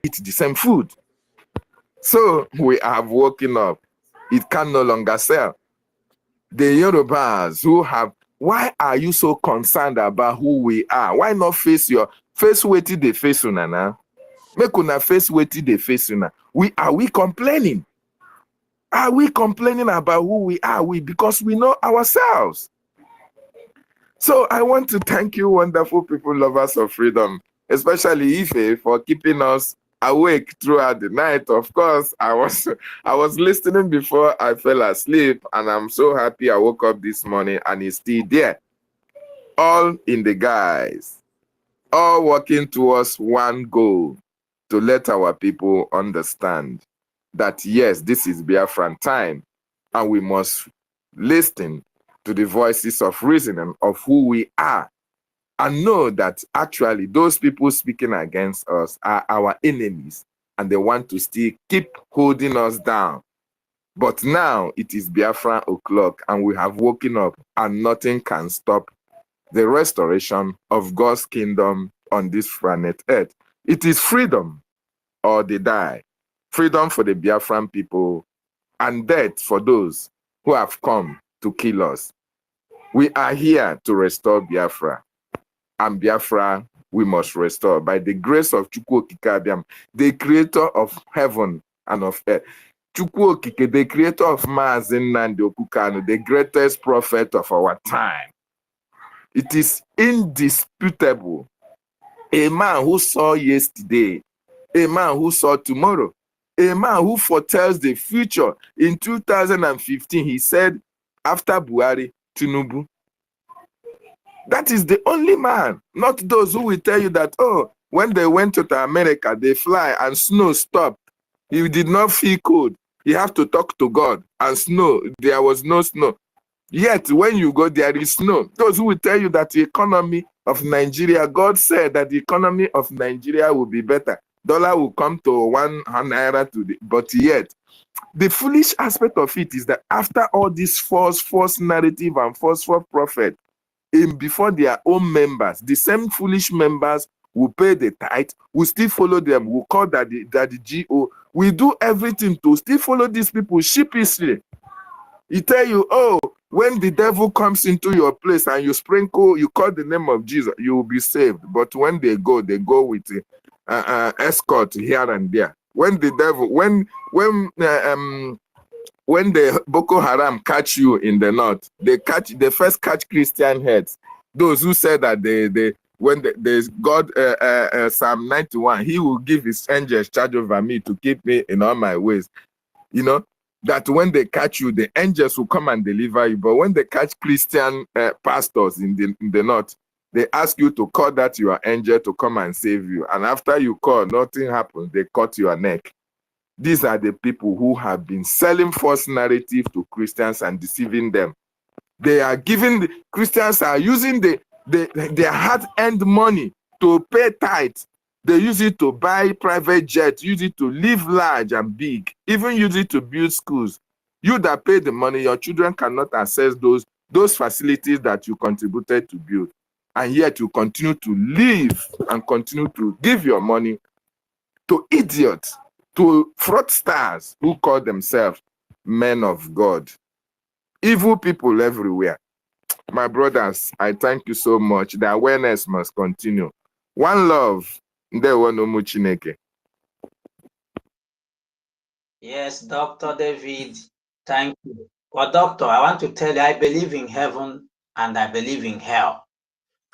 eat the same food. So we have woken up. It can no longer sell. The Yorubas who have, why are you so concerned about who we are? Why not face wetin dey face una now? Make una face wetin dey face una. Are we complaining? Are we complaining about who we are? Because we know ourselves. So I want to thank you, wonderful people, lovers of freedom, especially Ife, for keeping us awake throughout the night. Of course, I was listening before I fell asleep, and I'm so happy I woke up this morning and it's still there. All in the guys, all working towards one goal, to let our people understand that yes, this is Biafran time, and we must listen to the voices of reason and of who we are, and know that actually those people speaking against us are our enemies, and they want to still keep holding us down. But now it is Biafran o'clock, and we have woken up, and nothing can stop the restoration of God's kingdom on this planet Earth. It is freedom or they die. Freedom for the Biafran people, and death for those who have come to kill us. We are here to restore Biafra, and Biafra we must restore by the grace of Chukwu Okike, the creator of heaven and of earth. Chukwu Okike, the creator of Mazi Nnamdi Okukanu, the greatest prophet of our time. It is indisputable. A man who saw yesterday, a man who saw tomorrow, a man who foretells the future. In 2015, he said, after Buhari, Tinubu. That is the only man, not those who will tell you that, oh, when they went to America, they fly and snow stopped. He did not feel cold. He have to talk to God, and snow, there was no snow. Yet, when you go, there is snow. Those who will tell you that the economy of Nigeria, God said that the economy of Nigeria will be better. Dollar will come to 1 naira today, but yet, the foolish aspect of it is that after all this false narrative and false prophet, before their own members, the same foolish members will pay the tithe, will still follow them, will call that the GO. We do everything to still follow these people sheepishly. He tell you, oh, when the devil comes into your place and you sprinkle, you call the name of Jesus, you will be saved. But when they go with escort here and there. When the devil, when the Boko Haram catch you in the north, they first catch Christian heads. Those who said that when God, Psalm 91, he will give his angels charge over me to keep me in all my ways. You know, that when they catch you, the angels will come and deliver you. But when they catch Christian pastors in the north, they ask you to call that your angel to come and save you. And after you call, nothing happens. They cut your neck. These are the people who have been selling false narrative to Christians and deceiving them. They are giving, Christians are using their hard-earned money to pay tithes. They use it to buy private jets, use it to live large and big, even use it to build schools. You that pay the money, your children cannot access those facilities that you contributed to build. And yet you continue to live and continue to give your money to idiots, to fraudsters who call themselves men of God. Evil people everywhere. My brothers, I thank you so much. The awareness must continue. One love. Yes, Dr. David, thank you. Well, Doctor, I want to tell you, I believe in heaven and I believe in hell.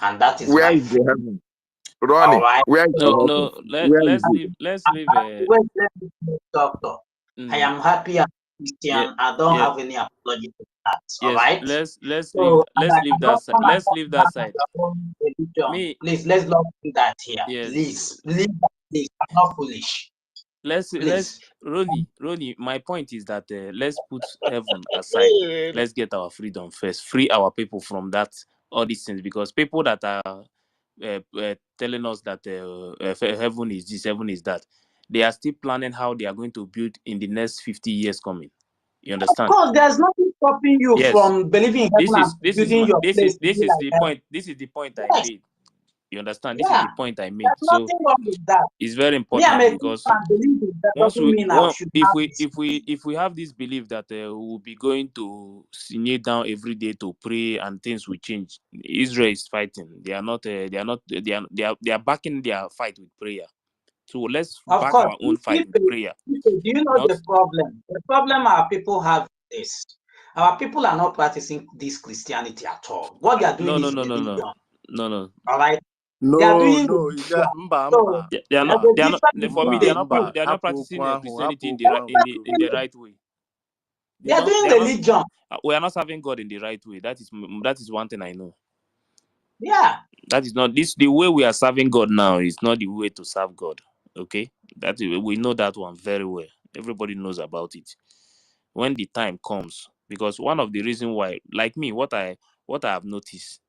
And that is where my is the heaven? Ronnie, right. where is the heaven? Let's leave. Doctor. I am happy I'm Christian. I don't have any apology for that. All right. Let's leave that side. Please, let's not do that here. Yes. Please, leave that. Please, I'm not foolish. Let's Ronnie, my point is that let's put heaven aside. Let's get our freedom first. Free our people from all these things, because people that are telling us that heaven is this, heaven is that, they are still planning how they are going to build in the next 50 years coming. You understand? Of course, there's nothing stopping you from believing in heaven. This is the point I made. You understand? This is Yeah, the point I made. there's So nothing wrong with that. it's very Me, I'm important a because Christian, believing that once doesn't mean I should if have we it. if we have this belief that we will be going to kneel down every day to pray and things will change. Israel is fighting. They are not they are backing their fight with prayer. So let's Of back course, our own fight with prayer. do you know Not the problem? The problem our people have is our people are not practicing this Christianity at all. What they are doing is religion. no. All right. No, They are doing no, religion. mba, So mba. They are there's not a difference for me between the two. they are not practicing Christianity in the right way. They are doing They are not religion. we are not serving God in the right way. That is one thing I know. Yeah. That is not the way we are serving God now is not the way to serve God. Okay, we know that one very well. Everybody knows about it. When the time comes, because one of the reasons why, like me, what I have noticed,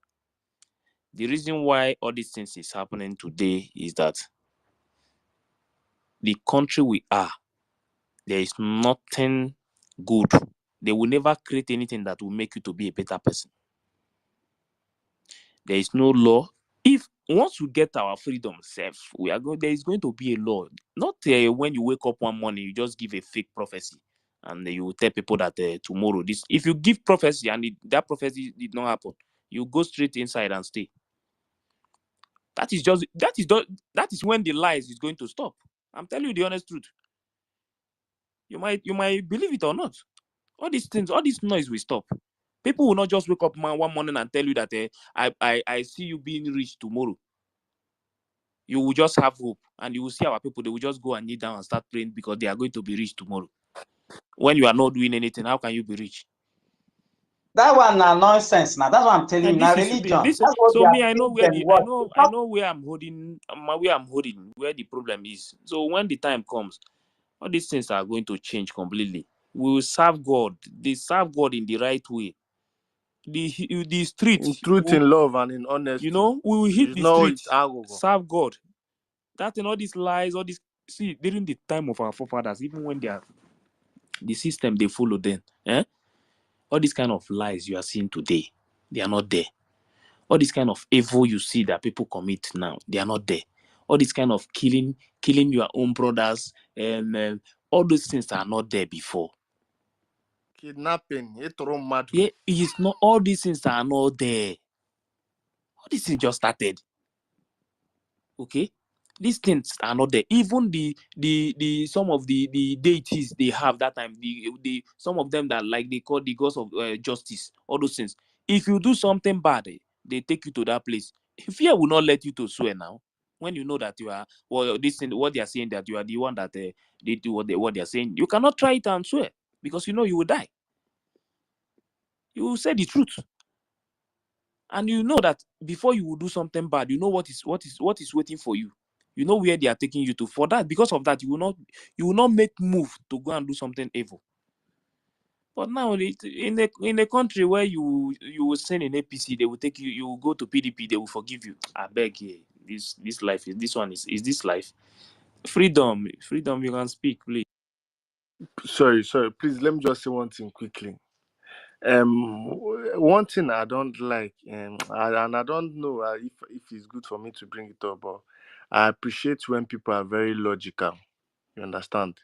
the reason why all these things is happening today is that the country we are, there is nothing good. They will never create anything that will make you to be a better person. There is no law. If once we get our freedom self, there is going to be a law. Not when you wake up one morning, you just give a fake prophecy and you will tell people that tomorrow this. If you give prophecy and that prophecy did not happen, you go straight inside and stay. That is when the lies is going to stop. I'm telling you the honest truth. You might believe it or not. All these things, all this noise will stop. People will not just wake up one morning and tell you that I see you being rich tomorrow. You will just have hope, and you will see our people. They will just go and kneel down and start praying because they are going to be rich tomorrow. When you are not doing anything, how can you be rich? That one now nonsense. Now that's what I'm telling you. Now religion. So me, I know where I'm holding. Where the problem is. So when the time comes, all these things are going to change completely. We will serve God. They serve God in the right way. The street. In truth, in love, and in honesty. You know, we will hit the street. Serve God. That and all these lies, all this. See, during the time of our forefathers, even when they are the system they follow, then all these kind of lies you are seeing today, they are not there. All this kind of evil you see that people commit now, they are not there. All this kind of killing your own brothers, and all those things are not there before. Kidnapping, yeah, it's not. All these things are not there. All these things just started. Okay, these things are not there. Even the some of the deities they have that time, the some of them that like they call the gods of justice, all those things. If you do something bad, they take you to that place. Fear will not let you to swear now. When you know that you are, well, this thing, what they are saying, that you are the one that they do what they are saying, you cannot try it and swear because you know you will die. You will say the truth. And you know that before you will do something bad, you know what is waiting for you. You know where they are taking you to. For that, because of that, you will not make move to go and do something evil. But now in a country where you will send in APC, they will take you. You will go to PDP, they will forgive you. I beg you. This life is this one is this life. Freedom. You can speak, please. Sorry. Please let me just say one thing quickly. One thing I don't like, and I don't know if it's good for me to bring it up, but I appreciate when people are very logical. You understand?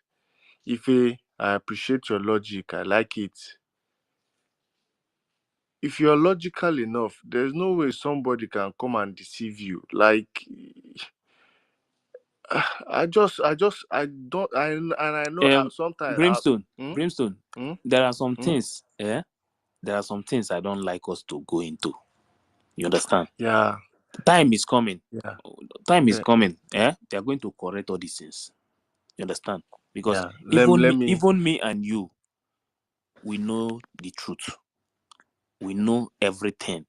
I appreciate your logic. I like it. If you're logical enough, there's no way somebody can come and deceive you. Like, I don't, and I know sometimes. Brimstone. There are some things. There are some things I don't like us to go into. You understand? Yeah. Time is coming. Yeah. Time is coming. They are going to correct all these things. You understand? Because even me and you, we know the truth. We know everything.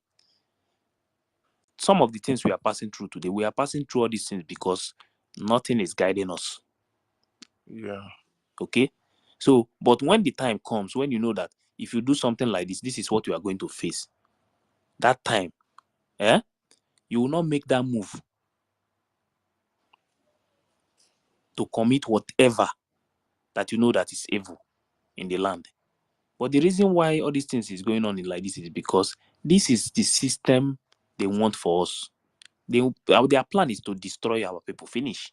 Some of the things we are passing through today, we are passing through all these things because nothing is guiding us. Yeah. Okay? So, but when the time comes, when you know that if you do something like this is what you are going to face. That time, you will not make that move to commit whatever that you know that is evil in the land. But the reason why all these things is going on like this is because this is the system they want for us. Their plan is to destroy our people. Finish.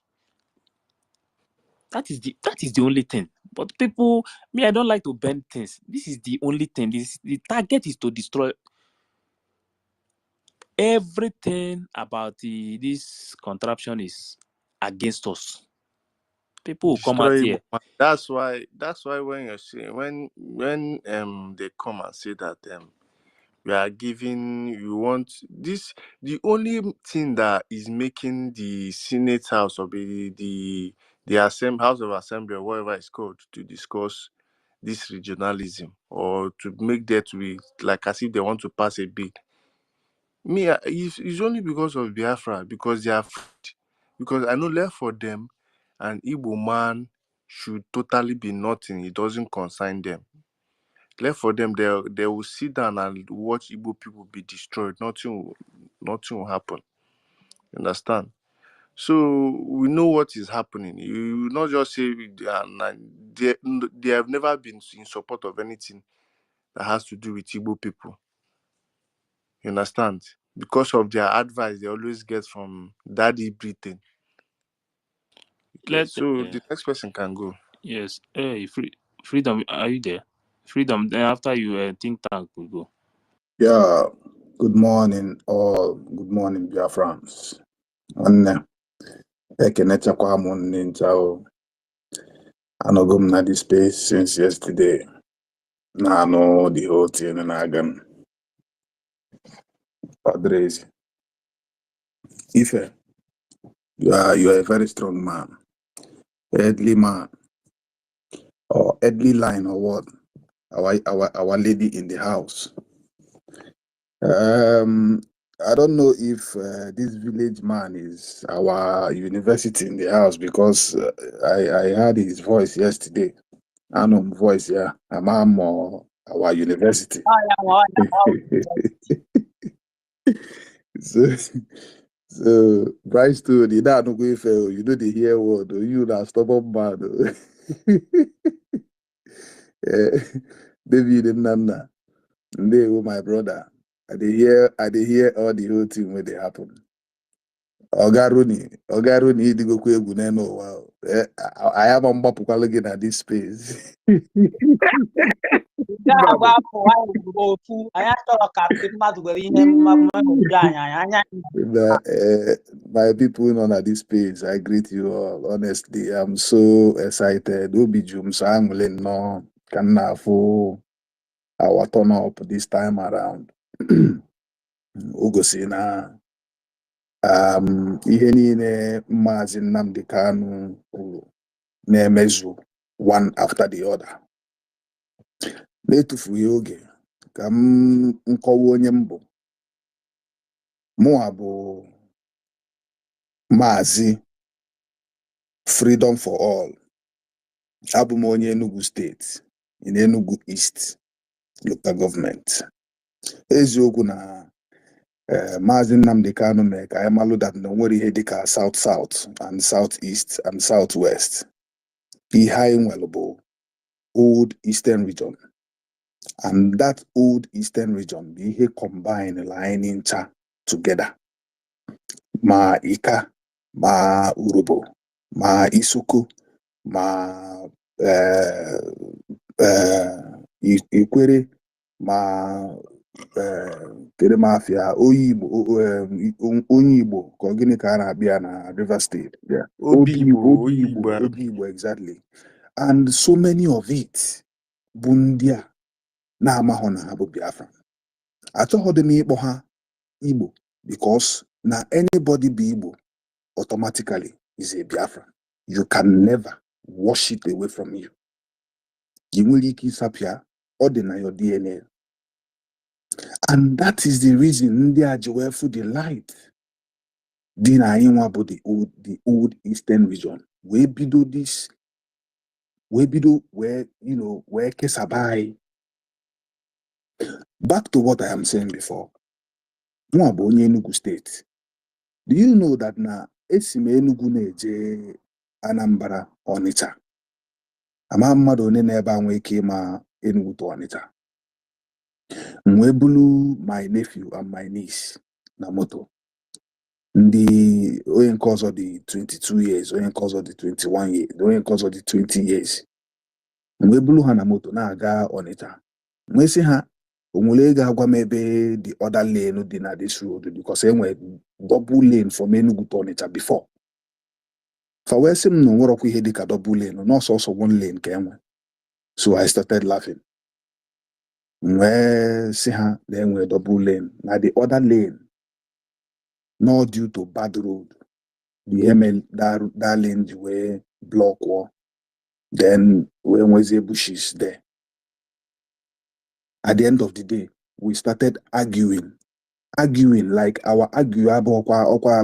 That is the only thing. But people, me, I don't like to bend things. This is the only thing. The target is to destroy everything about this contraption is against us. People will come out Destroy here. woman. That's why when you're saying when they come and say that we are giving you want this, the only thing that is making the Senate House or the House of Assembly or whatever it's called to discuss this regionalism or to make there to be like as if they want to pass a bill. It's only because of Biafra, because they are afraid. Because I know left for them, an Igbo man should totally be nothing. It doesn't concern them. Left for them, they will sit down and watch Igbo people be destroyed. Nothing will happen. Understand? So we know what is happening. You will not just say they have never been in support of anything that has to do with Igbo people. You understand? Because of their advice they always get from Daddy Britain. Okay, so the next person can go. Yes. Hey, Freedom, are you there? Freedom, then after you think tank will go. Yeah, good morning all. Good morning, Biafrans. Nwanne, ekenechakwa m nne nchao. Anọgo m na this space since yesterday. Na-anụ the whole thing na-aga m. Padres. Ife, you are a very strong man. Earthly man. Or earthly line or what? Our lady in the house. I don't know if this village man is our university in the house because I heard his voice yesterday. I know his voice, yeah. I'm our university. So Bryce told you that no go fail. You know the hear word. You that stubborn man. David and Nana. They were my brother. I dey hear all the whole thing when they happen. Ogaruni, idigokwa egwu n'enu ụwa. I am mgbapụkwala gị na this space. My people know at this page, I greet you all. Honestly, I'm so excited. Obi jum so I'm no can for our turn up this time around. Ugosi na ihe niile Maazị Nnamdi Kanu kwuru na-emezu one after the other. N'etufughị oge ka m nkọwa onye mbụ. Mụa bụ Maazị Freedom for All. Abụ m onye Enugu State in Enugu East local government. Eziokwu na Maazị Nnamdi Kanu mee ka anyị malụ that na nwere ihe dịka South and Southeast and Southwest. Ihe anyị nwere bụ Old Eastern Region. And that Old Eastern Region bụ ihe combine anyị ncha together. Ma Ika, ma Urobo, ma Isuku, ma Ikwere, ma Mafia, onye Igbo, ka gịnị ka a na-abịa na River State. Yeah. Obi Igbo, exactly. And so many of it bụ ndị a na-amahụ na ha bụ Biafra. Achọghị m ịkpọ ha Igbo because na anybody be Igbo automatically is a Biafra. You can never wash it away from you. You nwere ike ịsapụ ya, ọ dị na your DNA. And that is the reason ndị a ji wee fụ the light dị na anyị nwa bụ the old Eastern Region. Wee bido wee kesaba anyị. Back to what I am saying before. Nwa bụ onye Enugu State. Do you know that na esi m Enugu na-eje Anambra, Onitsha? Ama mmadụ onye na-ebe a nwee ike ịma Enugu to Onitsha. Mwebulu my nephew and my niece na moto. The only cause of the 22 years, only cause of the 21 years, only cause of the 20 years. Mgbe bulu ha na moto na-aga Onitsha. Mgbe si ha onwere ga-agwa m ebe the other lane dị na this road because enwere double lane from Enugu to Onitsha before. Fa wee sị m na onwerọkwa ihe dịka double lane, no also one lane ka enwe. So I started laughing. Mgbe si ha na enwere double lane, na the other lane, not due to bad road, the ML that lane were block war. Then when was the bushes there? At the end of the day, we started arguing like our arguable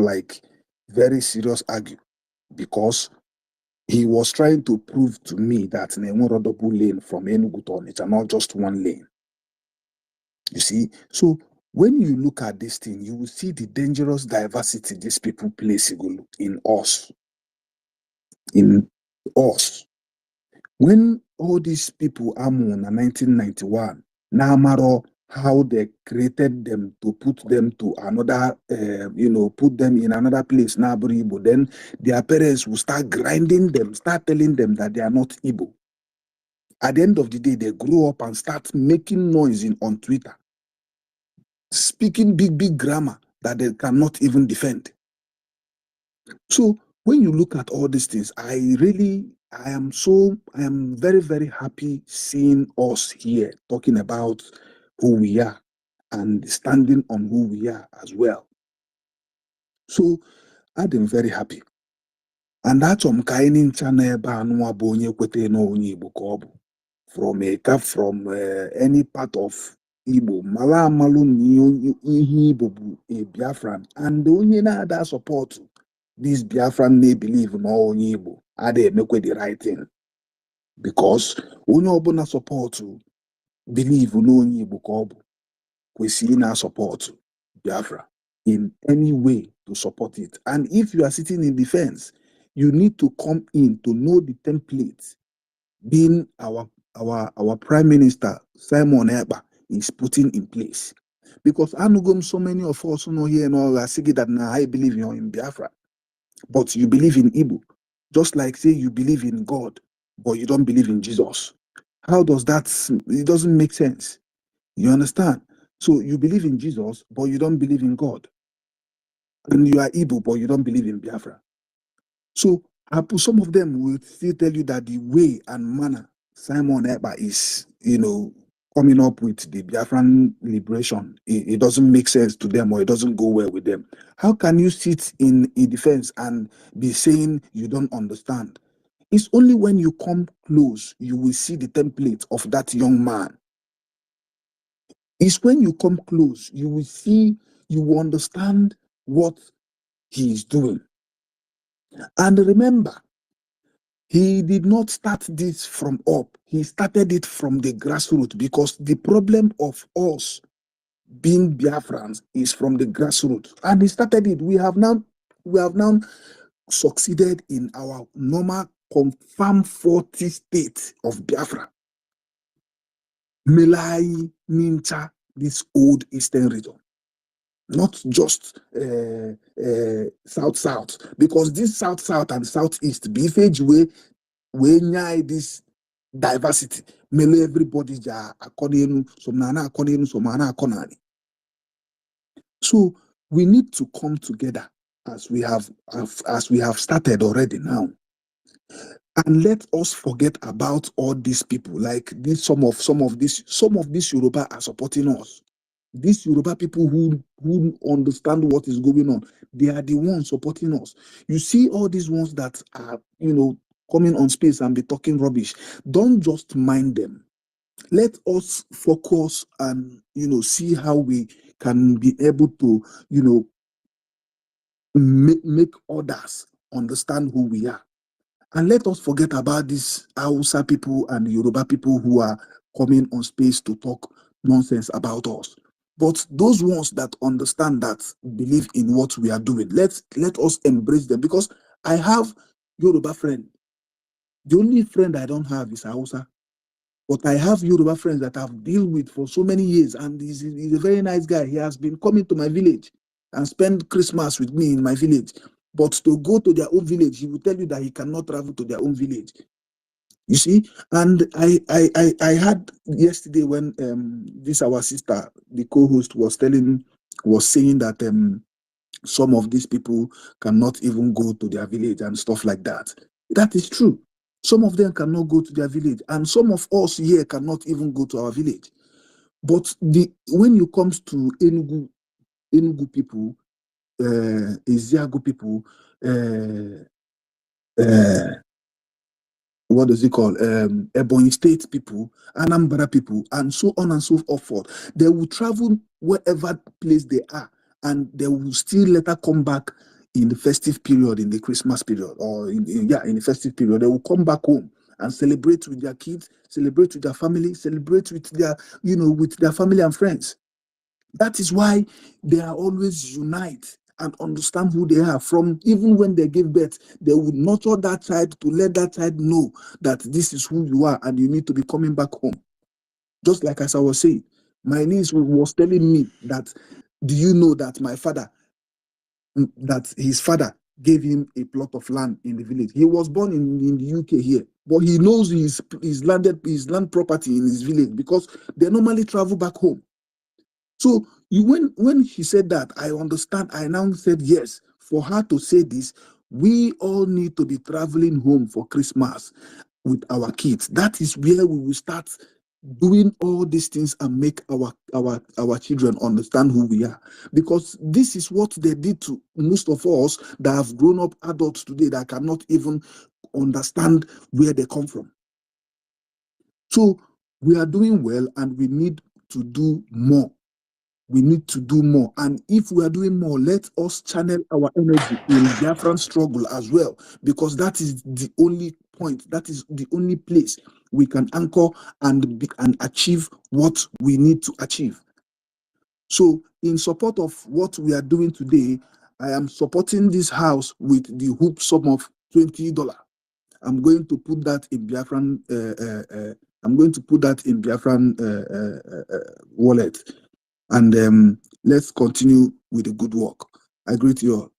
like very serious argue, because he was trying to prove to me that there was a double lane from Enugu to Onitsha, not just one lane. You see, so when you look at this thing, you will see the dangerous diversity these people place in us. In us. When all these people are in 1991, now how they created them to put them to another, put them in another place, now Igbo, then their parents will start grinding them, start telling them that they are not Igbo. At the end of the day, they grow up and start making noise on Twitter, speaking big grammar that they cannot even defend. So when you look at all these things, I am very, very happy seeing us here talking about who we are and standing on who we are as well. So I am very happy. And that's kainin channel from any part of Igbo, Mala Malum Igbo a Biafran, and the only that support this Biafran may believe no Igbo, are they make the right thing? Because only Obuna support to believe no Igbo Kobu, we see now support Biafra in any way to support it. And if you are sitting in defense, you need to come in to know the template being our Prime Minister Simon Ekpa is putting in place. Because Anugum, so many of us who know here and all are saying that now I believe in Biafra, but you believe in Igbo. Just like say you believe in God, but you don't believe in Jesus. How does that? It doesn't make sense. You understand? So you believe in Jesus, but you don't believe in God. And you are Igbo, but you don't believe in Biafra. So some of them will still tell you that the way and manner Simon Ekpa is, coming up with the Biafran liberation, it doesn't make sense to them, or it doesn't go well with them. How can you sit in defense and be saying you don't understand? It's only when you come close, you will see the template of that young man. It's when you come close, you will understand what he is doing. And remember, he did not start this from up. He started it from the grassroots, because the problem of us being Biafrans is from the grassroots. And he started it. We have now succeeded in our normal confirmed 40 states of Biafra. Melai, Mincha, this old eastern region. Not just south, because this south and southeast, BFH way this diversity. Mele everybody ja according some nana according. So we need to come together as we have started already now. And let us forget about all these people. Like this, some of these Yoruba are supporting us. These Yoruba people who understand what is going on, they are the ones supporting us. You see all these ones that are, coming on space and be talking rubbish. Don't just mind them. Let us focus and, see how we can be able to, make others understand who we are. And let us forget about these Hausa people and Yoruba people who are coming on space to talk nonsense about us. But those ones that understand, that believe in what we are doing, let us embrace them. Because I have Yoruba friend. The only friend I don't have is Hausa. But I have Yoruba friends that I've dealt with for so many years, and he's a very nice guy. He has been coming to my village. and spend Christmas with me in my village. But to go to their own village, he will tell you that he cannot travel to their own village. You see, and I had yesterday when this our sister, the co-host, was saying that some of these people cannot even go to their village and stuff like that. That is true. Some of them cannot go to their village, and some of us here cannot even go to our village. But when it comes to Enugu people, Eziago people, what does it call? Ebonyi State people, Anambra people, and so on and so forth. They will travel wherever place they are, and they will still later come back in the festive period, in the Christmas period, or in the festive period. They will come back home and celebrate with their kids, celebrate with their family, celebrate with their, with their family and friends. That is why they are always unite and understand who they are. From even when they give birth, they would nurture that child to let that child know that this is who you are and you need to be coming back home. Just like as I was saying, my niece was telling me that, do you know that that his father gave him a plot of land in the village? He was born in the UK here, but he knows his land property in his village because they normally travel back home. So when she said that, I understand. I now said yes. For her to say this, we all need to be traveling home for Christmas with our kids. That is where we will start doing all these things and make our children understand who we are. Because this is what they did to most of us that have grown up adults today that cannot even understand where they come from. So we are doing well, and we need to do more. We need to do more. And if we are doing more, let us channel our energy in Biafran struggle as well, because that is the only point, that is the only place we can anchor and achieve what we need to achieve. So in support of what we are doing today, I am supporting this house with the hoop sum of $20. I'm going to put that in Biafran. I'm going to put that in Biafran wallet. And let's continue with the good work. I greet you all.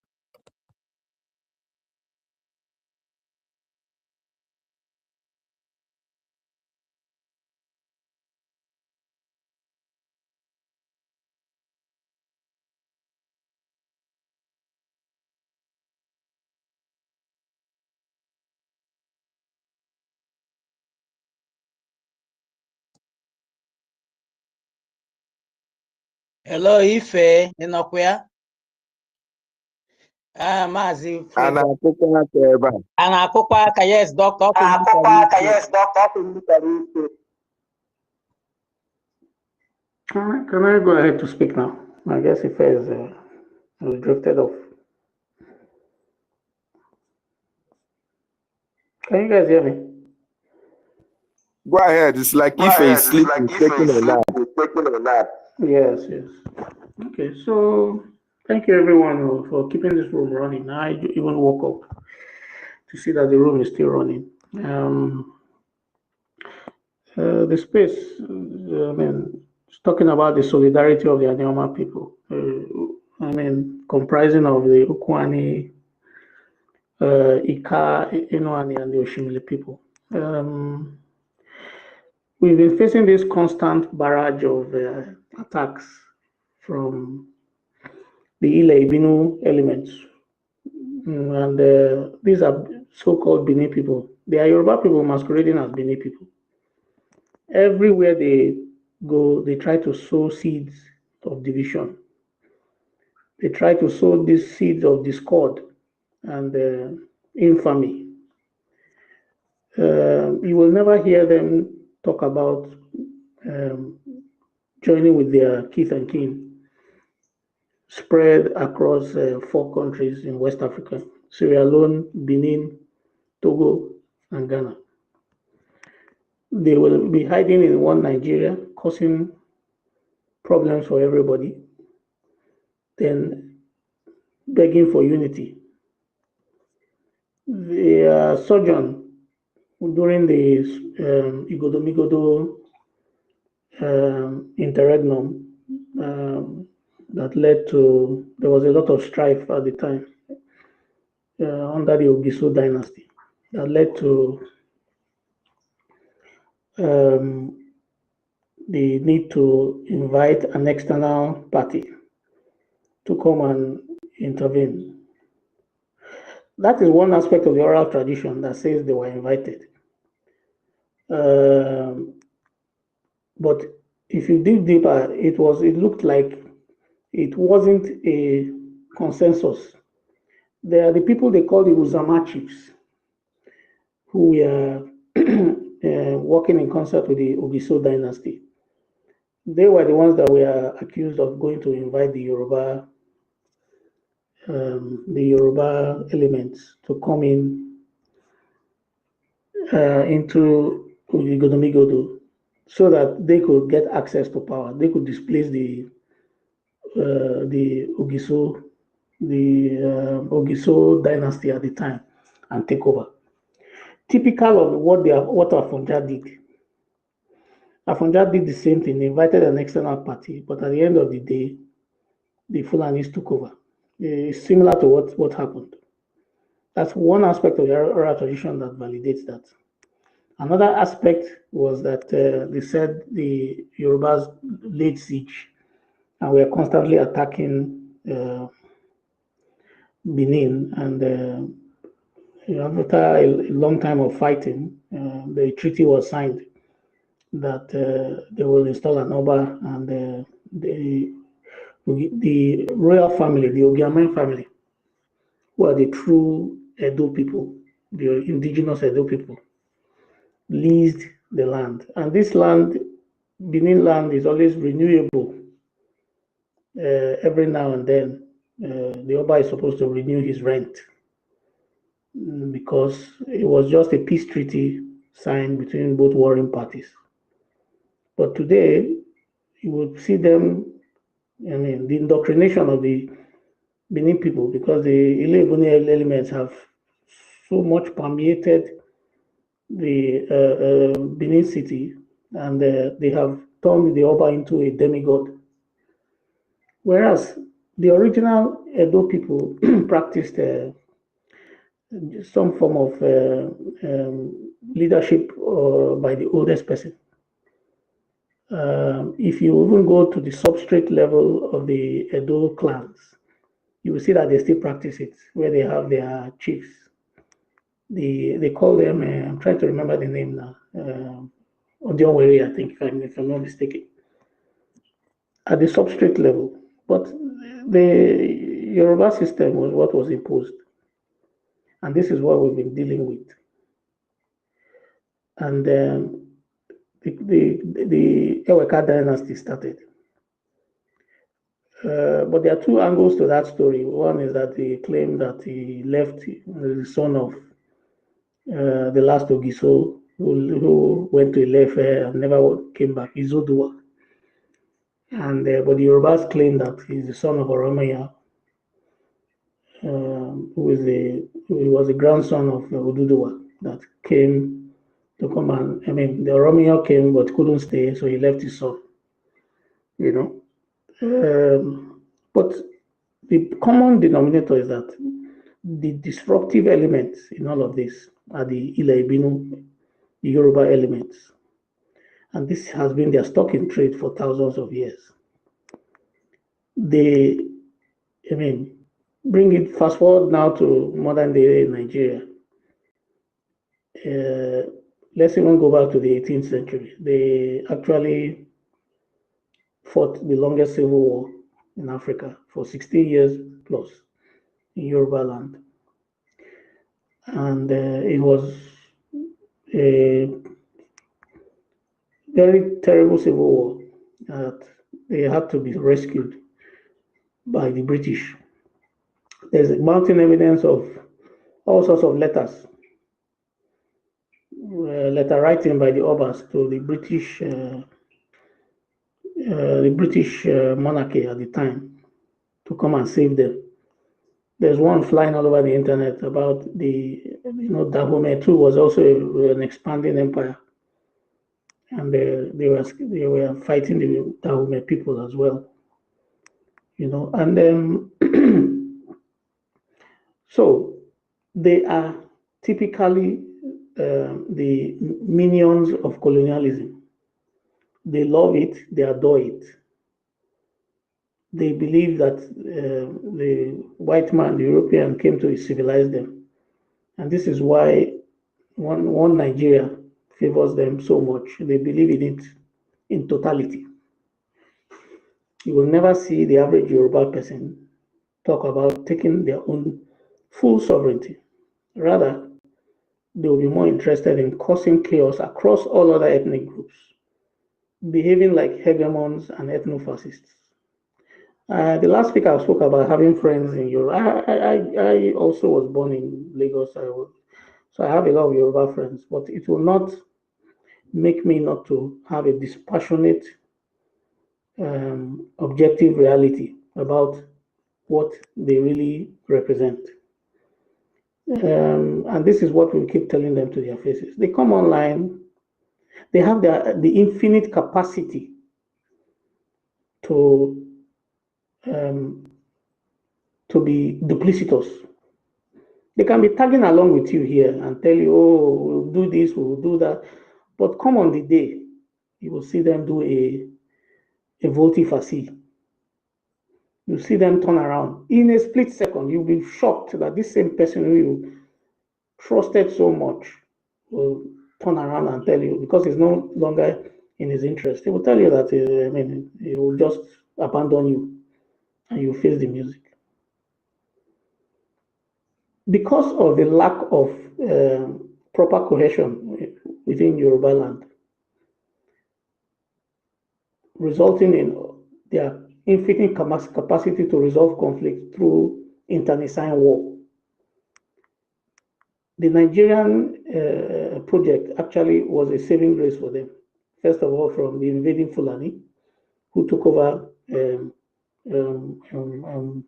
Hello, Ife, Enokwia. Mazi And I yes, doctor. Yes, doctor. Can I go ahead to speak now? I guess Ife is drifted off. Can you guys hear me? Go ahead. It's like if he's sleeping, taking a nap. Yes. Okay, so thank you everyone for keeping this room running. I even woke up to see that the room is still running. The space, it's talking about the solidarity of the Anioma people. Comprising of the Ukwani, Ika, Inoani, and the Oshimili people. We've been facing this constant barrage of attacks from the Ile-Ibinu elements. And these are so-called Bini people. They are Yoruba people masquerading as Bini people. Everywhere they go, they try to sow seeds of division. They try to sow these seeds of discord and infamy. You will never hear them talk about joining with their kith and kin spread across 4 countries in West Africa: Sierra Leone, Benin, Togo, and Ghana. They will be hiding in one Nigeria, causing problems for everybody, then begging for unity. The sojourn during the Igodo-Migodo interregnum that led to, there was a lot of strife at the time under the Ogiso dynasty that led to the need to invite an external party to come and intervene. That is one aspect of the oral tradition that says they were invited. But if you dig deeper, it looked like it wasn't a consensus. There are the people they call the Uzama chiefs, who were working in concert with the Ogiso dynasty. They were the ones that were accused of going to invite the Yoruba elements to come in into Ujigodomigodo so that they could get access to power. They could displace the Ogiso dynasty at the time and take over. Typical of what Afonja did. Afonja did the same thing, invited an external party, but at the end of the day, the Fulanis took over. It's similar to what happened. That's one aspect of the oral tradition that validates that. Another aspect was that they said the Yorubas laid siege and were constantly attacking Benin, and after a long time of fighting, the treaty was signed that they will install an Oba, and the royal family, the Ogiamen family, who are the true Edo people, the indigenous Edo people, leased the land. And this land, Benin land, is always renewable. Every now and then, the Oba is supposed to renew his rent because it was just a peace treaty signed between both warring parties. But today, you would see them, the indoctrination of the Benin people, because the Ile-Ebony elements have so much permeated the Benin city, and they have turned the Oba into a demigod. Whereas the original Edo people practiced some form of leadership by the oldest person. If you even go to the substrate level of the Edo clans, you will see that they still practice it, where they have their chiefs. They call them, I'm trying to remember the name now, Odionwere, I think, if I'm not mistaken, at the substrate level. But the Yoruba system was what was imposed. And this is what we've been dealing with. And the Eweka dynasty started. But there are two angles to that story. One is that they claim that he left the son of the last Ogiso, who went to Ilefe and never came back, Izodua. And but the Yorubas claim that he's the son of Oromaya, who was the grandson of Oduduwa that came to come and, the Oromaya came but couldn't stay, so he left his son, But the common denominator is that the disruptive elements in all of this are the Ile-Ibinu, the Yoruba elements. And this has been their stock in trade for thousands of years. They, bring it fast forward now to modern day Nigeria. Let's even go back to the 18th century. They actually fought the longest civil war in Africa for 16 years plus in Yoruba land. And it was a very terrible civil war that they had to be rescued by the British. There's mounting evidence of all sorts of letters, letter writing by the Obas to the British monarchy at the time to come and save them. There's one flying all over the internet about the, Dahomey too was also an expanding empire, and they were fighting the Dahomey people as well. you know, and so they are typically the minions of colonialism. They love it, they adore it. They believe that the white man, the European, came to civilize them. And this is why one Nigeria favors them so much. They believe in it in totality. You will never see the average Yoruba person talk about taking their own full sovereignty. Rather, they will be more interested in causing chaos across all other ethnic groups, behaving like hegemons and ethno-fascists. The last speaker spoke about having friends in Europe. I also was born in Lagos, so I have a lot of Yoruba friends, but it will not make me not to have a dispassionate, objective reality about what they really represent. And this is what we keep telling them to their faces. They come online, they have the infinite capacity to be duplicitous. They can be tagging along with you here and tell you, oh, we'll do this, we'll do that. But come on the day, you will see them do a volte-face. You see them turn around. In a split second, you'll be shocked that this same person who you trusted so much will turn around and tell you, because it's no longer in his interest. He will tell you that, he will just abandon you and you face the music. Because of the lack of proper cohesion within Yoruba land, resulting in their infinite capacity to resolve conflict through internecine war. The Nigerian project actually was a saving grace for them. First of all, from the invading Fulani, who took over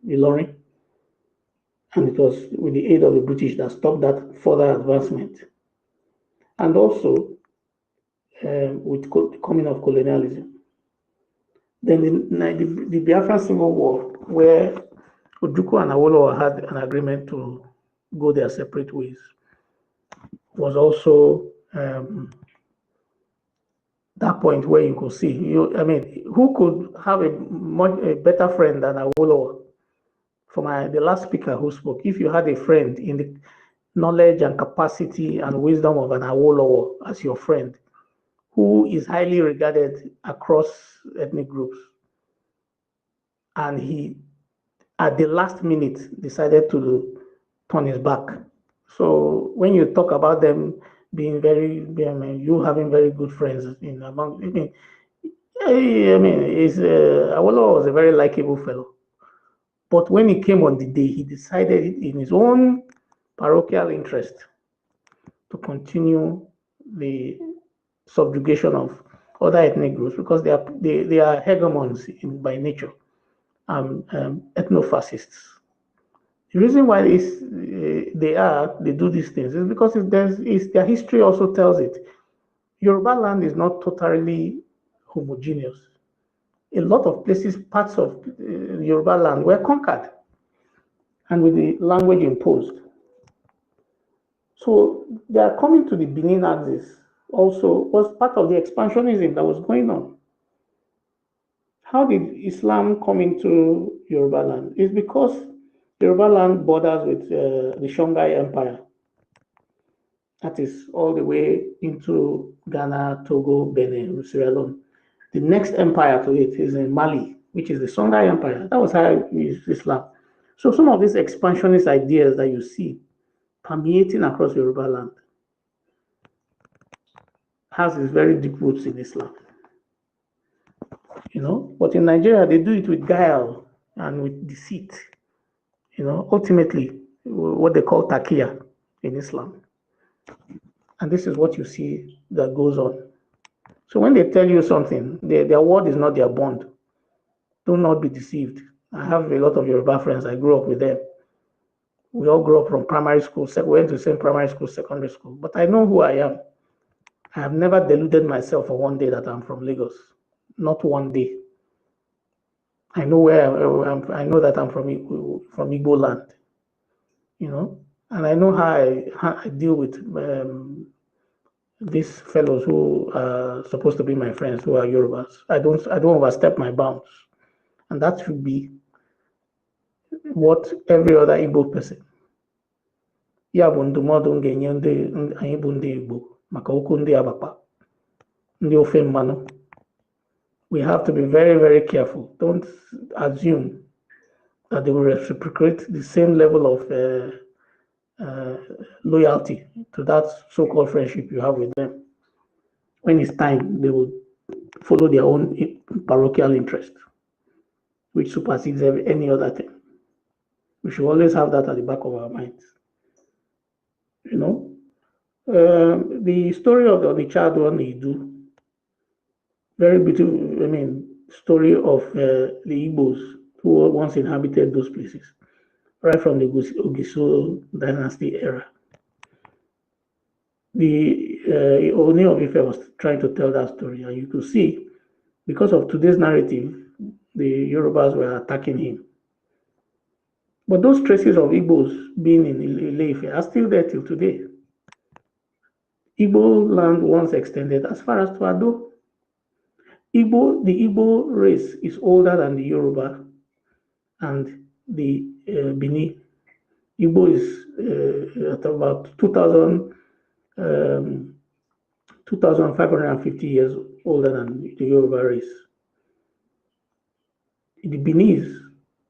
Ilorin. And it was with the aid of the British that stopped that further advancement. And also with the coming of colonialism. Then the Biafran Civil War, where Ojukwu and Awolowo had an agreement to go their separate ways, was also that point where you could see, who could have a better friend than Awolowo? For the last speaker who spoke, if you had a friend in the knowledge and capacity and wisdom of an Awolowo as your friend, who is highly regarded across ethnic groups, and he, at the last minute, decided to turn his back. So when you talk about them being you having very good friends among, Awolowo was a very likable fellow. But when he came on the day, he decided in his own parochial interest to continue the subjugation of other ethnic groups, because they are hegemons by nature, ethno-fascists. The reason why they do these things is because their history also tells it. Yoruba land is not totally homogeneous. A lot of places, parts of Yoruba land were conquered and with the language imposed. So they are coming to the Benin axis also was part of the expansionism that was going on. How did Islam come into Yoruba land? It's because Yoruba land borders with the Songhai Empire. That is all the way into Ghana, Togo, Benin, Sierra Leone. The next empire to it is in Mali, which is the Songhai Empire. That was how it used Islam. So some of these expansionist ideas that you see permeating across Yoruba land has its very deep roots in Islam. But in Nigeria, they do it with guile and with deceit. Ultimately, what they call takia in Islam. And this is what you see that goes on. So when they tell you something, their word is not their bond. Do not be deceived. I have a lot of Yoruba friends. I grew up with them. We all grew up from primary school, we went to the same primary school, secondary school. But I know who I am. I have never deluded myself for one day that I'm from Lagos. Not one day. I know where I know that I'm from Igbo land, you know, and I know how I deal with these fellows who are supposed to be my friends who are Yorubas. I don't overstep my bounds, and that should be what every other Igbo person. Ya bụ ndụmọdụ m ga-enye anyị bụ ndị Igbo maka okwu ndị Abakpa, ndị ofe mmanụ. We have to be very, very careful. Don't assume that they will reciprocate the same level of loyalty to that so-called friendship you have with them. When it's time, they will follow their own parochial interest, which supersedes any other thing. We should always have that at the back of our minds. You know, the story of the Onitsha Idu, very beautiful, I mean, story of the Igbos who once inhabited those places, right from the Ogiso dynasty era. The Oni of Ife was trying to tell that story, and you could see, because of today's narrative, the Yorubas were attacking him. But those traces of Igbos being in Ile-Ife are still there till today. Igbo land once extended as far as Tuado. The Igbo race is older than the Yoruba and the Bini. Igbo is at about 2,550 years older than the Yoruba race. The Benis,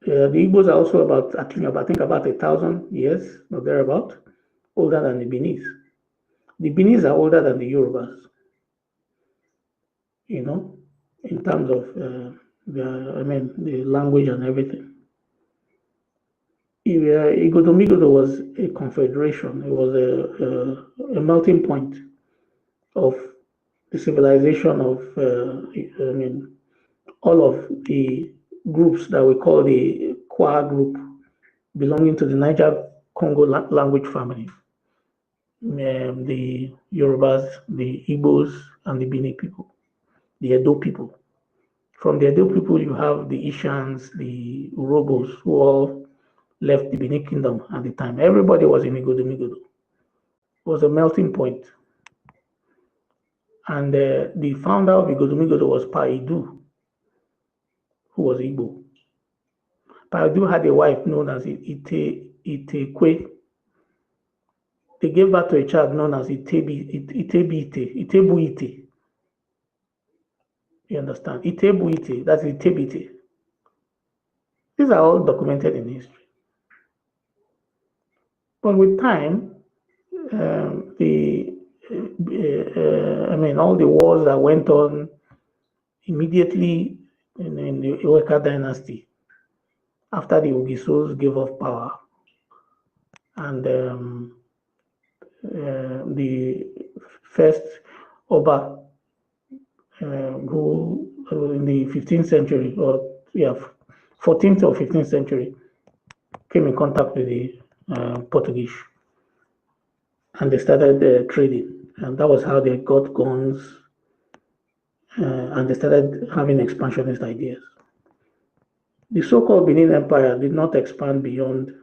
the Igbos are also about 1,000 years, or thereabout, older than the Benis. The Benis are older than the Yorubas, you know, in terms of the language and everything. Igodomigodo was a confederation. It was a melting point of the civilization of, all of the groups that we call the Kwa group, belonging to the Niger-Congo language family. The Yorubas, the Igbos, and the Bini people, the Edo people. From the Edo people, you have the Ishans, the Urobos, who all left the Bini kingdom at the time. Everybody was in Igodomigodo. It was a melting point. And the founder of Igodomigodo was Paidu, who was Igbo. Paidu had a wife known as Itekwe. They gave birth to a child known as Itebuite. You understand? Itebuite, that's Itebite. These are all documented in history. But with time, all the wars that went on immediately in the Iweka dynasty, after the Ogisos gave up power, and the first Oba, who in the 15th century, 14th or 15th century, came in contact with the Portuguese, and they started trading, and that was how they got guns, and they started having expansionist ideas. The so-called Benin Empire did not expand beyond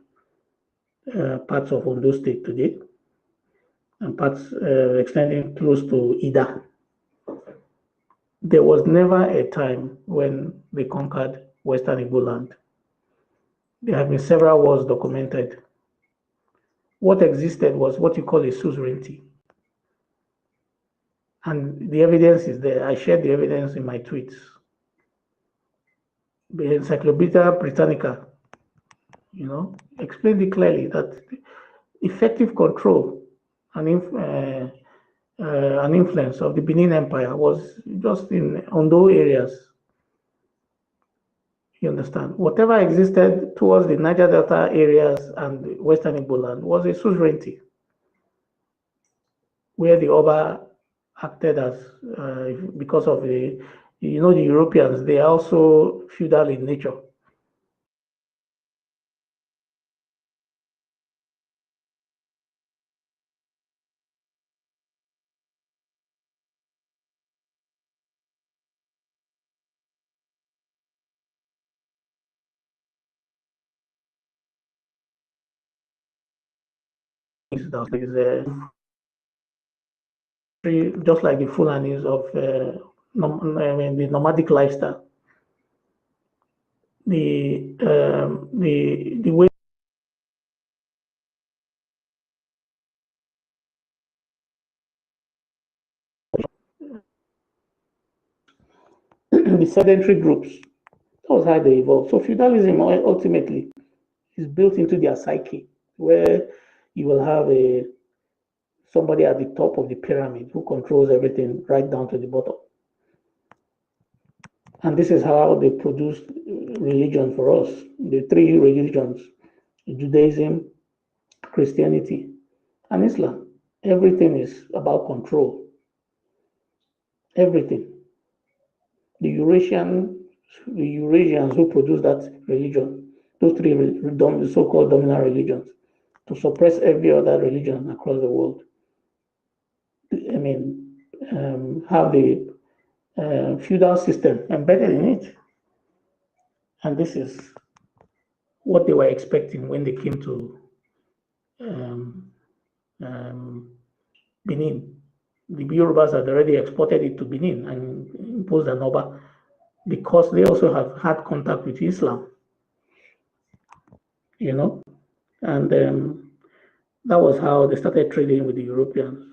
parts of Ondo State today, and parts extending close to Ida. There was never a time when they conquered Western Igbo land. There have been several wars documented. What existed was what you call a suzerainty. And the evidence is there. I shared the evidence in my tweets. The Encyclopedia Britannica, explained it clearly that effective control and influence of the Benin Empire was just in Ondo areas. You understand? Whatever existed towards the Niger Delta areas and Western Igbo land was a suzerainty, where the Oba acted as, because of the Europeans, they are also feudal in nature. is just like the Fulanis of the nomadic lifestyle. The way the sedentary groups, that was how they evolved. So feudalism ultimately is built into their psyche, where you will have somebody at the top of the pyramid who controls everything right down to the bottom. And this is how they produced religion for us. The three religions, Judaism, Christianity, and Islam. Everything is about control. Everything. The Eurasians who produced that religion, those three so-called dominant religions, to suppress every other religion across the world. I mean, have the feudal system embedded in it. And this is what they were expecting when they came to Benin. The Yorubas had already exported it to Benin and imposed an Oba because they also have had contact with Islam, you know, and that was how they started trading with the Europeans,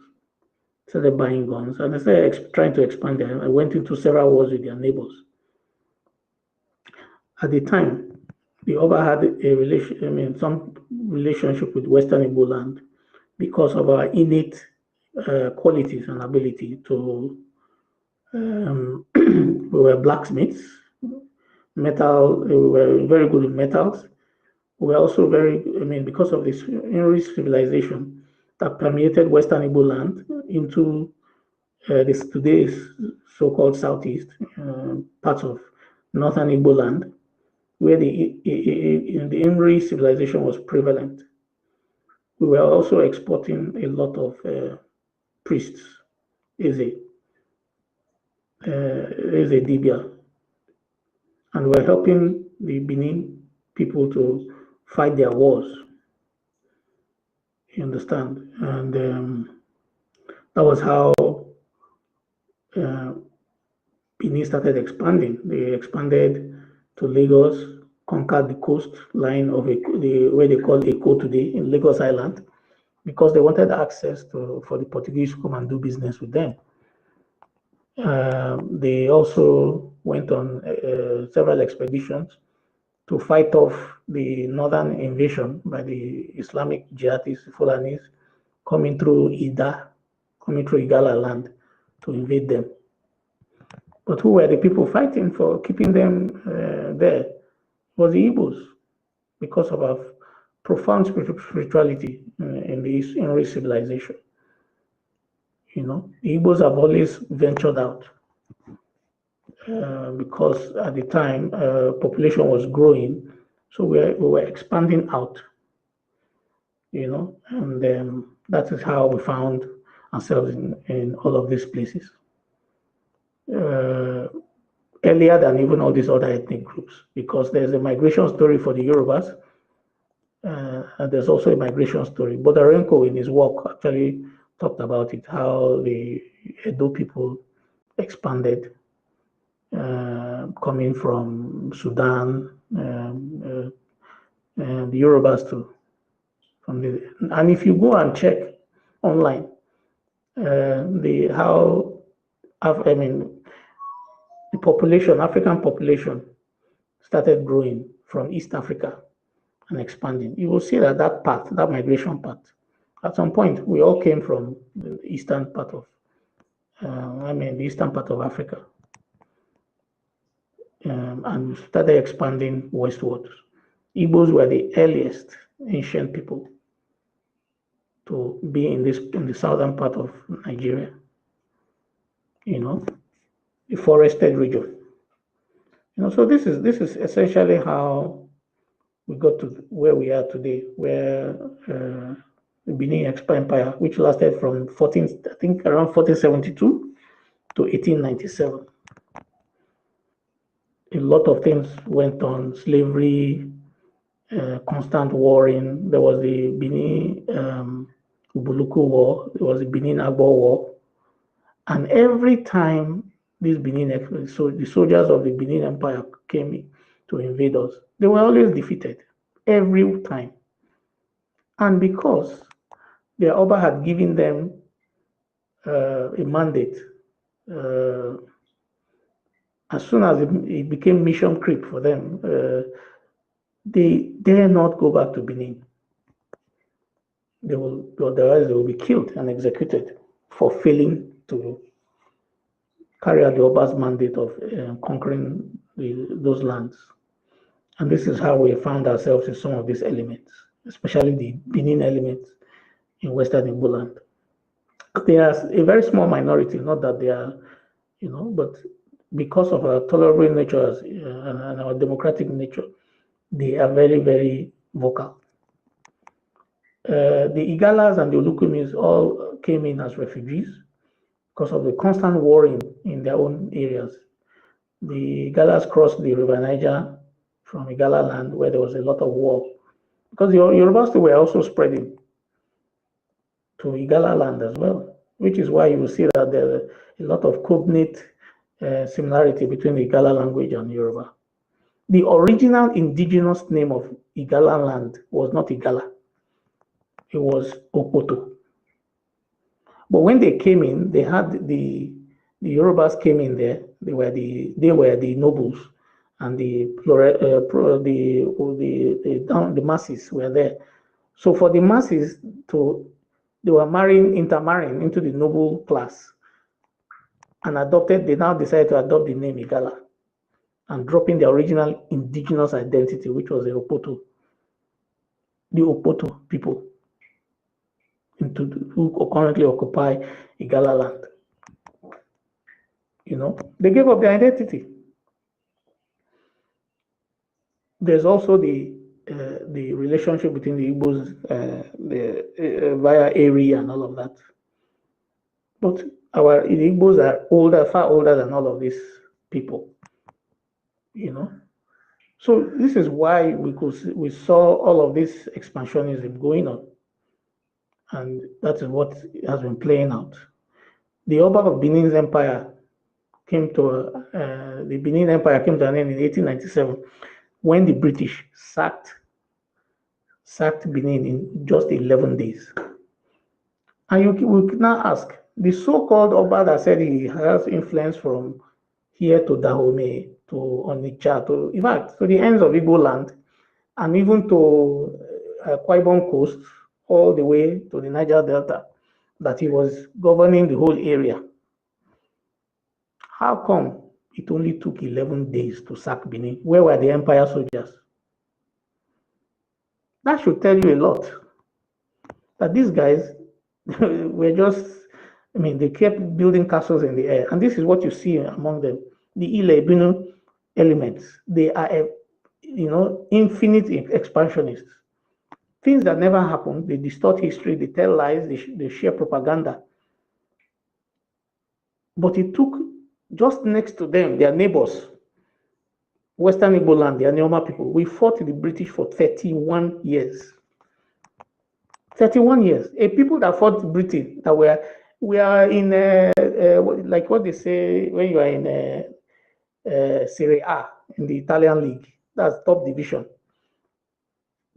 started buying guns, and they started trying to expand them. I went into several wars with their neighbors. At the time, the Oba had some relationship with Western Igbo land because of our innate qualities and ability to. We were blacksmiths, we were very good with metals. We were also because of this enriched civilization that permeated Western Igbo land into this today's so-called southeast parts of Northern Igbo land, where the enriched civilization was prevalent. We were also exporting a lot of priests, Eze Dibia, and we're helping the Benin people to fight their wars. You understand? And that was how Benin started expanding. They expanded to Lagos, conquered the coastline of where they call Eko today, in Lagos Island, because they wanted access for the Portuguese to come and do business with them. They also went on several expeditions to fight off the northern invasion by the Islamic jihadists, Fulanis, coming through Igala land to invade them. But who were the people fighting for keeping them there? It was the Igbos, because of our profound spirituality in the enriched civilization. You know, the Igbos have always ventured out because at the time population was growing, so we were expanding out. You know, and that is how we found ourselves in all of these places. Earlier than even all these other ethnic groups, because there's a migration story for the Yorubas, and there's also a migration story. Bodarenko, in his work, actually talked about it, how the Edo people expanded, coming from Sudan, and the Yorubas too. And if you go and check online, the population, African population, started growing from East Africa and expanding. You will see that path, that migration path, at some point, we all came from the eastern part of, the eastern part of Africa, and started expanding westwards. Igbos were the earliest ancient people to be in the southern part of Nigeria. You know, the forested region. You know, so this is essentially how we got to where we are today, where the Benin Empire, which lasted from around 1472 to 1897. A lot of things went on: slavery, constant warring. There was the Benin Ubuluku War, there was the Benin-Agbo War, and every time these so the soldiers of the Benin Empire came to invade us, they were always defeated, every time. And because their Oba had given them a mandate, as soon as it became mission creep for them, they dare not go back to Benin. Otherwise they will be killed and executed for failing to carry out the Oba's mandate of conquering those lands. And this is how we found ourselves in some of these elements, especially the Benin elements in Western Igbo land. They are a very small minority, not that they are, but because of our tolerant nature and our democratic nature, they are very, very vocal. The Igalas and the Olukumis all came in as refugees because of the constant warring in their own areas. The Igalas crossed the River Niger from Igala land where there was a lot of war, because the Yorubas were also spreading to Igala land as well, which is why you will see that there are a lot of cognate similarity between the Igala language and Yoruba. The original indigenous name of Igala land was not Igala, it was Opoto. But when they came in, they had the Yorubas came in there. They were the nobles, and the masses were there. So for the masses they were intermarrying into the noble class, and they now decided to adopt the name Igala, and dropping the original indigenous identity, which was the Opoto people, who currently occupy Igala land. They gave up their identity. There's also the relationship between the Igbos via area and all of that. But the Igbos are far older than all of these people. So this is why we saw all of this expansionism going on, and that is what has been playing out. The Oba of Benin's empire came to an end in 1897 when the British sacked Benin in just 11 days. And we can now ask, the so-called Oba that said he has influence from here to Dahomey, to Onitsha, in fact, to the ends of Igbo land, and even to Akwa Ibom coast, all the way to the Niger Delta, that he was governing the whole area. How come it only took 11 days to sack Benin? Where were the empire soldiers? That should tell you a lot. That these guys were just, they kept building castles in the air. And this is what you see among them. The Ile-Ibinu elements, they are, infinite expansionists. Things that never happened, they distort history, they tell lies, they share propaganda. But it took, just next to them, their neighbors, Western Igbo land, the Anioma people, we fought the British for 31 years. 31 years. A people that fought Britain, that we are in, like what they say when you are in Serie A, in the Italian league, that's top division.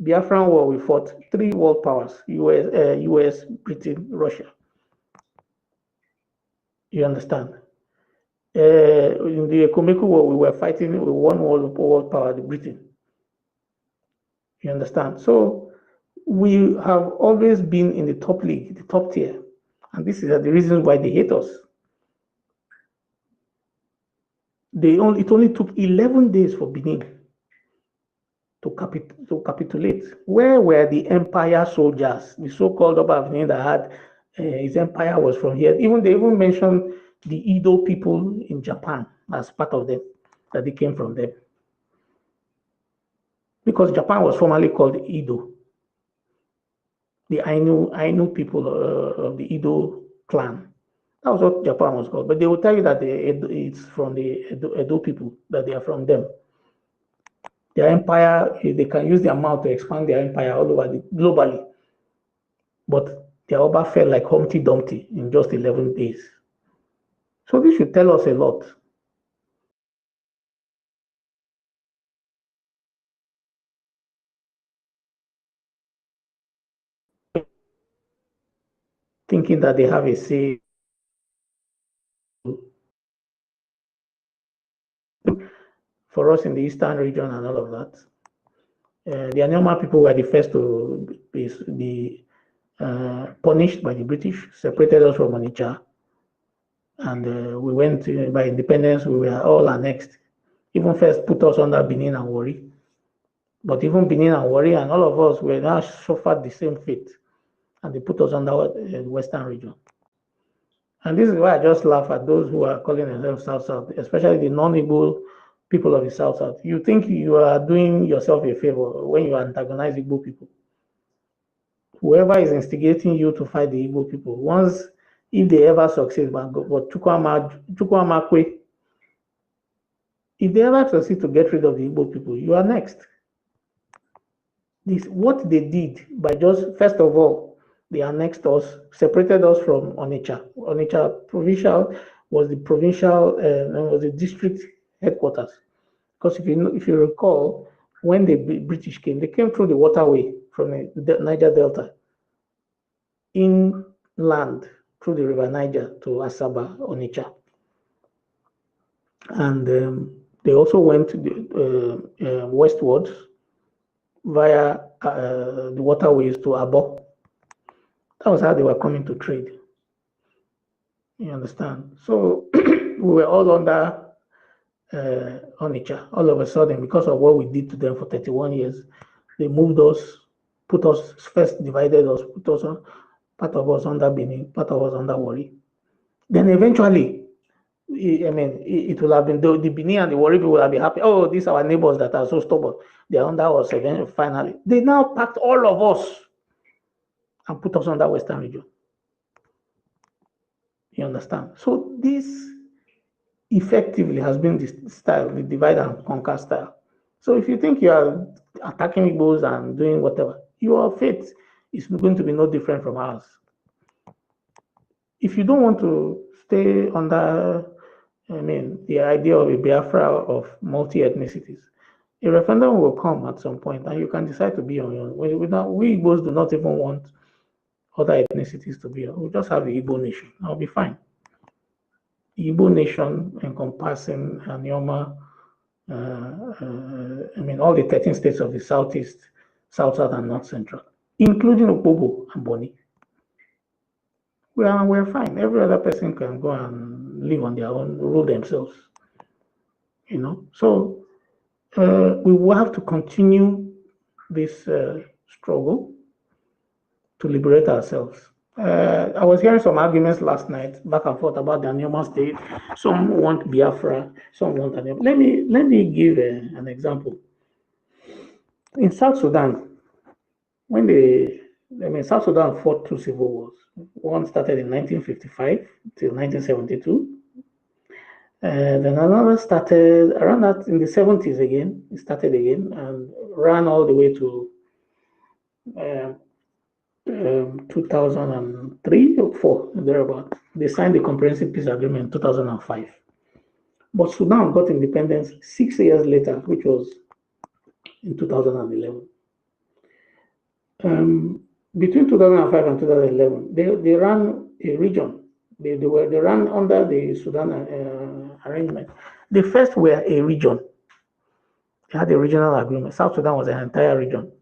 Biafran War, we fought 3 world powers, US, Britain, Russia. You understand? In the Ekomeku War, we were fighting with 1 world power, the Britain. You understand? So we have always been in the top league, the top tier. And this is the reason why they hate us. It only took 11 days for Benin to capitulate. Where were the empire soldiers, the so-called Oba of Benin that had his empire was from here? They even mentioned the Edo people in Japan as part of them, that they came from them. Because Japan was formerly called Edo. The Ainu people of the Edo clan. That was what Japan was called. But they will tell you that it's from the Edo people, that they are from them. Their empire, they can use their mouth to expand their empire all over globally. But their Oba fell like Humpty Dumpty in just 11 days. So this should tell us a lot. Thinking that they have a say for us in the eastern region and all of that. The Anyama people were the first to be punished by the British, separated us from Onitsha, and we went by independence. We were all annexed. Even first put us under Benin and Warri. But even Benin and Warri and all of us were now suffered the same fate, and they put us under the Western region. And this is why I just laugh at those who are calling themselves South-South, especially the non-Igbo people of the South-South. You think you are doing yourself a favor when you antagonize Igbo people. Whoever is instigating you to fight the Igbo people, once, if they ever succeed, but Chukwamakwe, if they ever succeed to get rid of the Igbo people, you are next. What they did by just, first of all, they annexed us, separated us from Onitsha. Onitsha provincial was the provincial, was the district headquarters. Because if you recall, when the British came, they came through the waterway from the Niger Delta, inland through the River Niger to Asaba, Onitsha. And they also went westwards via the waterways to Abo. That was how they were coming to trade. You understand? So we were all under Onitsha. All of a sudden, because of what we did to them for 31 years, they moved us, put us, first divided us, put us on, part of us under Benin, part of us under Warri. Then eventually, I mean, it will have been, the Benin and the Warri people will have been happy. Oh, these are our neighbors that are so stubborn. They are under us eventually, finally. They now packed all of us and put us under Western region. You understand? So this effectively has been the style, the divide and conquer style. So if you think you are attacking Igbos and doing whatever, your fate is going to be no different from ours. If you don't want to stay under, I mean, the idea of a Biafra of multi-ethnicities, a referendum will come at some point and you can decide to be on your own. We Igbos do not even want other ethnicities to be on. We just have the Igbo nation. I'll be fine. The Igbo nation encompassing Anyama, I mean, all the 13 states of the Southeast, South, and North Central, including Opobo and Boni. We're fine. Every other person can go and live on their own, rule themselves. You know, so we will have to continue this struggle to liberate ourselves. I was hearing some arguments last night, back and forth, about the Anyama state. Some want Biafra, some want Anyama. Let me give an example. In South Sudan, South Sudan fought 2 civil wars. One started in 1955 till 1972. Then another started around that in the 70s again. It started again and ran all the way to 2003 or 4, thereabout. They signed the Comprehensive Peace Agreement in 2005. But Sudan got independence 6 years later, which was in 2011. Between 2005 and 2011, they ran a region. They ran under the Sudan arrangement. They first were a region. They had a regional agreement. South Sudan was an entire region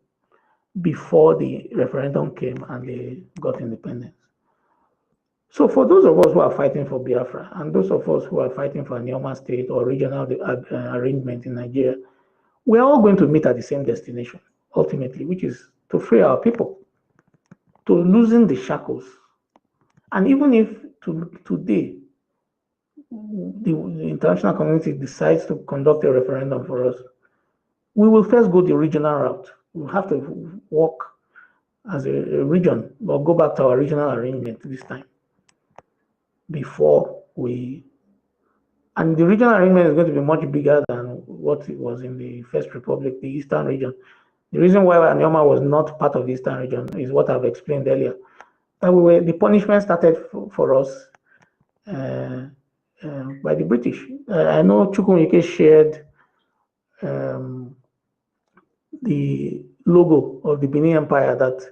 before the referendum came and they got independence. So for those of us who are fighting for Biafra and those of us who are fighting for Anyama state or regional arrangement in Nigeria, we are all going to meet at the same destination, ultimately, which is to free our people, to loosen the shackles. And even if today the international community decides to conduct a referendum for us, we will first go the regional route. We'll have to walk as a region or go back to our regional arrangement this time before we. And the regional arrangement is going to be much bigger than what it was in the First Republic, the Eastern region. The reason why Anyama was not part of the Eastern region is what I've explained earlier. the punishment started for us by the British. I know Chukwuemeka shared the logo of the Benin Empire that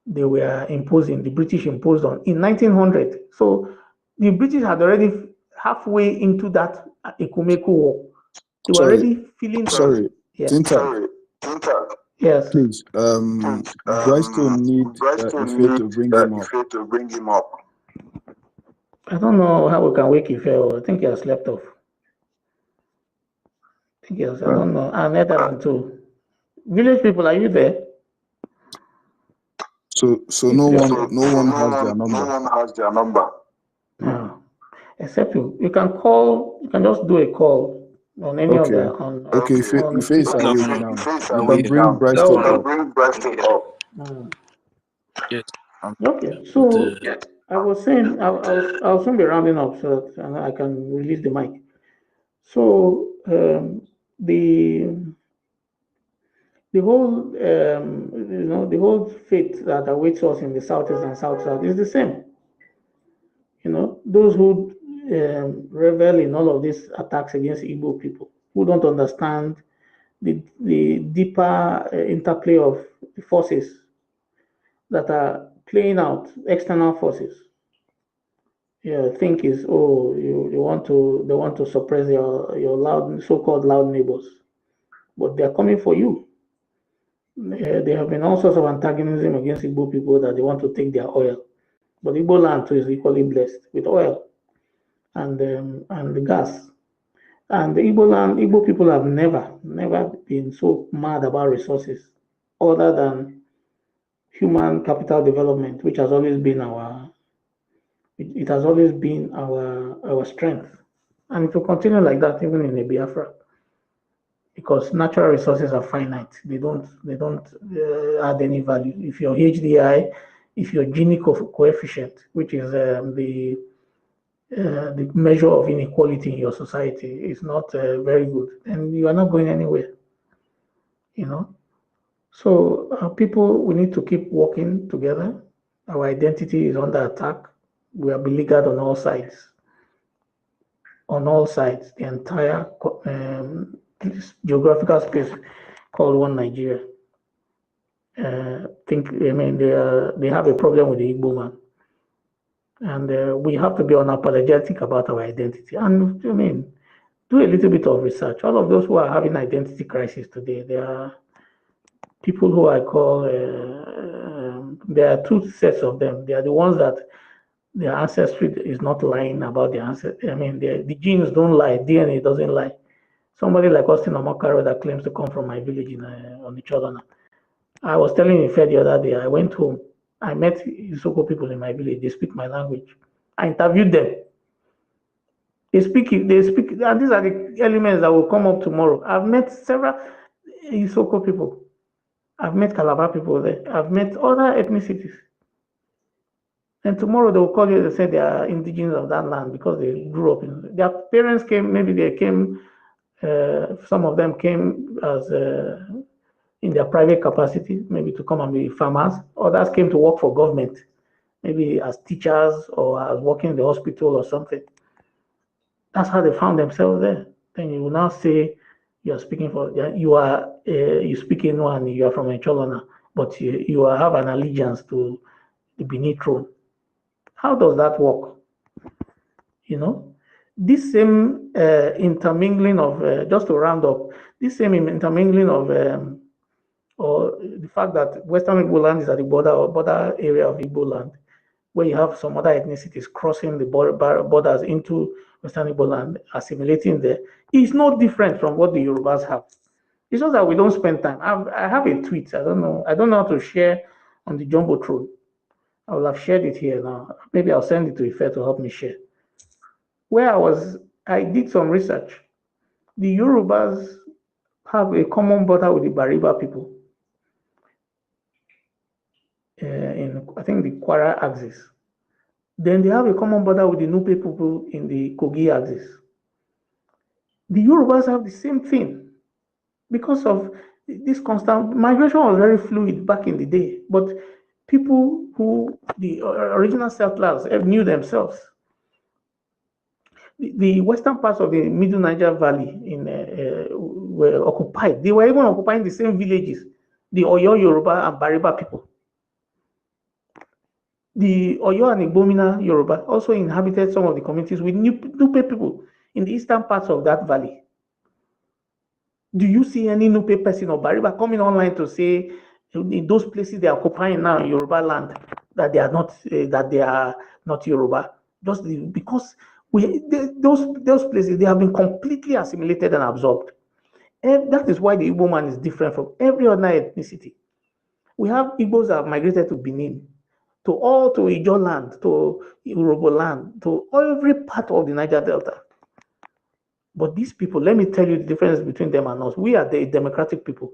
they were imposing, the British imposed on in 1900. So the British had already halfway into that Ekumeku war. They were already feeling. Sorry, yes. Tinta. Yes. Please, Brightstone need Ife to bring him up. I don't know how we can wake Ife. I think he has slept off. I don't know. And Netherlands too. Village people, are you there? So no one has their number. No. Except you can call. You can just do a call on any of the. Okay, Ife is awake now. You can bring Brightstone up. Yes. Okay, so I was saying I'll soon be rounding up so that I can release the mic. So the whole the whole fate that awaits us in the southeast and south is the same. Those who revel in all of these attacks against Igbo people, who don't understand the deeper interplay of the forces that are playing out, external forces. Think is they want to suppress your loud so-called loud neighbors, but they are coming for you. There have been all sorts of antagonism against Igbo people that they want to take their oil, but Igbo land too is equally blessed with oil and the gas. And the Igbo people have never been so mad about resources, other than human capital development, which has always been our strength, and it will continue like that even in the Biafra, because natural resources are finite. They don't add any value. If your HDI, if your Gini coefficient, which is the measure of inequality in your society, is not very good, then you are not going anywhere. So people, we need to keep working together. Our identity is under attack. We are beleaguered on all sides. The entire geographical space called one Nigeria. They have a problem with the Igbo man, and we have to be unapologetic about our identity. And do a little bit of research. All of those who are having identity crisis today, they are people who I call. There are two sets of them. They are the ones that their ancestry is not lying about their ancestry. The genes don't lie. DNA doesn't lie. Somebody like Austin Omakaro that claims to come from my village on Icholona. I was telling Ife the other day, I went home. I met Isoko people in my village. They speak my language. I interviewed them. They speak, and these are the elements that will come up tomorrow. I've met several Isoko people. I've met Calabar people there. I've met other ethnicities. And tomorrow they will call you, they say they are indigenous of that land because they grew up in. Their parents came, maybe they came, some of them came as in their private capacity, maybe to come and be farmers. Others came to work for government, maybe as teachers or as working in the hospital or something. That's how they found themselves there. Then you will now say you are speaking for, you speak in one, you are from Echolona, but you have an allegiance to the Benin throne. How does that work? This same intermingling of, just to round up, this same intermingling of, or the fact that Western Igbo land is at the border area of Igbo land, where you have some other ethnicities crossing the borders into Western Igbo land, assimilating there, is not different from what the Yorubas have. It's just that we don't spend time. I have a tweet. I don't know how to share on the Jumbotron. I will have shared it here now. Maybe I'll send it to Ife to help me share. Where I did some research. The Yorubas have a common border with the Bariba people in, I think, the Kwara axis. Then they have a common border with the Nupe people in the Kogi axis. The Yorubas have the same thing because of this constant migration was very fluid back in the day, but people who the original settlers knew themselves. The western parts of the Middle Niger Valley were occupied. They were even occupying the same villages, the Oyo, Yoruba, and Bariba people. The Oyo and Igbomina Yoruba also inhabited some of the communities with Nupe people in the eastern parts of that valley. Do you see any Nupe person or Bariba coming online to say in those places they are occupying now in Yoruba land that they are not Yoruba? Just because those places, they have been completely assimilated and absorbed. And that is why the Igbo man is different from every other ethnicity. We have Igbos that have migrated to Benin, to Ijo land, to Yoruba land, to every part of the Niger Delta. But these people, let me tell you the difference between them and us. We are the democratic people.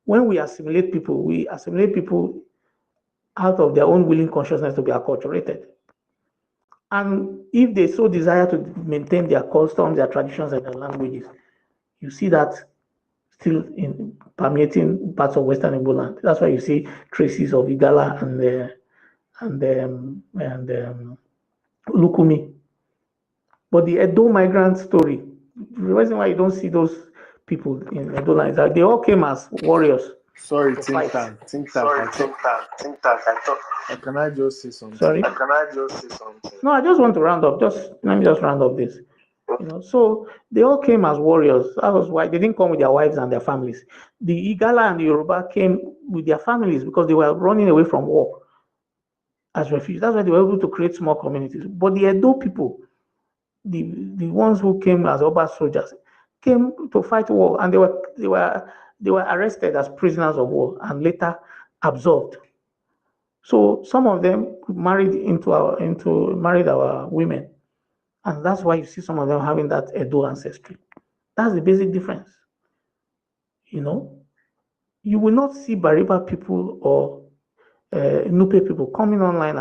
When we assimilate people out of their own willing consciousness to be acculturated. And if they so desire to maintain their customs, their traditions, and their languages, you see that still permeating parts of Western Igbo land. That's why you see traces of Igala and Lukumi. But the Edo migrant story, the reason why you don't see those people in Edo land is that they all came as warriors. Sorry, to think fight. tank. I thought. Can I just say something? Sorry? No, I just want to round up. Let me just round up this. So they all came as warriors. That was why they didn't come with their wives and their families. The Igala and the Yoruba came with their families because they were running away from war as refugees. That's why they were able to create small communities. But the Edo people, the ones who came as Oba soldiers, came to fight war, and they were arrested as prisoners of war and later absorbed. So some of them married our women. And that's why you see some of them having that Edo ancestry. That's the basic difference. You will not see Bariba people or Nupe people coming online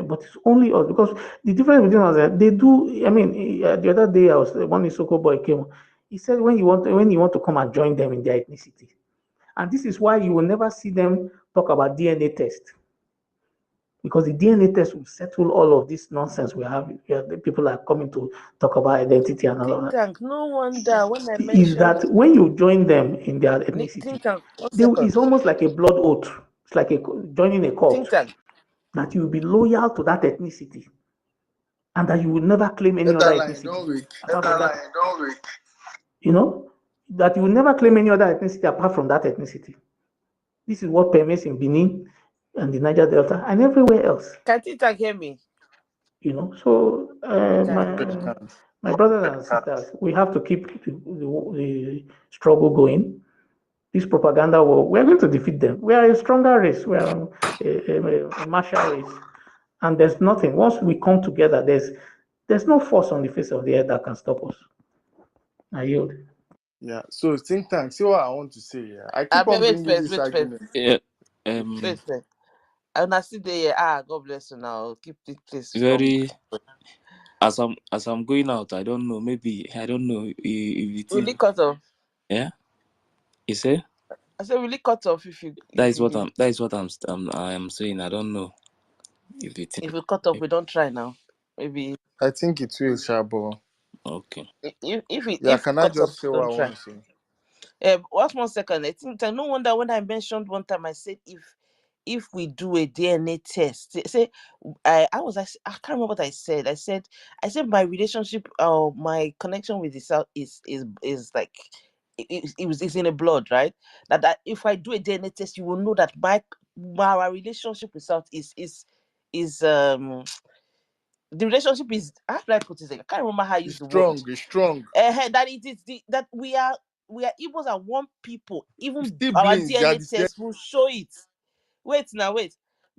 but it's only us, because the difference between us that they do. I mean, the other day one Isoko boy came. He said when you want to come and join them in their ethnicity, and this is why you will never see them talk about DNA test. Because the DNA test will settle all of this nonsense we have. The people are coming to talk about identity and all of that. No wonder when I mentioned Is that when you join them in their ethnicity, it's almost like a blood oath. It's like joining a cult. That you will be loyal to that ethnicity, and that you will never claim any other ethnicity. That you will never claim any other ethnicity apart from that ethnicity. This is what permeates in Benin and the Niger Delta and everywhere else. Can Tita hear me? So my brothers and sisters, we have to keep the struggle going. This propaganda war, we are going to defeat them. We are a stronger race. We are a martial race, and there's nothing. Once we come together, there's no force on the face of the earth that can stop us. I yield. Yeah. So think tank. See what I want to say. Yeah. I keep on bringing this argument. Yeah. Wait. And I see there. God bless you. Now keep this place. Very. As I'm going out, I don't know. Maybe I don't know if it really cut off. Yeah. You say? I said really cut off if you. That is what I'm saying. I don't know if it. If we cut off, we don't try now. Maybe. I think it will, Shabo. Okay. If can I just say what I want to say? One second. I think no wonder when I mentioned one time, I said if we do a DNA test, say I can't remember what I said. I said my relationship, my connection with the South is like it's in the blood, right? That if I do a DNA test, you will know that our relationship with South is the relationship is, how do I put it? I can't remember how you use the word. It's strong. That it is that we are Igbos are one people. Even our DNA test will show it. Wait.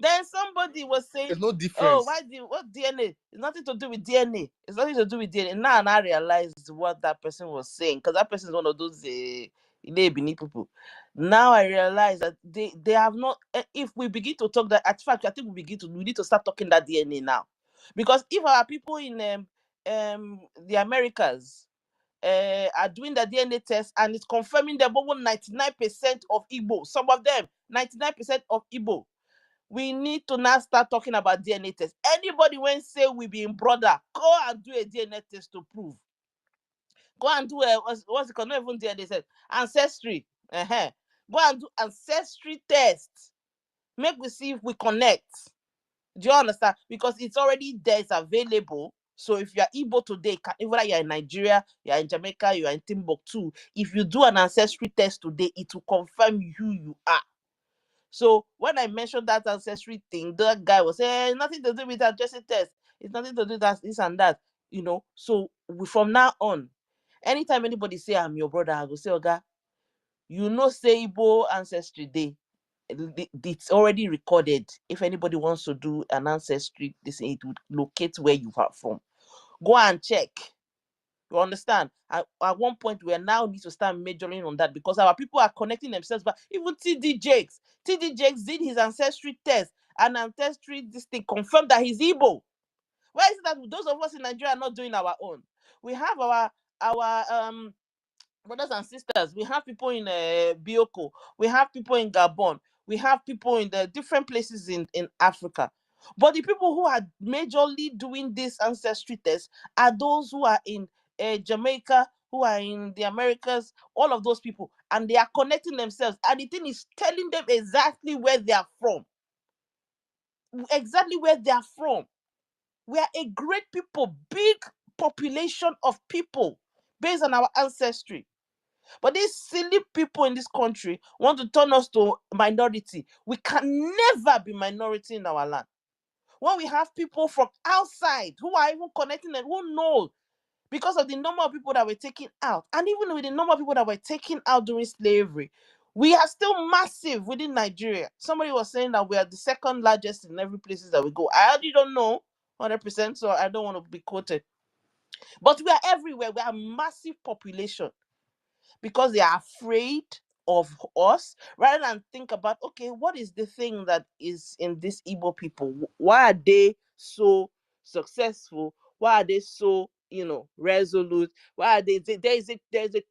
Then somebody was saying, there's no difference. What DNA? It's nothing to do with DNA. It's nothing to do with DNA. Now I realized what that person was saying, because that person is one of those people. Now I realize that they have not. If we begin to talk that, at fact, I think we need to start talking that DNA now, because if our people in the Americas are doing the DNA test and it's confirming them over 99% of Igbo, some of them 99% of Igbo, we need to now start talking about DNA test. Anybody when say we be in brother, go and do a DNA test to prove. Go and do a what's it called? Not even DNA test, ancestry. Go and do ancestry test. Make we see if we connect. Do you understand? Because it's already there, it's available. So if you're Igbo today, whether you're in Nigeria, you're in Jamaica, you're in Timbuktu, if you do an ancestry test today, it will confirm who you are. So when I mentioned that ancestry thing, that guy was saying nothing to do with ancestry test. It's nothing to do with that, this and that. So from now on, anytime anybody say I'm your brother, I go say, Oga, say Igbo ancestry day. It's already recorded. If anybody wants to do an ancestry, it would locate where you are from. Go and check. You understand? At one point, we now need to start majoring on that because our people are connecting themselves. But even TD Jakes did his ancestry test, and ancestry this thing confirmed that he's Igbo. Why is it that those of us in Nigeria are not doing our own? We have our brothers and sisters. We have people in Bioko. We have people in Gabon. We have people in the different places in Africa. But the people who are majorly doing this ancestry test are those who are in Jamaica, who are in the Americas, all of those people. And they are connecting themselves. And the thing is telling them exactly where they are from. Exactly where they are from. We are a great people, big population of people based on our ancestry. But these silly people in this country want to turn us to minority. We can never be minority in our land. When we have people from outside who are even connecting and who know because of the number of people that were taken out, and even with the number of people that were taken out during slavery, we are still massive within Nigeria. Somebody was saying that we are the second largest in every places that we go. I actually don't know 100%, so I don't want to be quoted. But we are everywhere. We are a massive population. Because they are afraid of us, rather than think about, okay, what is the thing that is in these Igbo people? Why are they so successful? Why are they so, resolute? Why are they? There's a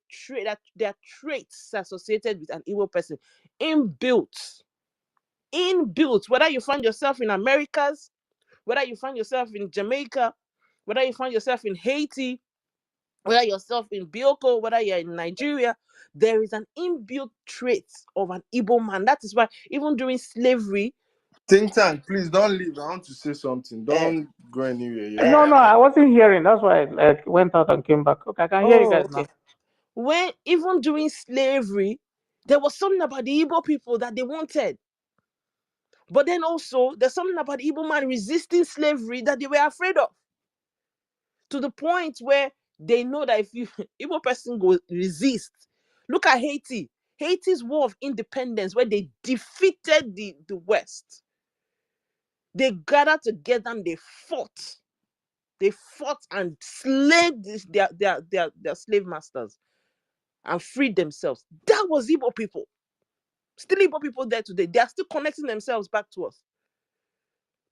trait that there are traits associated with an Igbo person, inbuilt. Whether you find yourself in Americas, whether you find yourself in Jamaica, whether you find yourself in Haiti, whether yourself in Bioko, whether you're in Nigeria, there is an inbuilt trait of an Igbo man. That is why even during slavery. Think tank, please don't leave. I want to say something. Don't go anywhere. Yeah. No, I wasn't hearing. That's why I went out and came back. Okay, I can hear you guys now. When even during slavery, there was something about the Igbo people that they wanted. But then also, there's something about the Igbo man resisting slavery that they were afraid of. To the point where they know that if Igbo person go resist, look at Haiti. Haiti's war of independence, where they defeated the West. They gathered together and they fought. They fought and slayed their slave masters and freed themselves. That was Igbo people. Still Igbo people there today. They are still connecting themselves back to us.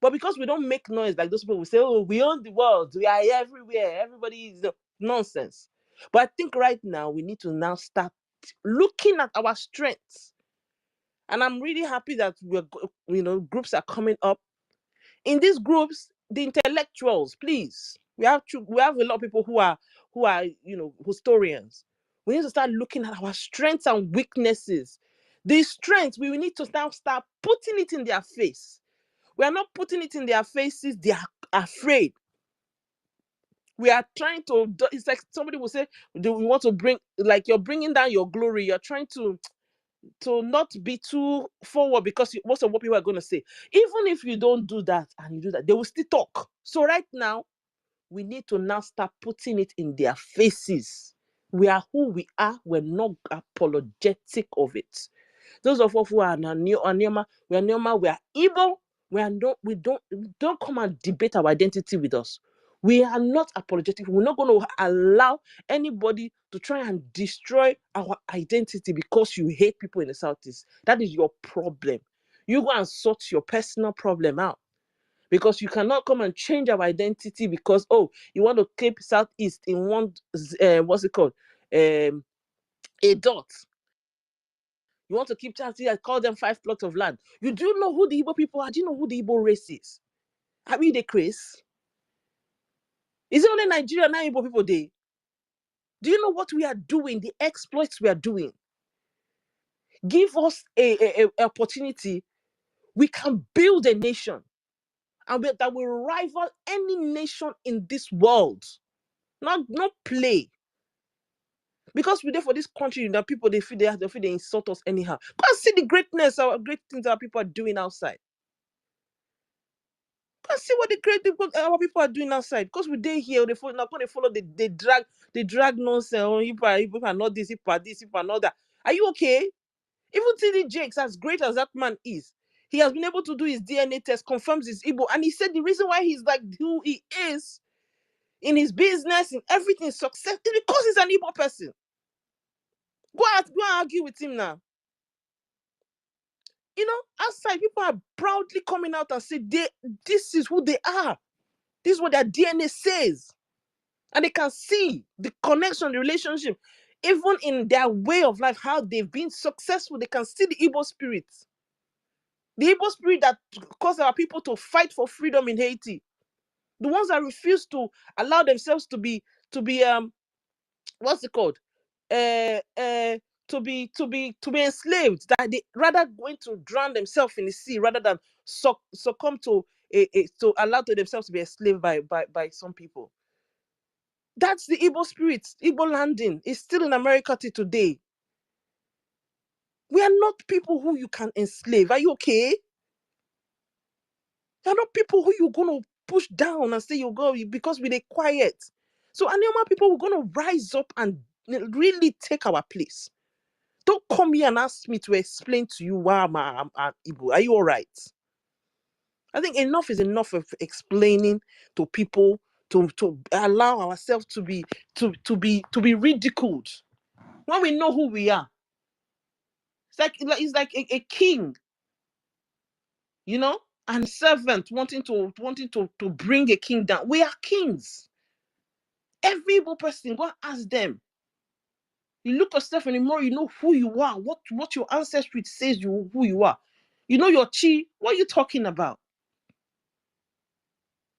But because we don't make noise like those people, we say, oh, we own the world. We are everywhere. Everybody is nonsense. But I think right now we need to now start looking at our strengths. And I'm really happy that groups are coming up. In these groups, the intellectuals, please. We have a lot of people who are historians. We need to start looking at our strengths and weaknesses. These strengths, we need to now start putting it in their face. We are not putting it in their faces. They are afraid. We are trying to, it's like somebody will say, we want to bring, like you're bringing down your glory. You're trying to not be too forward because most of what people are going to say. Even if you don't do that and you do that, they will still talk. So right now, we need to now start putting it in their faces. We are who we are. We're not apologetic of it. Those of us who are Anioma, we are Anioma, we are Igbo. We don't come and debate our identity with us. We are not apologetic. We're not going to allow anybody to try and destroy our identity because you hate people in the Southeast. That is your problem. You go and sort your personal problem out. Because you cannot come and change our identity because, you want to keep Southeast in one, a dot. You want to keep chatting and call them 5 plots of land. You do know who the Igbo people are? Do you know who the Igbo race is? Are we the Chris? Is it only Nigeria now Igbo people there? Do you know what we are doing? The exploits we are doing. Give us a opportunity. We can build a nation, and that will rival any nation in this world. Not play. Because we're there for this country, that people they feel they insult us anyhow. Go and see the greatness, our great things our people are doing outside. Go and see what the great things our people are doing outside. Because we're there here, they follow, they drag nonsense. Oh, you are not this, you are not that. Are you okay? Even TD Jakes, as great as that man is, he has been able to do his DNA test, confirms his Igbo, and he said the reason why he's like who he is in his business, in everything, success, is because he's an Igbo person. Go and argue with him now. You know, outside, people are proudly coming out and say, this is who they are. This is what their DNA says. And they can see the connection, the relationship, even in their way of life, how they've been successful. They can see the Igbo spirit. The Igbo spirit that caused our people to fight for freedom in Haiti. The ones that refuse to allow themselves to be what's it called? To be enslaved, that they rather going to drown themselves in the sea rather than succumb to allow to themselves to be enslaved by some people. That's the Igbo spirit. Igbo landing is still in America till today. We are not people who you can enslave. Are you okay? They are not people who you're going to push down and say you go because we're quiet. So Anioma people, we're going to rise up and really take our place. Don't come here and ask me to explain to you why I'm Igbo. Are you all right? I think enough is enough of explaining to people to allow ourselves to be ridiculed when we know who we are. It's like a king, you know, and servant wanting to bring a king down. We are kings. Every Igbo person, go ask them. You look yourself in the mirror, you know who you are, what your ancestry says who you are. You know your chi. What are you talking about?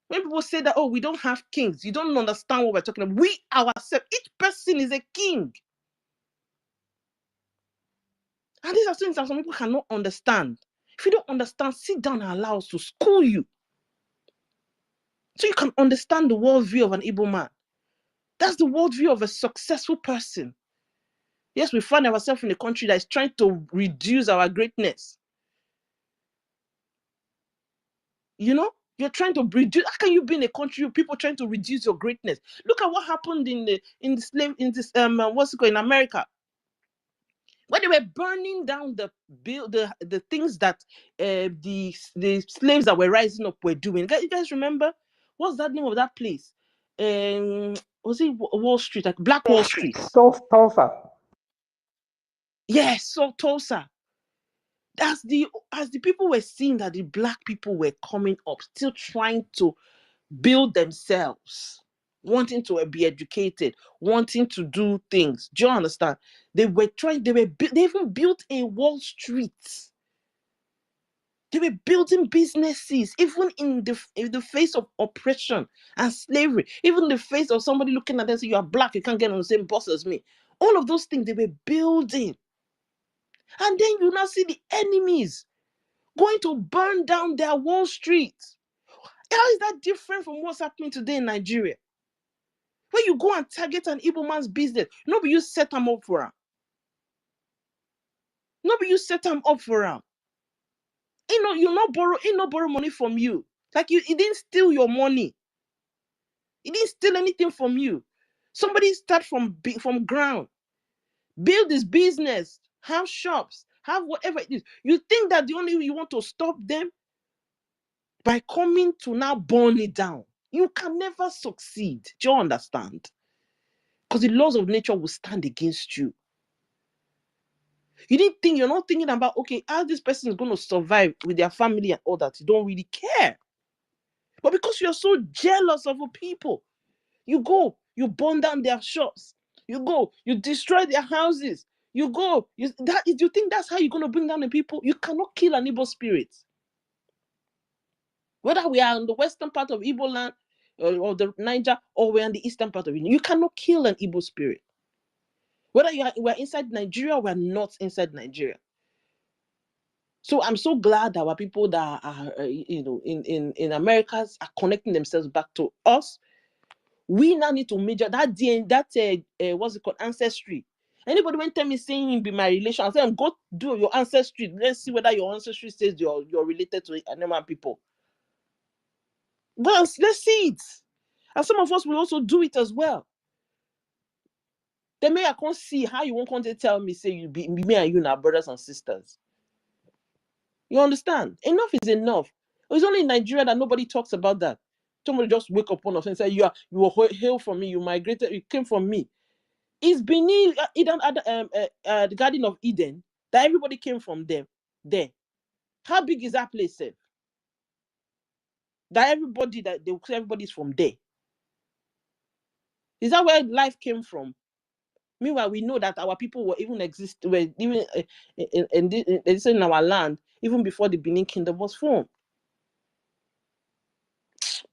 When people say that, oh, we don't have kings, you don't understand what we're talking about. We ourselves, each person is a king. And these are things that some people cannot understand. If you don't understand, sit down and allow us to school you. So you can understand the worldview of an Igbo man. That's the worldview of a successful person. Yes, we find ourselves in a country that is trying to reduce our greatness. You know, you're trying to reduce. How can you be in a country people trying to reduce your greatness? Look at what happened in America, when they were burning down the things that the slaves that were rising up were doing. You guys remember? What's that name of that place? Was it Wall Street, like Black Wall Street? Tulsa. Yes, so Tulsa. As the people were seeing that the black people were coming up, still trying to build themselves, wanting to be educated, wanting to do things. Do you understand? They even built a Wall Street. They were building businesses, even in the face of oppression and slavery, even in the face of somebody looking at them and saying, you are black, you can't get on the same bus as me. All of those things they were building. And then you now see the enemies going to burn down their Wall Street. How is that different from what's happening today in Nigeria? When you go and target an Igbo man's business, nobody you set them up for him. Nobody you set them up for him. You not borrow money from you. Like he didn't steal your money. He didn't steal anything from you. Somebody start from ground, build his business, have shops, have whatever it is. You think that the only way you want to stop them by coming to now burn it down? You can never succeed. Do you understand? Because the laws of nature will stand against you. You're not thinking about, okay, how this person is going to survive with their family and all that. You don't really care. But because you're so jealous of people, you go, you burn down their shops. You go, you destroy their houses. You go. You think that's how you're going to bring down the people? You cannot kill an Igbo spirit. Whether we are in the western part of Igbo land or the Niger, or we're in the eastern part of it, you cannot kill an Igbo spirit. Whether we're inside Nigeria or we're not inside Nigeria. So I'm so glad that our people that are, in Americas are connecting themselves back to us. We now need to measure that DNA, what's it called, ancestry. Anybody when tell me saying him be my relation, I say, go do your ancestry. Let's see whether your ancestry says you're related to animal people. Well, let's see it. And some of us will also do it as well. Then I can't see how you won't come to tell me, say you be me and you now brothers and sisters. You understand? Enough is enough. It's only in Nigeria that nobody talks about that. Somebody just wake up one of and say, you were hail from me, you migrated, you came from me. It's beneath Eden, the Garden of Eden, that everybody came from them. There. How big is that place, sir? That everybody's from there. Is that where life came from? Meanwhile, we know that our people were even in our land even before the Benin Kingdom was formed.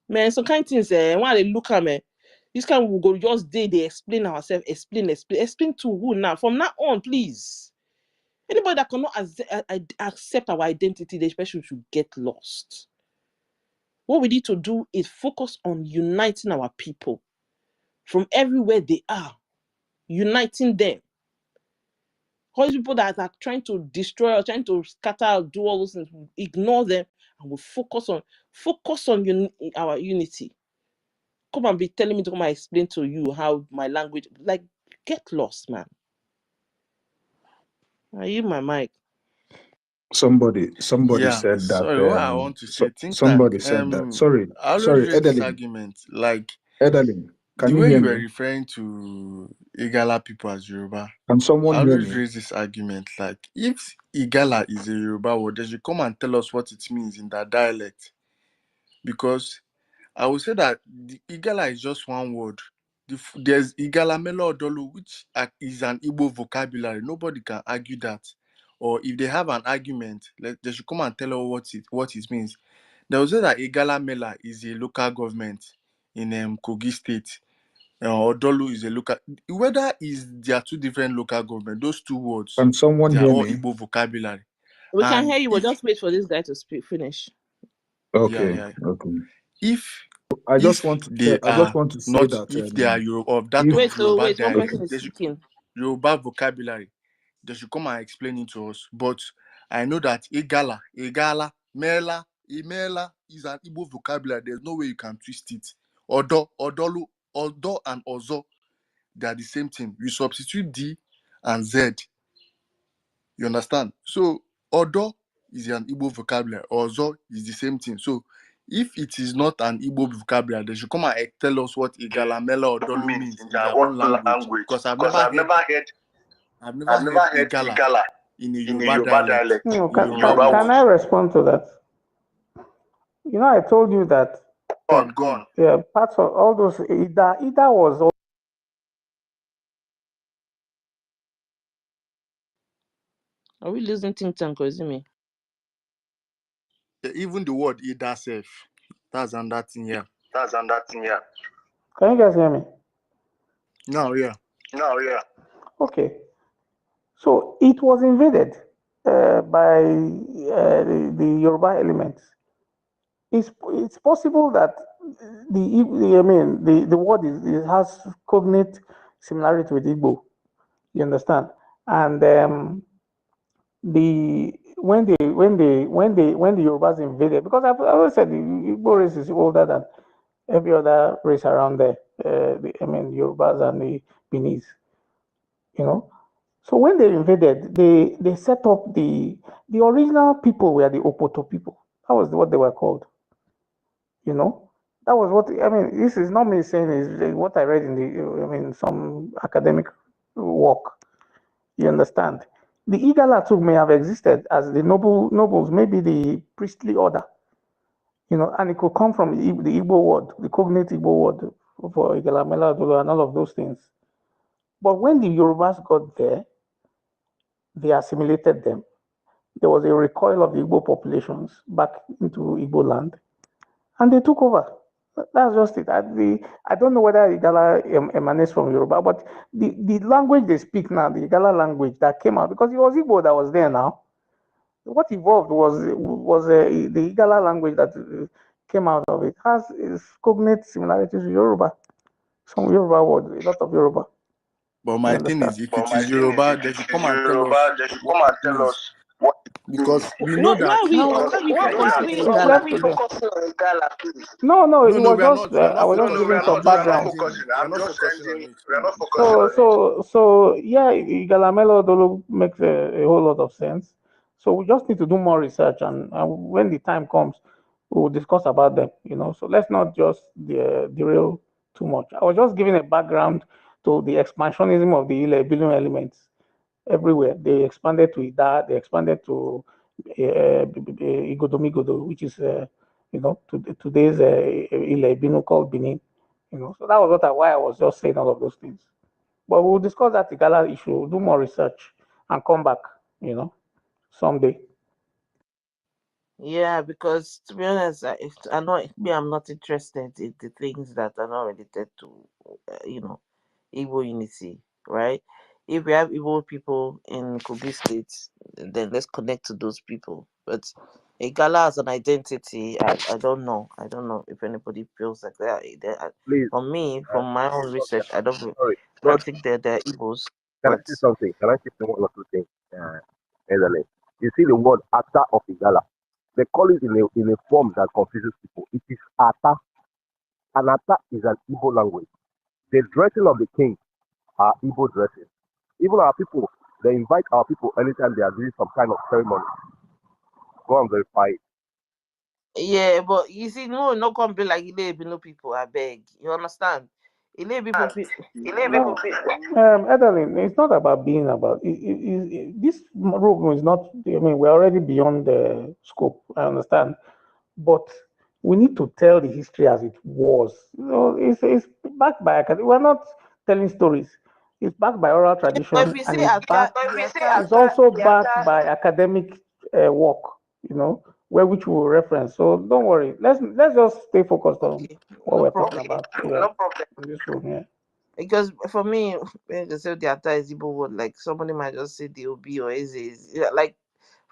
Man, some kind of things, when they look at me, this kind we go just they explain ourselves, explain to who now? From now on, please. Anybody that cannot accept our identity, the especially should get lost. What we need to do is focus on uniting our people from everywhere they are, uniting them. All these people that are trying to destroy or trying to scatter, do all those things, ignore them, and we'll focus on our unity. Come and be telling me to come and explain to you how my language, like, get lost, man. Are you my mic? Somebody said that. Sorry, what I want to say, Somebody said that. Sorry, I always raise this Edeline. argument, like Edeline, can the you way hear you me? were referring to Igala people as Yoruba. Can someone I hear always me? raise this argument, like if Igala is a Yoruba word, they should come and tell us what it means in that dialect, because I would say that the Igala is just one word. There's Igala Melo Odolu, which is an Igbo vocabulary. Nobody can argue that. Or if they have an argument, they should come and tell us what it means. They will say that Igala Mela is a local government in Kogi State. Odolu is a local. Whether they are two different local governments, those two words, Can someone they are hear all me? Igbo vocabulary. We can And hear you, but just wait for this guy to finish. Okay. If I just want to they say not, that if they are of that if- of Wait, Yoruba one dialect, person is they should speaking. Yoruba vocabulary, they should come and explain it to us. But I know that Igala, Mela, Imela is an Igbo vocabulary. There's no way you can twist it. Odo, Odolu, Odo and Ozo, they are the same thing. You substitute D and Z. You understand? So Odo is an Igbo vocabulary. Ozo is the same thing. So if it is not an Igbo vocabulary, they should come and tell us what Igala, Mela, or Odolu means in their own language. Because I've never heard Igala in a Yoruba dialect. No, In Yoruba can I respond to that? You know, I told you that Go on. parts of all those Ida was all. Are we losing think tank or is it me? Even the word Ida self, that's another thing here. Can you guys hear me? Now, yeah. Okay. So it was invaded by the Yoruba elements. It's possible that the word it has cognate similarity with Igbo. You understand? And when the Yorubas invaded, because I've always said the Igbo race is older than every other race around there. Yorubas and the Benin. You know. So when they invaded, they set up the original people were the Opoto people. That was what they were called. You know, that was what this is not me saying, is what I read in some academic work. You understand? The Igala too may have existed as the nobles, maybe the priestly order. You know, and it could come from the Igbo word, the cognate Igbo word for Igala, Mela, Dolo, and all of those things. But when the Yorubas got there, they assimilated them. There was a recoil of the Igbo populations back into Igbo land, and they took over. That's just it. I don't know whether Igala emanates from Yoruba, but the language they speak now, the Igala language that came out, because it was Igbo that was there now. What evolved was the Igala language that came out of it has cognate similarities to Yoruba. Some Yoruba words, a lot of Yoruba. But my thing is, if it is Yoruba, they should come and tell us what it is. Because we know that. Why we focusing on Igala? No, it was we are just not. I was just giving some background. We are not focusing on it. So yeah, Igalamelo Dolo makes a whole lot of sense. So we just need to do more research, and when the time comes, we will discuss about them. So let's not just derail too much. I was just giving a background to the expansionism of the Ile-Ibilun elements everywhere. They expanded to Ida, they expanded to Igodomigodo, which is today's Ile-Ibinu called Benin. So that was why I was just saying all of those things. But we'll discuss that Igala issue, do more research, and come back, someday. Yeah, because to be honest, I'm not interested in the things that are not related to, Igbo unity, right? If we have Igbo people in Kogi State, then let's connect to those people. But Igala as an identity, I don't know. I don't know if anybody feels like that. Please, For me, from my own research, I don't sorry, think they're Igbos. can I But say something? Can I say one or two things? Elderly? You see the word Ata of Igala. They call it in a form that confuses people. It is Ata. And Ata is an Igbo language. The dressing of the king are Igbo dressing. Even our people, they invite our people anytime they are doing some kind of ceremony. Go and verify it. yeah, but you see, no come be like Ile-Ibinu people, I beg. You understand? Ile-Ibinu No, Adeline, it's not about being about this room is not. I mean, we're already beyond the scope. I understand, but we need to tell the history as it was. It's backed by academic. We're not telling stories. It's backed by oral But if tradition, we and say it's also backed by academic work. Which we will reference. So don't worry. Let's just stay focused on okay, what no we're problem. talking about. Yeah, in this room. Yeah. Because for me, when they say the Ata is Igbo word, like somebody might just say the Obi or Eze. Like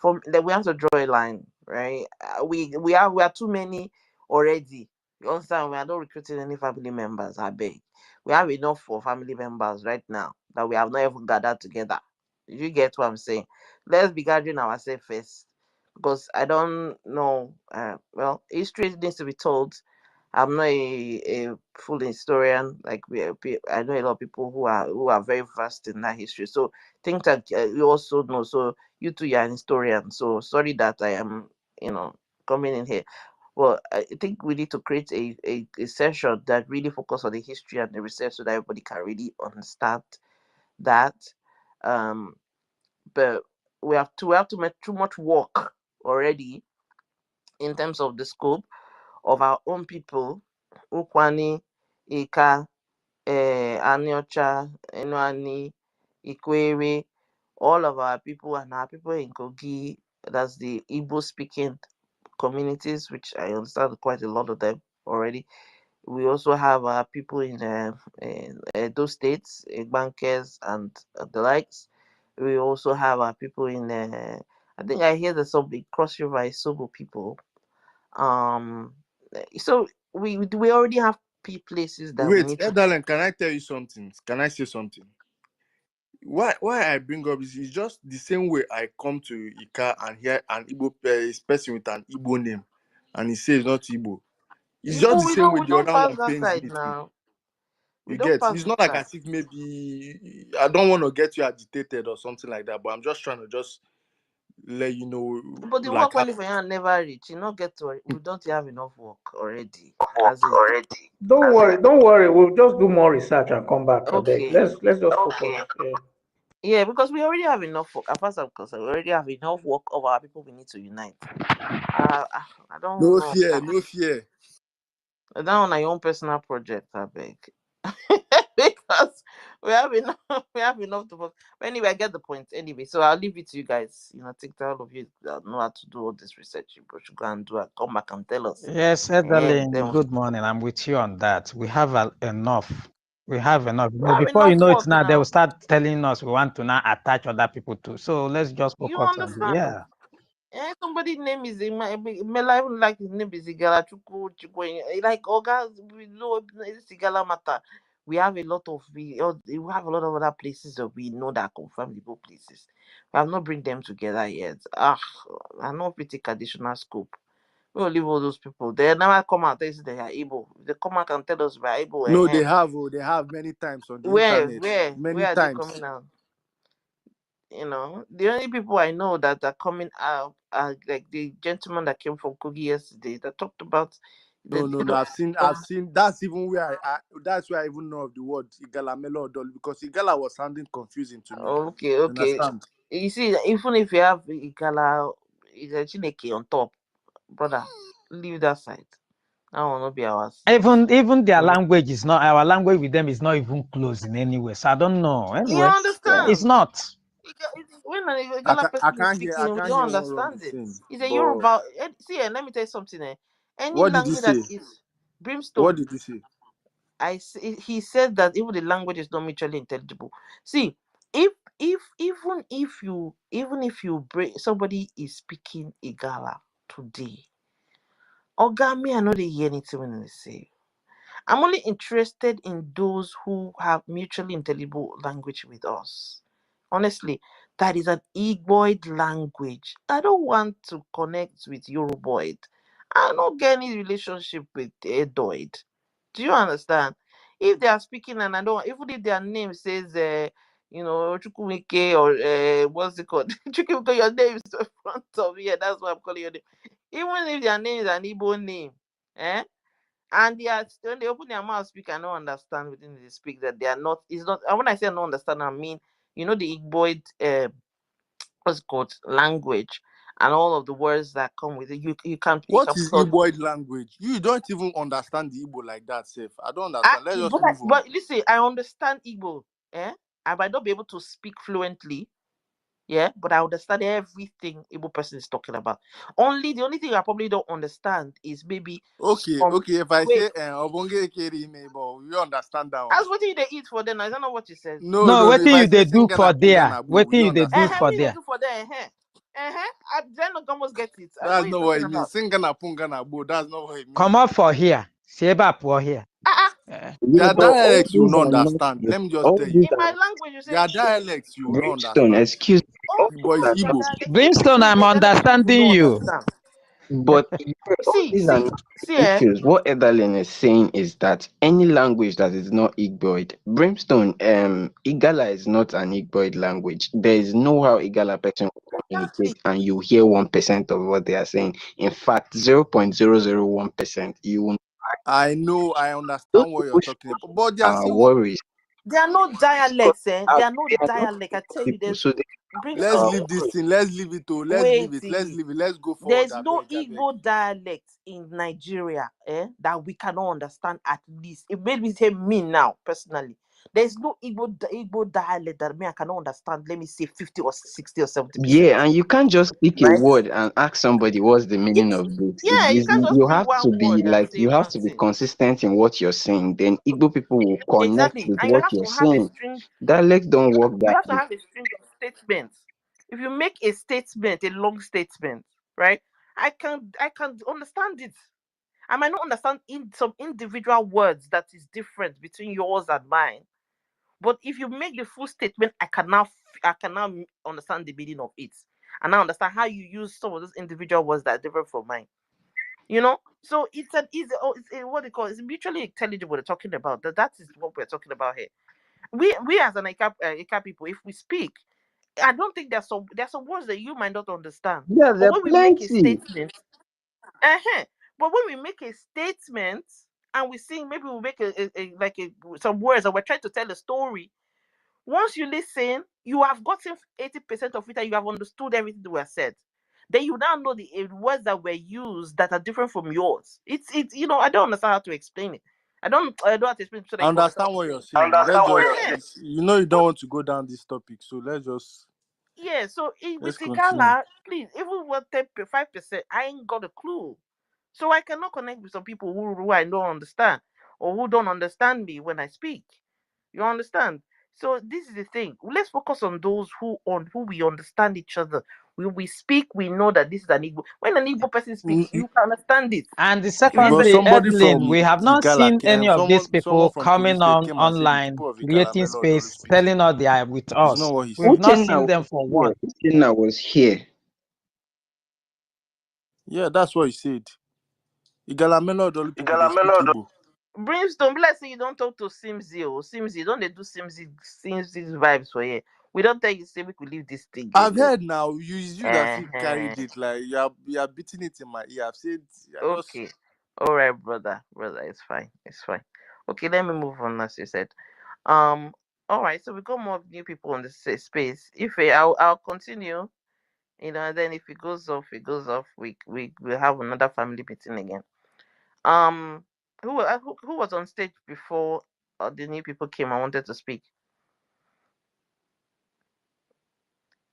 we have to draw a line, right? We are too many already. You understand? We are not recruiting any family members. I beg. We have enough for family members right now that we have not even gathered together. You get what I'm saying? Let's be gathering ourselves first, because I don't know. Well, history needs to be told. I'm not a full historian. Like I know a lot of people who are very vast in that history. So things that you also know. So you too, you're an historian. So sorry that I am, coming in here. Well, I think we need to create a session that really focus on the history and the research so that everybody can really understand that. Um, but we have to make too much work already in terms of the scope of our own people, Ukwani, Ika, Aniocha, Enuani, Ikwere, all of our people and our people in Kogi, that's the Igbo speaking communities, which I understand quite a lot of them already. We also have our people in those states, bankers and the likes. We also have our people in, I think I hear there's some big Cross River Isogo people. So we already have places that we Wait, need to. darling, can I tell you something? Can I say something? Why I bring up is it's just the same way I come to Ika and hear an Igbo person with an Igbo name, and he says not Igbo. It's just No, the we same way don't the other pass one that pains side me too. now. We You don't get? pass It's that not like side. as if maybe I don't want to get you agitated or something like that, but I'm just trying to just let you know, But the like work how. when for you never reach. You not get to. We don't have enough work already. As in, Don't worry. We'll just do more research and come back. I beg. okay. Let's just focus. Yeah. Yeah, because we already have enough work. As far as I'm concerned, we already have enough work of our people. We need to unite. I don't No know. fear, no fear. I don't on your own personal project, I beg. because We have enough. We have enough to vote. But anyway, I get the point. Anyway, so I'll leave it to you guys. I think that all of you that know how to do all this research, you should go and do it. Come back and tell us. Yes, Then Edeline, good morning. I'm with you on that. We have enough. We have enough. we have Before you enough know it work now, they will now. start telling us we want to now attach other people too. So let's just You focus on the, understand? yeah. Somebody's name is Mela, even like his name is Igala Chukwu. Like Oga, we know this Igala matter. We have a lot of we have a lot of other places that we know that confirm the both places. We have not bring them together yet. I know we take additional scope. We will leave all those people. They never come out and say they are able. They come out and tell us we are able. No, they have many times on the internet. Where Many are they times. coming out? The only people I know that are coming out are like the gentleman that came from Kogi yesterday that talked about. No. I've seen. That's even where that's where I even know of the word Igala Melo Odol, because Igala was sounding confusing to me. Okay. Understand? You see, even if you have Igala, it's a Chineke on top, brother. Leave that side. That will not be ours. Even their language is not, our language with them is not even close in any way. So I don't know. You Anyway, understand? it's not. When a Igala person is speaking, I we can't don't hear one wrong understand it. thing. It's a Yoruba. See, let me tell you something. Any What did you language that say? is brimstone. What did you say? He said that even the language is not mutually intelligible. See, even if you break somebody is speaking Igala today, Ogami, I know they hear anything when they say. I'm only interested in those who have mutually intelligible language with us. Honestly, that is an Igboid language. I don't want to connect with Yoruboid. I don't get any relationship with Edoid. Do you understand? If they are speaking and I don't, even if their name says, Chukwuike or what's it called? Chukwuike, your name is in front of me. That's why I'm calling your name. Even if their name is an Igbo name, and when they open their mouth speak, I don't understand within they speak that they are not. It's not. And when I say I don't understand, I mean the Igboid what's it called language and all of the words that come with it. You can What is put Igboid language? You don't even understand the Igbo like that, Safe. I don't understand. Let's just move on. But listen, I understand Igbo, I might not be able to speak fluently, but I understand everything Igbo person is talking about. The only thing I probably don't understand is maybe Okay. If I say Obonge Ekeri Imebo, you understand that one. That's what they eat for them. I don't know what you said. No, what do they do for there? What do they do for there? I then not almost get it. That's not what it means. Singana Pungana Bo. That's not what it means. Come up for here. Seba for here. Their dialects you will not understand. Let me just tell you. In my language, you say Their dialects you will not Brimstone, understand. excuse me. But it's Igbo. Brimstone, I'm understanding you. But all these are not issues. What Edalyn is saying is that any language that is not Igboid, Brimstone, Igala is not an Igboid language. There is no how Igala person will communicate and you hear 1% of what they are saying. In fact, 0.001%. You will. I know, I understand what you're talking about. But they are still worries. There are no dialects, There are no dialects. I tell you, there's. So let's leave this thing. Let's leave it. Let's leave it. Let's go forward. There's no Igbo dialect in Nigeria, that we cannot understand at least. It made me say me now, personally. There's no Igbo dialect that me I cannot understand. Let me say 50 or 60 or 70%. Yeah, and you can't just pick a word and ask somebody what's the meaning of this. Yeah, you can't just you pick have one to be word and like say you have one to be thing. consistent in what you're saying. Then Igbo people will connect Exactly, with and you what have you're to have a saying. string. Dialects don't work that You have to way. have a string of statements. If you make a statement, a long statement, right? I can understand it. I might not understand in some individual words that is different between yours and mine. But if you make the full statement, I can now understand the meaning of it. And I understand how you use some of those individual words that are different from mine. So it's what they call it's mutually intelligible. They're talking about that is what we're talking about here. We as an Ika people, if we speak, I don't think there's some words that you might not understand. Yeah, But there are when we make a plenty. statement, but when we make a statement and we sing, maybe we make some words and we're trying to tell a story. Once you listen, you have gotten 80% of it and you have understood everything that was said. Then you now know the words that were used that are different from yours. It's I don't understand how to explain it. I don't have to explain so that I you understand what you're saying. Let's just, you know, you don't want to go down this topic, so let's just Yeah, so let's with the continue. gala, please, even with 5%, I ain't got a clue. So I cannot connect with some people who I don't understand or who don't understand me when I speak. You understand? So this is the thing. Let's focus on those who we understand each other. When we speak, we know that this is an Igbo. When an Igbo person speaks, you can understand it. And the If second But it's thing, somebody Evelyn, from we have the not Gala seen any came, of these someone people from Kogi coming State on came and said the online, people of Igala creating Melod don't space, speak telling Igbo. us they are with It's not us. what he We've said. not Uchenna seen was them for here. one. Uchenna was here. Yeah, that's what he said. Igala Melod only people they speak Igbo. Brimstone, be like say you don't talk to Simsy or Simsy, don't they do Simsy vibes for you? We don't tell you say we could leave this thing. I've heard now. You that still carried Uh-huh. it like you are beating it in my ear. I've said Okay. All right, brother. It's fine. It's fine. Okay, let me move on as you said. All right, so we got more new people on the space. If I'll continue, and then if it goes off, it goes off. We will have another family meeting again. Who was on stage before the new people came? I wanted to speak.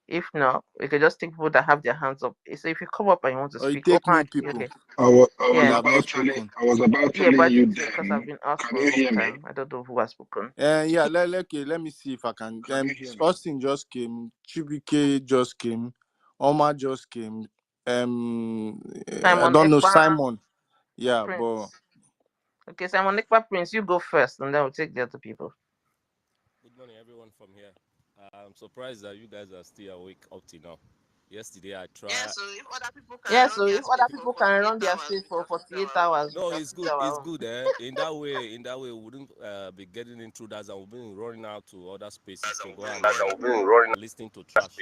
If not, we could just take people that have their hands up. So if you come up and you want to or you speak, take new Mark, people. okay. I was They Yeah. have not spoken. I was about Yeah, but I telling you think so because I've then. been asked Can for a you long hear me? time. I don't know who has spoken. Yeah, let me see if I can. Austin just came. Chibike just came. Omar just came. I Simon don't know Ekpa, Simon. Yeah, Prince. but Okay, Simon Ekpa, Prince, you go first, and then we'll take the other people. Good morning, everyone from here. I'm surprised that you guys are still awake up till now. Yesterday I tried. Yeah, so if other people can run their space for 48 hours, No, we can it's still good. do our It's own. good. In that way, we wouldn't be getting into that, and we've been running out to other spaces to go and listening to trash.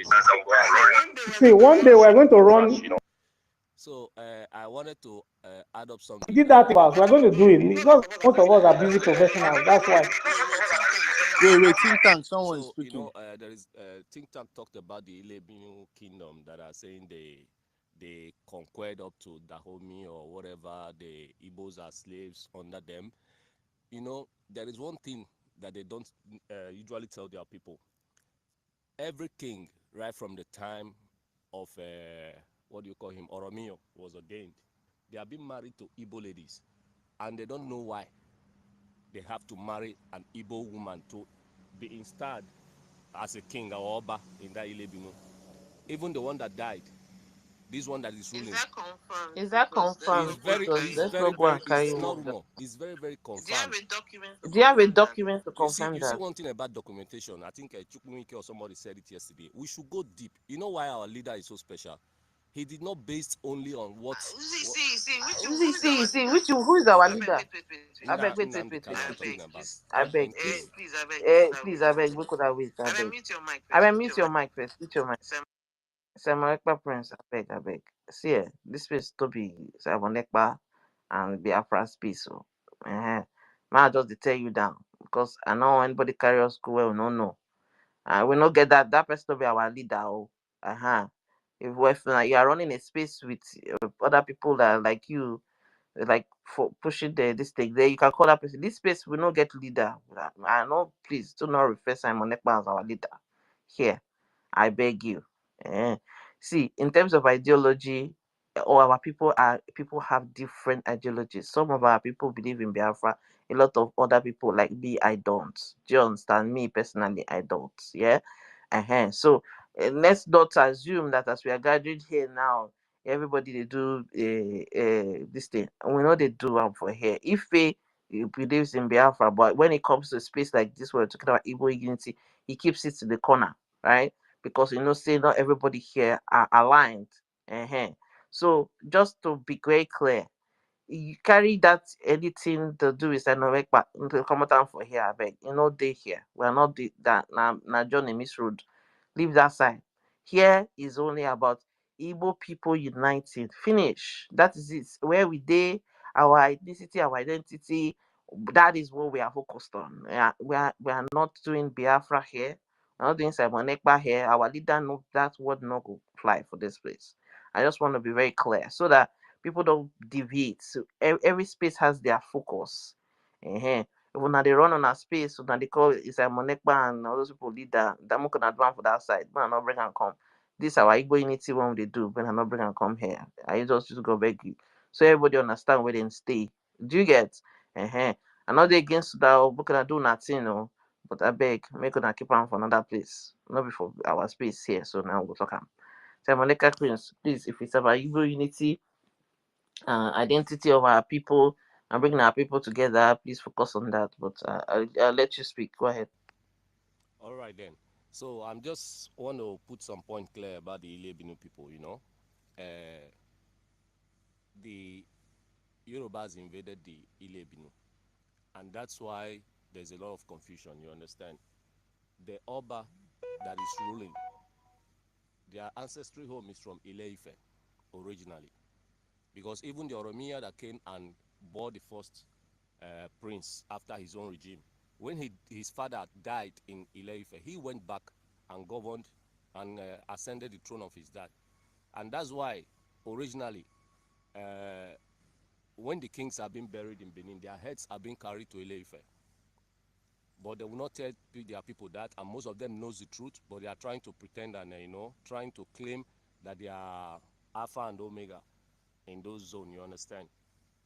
See, one day we're going to run. So I wanted to add up something. We did that fast. We're going to do it. Because most of us are busy professionals. That's why. wait, think tank. Someone is So speaking. there is think tank talked about the Ilebinu kingdom that are saying they conquered up to Dahomey or whatever. The Igbos are slaves under them. There is one thing that they don't usually tell their people. Every king, right from the time of what do you call him, Oromio, was ordained. They have been married to Igbo ladies, and they don't know why they have to marry an Igbo woman to be installed as a king or Oba in that Ilebinu. Even the one that died, this one that is ruling. Is that confirmed? It's very, it's not rumor. It's very, very confirmed. Do you have a document to You see confirm that? one thing about documentation. I think Chukwumike or somebody said it yesterday. We should go deep. You know why our leader is so special? He did not base only on what. Who is our leader? I beg, wait. I beg, please, I beg, we could have wait. I beg, mute your mic first. Mute your mic. Simon Ekpa, Prince, I beg. See, this space to be Simon Ekpa and Biafra space. So, I just to tell you down because I know anybody carry us go well, no. We not get that person to be our leader. Oh, If you are running a space with other people that are like you, like for pushing this thing, there you can call that person. This space will not get leader. I know, please do not refer Simon Ekpa as our leader. Here, I beg you. See, in terms of ideology, all our people have different ideologies. Some of our people believe in Biafra. A lot of other people like me, I don't. Do you understand? Me personally, I don't. Yeah. So let's not assume that as we are gathering here now, everybody they do this thing. And we know they do for here. If he believes in Biafra, but when it comes to a space like this, we're talking about Igbo unity, he keeps it to the corner, right? Because say not everybody here are aligned. So just to be very clear, you carry that anything to do with but to come down for here, I beg. They here. We're not that na John Miss Road. Leave that side. Here is only about Igbo people uniting. Finish. That is it. Where our ethnicity, our identity, that is what we are focused on. We are not doing Biafra here. We're not doing Simon Ekpa here. Our leader knows that word not go fly for this place. I just want to be very clear so that people don't deviate. So every space has their focus. When they run on our space, so now they call it's a Monekba and all those people lead that can advance for that side. But I not bring and come. This is our Igbo unity when they do, but I not bring and come here. I just go beg you. So everybody understand where they stay. Do you get? I'm not against that, but can I do nothing, no? But I beg, make una keep on for another place. Not before our space here. So now we'll talk. So Moneka Queens, please, if it's about Igbo unity, identity of our people and bringing our people together, please focus on that. But I'll let you speak. Go ahead. All right then. So I'm just want to put some point clear about the Ile-Binu people. The Yorubas invaded the Ile-Binu, and that's why there's a lot of confusion. You understand? The Oba that is ruling, their ancestry home is from Ile-Ife originally, because even the Oromia that came and bore the first prince after his own regime, when his father died in Ile-Ife, he went back and governed and ascended the throne of his dad. And that's why originally when the kings are being buried in Benin, their heads are being carried to Ile-Ife. But they will not tell their people that, and most of them knows the truth, but they are trying to pretend and trying to claim that they are Alpha and Omega in those zones, you understand?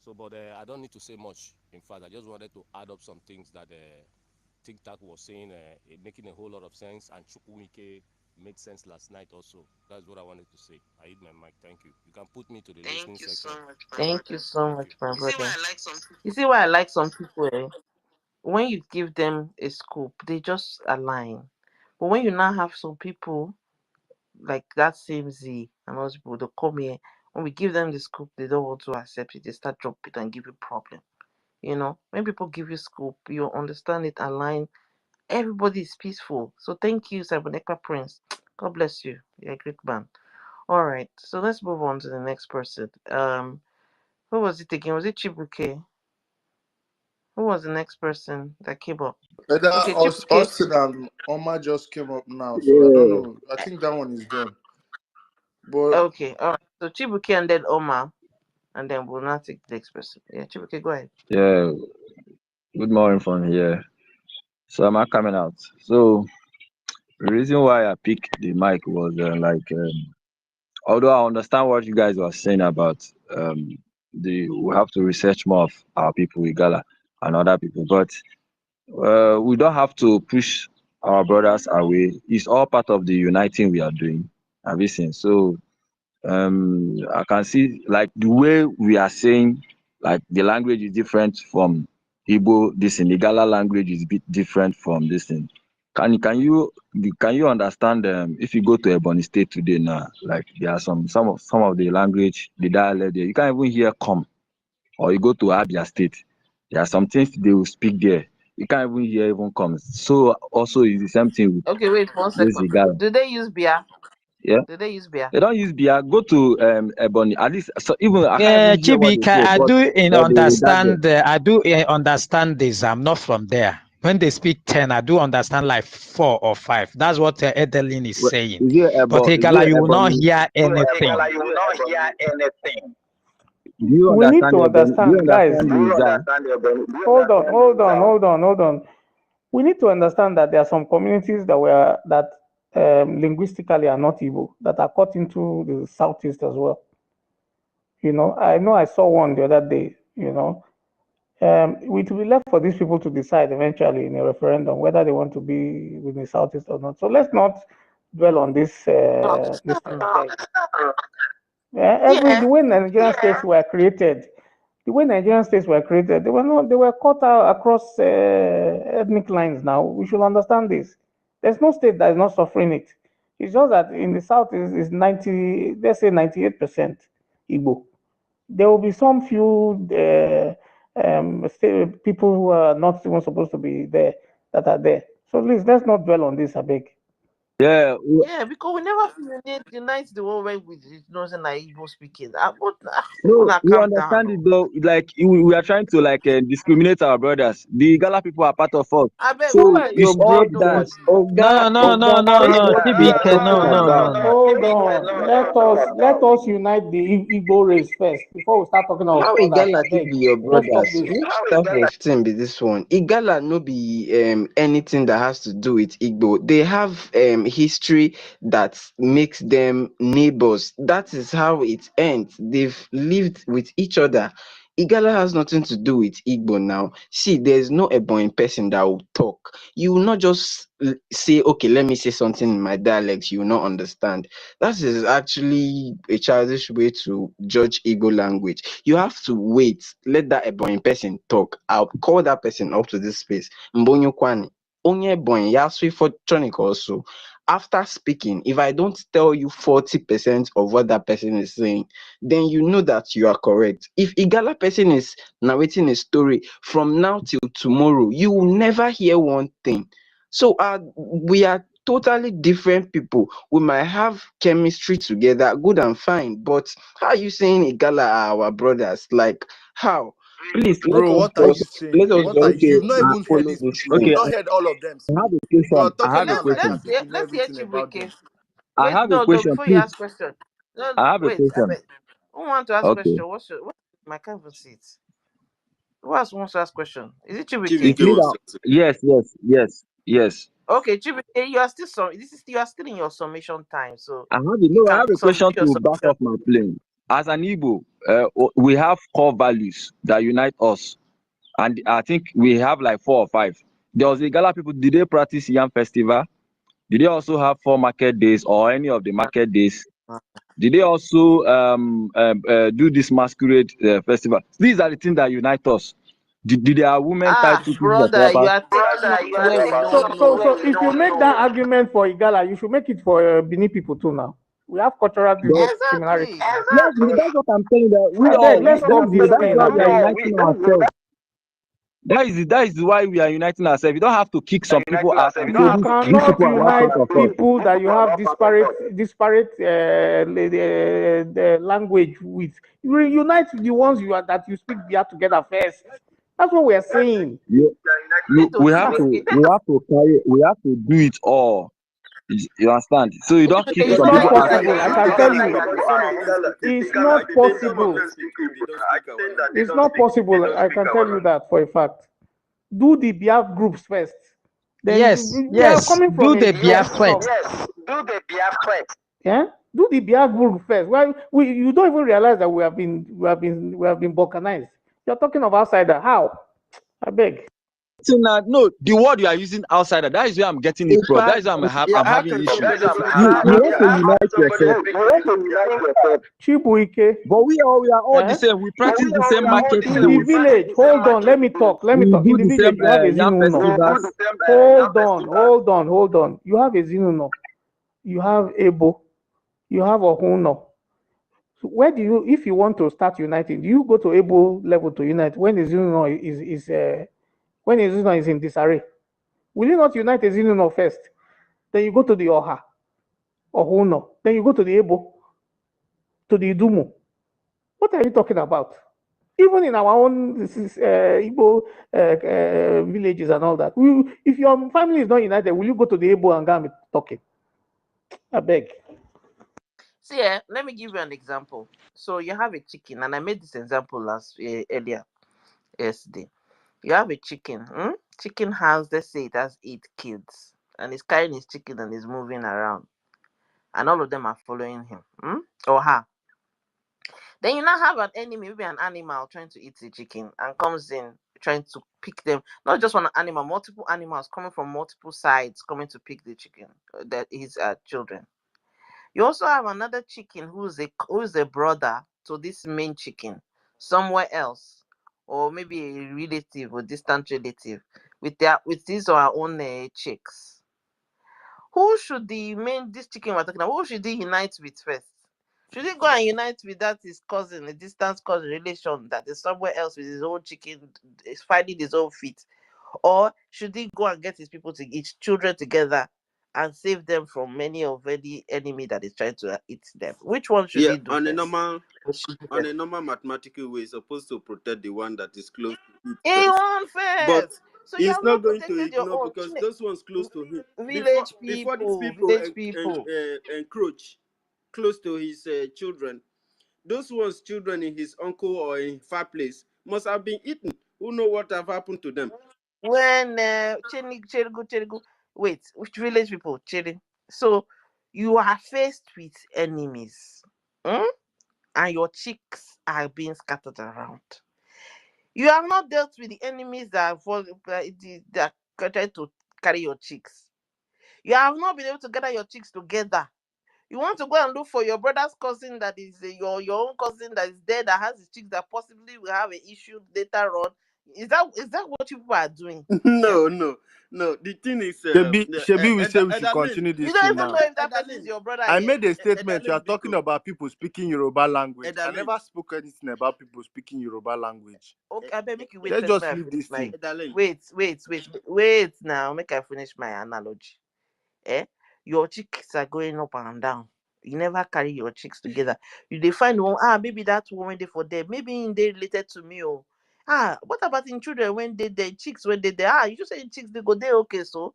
So, but I don't need to say much. In fact, I just wanted to add up some things that TikTok was saying, making a whole lot of sense, and Chukwuemeke made sense last night also. That's what I wanted to say. I hit my mic. Thank you. You can put me to the listening section. Thank you so much, my brother. You see why I like some people? When you give them a scope, they just align. But when you now have some people like that same Z and those people, they come here. When we give them the scope, they don't want to accept it. They start dropping it and give you problem. When people give you scope, you understand it, align. Everybody is peaceful. So thank you, Cyberneka Prince. God bless you. You're a great man. All right. So let's move on to the next person. Who was it again? Was it Chibuke? Who was the next person that came up? Okay, Chibuke. Austin and Oma just came up now, so I don't know. I think that one is done. But Okay, all right. So Chibuke and then Oma, and then we'll now take the next person. Yeah, Chibuke, go ahead. Yeah, good morning from here. So am I coming out? So the reason why I picked the mic was although I understand what you guys were saying about we have to research more of our people, Igala and other people, but we don't have to push our brothers away. It's all part of the uniting we are doing. Have you seen? So I can see like the way we are saying, like the language is different from Igbo. This in Igala language is a bit different from this thing. Can you understand if you go to Ebony State today now, like there are some of the language, the dialect there, you can't even hear come. Or you go to Abia State, there are some things they will speak there. You can't even hear even come. So also is the same thing with Okay, wait 1 this second. Igala. Do they use beer? Yeah. Do they use beer? They don't use beer. Go to Ebony. At least so even I can't even hear what Chibi, they say. I But do that understand. I do understand this. I'm not from there. When they speak 10, I do understand like 4 or 5. That's what Edeline is well, saying. is it But Igala, you will not Ebony? hear anything. You will not hear anything. Do you We need understand to Ebony? Do you understand, guys. understand Hold on. We need to understand that there are some communities that linguistically are not Igbo that are cut into the southeast as well. I know I saw one the other day. It will be left for these people to decide eventually in a referendum whether they want to be with the southeast or not. So let's not dwell on this thing. The way Nigerian states were created, they were cut out across ethnic lines. Now we should understand this. There's no state that is not suffering it. It's just that in the south is 90, let's say 98% Igbo. There will be some few people who are not even supposed to be there that are there. So please let's not dwell on this, I beg. Yeah, Yeah, because we never unite the whole way with Northern and Igbo speaking. no, Una we calm down. understand it though. Like we are trying to like discriminate our brothers. The Igala people are part of us. I bet Who So are it's your all brothers? that. No, no, no, no, That's no. what we are Chibike, no, talking no, no, about. no. Hold on. Let us unite the Igbo race first before we start talking of How others. Igala I fit beg. be your Let's stop brothers? this. Which type of thing be this one? Igala no be anything that has to do with Igbo. They have history that makes them neighbors. That is how it ends. They've lived with each other. Igala has nothing to do with Igbo now. See, there's no Ebonyi person that will talk. You will not just say, okay, let me say something in my dialect. You will not understand. That is actually a childish way to judge Igbo language. You have to wait, let that Ebonyi person talk. I'll call that person up to this space. Mbonyo Kwani, Onye Ebonyi, Yasui for Tronic also. After speaking, if I don't tell you 40% of what that person is saying, then you know that you are correct. If Igala person is narrating a story from now till tomorrow, you will never hear one thing. So we are totally different people. We might have chemistry together, good and fine, but how are you saying Igala are our brothers? Like how? Please Bro, what are you saying? let us What are just you? You've not even heard follow these this people. You've thing. Okay, not heard all of them I have speak. a You're question. I Okay, talking have a now like question. as if you know let's hear everything about Chibuike. them. I Wait, have a no, question, before you please. ask question. No, I have a wait, I question. bet. Who want to ask Okay. question? What my can't even see it. Who else wants to ask question? Is it It's Chibuike? Chivike me was that. Yes, yes, yes, yes. Okay, Chibuike, you are still you are still in your summation time, so I have a you no. I can have a submit question your to back submission. up my plane. As an Igbo, we have core values that unite us, and I think we have like 4 or 5. There was the Igala people. Did they practice Yam Festival? Did they also have 4 market days or any of the market days? Did they also do this masquerade festival? These are the things that unite us. Did their women tie 2 pieces of Brother, you wrappers? are taking us where we don't So know. if you make that argument for Igala, you should make it for Benin people too now. We have cultural But similarities. Exactly. yes, that's what I'm saying. That we I beg, all let's that stop is this that is thing. why I we are beg. uniting ourselves. That is why we are uniting ourselves. You don't have to kick some people out and say You these cannot people are one unite set of us. people that you have disparate the language with. You unite the ones that you speak Bia together first. That's what we are saying. We have to do it all. You understand? So you don't kick Chibuike, you It's some know not people I out. tell possible. I you. can tell you. Some of them speak It's Igala. not Some of possible. them speak they don't speak our language. It's not possible. I can tell you that for a fact. Do the BIAF groups first. Then Yes, we are yes. coming from Do a the tradition. Biafra. Yeah, do the BIAF group first. Well, you don't even realize that we have been balkanized. You're talking of outsider. How? I beg. So now, no, the word you are using outsider. That is where I'm getting it In from. That fact, is why Yeah, I'm how having can issues. somebody say You want to unite yourself, Chibuike. but we are all the Eh? same. We practice the same market In the days. village, hold on, let me talk. Let me We talk. In do the the village, same you have a yam Zinuno. festivals. Hold on. You have a Zinuno. You have Ebo. You have Ohuno. So where do you, if you want to start uniting, do you go to Ebo level to unite when the Zinuno when the Zinuno is in disarray? Will you not unite the Zinuno first? Then you go to the Oha, Ohuno. Then you go to the Ebo, to the Idumu. What are you talking about? Even in our own Igbo villages and all that, if your family is not united, will you go to the Igbo and go and be talking? I beg. See, let me give you an example. So you have a chicken, and I made this example earlier yesterday. You have a chicken. Chicken has, let's say, it has 8 kids, and he's carrying his chicken and is moving around, and all of them are following him, or her. Then you now have an enemy, maybe an animal trying to eat the chicken, and comes in trying to pick them. Not just one animal, multiple animals coming from multiple sides, coming to pick the chicken, that his children. You also have another chicken who's a brother to this main chicken somewhere else, or maybe a relative or distant relative with his or her own chicks. Who should this chicken we're talking about? Who should he unite with first? Should he go and unite with that his cousin, a distant cousin relation that is somewhere else with his own chicken, is finding his own feet, or should he go and get his children together and save them from many of any enemy that is trying to eat them? Which one should he do on first? a normal mathematical way, is supposed to protect the one that is close to it He first. won But first. So you he's have not not going to protected your ignore, own. because those ones close to him, Village before these people village people. encroach close to his children, those ones children in his uncle or in fireplace must have been eaten. Who know what have happened to them? When Cherigu, wait, which village people? So you are faced with enemies, and your chicks are being scattered around. You have not dealt with the enemies that that try to carry your chicks. You have not been able to gather your chicks together. You want to go and look for your brother's cousin that is your own cousin that is there, that has his chicks that possibly will have an issue later on. Is that what you people are doing? No. The thing is, Shebi, we say we should continue You this don't thing even now. know if that person is your brother I yet. made a statement. You are Edalin talking Biko. about people speaking Yoruba language. I Edalin. never spoke anything about people speaking Yoruba language. Okay, I make you wait. Let's First, just may I leave finish this my thing. wait now. Make I finish my analogy. Your chicks are going up and down. You never carry your chicks together. You they find one, maybe that woman they for them. Maybe they related to me. Oh. What about in children when they chicks when they you just say chicks they go there, okay, so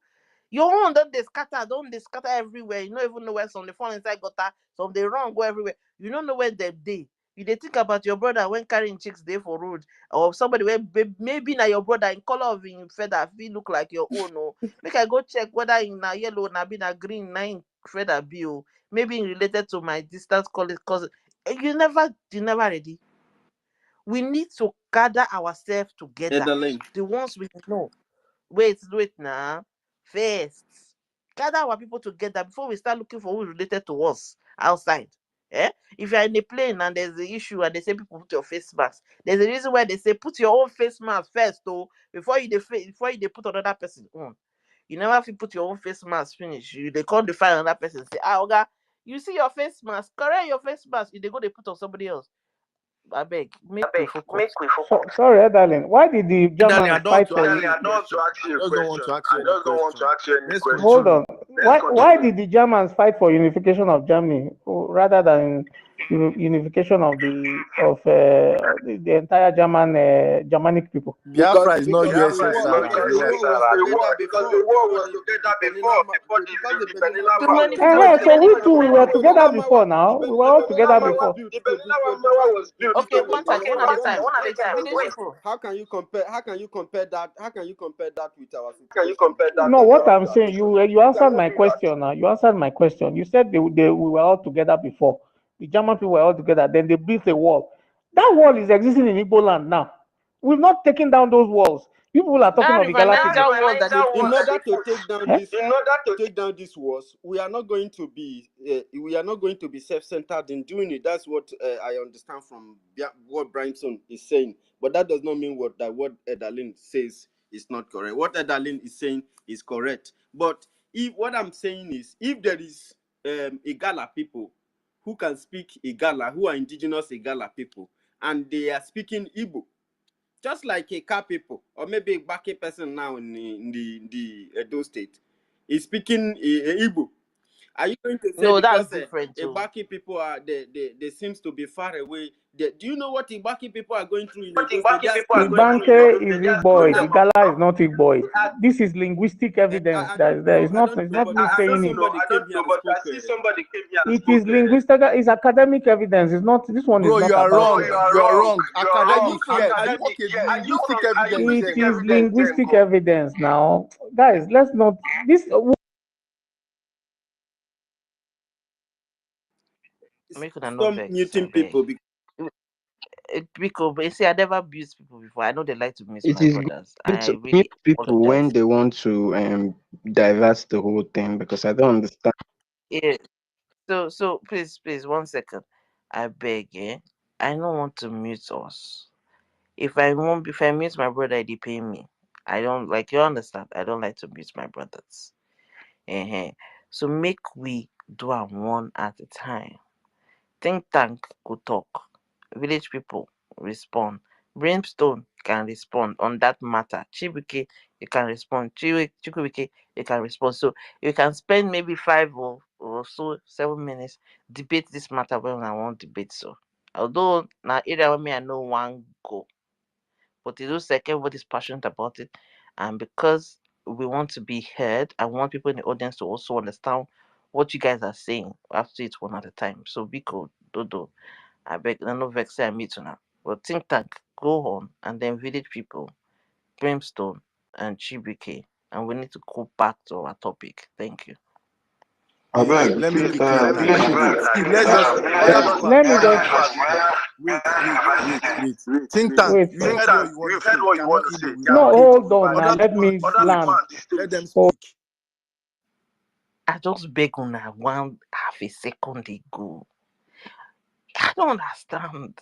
your own don't they scatter everywhere. You don't even know where some they fall inside gutter, some they run go everywhere. You don't know where they. You they think about your brother when carrying chicks there for road, or somebody where maybe now your brother in color of him feather feel look like your own. Oh. Make I go check whether in na yellow, na be na green, na in feather be. Oh. Maybe in related to my distance cousin. You never ready. We need to gather ourselves together. Edalin. The ones we know. Wait now. First, gather our people together before we start looking for who's related to us outside. If you're in a plane and there's an issue and they say people put your face mask, there's a reason why they say put your own face mask first, though, before you put another person on. You never have to put your own face mask finish. They can't define another person. Say, Oga, you see your face mask, correct your face mask. You they go they put on somebody else. I beg, make we focus. Sorry, darling. Why did the Darling, I Germans don't fight want to for ask you a question. I just don't want to ask you any question. Let's Hold continue. on. Why did the Germans fight for unification of Germany rather than unification of the entire Germanic people? Biafra is not Because the USSR. war was together before the Berlin Too many Wall people. was So we too we were together before now. We were all together before. The Berlin Wall was built. Okay, one at a time. Wait, village people. How can you compare that? How can you compare that with our Can you situation? compare that? No, what I'm saying, you answered my question now. You answered my question. You said we were all together before. The German people were all together. Then they built a wall. That wall is existing in Igbo land now. We've not taken down those walls. People are talking of Igala people. In order to take down Eh? these wars, we are not going to be self-centered in doing it. That's what I understand from what Bryanson is saying. But that does not mean what Edalin says is not correct. What Edalin is saying is correct. But what I'm saying is, if there is Igala people who can speak Igala, who are indigenous Igala people, and they are speaking Igbo, just like a car people, or maybe a Baki person now in the Edo state, is speaking Igbo. Are you going to say No, that's because different too. Ibaki people are they seems to be far away? Do you know what Ibaki people are going through in Edo State? Ibanke is Igboid. Igala is not Igboid. This is linguistic evidence that is there. It's not me saying it. It is linguistic. It's academic evidence. It's not. This one is Bro, not you are about. wrong. You are wrong. Academic, yes. Okay, linguistic evidence. It is linguistic evidence now, guys. Let's not this. Make una no Stop vex, muting abeg. people. Because but you see, I never abuse people before. I know they like to miss It my is brothers. good I to really mute people when apologize. they want to divert the whole thing because I don't understand. Yeah. So please, 1 second. I beg, I don't want to mute us. If I mute my brother, they pay me. I don't like you understand. I don't like to mute my brothers. So make we do am one at a time. Think tank go talk. Village people respond. Brimstone can respond on that matter. Chibuke, you can respond. Chukwuike, you can respond. So you can spend maybe 5 or so 7 minutes debate this matter when I want debate. So although now either way me I know one go, but it looks like everybody's passionate about it, and because we want to be heard, I want people in the audience to also understand what you guys are saying. I have to do it one at a time. So Biko, Dodo, I beg, no vex, say I meet you now. But think tank, go on, and then village people, Brimstone, and Chibuke, and we need to go back to our topic. Thank you. Let me quickly let's just before Let me just wait. Think tank, wait. you said what you want to say. Cannot Igbo with No, one. hold on. Now Other let people me land. let them Hold. speak. I just beg on one half a second ago. I don't understand.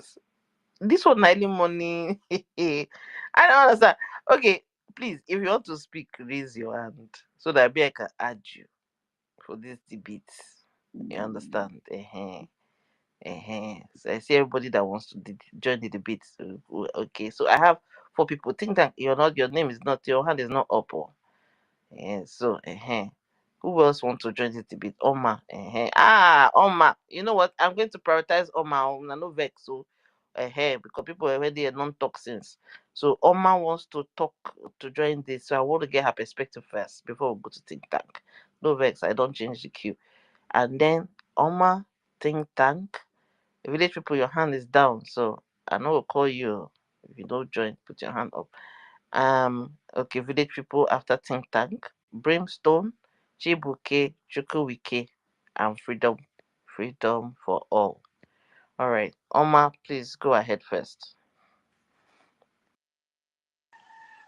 This one early morning. I don't understand. Okay, please, if you want to speak, raise your hand so that maybe I can add you for this debate. You understand? So I see everybody that wants to join the debate. So, okay, so I have 4 people. Think that your name is not, your hand is not up. So who else want to join this debate? Oma. Oma. You know what? I'm going to prioritize Oma. No vex. So because people already are non-toxins. So Oma wants to talk to join this. So I want to get her perspective first before we go to think tank. No vex. I don't change the queue. And then Oma, think tank. Village people, your hand is down. So I know we'll call you. If you don't join, put your hand up. Okay, village people after think tank, Brimstone, Chibuke, Chukwuike, and freedom for all. All right, Oma, please go ahead first.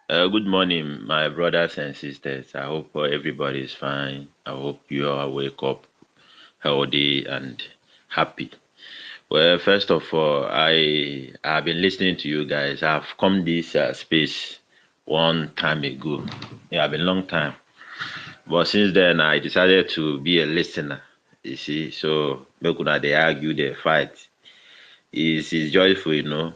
Good morning, my brothers and sisters. I hope everybody is fine. I hope you all wake up healthy and happy. Well, first of all, I have been listening to you guys. I've come this space one time ago. Yeah, been a long time. But since then, I decided to be a listener. You see, so they argue, they fight. It's joyful, you know.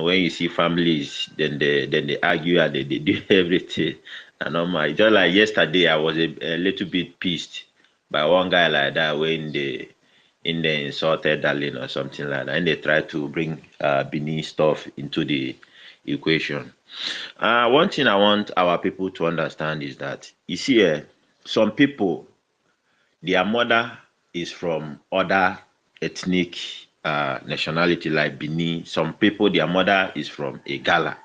When you see families, then they argue and they do everything. And just like yesterday, I was a little bit pissed by one guy like that when they insulted Darlene or something like that, and they tried to bring Benin stuff into the equation. One thing I want our people to understand is that you see, some people, their mother is from other ethnic nationality like Benin. Some people, their mother is from Igala.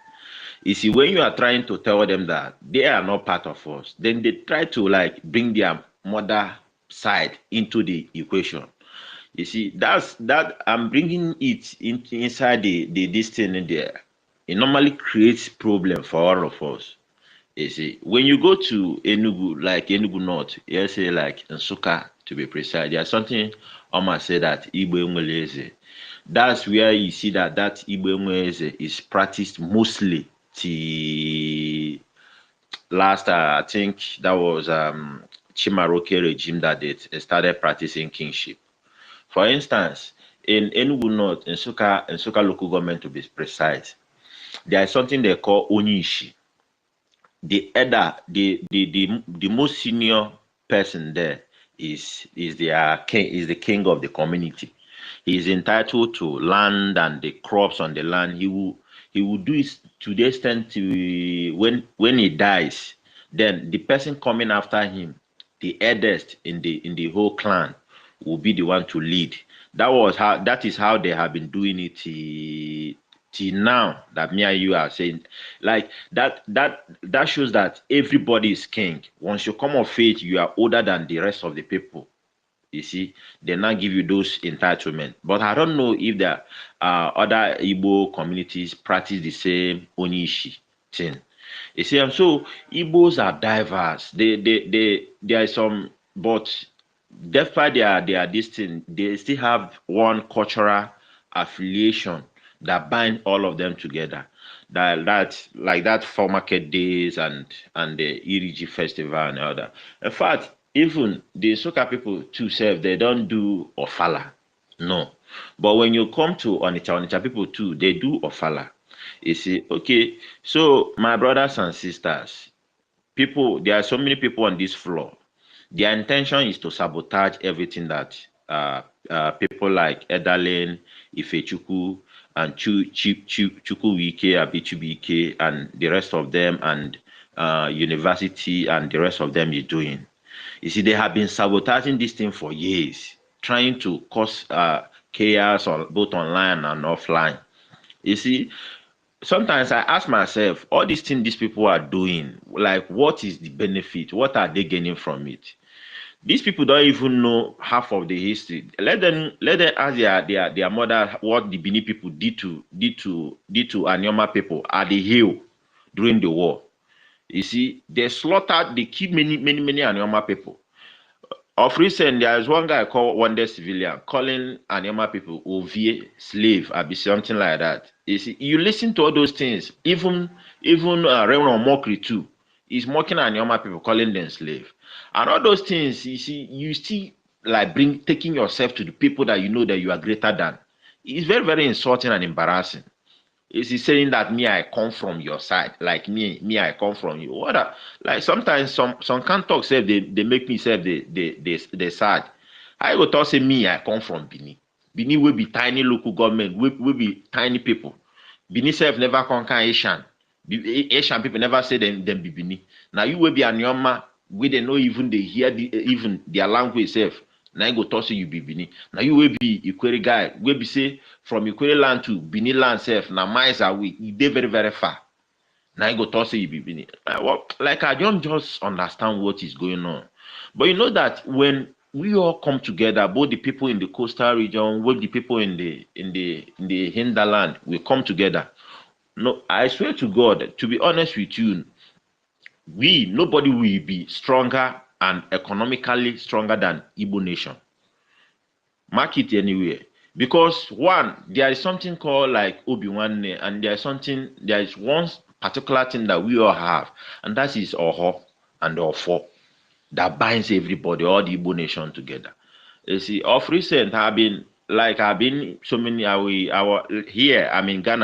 You see, when you are trying to tell them that they are not part of us, then they try to like bring their mother side into the equation. You see, that I'm bringing it inside the this thing in there. It normally creates problem for all of us. You see, when you go to Enugu, like Enugu North, you say like Nsukka to be precise, there's something Oma say that Igbo Enweleze. That's where you see that Igbo Enweleze is practiced mostly till last, I think that was Chimaroke regime that they started practicing kingship. For instance, in Enugu North, Nsukka local government to be precise, there is something they call Onishi. The elder, the most senior person there is the king of the community. He is entitled to land and the crops on the land. He will do it to the extent to when he dies, then the person coming after him, the eldest in the whole clan, will be the one to lead. That is how they have been doing it till now, that me and you are saying like that shows that everybody is king. Once you come of age, you are older than the rest of the people. You see, they now give you those entitlement. But I don't know if the other Igbo communities practice the same Onishi thing. You see, and so Igbos are diverse. There are some, but despite their this thing, they still have one cultural affiliation that bind all of them together. That like that for market days and the Iriji festival and all that. In fact, even the Soka people too self, they don't do Ofala. No. But when you come to Onitsha people too, they do Ofala. You see, okay. So my brothers and sisters, there are so many people on this floor. Their intention is to sabotage everything that people like Edalin, Ifechukwu, and Chukwuike, Abichubike, and the rest of them, and university, and the rest of them is doing. You see, they have been sabotaging this thing for years, trying to cause chaos both online and offline. You see, sometimes I ask myself, all these things these people are doing, like, what is the benefit? What are they gaining from it? These people don't even know half of the history. Let them ask their mother what the Bini people did to Anyoma people at the hill during the war. You see, they slaughtered, they killed many Anyoma people. Of recent, there is one guy called one day civilian calling Anyama people Ovie slave, or be something like that. You see, you listen to all those things, even Raymond Mokri too. He's mocking Anyama people, calling them slave. And all those things, you see, you still like taking yourself to the people that you know that you are greater than. It's very, very insulting and embarrassing. Is he saying that me, I come from your side? Like me, I come from you. Like sometimes some can't talk say they make me say they sad. I go talk say me, I come from Bini. Bini will be tiny local government, will be tiny people. Bini self never conquer Asian. Asian people never say them be Bini. Now you will be Anyoma, we they know even they hear even their language self. Now you go talk say you be Bini. Now you will be Ikwere guy. We be say from Ikwere land to Bini land self. Now miles away. They very, very far. Now you go talk say you be Bini. Like I don't just understand what is going on. But you know that when we all come together, both the people in the coastal region, both the people in the hinterland, we come together. No, I swear to God, to be honest with you, nobody will be stronger and economically stronger than Igbo nation. Mark it anywhere. Because one, there is something called like Obi-Wan, and there is one particular thing that we all have, and that is Oho and Ofo that binds everybody, all the Igbo nation together. You see, of recent, I'm in Ghana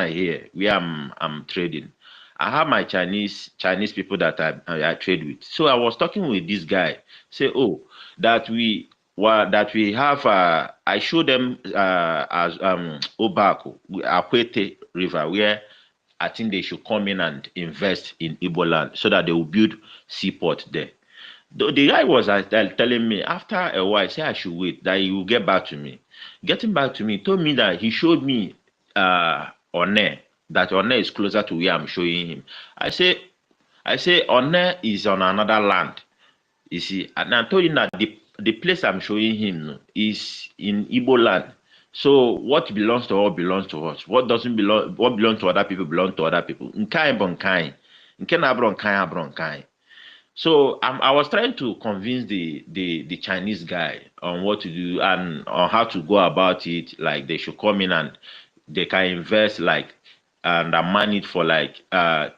here, where I'm trading. I have my Chinese people that I trade with. So I was talking with this guy, say, oh, that we have I showed them as Obako, Akwete River, where I think they should come in and invest in Igbo land so that they will build seaport there. The guy was telling me after a while, say I should wait, that he will get back to me. Getting back to me, he told me that he showed me One, that One is closer to where I'm showing him. I say One is on another land. You see, and I told him that the place I'm showing him is in Igbo land. So what belongs to all belongs to us. What belongs to other people belongs to other people. Nkai bon kai. Nke na abro nkai abro nkai. So I was trying to convince the Chinese guy on what to do and on how to go about it. Like they should come in and they can invest and man it for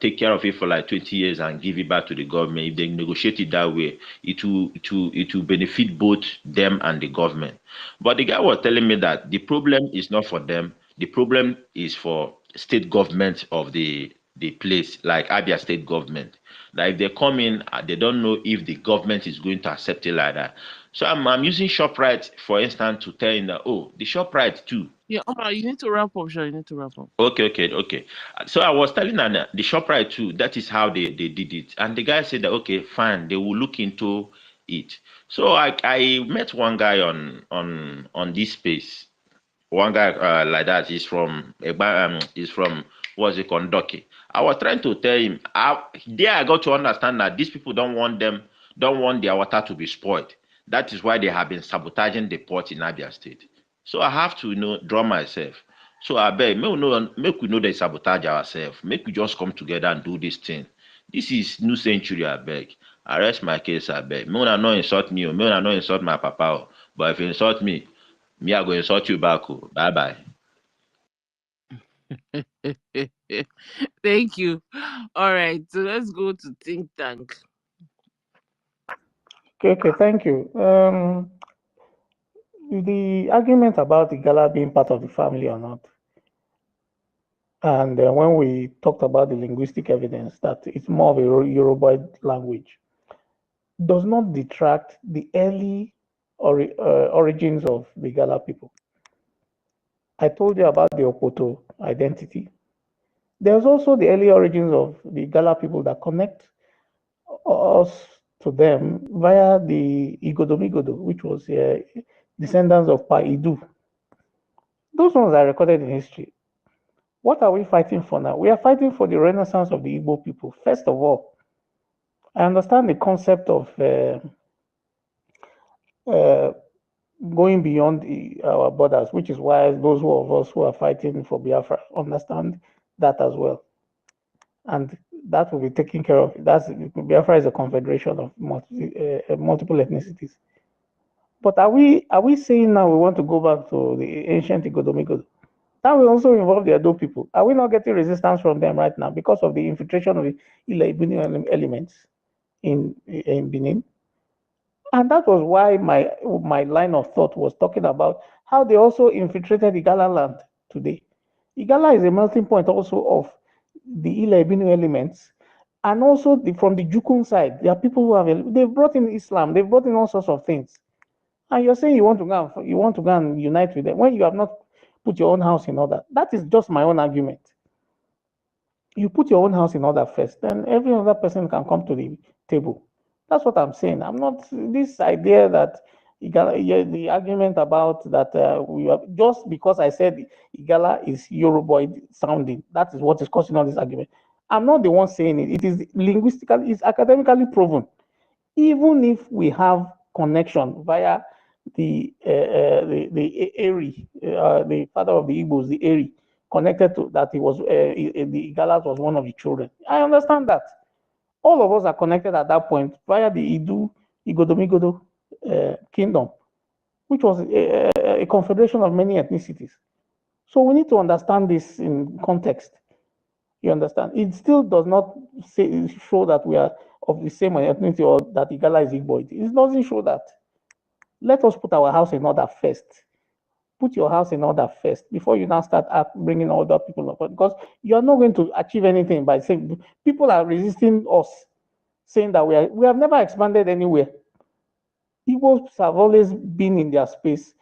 take care of it for 20 years and give it back to the government. If they negotiate it that way, it will benefit both them and the government. But the guy was telling me that the problem is not for them. The problem is for state government of the place, like Abia state government. That if they come in, they don't know if the government is going to accept it like that. So I'm using ShopRite, for instance, to tell him that, oh, the ShopRite too. Yeah, you need to wrap up, sure. You need to wrap up. Okay. So I was telling them that the ShopRite too, that is how they did it. And the guy said that, okay, fine, they will look into it. So I met one guy on this space. One guy like that is from what's it called, Kondoki. I was trying to tell him I got to understand that these people don't want their water to be spoiled. That is why they have been sabotaging the port in Abia State. So I have to draw myself. So I beg, make we know they sabotage ourselves. Make we just come together and do this thing. This is new century, I beg. I rest my case, I beg. May una not insult me, may una not insult my papa. But if you insult me, I go insult you back. Bye bye. Thank you. All right, so let's go to think tank. Okay, thank you. The argument about the gala being part of the family or not, And when we talked about the linguistic evidence that it's more of a Yoruba language, does not detract the early origins of the Gala people. I told you about the Opoto identity. There's also the early origins of the Gala people that connect us to them via the Igodomigodo, which was descendants of Paidu. Those ones are recorded in history. What are we fighting for now? We are fighting for the renaissance of the Igbo people. First of all, I understand the concept of going beyond our borders, which is why those of us who are fighting for Biafra understand that as well. And that will be taken care of. Biafra is a confederation of multiple ethnicities. But are we saying now we want to go back to the ancient Igodomigodo? That will also involve the Edo people. Are we not getting resistance from them right now because of the infiltration of the EKID elements in Benin? And that was why my line of thought was talking about how they also infiltrated Igala land today. Igala is a melting point also of the EKID elements, and also from the Jukun side, there are people they've brought in Islam, they've brought in all sorts of things. And you're saying you want to go and unite with them when you have not put your own house in order. That is just my own argument. You put your own house in order first, then every other person can come to the table. That's what I'm saying. I'm not this idea that the argument about that just because I said Igala is Yoruboid sounding, that is what is causing all this argument. I'm not the one saying it. It is linguistically, it's academically proven. Even if we have connection via the Eri, the father of the Igbos, the Eri, connected to that, he was the Igalas was one of the children. I understand that. All of us are connected at that point via the Igodomigodo kingdom, which was a confederation of many ethnicities. So we need to understand this in context. You understand? It still does not show that we are of the same ethnicity or that Igala is Igbo. It doesn't show that. Let us put our house in order first. Put your house in order first before you now start bringing other people up. Because you are not going to achieve anything by saying people are resisting us, saying that we have never expanded anywhere. Igbos have always been in their space.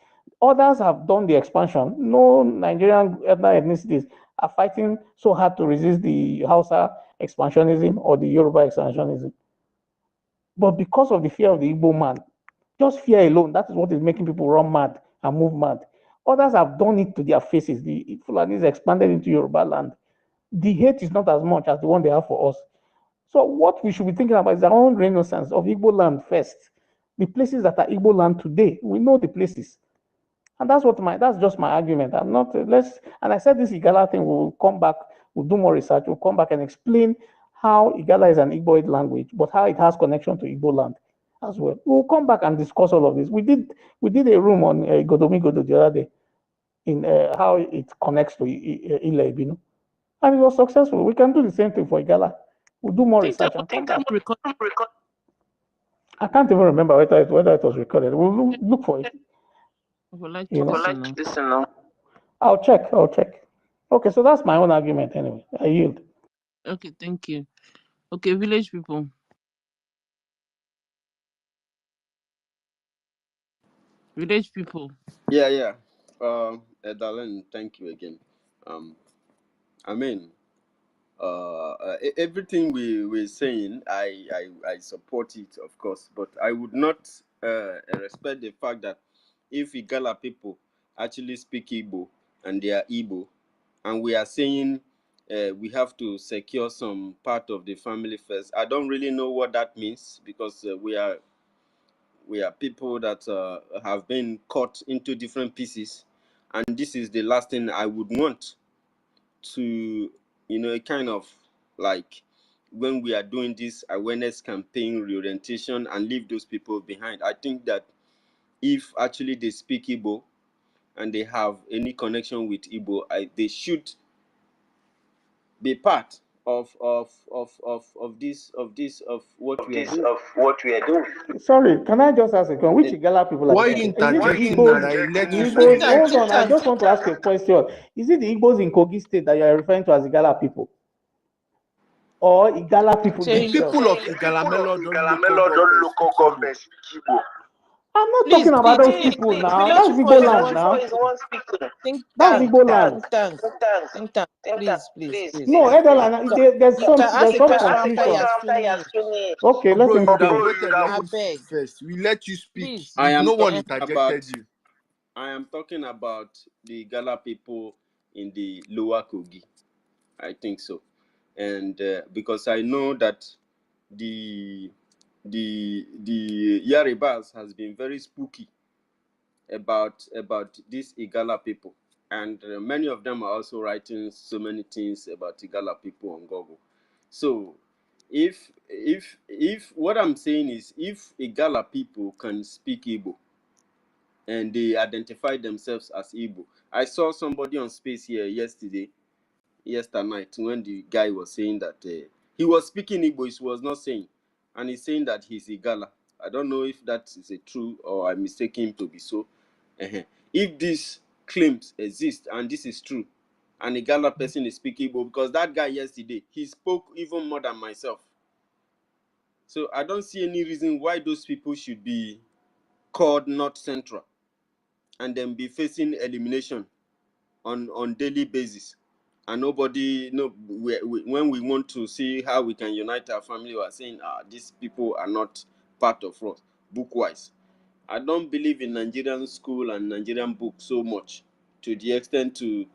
Others have done the expansion. No Nigerian other ethnicities are fighting so hard to resist the Hausa expansionism or the Yoruba expansionism. But because of the fear of the Igbo man, just fear alone, that is what is making people run mad and move mad. Others have done it to their faces. The Fulanis expanded into Yoruba land. The hate is not as much as the one they have for us. So what we should be thinking about is our own renaissance of Igbo land first. The places that are Igbo land today, we know the places. And that's just my argument. I'm not, and I said this Igala thing, we'll come back, we'll do more research, we'll come back and explain how Igala is an Igboid language, but how it has connection to Igbo land as well. We'll come back and discuss all of this. We did a room on Godomigodo the other day in how it connects to Ile-Ibinu. And it was successful. We can do the same thing for Igala. We'll do more research and come back. I can't even remember whether it was recorded. We'll look for it. I would like to listen now. I'll check. Okay, so that's my own argument anyway. I yield. Okay, thank you. Okay, village people. Village people. Yeah. Darlene, thank you again. I mean, everything we're saying, I support it, of course, but I would not respect the fact that if Igala people actually speak Igbo and they are Igbo, and we are saying we have to secure some part of the family first. I don't really know what that means, because we are people that have been cut into different pieces, and this is the last thing I would want to, kind of like when we are doing this awareness campaign reorientation and leave those people behind. I think that if actually they speak Igbo and they have any connection with Igbo, they should be part of what we are doing. Sorry, can I just ask a question? Which Igala people are Why you you talking? Is it the interjecting Igbos? and I let The you Igbos. speak? Hold on, I just want to ask a question. Is it the Igbos in Kogi State that you are referring to as Igala people, or Igala people So The themselves? people of Igalamelo don't local government speak Igbo. I'm not please, talking about please, those please, people please. now. That's Philosopher Igbo is land one now. speaking. Think That's tank, Igbo land. think tank. Please, please, please. No, Edoland, You can ask there's a some question after he confusion. has finished. Okay, let Bro, him you'd have finish. waited, let I him speak beg. first. We let you speak. Please. I am No one talking interjected you. I am talking about the Gala people in the lower Kogi. I think so, and because I know that the Yaribas has been very spooky about these Igala people, and many of them are also writing so many things about Igala people on Google. So, if what I'm saying is, if Igala people can speak Igbo and they identify themselves as Igbo, I saw somebody on Space here yesterday night when the guy was saying that he was speaking Igbo, he was not saying, and he's saying that he's Igala. I don't know if that is a true or I mistake him to be so. If these claims exist and this is true, an Igala person is speaking Igbo, because that guy yesterday, he spoke even more than myself. So I don't see any reason why those people should be called North Central and then be facing elimination on daily basis. And nobody, no, when we want to see how we can unite our family, we are saying, these people are not part of us, book-wise. I don't believe in Nigerian school and Nigerian book so much to the extent to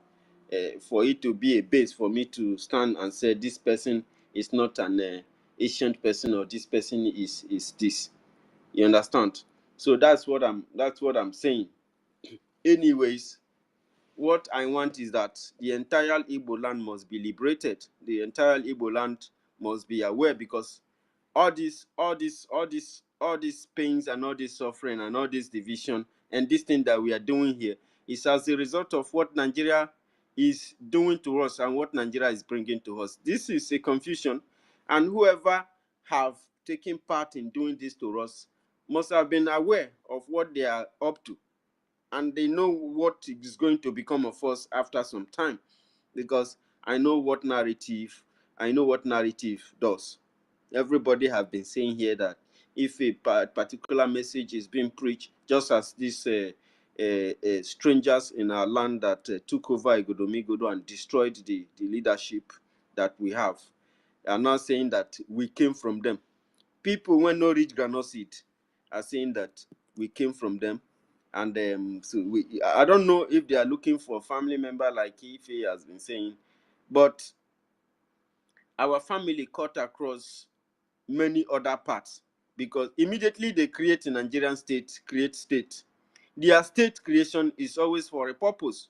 for it to be a base for me to stand and say this person is not an ancient person or this person is this. You understand? So that's what I'm saying. Anyways, what I want is that the entire Igbo land must be liberated. The entire Igbo land must be aware, because all these pains and all this suffering and all this division and this thing that we are doing here is as a result of what Nigeria is doing to us and what Nigeria is bringing to us. This is a confusion, and whoever have taken part in doing this to us must have been aware of what they are up to, and they know what is going to become of us after some time, because I know what narrative does. Everybody have been saying here that if a particular message is being preached, just as these strangers in our land that took over Igodomigodo and destroyed the leadership that we have, are now saying that we came from them. People when no reach granite seed are saying that we came from them. And I don't know if they are looking for a family member like Ife has been saying, but our family cut across many other parts, because immediately they create a Nigerian state, create state. Their state creation is always for a purpose.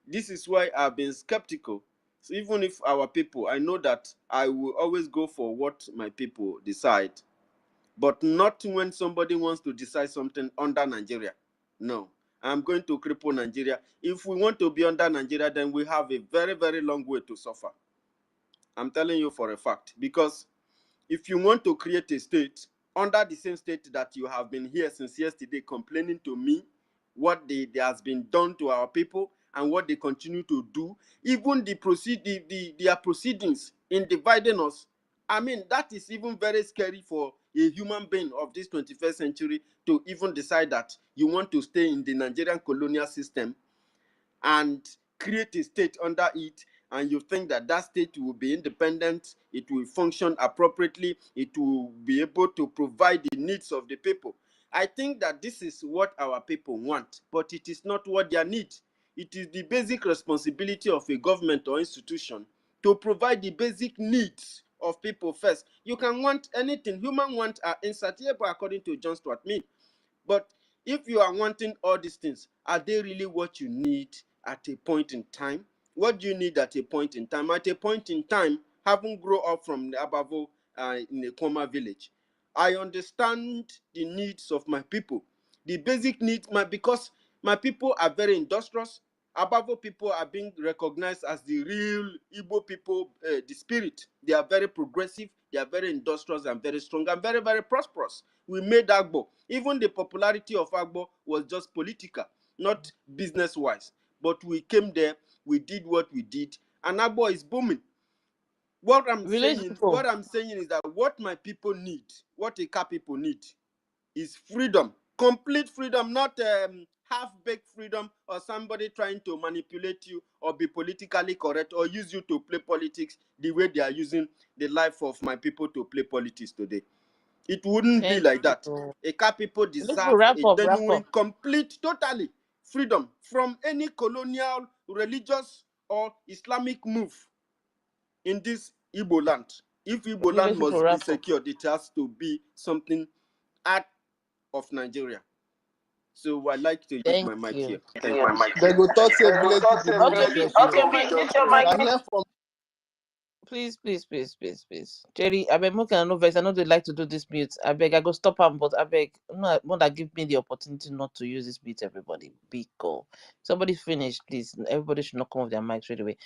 This is why I've been skeptical. So even if our people, I know that I will always go for what my people decide, but not when somebody wants to decide something under Nigeria. No, I'm going to cripple Nigeria. If we want to be under Nigeria, then we have a very, very long way to suffer. I'm telling you for a fact, because if you want to create a state under the same state that you have been here since yesterday complaining to me what there has been done to our people and what they continue to do, even their proceedings in dividing us, I mean, that is even very scary for a human being of this 21st century to even decide that you want to stay in the Nigerian colonial system and create a state under it, and you think that that state will be independent, it will function appropriately, it will be able to provide the needs of the people. I think that this is what our people want, but it is not what they need. It is the basic responsibility of a government or institution to provide the basic needs of people first. You can want anything. Human wants are insatiable, according to John Stuart Mill. But if you are wanting all these things, are they really what you need at a point in time? What do you need at a point in time? At a point in time, having grown up from the Abavo in a Koma village, I understand the needs of my people. The basic needs, because my people are very industrious. Abavo people are being recognized as the real Igbo people, the spirit. They are very progressive, they are very industrious and very strong and very, very prosperous. We made Agbo. Even the popularity of Agbo was just political, not business-wise. But we came there, we did what we did, and Agbo is booming. What I'm saying is that what my people need, what Ika people need, is freedom, complete freedom, not half-baked freedom or somebody trying to manipulate you or be politically correct or use you to play politics the way they are using the life of my people to play politics today. It wouldn't be like that. Ika people deserve a genuine, complete, totally freedom from any colonial, religious, or Islamic move in this Igbo land. If Igbo land must be secured, it has to be something out of Nigeria. So I like to use my mic here. Thank you. They go talk say village people. Please. Jerry, I beg, I know vex. I know they like to do this mute. I beg, I go stop them, but I beg, no, that give me the opportunity not to use this mute. Everybody, big go. Somebody finish, please. Everybody should not come off their mic straight away.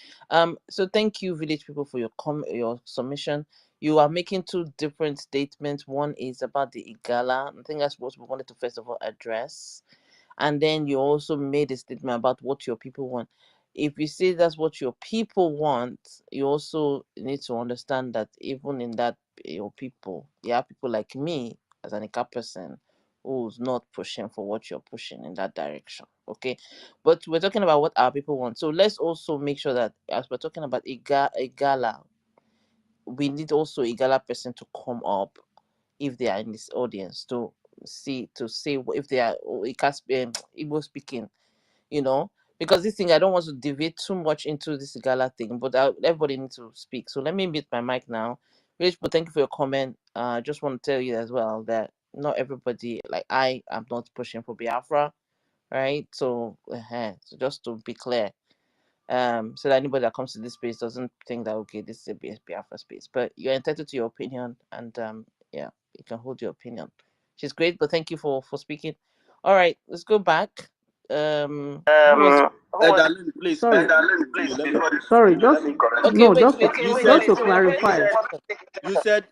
So thank you, village people, for your submission. You are making two different statements. One is about the Igala. I think that's what we wanted to first of all address. And then you also made a statement about what your people want. If you say that's what your people want, you also need to understand that even in that, your people, there are people like me as an Ika person who's not pushing for what you're pushing in that direction. Okay, but we're talking about what our people want. So let's also make sure that as we're talking about Igala, we need also Igala person to come up if they are in this audience to say if they are Igbo speaking, because this thing, I don't want to deviate too much into this Gala thing, but everybody needs to speak. So let me mute my mic now. Rich, but thank you for your comment. I just want to tell you as well that not everybody, like I am not pushing for Biafra, right? So, so just to be clear, so that anybody that comes to this space doesn't think that, okay, this is a Biafra space, but you're entitled to your opinion, and yeah, you can hold your opinion, which is great. But thank you for speaking. All right, let's go back. Please. Sorry, just okay. Wait. Just to clarify. You said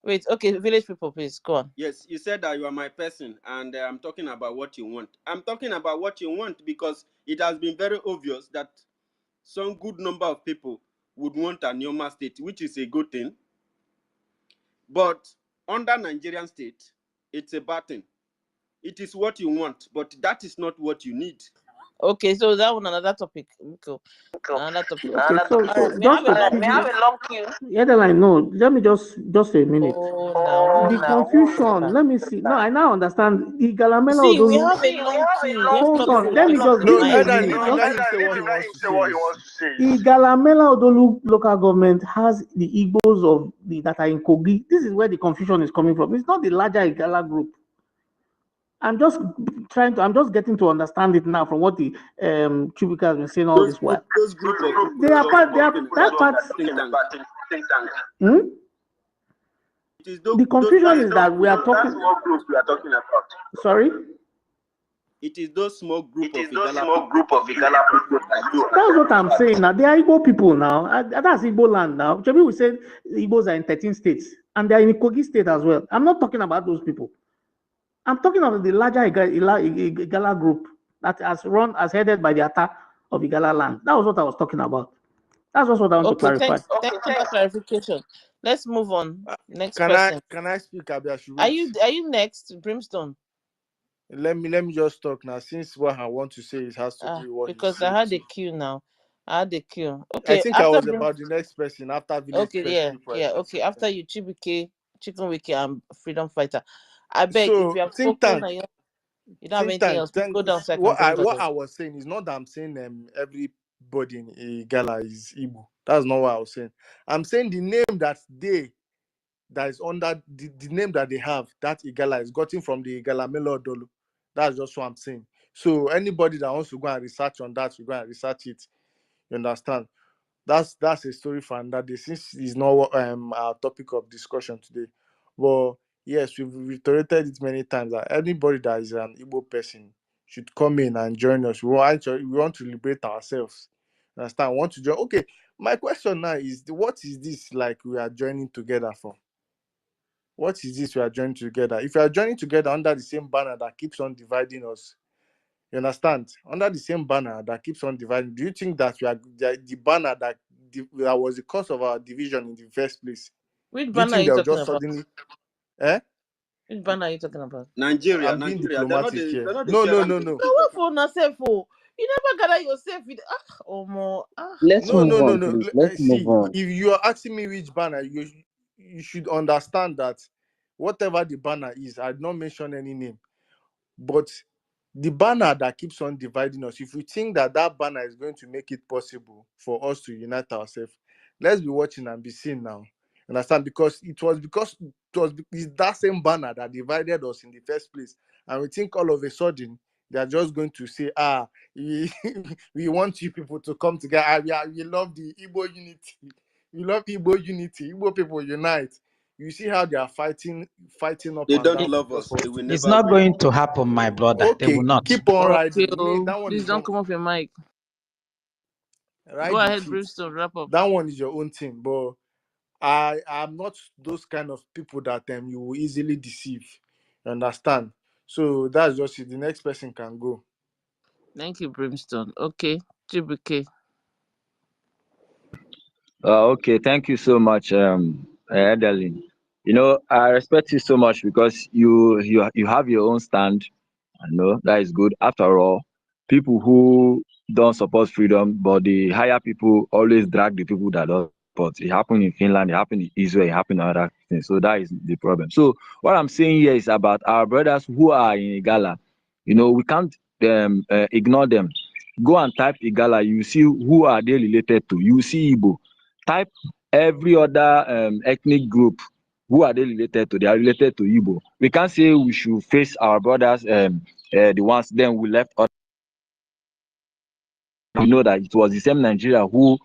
Wait, okay, village people, please go on. Yes, you said that you are my person, and I'm talking about what you want. I'm talking about what you want because it has been very obvious that some good number of people would want a Nyoma state, which is a good thing. But under Nigerian state, it's a bad thing. It is what you want, but that is not what you need. Okay, so that one another topic. Cool. Another topic. Okay, so may I have a long queue? Yeah, then I know. Let me just a minute. The confusion. Let me see. No, I now understand. The Galamela. See, we have a long queue. Hold on. Let me just give me a minute. The Galamela Odolu local government has the Igbos of that are in Kogi. This is where the confusion is coming from. It's not the larger Igala group. I'm just getting to understand it now from what the Chubika has been saying all this while. Those group of people, they are that part. The confusion is that we are talking. What group we are talking about? Sorry. It is those small group of Igala people. That's what I'm saying now. They are Igbo people now. That's Igbo land now. We said Igbos are in 13 states and they are in Kogi state as well. I'm not talking about those people. I'm talking of the larger Igala group that as headed by the Ata of Igala land. That was what I was talking about. That's just what I want to clarify. Thank you for clarification. Let's move on. Next can person. Can I speak, Abia? Are you next, Brimstone? Let me just talk now, since what I want to say it has to do with what because I had the queue now. Okay. I think I was about the next person after village. Okay, yeah. Okay, after you, Chicken Wiki, and Freedom Fighter. I beg, if you have spoken, you don't have anything else. Go down second. What I was saying is not that I'm saying everybody in Igala is Igbo. That's not what I was saying. I'm saying the name that is under the name that they have, that Igala is gotten from the Igala Melodolu. That's just what I'm saying. So anybody that wants to go and research on that, you go and research it. You understand? That's a story for another day, since it's not our topic of discussion today. But yes, we've reiterated it many times that anybody that is an Igbo person should come in and join us. We want to liberate ourselves. Understand? We want to join. Okay, my question now is, what is this like we are joining together for? What is this we are joining together? If we are joining together under the same banner that keeps on dividing us, you understand? Under the same banner that keeps on dividing, do you think that we are the banner that was the cause of our division in the first place? Which Do you banner are think you they'll talking just about? suddenly, eh? Which banner are you talking about? Nigeria, I'm being Nigeria. They're not diplomatic the here. they're not the No. share Now what for yourself for? You never gather yourself with Let's No. move on, please. Let's move See, on. if you are asking me which banner, you should understand that whatever the banner is, I did not mention any name, but the banner that keeps on dividing us, if we think that that banner is going to make it possible for us to unite ourselves, let's be watching and be seeing now. Understand? Because it's that same banner that divided us in the first place, and we think all of a sudden they are just going to say, we, we want you people to come together. We love the Igbo unity. We love Igbo unity. Igbo people unite. You see how they are fighting up They and don't down love just us. for us They will to. It's never not win. going to happen, my brother. They will Okay, not. keep on Okay, riding. That one please is don't not come off your mic. Go ride ahead, with it. Brimstone, wrap up. That one is your own thing. But I am not those kind of people that you will easily deceive. You understand? So that's just it. The next person can go. Thank you, Brimstone. Okay, Chibuke. Okay, thank you so much, Edeline. You know, I respect you so much because you have your own stand. I know that is good. After all, people who don't support freedom, but the higher people always drag the people that don't support. It happened in Finland, it happened in Israel, it happened in other things. So that is the problem. So what I'm saying here is about our brothers who are in Igala. You know, we can't ignore them. Go and type Igala, you see who are they related to. You see Igbo. Type every other ethnic group. Who are they related to? They are related to Igbo. We can't say we should face our brothers, the ones then we left. We know that it was the same Nigeria who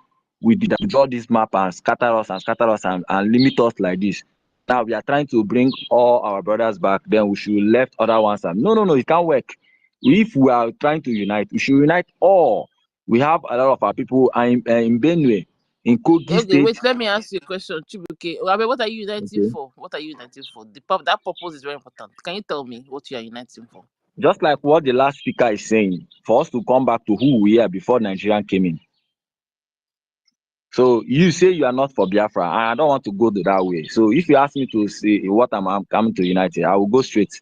we did draw this map and scatter us and limit us like this. Now we are trying to bring all our brothers back. Then we should left other ones. And no, it can't work. If we are trying to unite, we should unite all. We have a lot of our people in Benue, in Kogi Okay, State. wait, let me ask you a question, Chibuke. I mean, what are you uniting Okay. for? What are you uniting for? That purpose is very important. Can you tell me what you are uniting for? Just like what the last speaker is saying, for us to come back to who we are before Nigerian came in. So you say you are not for Biafra, and I don't want to go that way. So if you ask me to say what I'm coming to unite, I will go straight.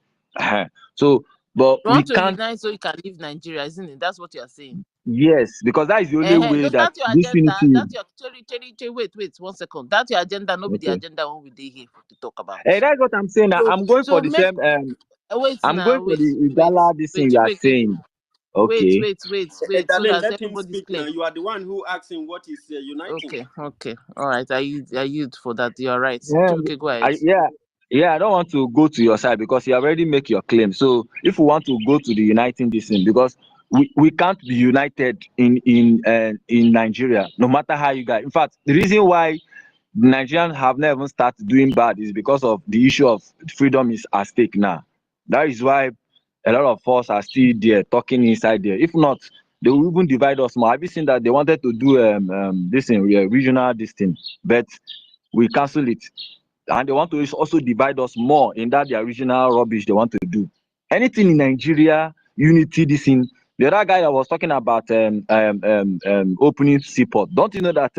So, but You we want to can't. unite so you can leave Nigeria, isn't it? That's what you are saying. Yes, because that is the only way No, that that's your this agenda. unity. That's your wait 1 second. That's your agenda, not be the Okay. agenda when we dey here to talk about. Hey, that's what I'm saying. So I'm going for so the make same. wait I'm going now, for wait, the Igala. This thing you are Chibuke. saying. Okay. So Darling, that let him everybody's speak now. clear. You are the one who asked him what is uniting. Okay. All right. I yield for that. You are right. Yeah, Chibuke, go ahead. yeah. I don't want to go to your side because you already make your claim. So if we want to go to the uniting this thing, because we can't be united in Nigeria, no matter how you guys. In fact, the reason why Nigerians have never even started doing bad is because of the issue of freedom is at stake now. That is why a lot of us are still there talking inside there. If not, they will even divide us more. Have you seen that they wanted to do this thing, regional this thing, but we cancel it, and they want to also divide us more in that their original rubbish they want to do. Anything in Nigeria, unity, this thing. The other guy that was talking about opening seaport. Don't you know that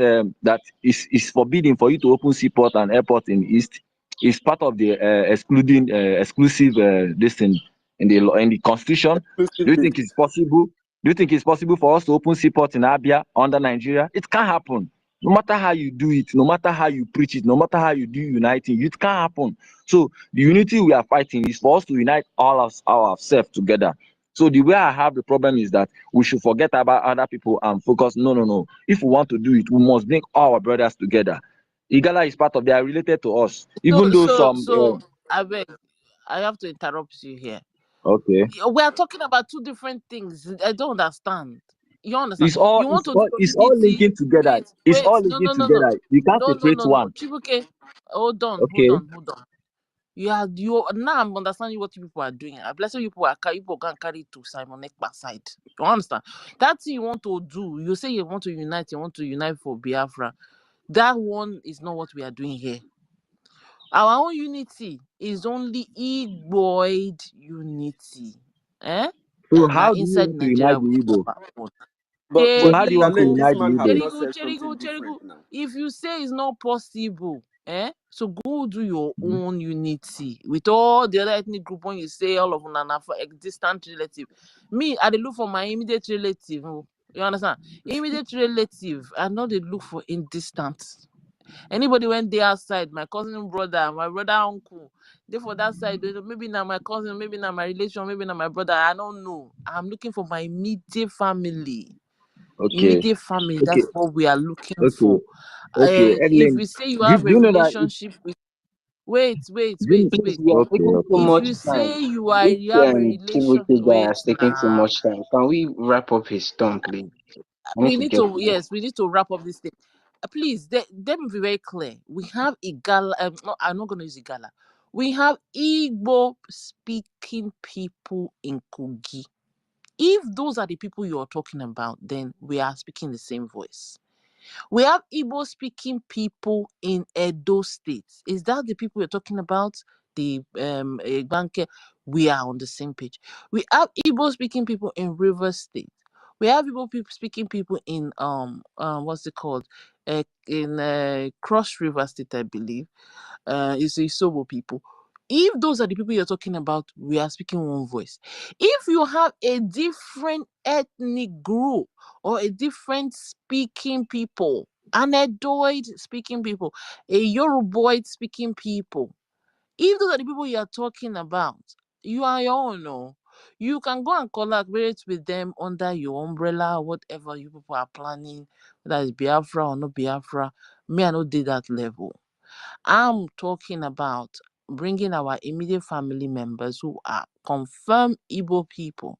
that is forbidden for you to open seaport and airport in East? It's part of the exclusive this thing in the constitution. Do you Exclusively. think it's possible? Do you think it's possible for us to open seaport in Abia under Nigeria? It can't happen. No matter how you do it, no matter how you preach it, no matter how you do uniting, it can't happen. So the unity we are fighting is for us to unite all of ourselves together. So the way I have the problem is that we should forget about other people and focus. No. If we want to do it, we must bring all our brothers together. Igala is part of, they are related to us. Even though some So I beg, I have to interrupt you here. okay. We are talking about two different things. I don't understand. You understand? It's all You want it's to do all it's all unity? linking together. It's Wait. all No. linking together. You can't separate No. one. Chibuke, hold on. Okay. You now I'm understanding what you people are doing. I bless you people can carry to Simon Ekpa side. You understand? That thing you want to do, you say you want to unite for Biafra. That one is not what we are doing here. Our own unity is only Igboid unity. So And now how do you inside want to unite Nigeria, the we Igbo? have our own. So how do you want to Darlene, this unite the man have Igbo? not said something Cherigo, different now. if you say it's not possible, so go do your own unity with all the other ethnic group. When you say all of them are for distant relative, me, I dey look for my immediate relative. You understand? Immediate relative, I know they look for in distant. Anybody when they outside, my cousin brother, my brother uncle, they for that side, maybe now my cousin, maybe now my relation, maybe now my brother. I don't know. I'm looking for my immediate family. Okay. Immediate family. Okay. That's what we are looking Okay. for. Okay. If Evelyn, we say you do have a you know that if, relationship with, wait. do you, Please, we are okay, taking too okay. If much you time. say you This have a relation, Chibuke guy wait is taking too now. much time. Can we wrap up his turn, please? I need We to need get to, yes, we need to wrap up this thing. Please, let me be very clear. We have Igala. No, I'm not going to use Igala. We have Igbo speaking people in Kogi. If those are the people you're talking about, then we are speaking the same voice. We have Igbo speaking people in Edo State. Is that the people you're talking about? The Banke, we are on the same page. We have Igbo speaking people in River State. We have Igbo speaking people in what's it called? In Cross River State, I believe. It's Isobo people. If those are the people you're talking about, we are speaking one voice. If you have a different ethnic group or a different speaking people, an Edoid speaking people, a Yoruboid speaking people, if those are the people you are talking about, you are your own. No. You can go and collaborate with them under your umbrella, whatever you people are planning, whether it's Biafra or not Biafra. Me, I not did that level. I'm talking about bringing our immediate family members who are confirmed Igbo people,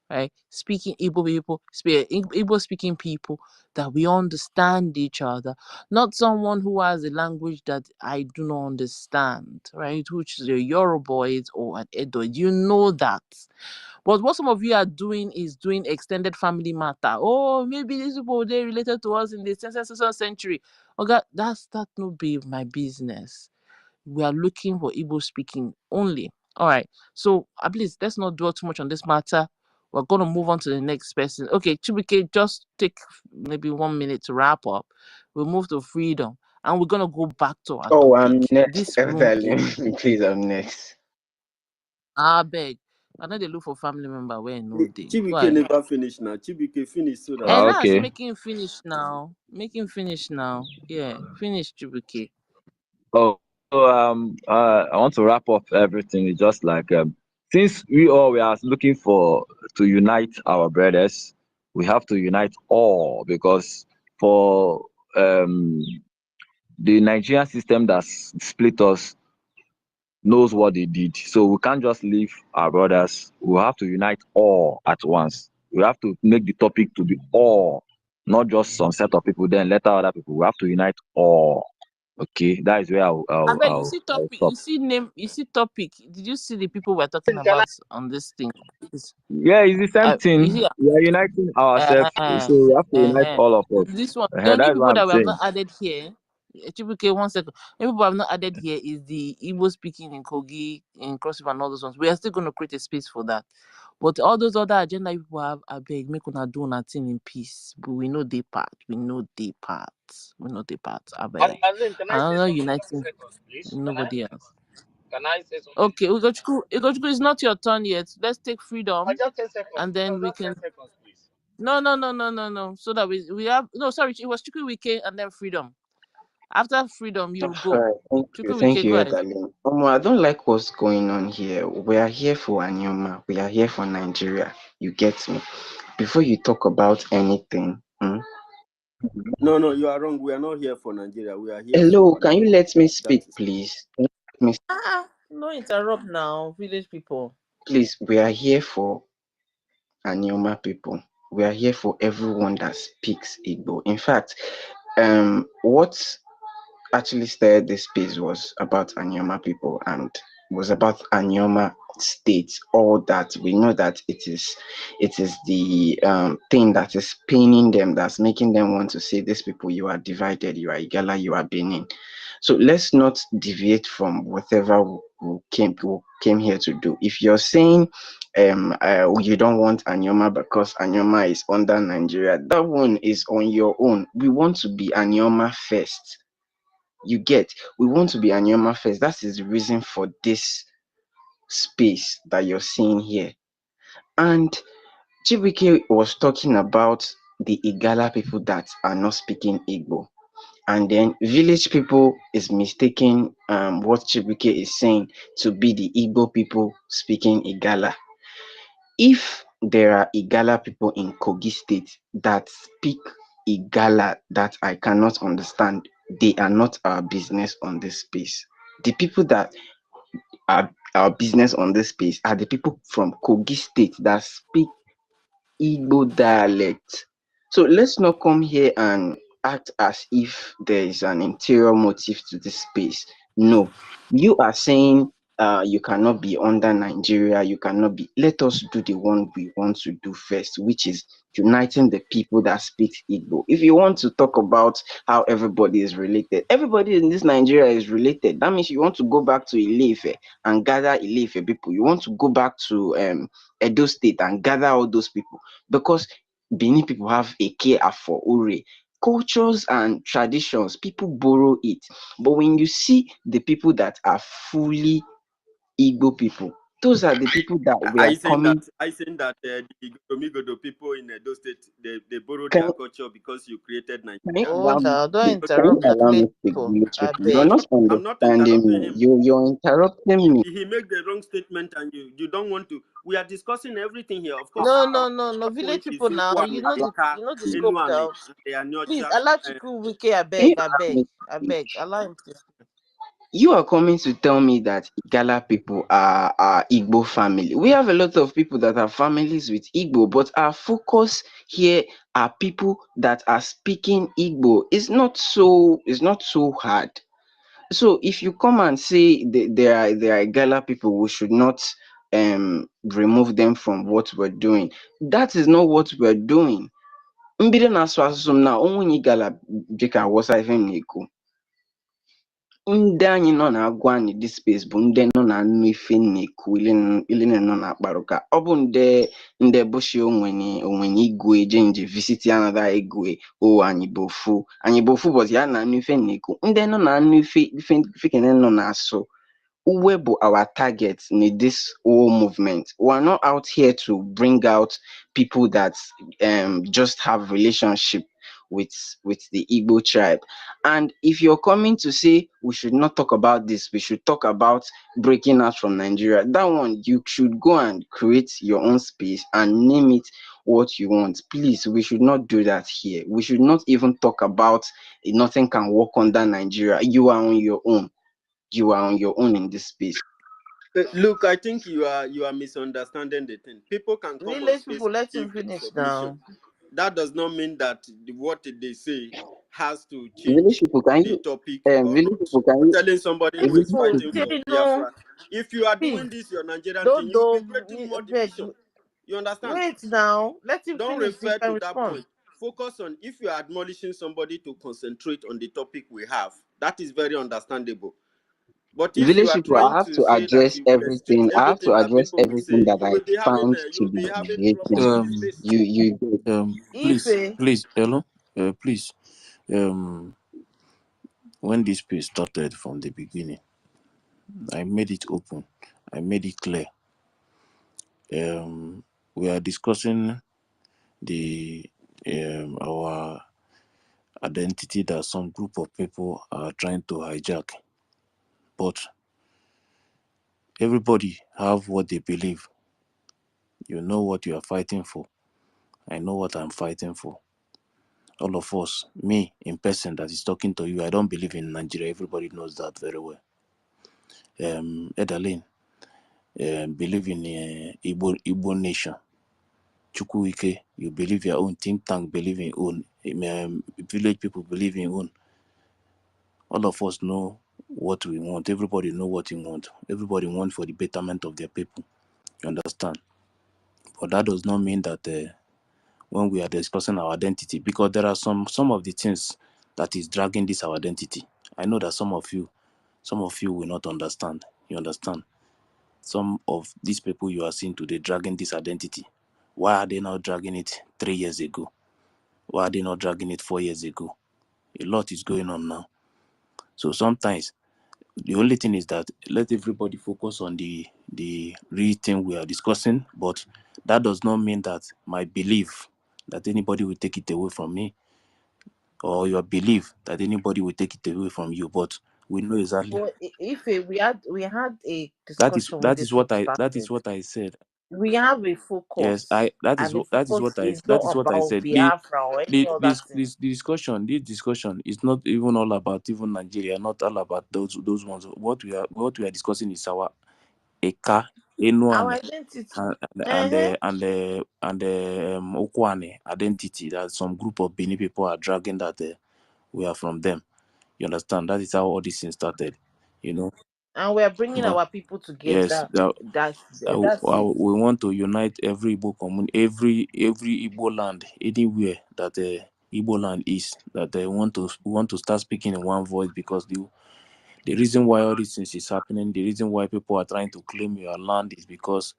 right? Speaking Igbo people, Igbo speaking people that we understand each other, not someone who has a language that I do not understand, right? Which is a Yoruboid or an Edo. You know that. But what some of you are doing is doing extended family matter. Oh, maybe these people they related to us in the 10th century. Okay, that no be my business. We are looking for Igbo speaking only. All right. So please let's not dwell too much on this matter. We're gonna move on to the next person. Okay, Chibuke, just take maybe 1 minute to wrap up. We'll move to freedom. And we're gonna go back to our Oh, topic. I'm next, This room is darling. Please, I'm next. I beg. I know they look for family member where no day. Go Chibuke ahead. never finish now. Chibuke finish so that And Ah, now I say okay. make him finish now. Make him finish now. Yeah, finish Chibuke. Oh, so I want to wrap up everything. It's just like since we are looking for to unite our brothers, we have to unite all because for the Nigerian system that's split us knows what they did. So we can't just leave our brothers. We have to unite all at once. We have to make the topic to be all, not just some set of people. Then let other people. We have to unite all. Okay, that is where I beg you see I'll topic, stop. you see topic. Did you see the people we're talking about on this thing? Yeah, it's the same You see, thing. We are uniting ourselves, uh, so we have to unite uh, all of us. this one, the only That's what people I'm that we have not saying. added here, Chibuke, 1 second. The only people I've not added here is the Igbo speaking in Kogi, in Cross River, and all those ones. We are still going to create a space for that. But all those other agenda people have, I beg, make una do nothing in peace. But we know they part. We know they part. We know they part. I beg. Can I say Another something? uniting 30 seconds, please. nobody else. Can I say something? Okay, Ugochukwu, it's not your turn yet. Let's take freedom, Just 10 seconds. and then we Just 10 can. seconds, please. No. So that we have no. Sorry, it was Chukwu Wike and then freedom. After freedom, you All go. right, Chukwu thank Wike, go you, ahead. darling. I don't like what's going on here. We are here for Anyoma. We are here for Nigeria. You get me? Before you talk about anything, no, you are wrong. We are not here for Nigeria. We are here hello, for can you Anyoma. let me That speak, is please? Can you let me, No interrupt now, village people. please, we are here for Anyoma people. We are here for everyone that speaks Igbo. In fact, what actually started this space was about Anyoma people, and was about Anioma State, or that we know that it is the thing that is paining them, that's making them want to say, these people, you are divided, you are Igala, you are Benin. So let's not deviate from whatever we came here to do. If you're saying you don't want Anioma because Anioma is under Nigeria, that one is on your own. We want to be Anioma first. You get, we want to be Anioma first. That is the reason for this space that you're seeing here. And Chibuike was talking about the Igala people that are not speaking Igbo. And then village people is mistaking what Chibuike is saying to be the Igbo people speaking Igala. If there are Igala people in Kogi State that speak Igala that I cannot understand, they are not our business on this space. The people that are our business on this space are the people from Kogi State that speak Igbo dialect. So let's not come here and act as if there is an interior motive to this space. No, you are saying you cannot be under Nigeria, you cannot be. Let us do the one we want to do first, which is uniting the people that speak Igbo. If you want to talk about how everybody is related, everybody in this Nigeria is related. That means you want to go back to Ile-Ife and gather Ile-Ife people. You want to go back to Edo State and gather all those people, because Benin people have Eke, Afo, Ure. Cultures and traditions, people borrow it. But when you see the people that are fully Igbo people, those are the people that we Are are you saying coming. the Igomigodo people in those states, they borrowed Can, their culture because you created can you Nigeria? allow me OGOJA, don't speak? Because Can you interrupt the allow me village speak, people. village I people? You're beg. not I'm not understanding interrupting me. him. You're interrupting me. He make the wrong statement and you don't want to. We are discussing everything here. Of course, No. our Village point is people now. Nkwane, Eka, You know the scope Enuane, now. and the Please Anyocha. allow Chiku Wike. Can you I allow beg. me to speak? Allow him to. You are coming to tell me that Igala people are Igbo family. We have a lot of people that are families with Igbo, but our focus here are people that are speaking Igbo. It's not so hard. So if you come and say there are Igala people, we should not remove them from what we're doing. That is not what we're doing. Mbido na-asụ asụsụ m na onwe Igala dịka wọsa ife m na-ekwu. Ndị anyị nọ na-agwa anyị this space bụ ndị nọ na nnụ ife na-ekwu ile nọ na akparuka. Ọ bụ ndị bushi onwenye igwe nje visit another igwe anyị bụ ofu but ya na nnụ ife na-ekwu. Ndị nọ na nnụ ife kene nọ na-asụ. Uwe bụ our target in this whole movement. We're not out here to bring out people that just have relationship with the Igbo tribe. And if you're coming to say we should not talk about this, we should talk about breaking out from Nigeria, that one you should go and create your own space and name it what you want. Please, we should not do that here. We should not even talk about nothing can work under Nigeria. You are on your own. You are on your own in this space. Look, I think you are misunderstanding the thing. People can come on Village space people, let and him give their finish submission. now. That does not mean that what they say has to Village change people, can the you topic or village not. people, can You're you telling somebody who village is No, people, fighting for say no. Biafra, if you are Please, doing this, your Nigerian thing, don't you'll be creating more beg. division. You understand? Wait now. Let him Don't finish. He refer can to that respond. point. Focus on if you are admonishing somebody to concentrate on the topic we have. That is very understandable. But if you village are people, I trying have to to say that address you will restrict everything. I have to everything that address people will everything say, that I find to you'll be be having deviating. trouble in this space. You Please, Ife, hello, please, um, when this piece started from the beginning, I made it open, I made it clear. We are discussing the our identity that some group of people are trying to hijack, but everybody have what they believe. You know what you are fighting for. I know what I'm fighting for. All of us, me in person that is talking to you, I don't believe in Nigeria. Everybody knows that very well. Edalin, believe in Igbo nation. Chukwuike, you believe your own. Think tank believe in own. Village people believe in own. All of us know what we want. Everybody know what we want. Everybody want for the betterment of their people. You understand? But that does not mean that when we are discussing our identity, because there are some of the things that is dragging this our identity. I know that some of you will not understand. You understand? Some of these people you are seeing today dragging this identity. Why are they not dragging it 3 years ago? Why are they not dragging it 4 years ago? A lot is going on now. So sometimes the only thing is that let everybody focus on the real thing we are discussing, but that does not mean that my belief that anybody will take it away from me, or your belief that anybody will take it away from you. But we know exactly. But if we had a That is discussion when this thing started. what I said. We have a Yes, focus, and the focus is that not is what I about said. Biafra or any other thing. This discussion is not even all about even Nigeria, not all about those ones. What we are discussing is our Eka, Our Enuane, identity. and Okwane identity, that some group of Bini people are dragging that we are from them. You understand? That is how all this thing started. You know. And we are bringing But our people yes, together. That's it. we want to unite every Igbo community, every Igbo land, anywhere that Igbo land is, that they want to start speaking in one voice, because the reason why all these things is happening, the reason why people are trying to claim your land is because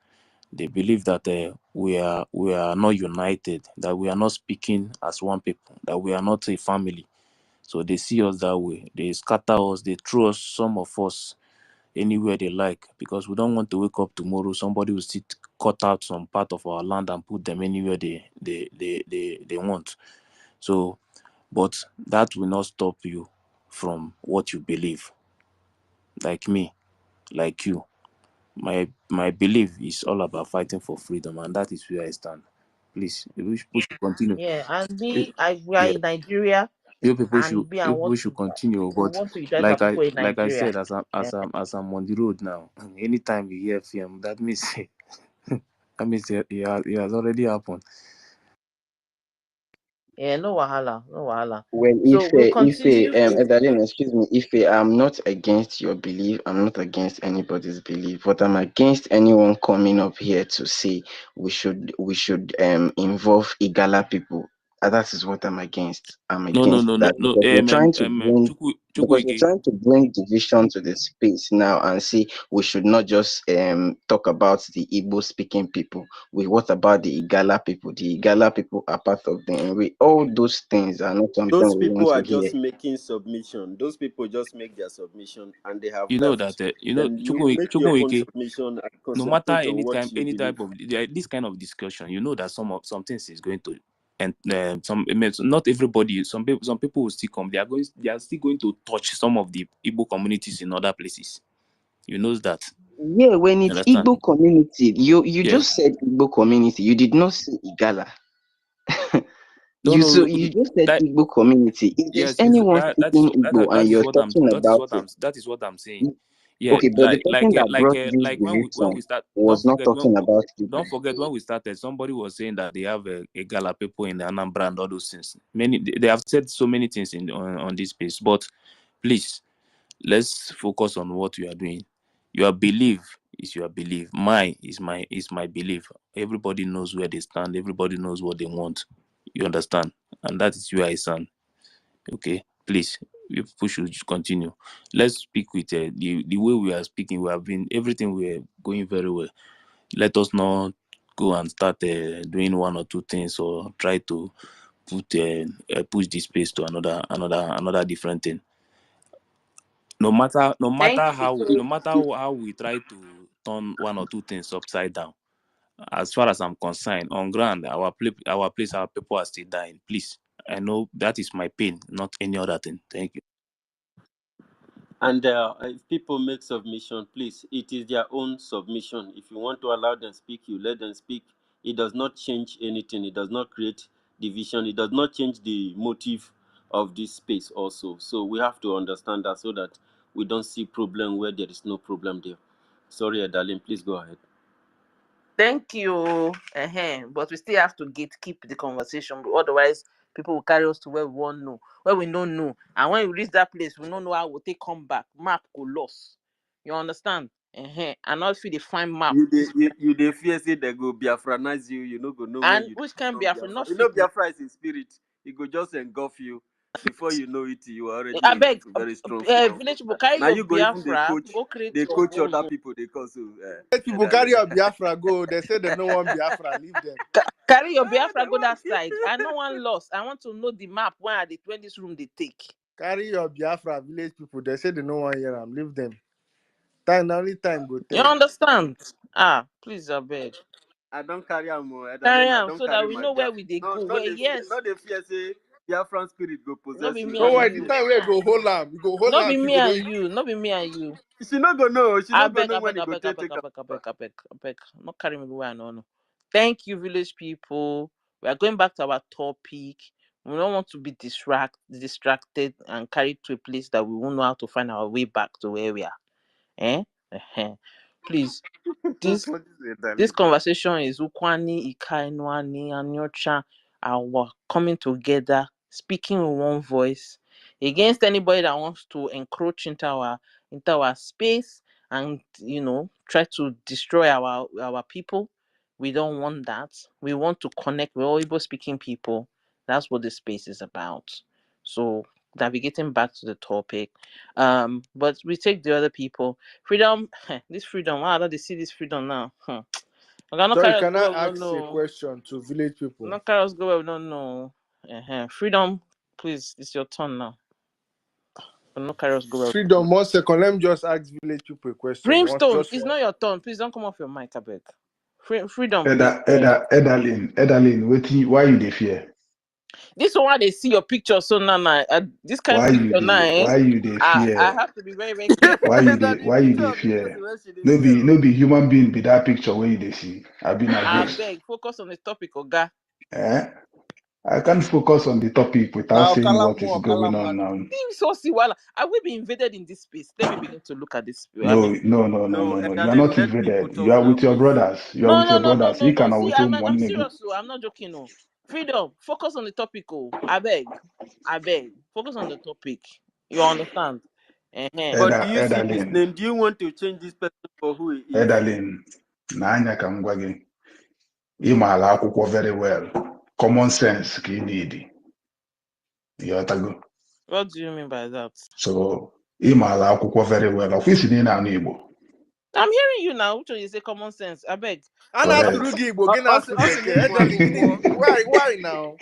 they believe that we are not united, that we are not speaking as one people, that we are not a family. So they see us that way. They scatter us. They throw us, some of us, anywhere they like, because we don't want to wake up tomorrow, somebody will sit, cut out some part of our land and put them anywhere they want. So, but that will not stop you from what you believe. Like me, like you, my belief is all about fighting for freedom, and that is where I stand. Please, we should continue. Yeah, and Eh, we are yeah, in Nigeria, you people should and continue. we But want to unite our people in like I Nigeria. said, as I'm on the road now, anytime you hear film, that means that means it has already happened. Yeah, no wahala, no wahala. Well, So we'll continue. Edaline, excuse me, if I'm not against your belief, I'm not against anybody's belief, but I'm against anyone coming up here to say we should involve Igala people. That is what I'm against. I'm against that No. because Chukwu you're Ike. trying to bring division to the space now and say we should not just talk about the Igbo speaking people. What about the Igala people? The Igala people are part of the Enwe. All those things are not something Those we want people are to hear. just making submission. Those people just make their submission and they have You know that left. Then you make your Chukwu own Ike. submission and No matter concentrate on what you any type believe. of this kind of discussion, you know that some things is going to, and not everybody, some people will still come. They are still going to touch some of the Igbo communities in other places. You know that. Yeah, when You it's understand? Igbo community, you Yes. just said Igbo community. You did not say Igala. No. You just said That Igbo community. If there's yes, anyone speaking Igbo and you're talking about it, that is what I'm saying. Yeah, okay, but the person that brought this like when division we start, was not talking about don't Igbo. forget when we started, somebody was saying that they have a gala people in the Anambra and all those things. They have said so many things on this space, but please, let's focus on what we are doing. Your belief is your belief. Mine is my belief. Everybody knows where they stand. Everybody knows what they want. You understand? And that is where I stand. Okay, please, you people should continue. Let's speak with the way we are speaking. We have been everything. We are going very well. Let us not go and start doing one or two things, or try to push this space to another different thing. No matter Thank you. how we try to turn one or two things upside down. As far as I'm concerned, on ground, our place, our people are still dying. Please, I know that is my pain, not any other thing. Thank you. And if people make submission, please, it is their own submission. If you want to allow them speak, you let them speak. It does not change anything. It does not create division. It does not change the motive of this space also. So we have to understand that so that we don't see problem where there is no problem there. Sorry, darling, please go ahead. Thank you. But we still have to keep the conversation. Otherwise, People will carry us to where we want to know, where we don't know. And when we reach that place, we don't know how we'll take come back. Map go lost. You understand? And not if they find map. You dey fear say they go Biafranize you, you no go know where And you which can from be after Biafra. not You know fit me. Biafra is in spirit. He go just engulf you. Before you know it, you are already I in beg, very strong form. village people carry Now your you go even Biafra, go create they your coach own. other people, they call so People carry your Biafra go. They say they no want Biafra. Leave them. Carry your Biafra, go that side. I no one lost. I want to know the map when this room they take. Carry your Biafra, village people. They say they no want hear them. Leave them. Time only time go You tell. understand? Please, I beg. I don't carry am Carry I am don't so that carry we my know where Biafra. we they No, go. Where yes, not the fear say Biafran spirit go not possess be you. me No and worry, the you. time we go hold am. We go hold Not am. be You me go and know. you. Not be me and you. She not go know. She I not go beg, know I when beg, he I go beg, I take beg, take I am. beg, I beg, I beg. Not carry me where I know. Thank you, village people. We are going back to our topic. We don't want to be distracted and carried to a place that we won't know how to find our way back to where we are. Please, this What is it, darling? this conversation is Ukwani, Ikainwani, and Nyocha, our coming together, speaking with one voice against anybody that wants to encroach into our space and try to destroy our people. We don't want that. We want to connect with all Igbo speaking people. That's what this space is about. So navigating back to the topic. But we take the other people. Freedom, this freedom. Wow, I don't see this freedom now. Okay, not Sorry, carry us can go where we I don't ask a know. question to village people? Not carry us go where we don't know. Freedom, please, it's your turn now. Not carry us go where we don't know. Freedom, 1 second. Let me just ask village people a question. Brimstone, Just it's one. not your turn. Please don't come off your mic, I beg. Freedom, please. Edalin, why you dey fear? This one they see your picture so now. This kind of picture now. Why you dey I fear? have to be very, very careful. Why you Picture dey of the person fear? where she dey No fear. be human being be that picture where you dey see. I been a I ghost. beg, focus on the topic, Oga. I can't focus on the topic without Now, saying what is Kalam going on now. So see, while I will be invaded in this space. Let me begin to look at this. No. No, You are not let people invaded. You talk are now, with your please. brothers. You are No, with your no, no, no, brothers. no, You no. can See, always I'm one nigga. serious. I'm not joking. No, freedom. Focus on the topic. Oh, I beg. Focus on the topic. You understand? But do you see this Edalin, name? Do you want to change this person for who he is? na anya ka m gwa gị. Ị maara akwụkwọ very well. Common sense ka ị need. Ịghọtago? What do you mean by that? So, ị maara akwụkwọ very well. Ọkwa isi na ị na-anụ Igbo. I'm hearing you now. Which one you say common sense? I beg. Ana Correct. Surugi Igbo, gị na-asụ Also, Bekee. Edalin, why now?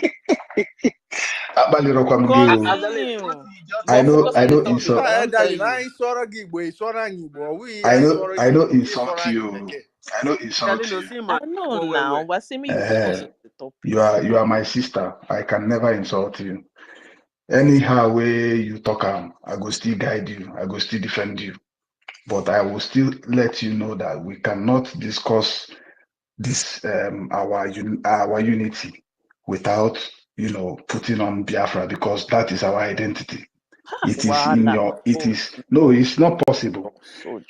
Akpalirọkwa m gị o. Continue. I But focus on the know topic. insult. I don't tell Edalin, you. anyị sọrọ gị Igbo, ị sọrọ anyị Igbo. Anyị sọrọ I know Igbo, gị insult sọrọ anyị you. Bekee. I know insult Dalino, you. see I man, know well. now, but say me you focus on the topic. You are my sister. I can never insult you. Anyhow way you talk, I go still guide you. I go still defend you. But I will still let you know that we cannot discuss this our unity without putting on Biafra, because that is our identity. It is in Wahala. your. It is no. It's not possible.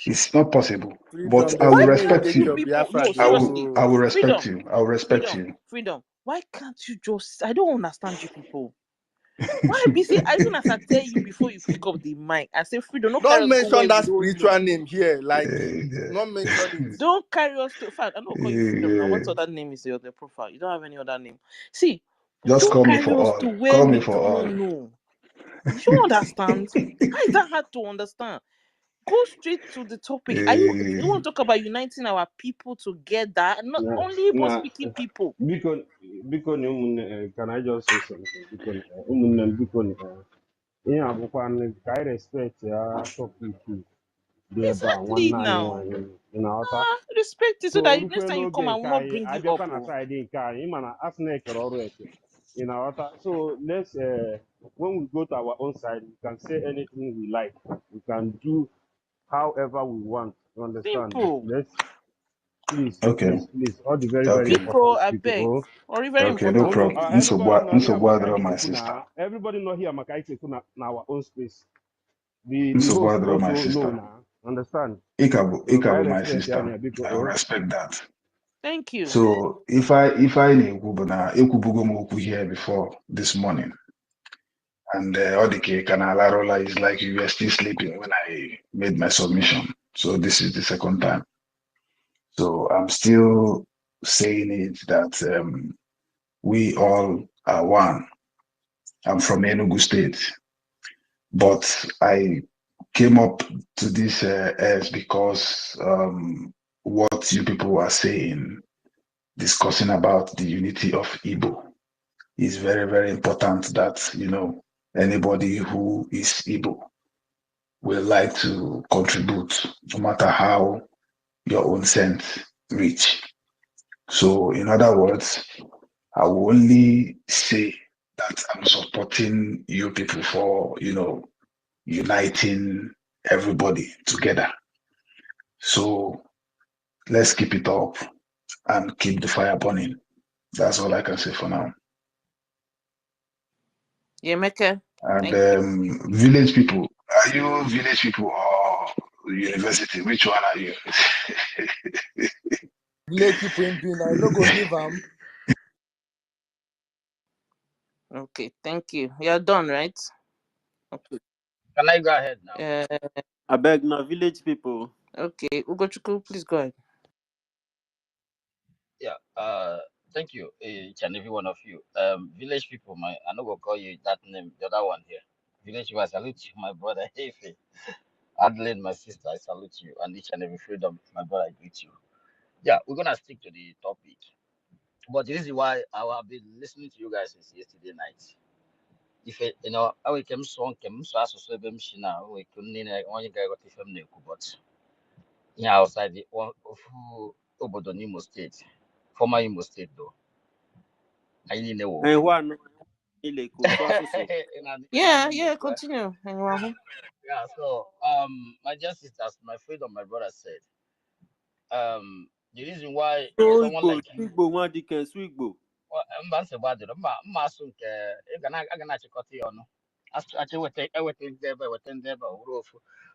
It's not possible. Freedom, But I there's will Why no way you can't respect take you you. your people? Biafra No, dey seriously. I will respect Freedom. you. I will respect you. Freedom. Why can't you just? I don't understand you people. Why be say? Even as I tell you before you pick up the mic, I say freedom. Don't carry Don't us go mention where we that don't know. spiritual name here. Like, not mention it. Don't carry us to. In fact, I'm not call you freedom now. What other name is your the profile? You don't have any other name. See, Just don't call me carry for us all. to where Call me we for do all. not know. Do you understand? How is that hard to understand? Go straight to the topic. You want to talk about uniting our people together, not only Igbo speaking people? Because can I just say something? Because I respect your topic the Exactly now. Respect it so so that next time you come, I will not bring I you be up. kind of side in car imana asna so let's when we go to our own side we can say anything we like, we can do however we want, you understand? Simple. Let's please Okay. all the very Okay. People, important I people. beg. Or very Okay. No important problem. people. Everybody not here My sister. everybody not here Makaike na our own space. The host My also know sister. now, understand? Ikabu, So can I my respect sister. Anya because I will respect that. Thank you. So if I ekwubugo m okwu here before this morning, and all the Kanalarola is like you were still sleeping when I made my submission. So this is the second time. So I'm still saying it that we all are one. I'm from Enugu State, but I came up to this as because what you people are saying, discussing about the unity of Igbo, is very, very important. That anybody who is Igbo will like to contribute, no matter how your own sense reach. So, in other words, I will only say that I'm supporting you people for, uniting everybody together. So let's keep it up and keep the fire burning. That's all I can say for now. Yeah, Mecca. And village people, are you village people or university? Which one are you? Village people in Benin, I no go leave them. Okay, thank you. You're done, right? Okay. Can I go ahead now? I beg no village people. Okay, Ugochukwu, please go ahead. Yeah. Thank you, each and every one of you. Village people, I no go call you that name, the other one here. Village people, I salute you, my brother. Efe, Adeline, my sister, I salute you, and each and every freedom, my brother, I greet you. Yeah, we're gonna stick to the topic. But the reason why I have been listening to you guys since yesterday night. If I came so so we couldn't only guy got if I'm but yeah, outside the one of Obodo Imo State, former Imo State though. I didn't know. And one so. Yeah, continue. Yeah, so my dear sisters, my freedom, my brother said, the reason why someone like you one can Swigbo.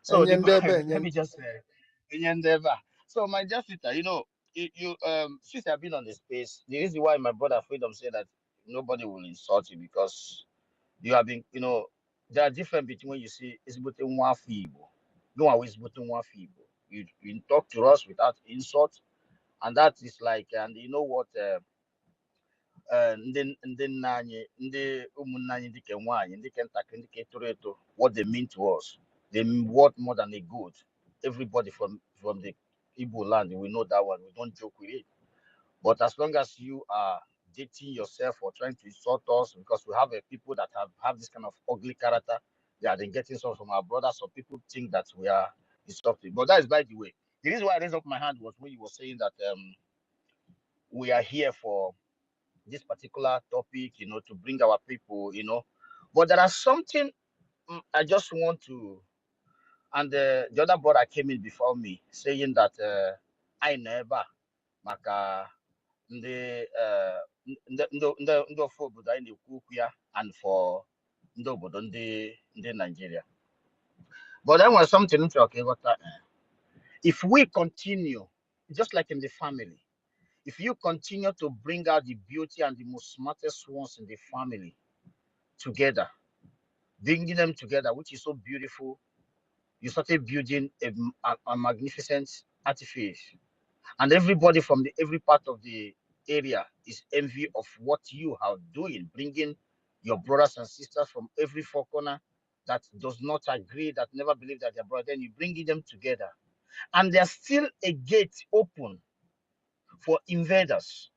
So the let me just say, so my dear sister, since I've been on the space, the reason why my brother freedom said that nobody will insult you because you have been, there are different between when you see it's between one feeble. No one is between one feeble. You talk to us without insult, and that is like, and you know what, ndị nna anyị ndị ụmụnne anyị ndị ke nwaanyị ndị ke ntakịrị ndị ke toro eto, what they mean to us, they worth more than a good. Everybody from the Igbo land, we know that one, we don't joke with it. But as long as you are dating yourself or trying to insult us, because we have people that have this kind of ugly character, they are then getting some from our brothers. So people think that we are insulting. But that is by the way. The reason why I raised up my hand was when you were saying that we are here for this particular topic, to bring our people, But there are something I just want to, and the other brother came in before me saying that I never, maka ndị ofu obodo anyị na-ekwu okwu ya and for ndị obodo ndị Nigeria. But then was something if we continue, just like in the family, if you continue to bring out the beauty and the most smartest ones in the family together, bringing them together, which is so beautiful, you started building a magnificent artifice. And everybody from every part of the area is envy of what you are doing, bringing your brothers and sisters from every four corner that does not agree, that never believe that they're brother, then you bringing them together. And there's still a gate open for invaders.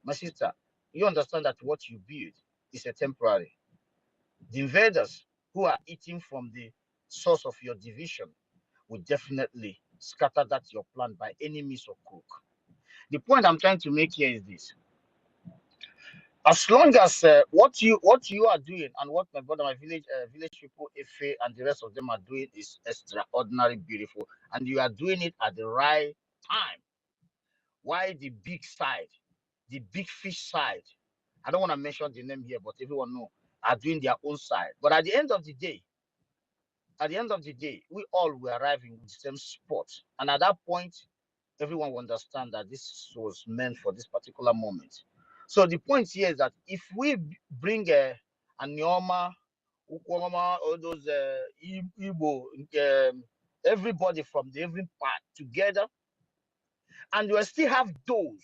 My sister, you understand that what you build is a temporary. The invaders who are eating from the source of your division will definitely scatter that your plan by any means or crook. The point I'm trying to make here is this: as long as what you are doing and what my brother, my village people, Efe, and the rest of them are doing is extraordinary, beautiful, and you are doing it at the right time. Why the big side, the big fish side? I don't want to mention the name here, but everyone know are doing their own side. But at the end of the day, we all will arrive in the same spot, and at that point, everyone will understand that this was meant for this particular moment. So the point here is that if we bring a Nyoma, Ukwama, all those Igbo, everybody from the every part together, and you will still have those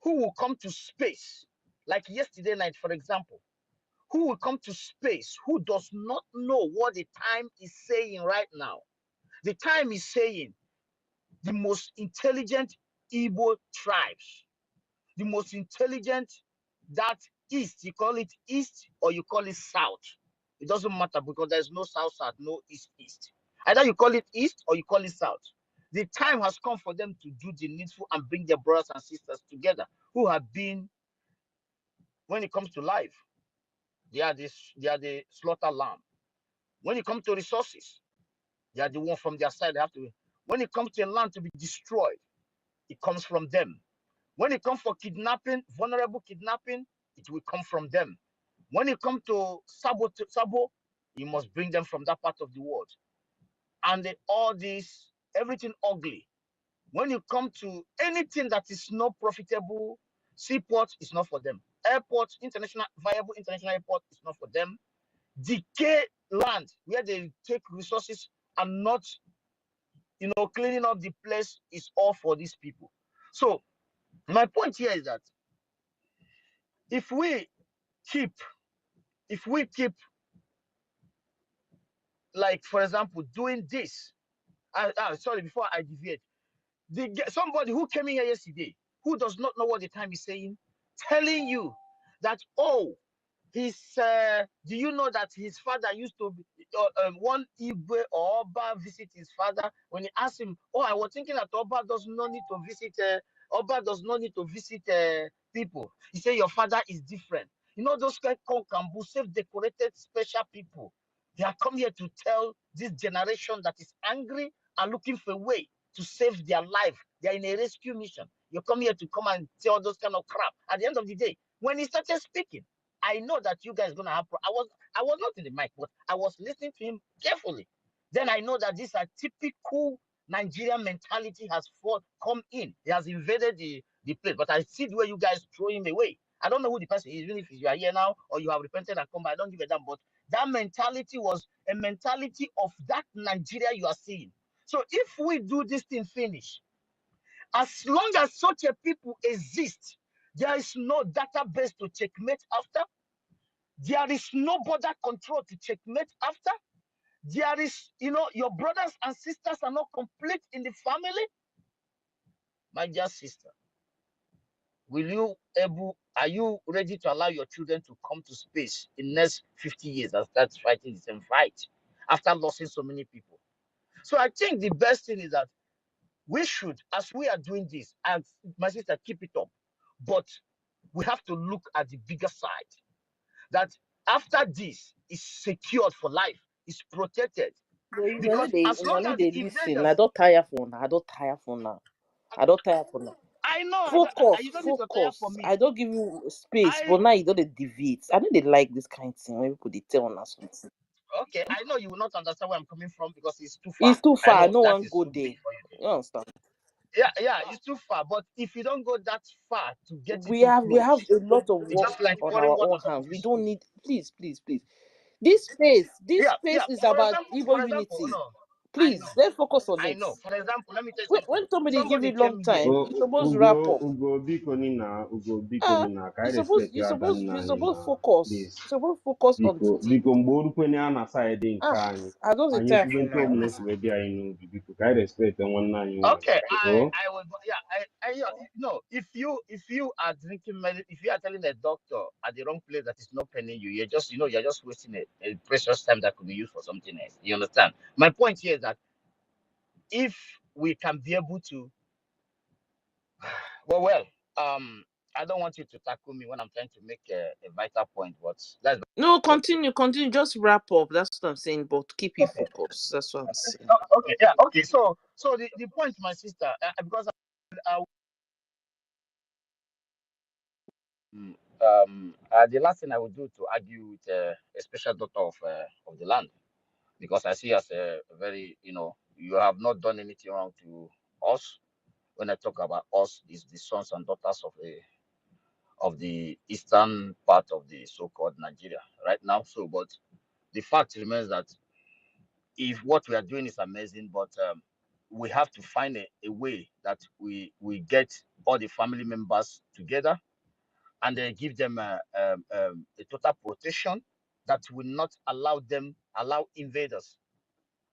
who will come to space, like yesterday night, for example, who will come to space, who does not know what the time is saying right now. The time is saying the most intelligent Igbo tribes, the most intelligent, that east, you call it east or you call it south. It doesn't matter because there's no south, south, no east, east. Either you call it east or you call it south. The time has come for them to do the needful and bring their brothers and sisters together who have been, when it comes to life, they are the slaughter lamb. When it comes to resources, they are the one from their side. They have to. When it comes to a land to be destroyed, it comes from them. When it comes for kidnapping, vulnerable kidnapping, it will come from them. When it comes to sabo, you must bring them from that part of the world. And all this, everything ugly. When you come to anything that is not profitable, seaport is not for them. Airport, viable international airport is not for them. Decay land where they take resources and not, cleaning up the place is all for these people. So my point here is that if we keep, like, for example, doing this, sorry, before I deviate, somebody who came in here yesterday, who does not know what the time is saying, telling you that, oh, do you know that his father used to be, one Igwe or Oba visit his father? When he asked him, oh, I was thinking that Oba does not need to visit people. He said, your father is different. You know, those guys called Kambu, self-decorated special people. They are come here to tell this generation that is angry and looking for a way to save their life. They are in a rescue mission. You come here to come and tell those kind of crap. At the end of the day, when he started speaking, I know that you guys gonna have. I was not in the mic, but I was listening to him carefully. Then I know that this a typical Nigerian mentality has come in. He has invaded the place. But I see the way you guys throw him away. I don't know who the person is, even if you are here now or you have repented and come back. I don't give a damn. But that mentality was a mentality of that Nigeria you are seeing. So if we do this thing finish, as long as such a people exist, there is no database to checkmate after. There is no border control to checkmate after. There is, your brothers and sisters are not complete in the family. My dear sister, are you ready to allow your children to come to space in the next 50 years and start fighting the same fight after losing so many people? So I think the best thing is that we should, as we are doing this, and my sister, keep it up. But we have to look at the bigger side. That after this is secured for life, is protected. Because as long as the invaders, I don't tire for now. I don't tire for now. I don't tire for now. I know. You don't need to tire for me. I don't give you space, but now you don't deviate. I don't like this kind of thing when people tell on us something. Okay, I know you will not understand where I'm coming from because it's too far. It's too far. No one go there. You understand? Yeah, it's too far. But if you don't go that far to get we have a lot of work just like on our own hands. We don't need, please. This space is about Igbo unity. Please, let's focus on it. I know. For example, let me tell you something. When somebody give you long time, you're supposed to wrap up. You're supposed focus. You're supposed focus on it. I don't say time for now, honestly. Okay, I will. No. If you are drinking medicine, if you are telling a doctor at the wrong place that is not paying you, you're just wasting a precious time that could be used for something else. You understand? My point here is that if we can be able to, I don't want you to tackle me when I'm trying to make a vital point, but that's no, continue. Just wrap up. That's what I'm saying. But keep it focused. That's what I'm saying. Okay, yeah, okay. So the point, my sister, because the last thing I would do to argue with a special daughter of the land, because I see as a very, you have not done anything wrong to us. when I talk about us, is the sons and daughters of the eastern part of the so-called Nigeria right now. So, but the fact remains that if what we are doing is amazing, but we have to find a way that we get all the family members together and give them a total protection that will not allow invaders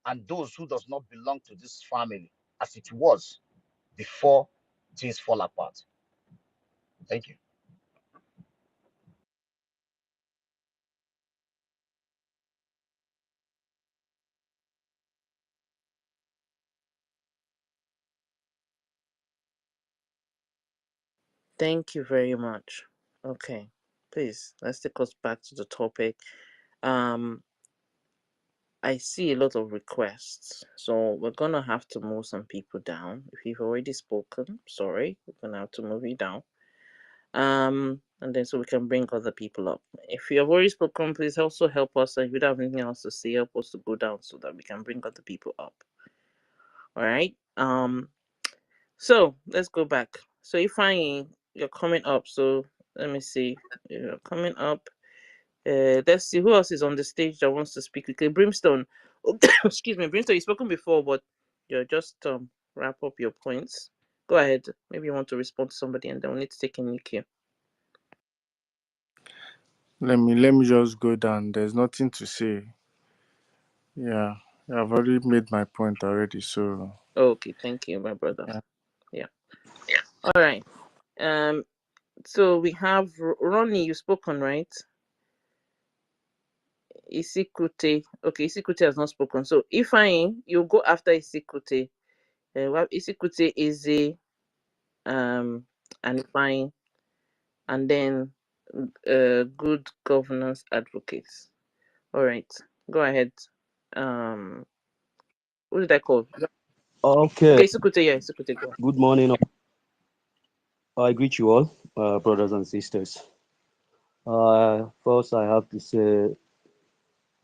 and those who does not belong to this family as it was before things fall apart. Thank you. Thank you very much. Okay, please let's take us back to the topic. I see a lot of requests, so we're gonna have to move some people down. If you've already spoken, sorry, we're gonna have to move you down. And then so we can bring other people up. If you have already spoken, please also help us. And if you don't have anything else to say, help us to go down so that we can bring other people up. All right. So let's go back. So Ifeanyi, you're coming up. So let me see. You're coming up. Let's see who else is on the stage that wants to speak. Okay, Brimstone. Excuse me, Brimstone. You've spoken before, but you're just wrap up your points. Go ahead. Maybe you want to respond to somebody, and then we need to take a new cue. Let me just go down. There's nothing to say. Yeah, I've already made my point already. So Okay, thank you, my brother. Yeah. All right. So we have Ronnie. You've spoken, right? Isikute. Okay, Isikute has not spoken. So Ifeanyi, you go after Isikute. Isikute is and Ifeanyi, and then good governance advocates. All right, go ahead. What did I call? Okay. Okay, Isikute. Yeah, Isikute. Go. Good morning. I greet you all, brothers and sisters. First, I have to say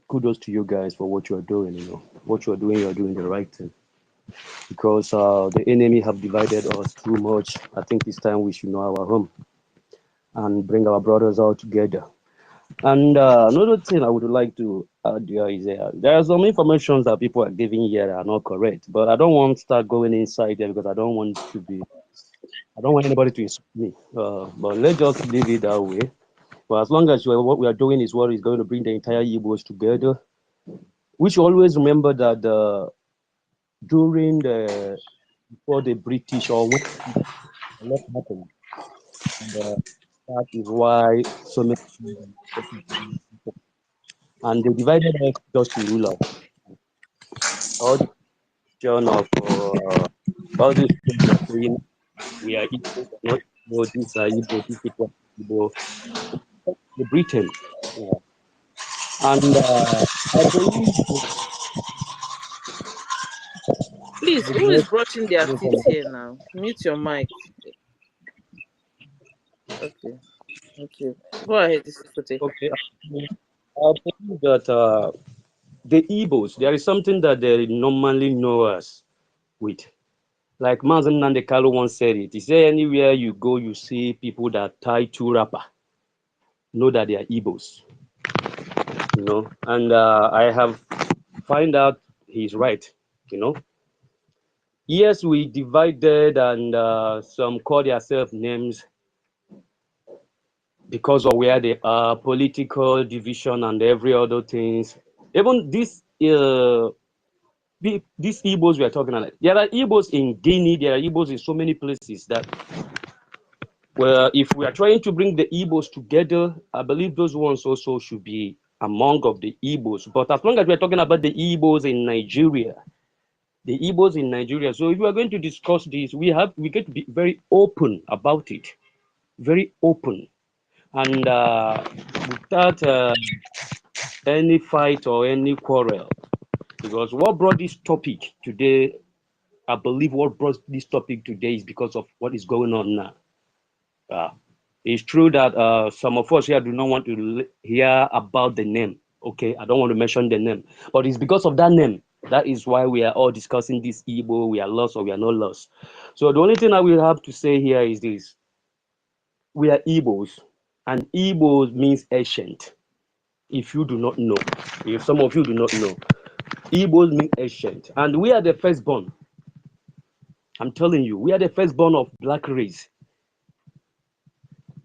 kudos to you guys for what you are doing. What you are doing the right thing. Because the enemy have divided us too much. I think it's time we should know our home and bring our brothers all together. And another thing I would like to add here is there are some information that people are giving here that are not correct. But I don't want to start going inside there because I don't want anybody to insult me. But let's just leave it that way. But as long as what we are doing is what is going to bring the entire Igbos together, we should always remember that before the British or when a lot happened, and that is why so many people, and they divided us just to rule us. All the question of all these things are saying we are Igbo, not Igbo, these are Igbo, these people are Igbo. The Britain. Yeah. And I believe Please, who is brushing their teeth here now? Mute your mic. Okay, thank you. Go ahead, Isikute. okay, I believe that the Igbos, there is something that they normally know us with. Like Mazen Nandekalo once said it. He said anywhere you go, you see people that tie to wrapper, know that they are Igbos. And I have find out he's right. Yes, we divided and some call themselves names because of where they are, political division and every other things. Even these Igbos we are talking about, there are Igbos in Guinea, there are Igbos in so many places that, well, if we are trying to bring the Igbos together, I believe those ones also should be among of the Igbos. But as long as we are talking about the Igbos in Nigeria, so if we are going to discuss this, we get to be very open about it, very open, and without any fight or any quarrel. Because what brought this topic today, I believe what brought this topic today is because of what is going on now. It's true that some of us here do not want to hear about the name. Okay, I don't want to mention the name, but it's because of that name That is why we are all discussing this Igbo, we are lost or we are not lost. So the only thing that we have to say here is this. We are Igbos, and Igbos means ancient. If you do not know, if some of you do not know, Igbos mean ancient, and we are the firstborn. I'm telling you, we are the firstborn of black race.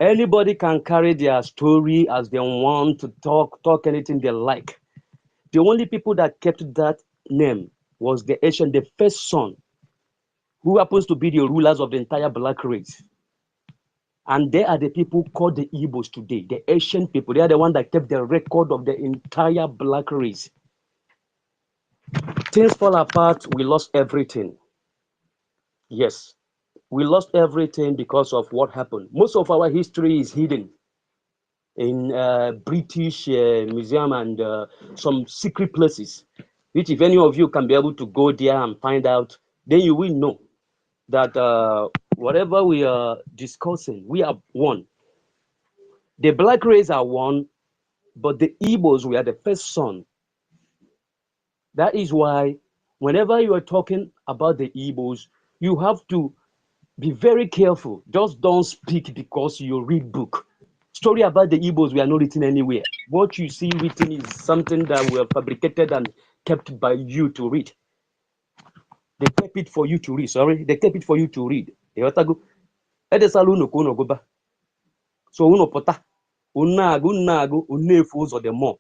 Anybody can carry their story as they want to talk anything they like. The only people that kept that name was the Asian, the first son, who happens to be the rulers of the entire black race. And they are the people called the Igbos today, the Asian people. They are the ones that kept the record of the entire black race. Things fall apart, we lost everything. Yes, we lost everything because of what happened. Most of our history is hidden in British museum and some secret places, which if any of you can be able to go there and find out, then you will know that whatever we are discussing, we are one. The black race are one, but the Igbos, we are the first son. That is why whenever you are talking about the Igbos, you have to be very careful. Just don't speak because you read book. Story about the Igbos we are not written anywhere. What you see written is something that were fabricated and kept by you to read. They kept it for you to read. Sorry, they kept it for you to read. So uno pota, unagu, unefu ụzọ the more.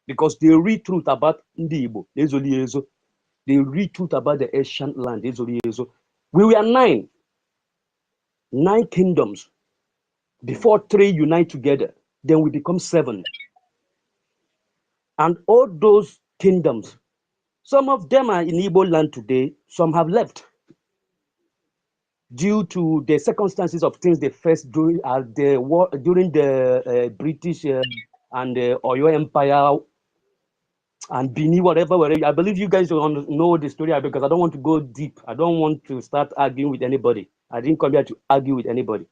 Because they read truth about ndị Igbo, they read truth about the ancient land. We were nine kingdoms. Before 3 unite together, then we become 7. And all those kingdoms, some of them are in Igbo land today, some have left due to the circumstances of things they faced during the war, during the British and the Oyo Empire and Bini, whatever. I believe you guys know the story because I don't want to go deep. I don't want to start arguing with anybody. I didn't come here to argue with anybody.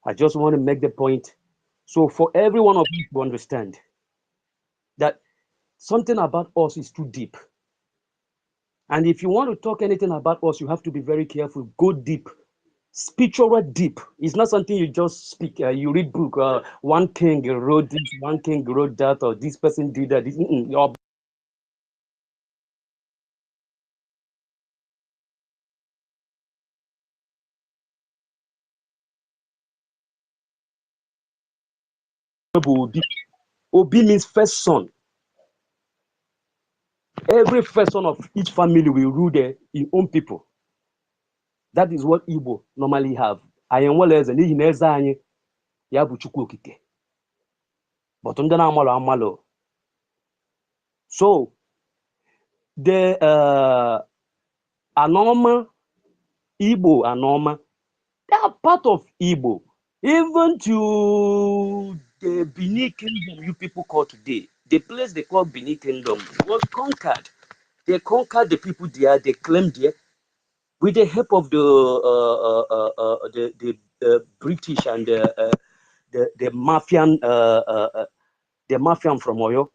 I just want to make the point. So for every one of you to understand that something about us is too deep. And if you want to talk anything about us, you have to be very careful. Go deep. Spiritual deep. It's not something you just speak. You read book. One king wrote this, one king wrote that, or this person did that. Your Obi means first son. Every first son of each family will rule their own people. That is what Igbo normally have. But so the Anoma, Igbo Anoma, they are part of Igbo. Even to the Bini Kingdom you people call today, the place they call Bini Kingdom was conquered. They conquered the people there, they claimed there, with the help of the British and the Mafian from Oyo.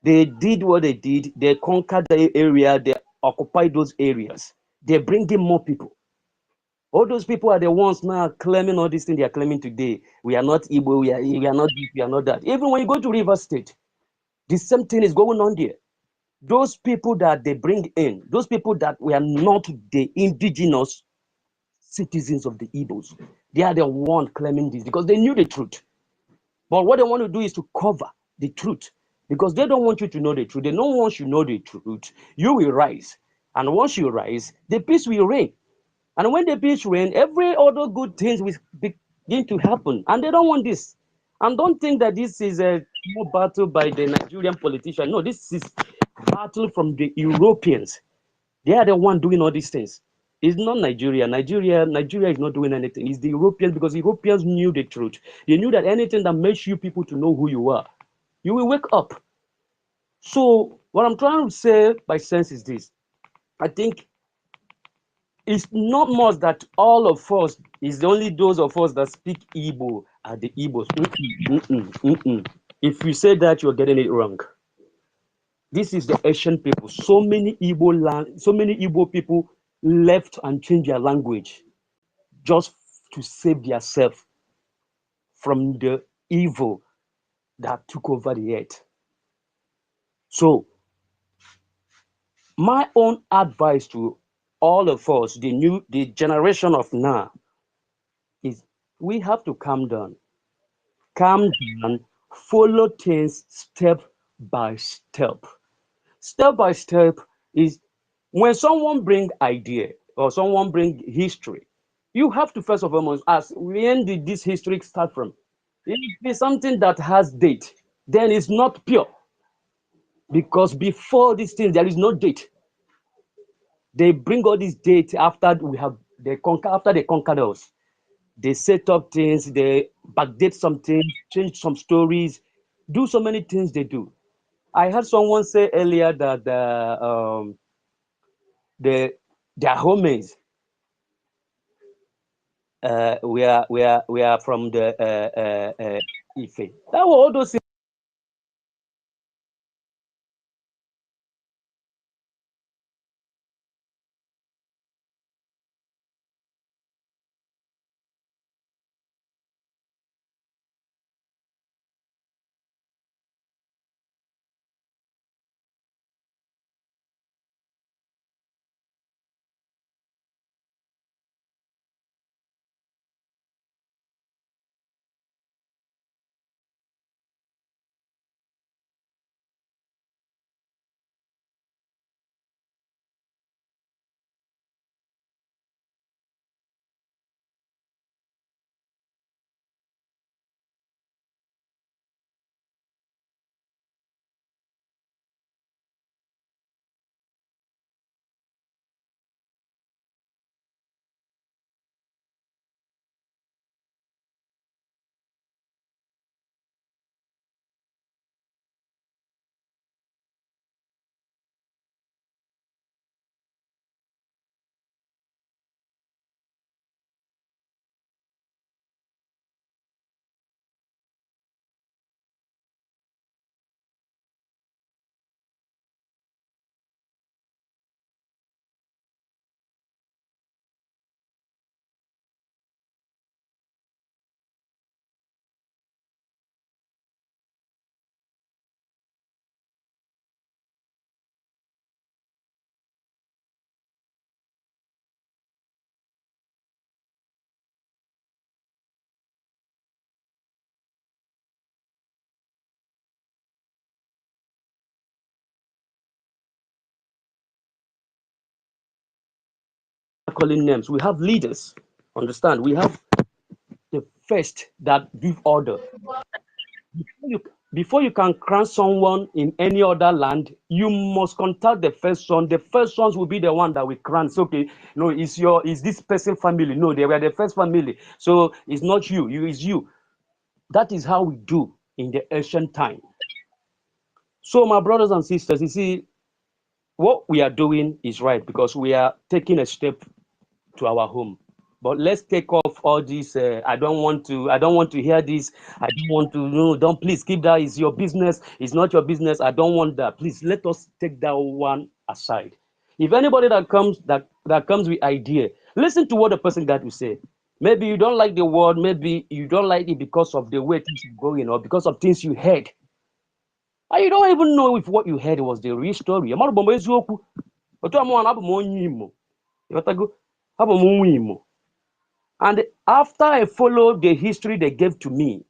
They did what they did. They conquered the area. They occupied those areas. They bring in more people. All those people are the ones now claiming all these things they are claiming today. We are not Igbo. We are not this. We are not that. Even when you go to River State, the same thing is going on there. Those people that they bring in, those people that were not the indigenous citizens of the Igbos, they are the ones claiming this because they knew the truth. But what they want to do is to cover the truth because they don't want you to know the truth. They don't want you to know the truth. You will rise. And once you rise, the peace will reign. And when the peace reign, every other good things will begin to happen. And they don't want this. And don't think that this is a small battle by the Nigerian politician. No, this is battle from the Europeans. They are the one doing all these things. It's not Nigeria. Nigeria is not doing anything. It's the Europeans because Europeans knew the truth. They knew that anything that makes you people to know who you are, you will wake up. So what I'm trying to say by sense is this. I think it's not much that all of us, it's only those of us that speak Igbo are the Igbos. If you say that, you're getting it wrong. This is the Asian people. So many Igbo people left and changed their language just to save themselves from the evil that took over the earth. So my own advice to all of us, the generation of now, is we have to calm down, follow things step by step. Step by step is when someone bring idea or someone bring history, you have to first of all ask, when did this history start from? If it's something that has date, then it's not pure. Because before this thing, there is no date. They bring all these date after they conquered us. They set up things, they backdate some things, change some stories, do so many things they do. I heard someone say earlier that their homies we are from the Ife. That were all those things. Calling names. We have leaders. Understand? We have the first that give order. Before you can crown someone in any other land, you must contact the first son. The first sons will be the one that will crown. So, okay, no, is this person family? No, they were the first family. So it's not you, it's you. That is how we do in the ancient time. So, my brothers and sisters, you see, what we are doing is right because we are taking a step to our home. But let's take off all this. I don't want to hear this. I don't want to. No, don't, please keep that. It's your business. It's not your business. I don't want that. Please let us take that one aside. If anybody that comes with idea, listen to what the person got to say. Maybe you don't like the word. Maybe you don't like it because of the way things are going or because of things you heard. And you don't even know if what you heard was the real story. And after I followed the history they gave to me,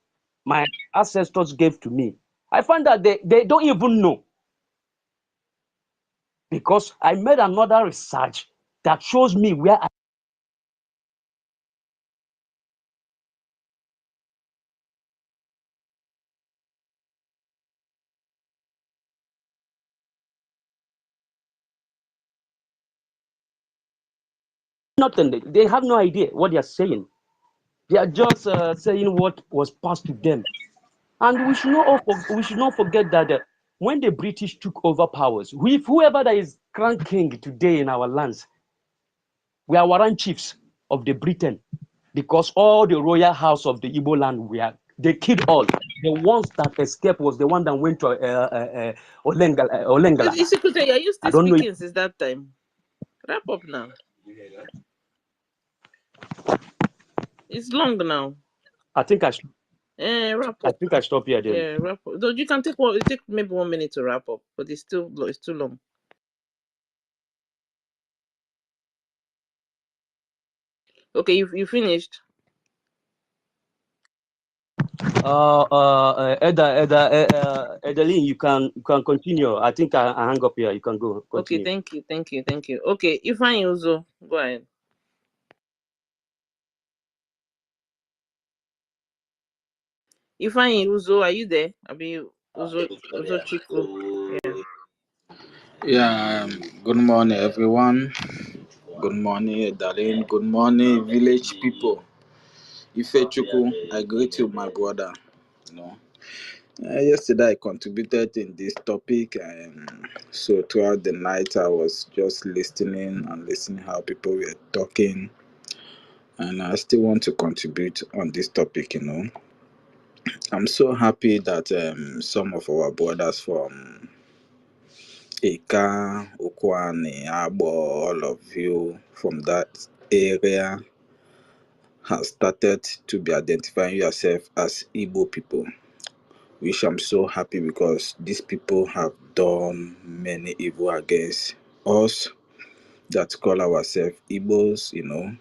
my ancestors gave to me, I find that they don't even know. Because I made another research that shows me where I nothing. They have no idea what they are saying. They are just saying what was passed to them. And we should not forget that when the British took over powers, with whoever that is crown king today in our lands, we are warrant chiefs of the Britain, because all the royal house of the Igbo land They killed all. The ones that escaped was the one that went to Olengala. Secretary, are you still I don't know. speaking since that time? Wrap up now. It's long now. I think I should. Wrap I up. think I stop here then. Yeah, wrap up. You can take maybe 1 minute to wrap up, but it's too long. Okay, you finished. Edeline, you can continue. I think I hang up here. You can go. Continue. Okay, thank you. Okay, Ifeanyi Uzo, go ahead. Ifeanyi Uzo, are you there? Uzo Chiku. Yeah, good morning, everyone. Good morning, Darlene. Good morning, village people. Ifechuku, I greet you, my brother. You know, yesterday I contributed in this topic, so throughout the night I was just listening how people were talking, and I still want to contribute on this topic. You know, I'm so happy that some of our brothers from Ika, Ukwani, Abo, all of you from that area has started to be identifying yourself as Igbo people, which I'm so happy because these people have done many evil against us that call ourselves Igbos, you know.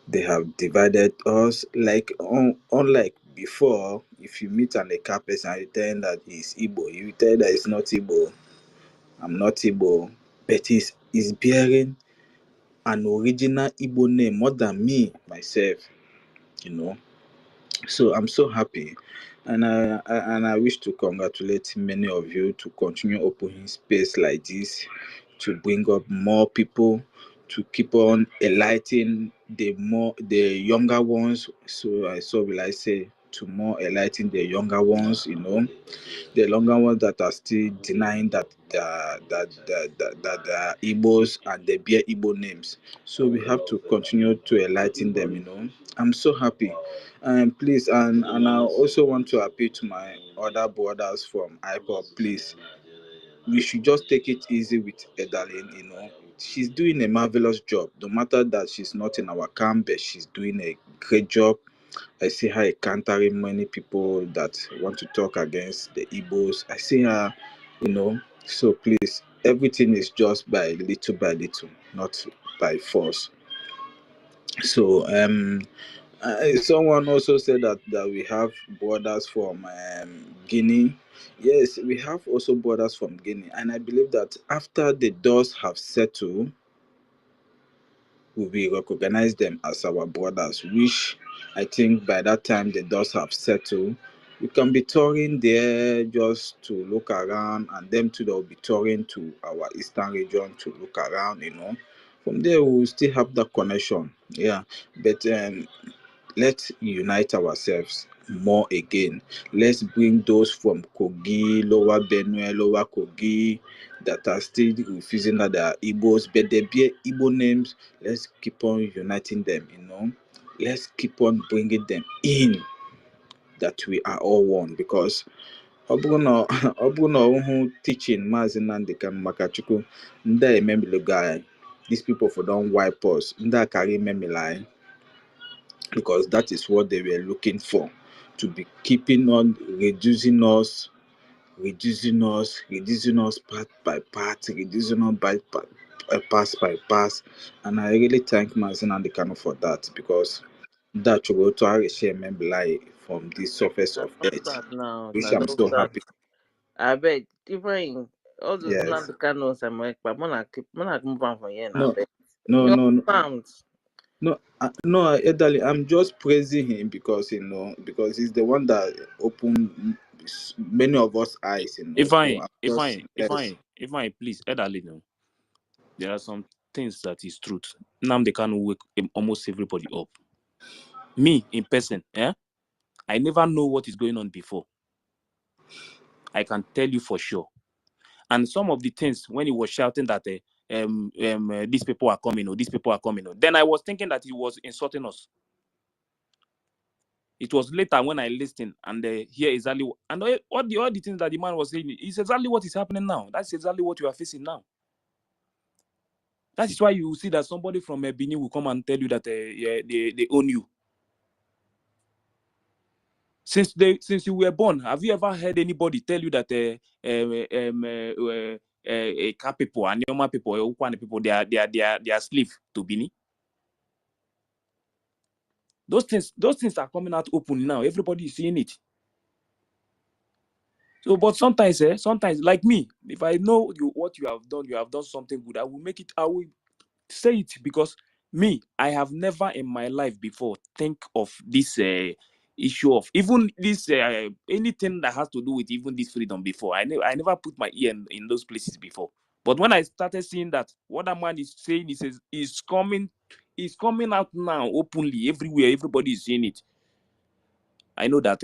They have divided us unlike before. If you meet an Eka person and you tell him that he's Igbo, you tell that it's not Igbo. I'm not Igbo, but he's bearing an original Igbo name more than me myself, you know. So I'm so happy, and I wish to congratulate many of you to continue opening space like this, to bring up more people, to keep on enlightening the younger ones. So will I say, to more enlighten the younger ones, you know, the younger ones that are still denying that they are Igbos and they bear Igbo names. So we have to continue to enlighten them, you know. I'm so happy. Please, and I also want to appeal to my other brothers from IPOP, please. We should just take it easy with Edalyn, you know. She's doing a marvelous job. No matter that she's not in our camp, but she's doing a great job. I see her encountering many people that want to talk against the Igbos. I see her, you know. So please, everything is just by little, not by force. So someone also said that we have borders from Guinea. Yes, we have also borders from Guinea, and I believe that after the dust have settled, we will recognize them as our brothers, which I think by that time the dust have settled. We can be touring there just to look around, and them too, they'll be touring to our eastern region to look around, you know. From there, we will still have that connection. Yeah, but let's unite ourselves more again. Let's bring those from Kogi, Lower Benue, Lower Kogi that are still refusing that they are Igbos, but they bear Igbo names. Let's keep on uniting them, you know. Let's keep on bringing them in, that we are all one, because ọ bụrụ na ọhụụ teaching Maazị Nnamdi Kanu Makachukwu, ndị a ememiligo anyị. These people for don't wipe us. Ndị a karị ememili anyị, because that is what they were looking for, to be keeping on reducing us part by part, reducing us by pass by pass. And I really thank Maazị Nnamdi Kanu for that, because that should go to our shame and lie from the surface of earth, which I'm so happy. I bet different all those Yes. Canos and my but move on for you now. No, Edali, I'm just praising him because because he's the one that opened many of us eyes, you know. If I please, Edalino, there are some things that is truth. Now they can wake almost everybody up. Me in person, I never know what is going on before. I can tell you for sure. And some of the things when he was shouting that these people are coming, these people are coming, then I was thinking that he was insulting us. It was later when I listened and hear exactly and all the things that the man was saying is exactly what is happening now. That's exactly what you are facing now. That is why you see that somebody from Benin will come and tell you that they own you. Since you were born, have you ever heard anybody tell you that Eka people, Anyoma people, Ukwane people, they are slave to Bini? Those things are coming out open now. Everybody is seeing it. So, but sometimes, like me, if I know what you have done something good, I will make it. I will say it because me, I have never in my life before think of this issue of even this anything that has to do with even this freedom before. I never put my ear in those places before. But when I started seeing that what that man is saying is coming out now openly everywhere, everybody is seeing it. I know that.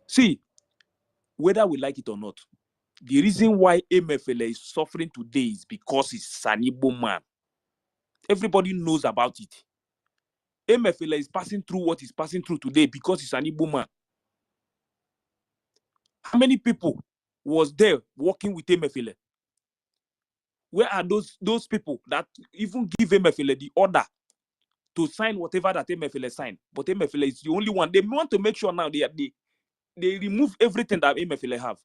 See, whether we like it or not, the reason why MFLA is suffering today is because he's an Igbo man. Everybody knows about it. MFLA is passing through what he's passing through today because he's an Igbo man. How many people was there working with MFLA? Where are those people that even give MFLA the order to sign whatever that MFLA signed? But MFLA is the only one. They want to make sure now they remove everything that MFLA have.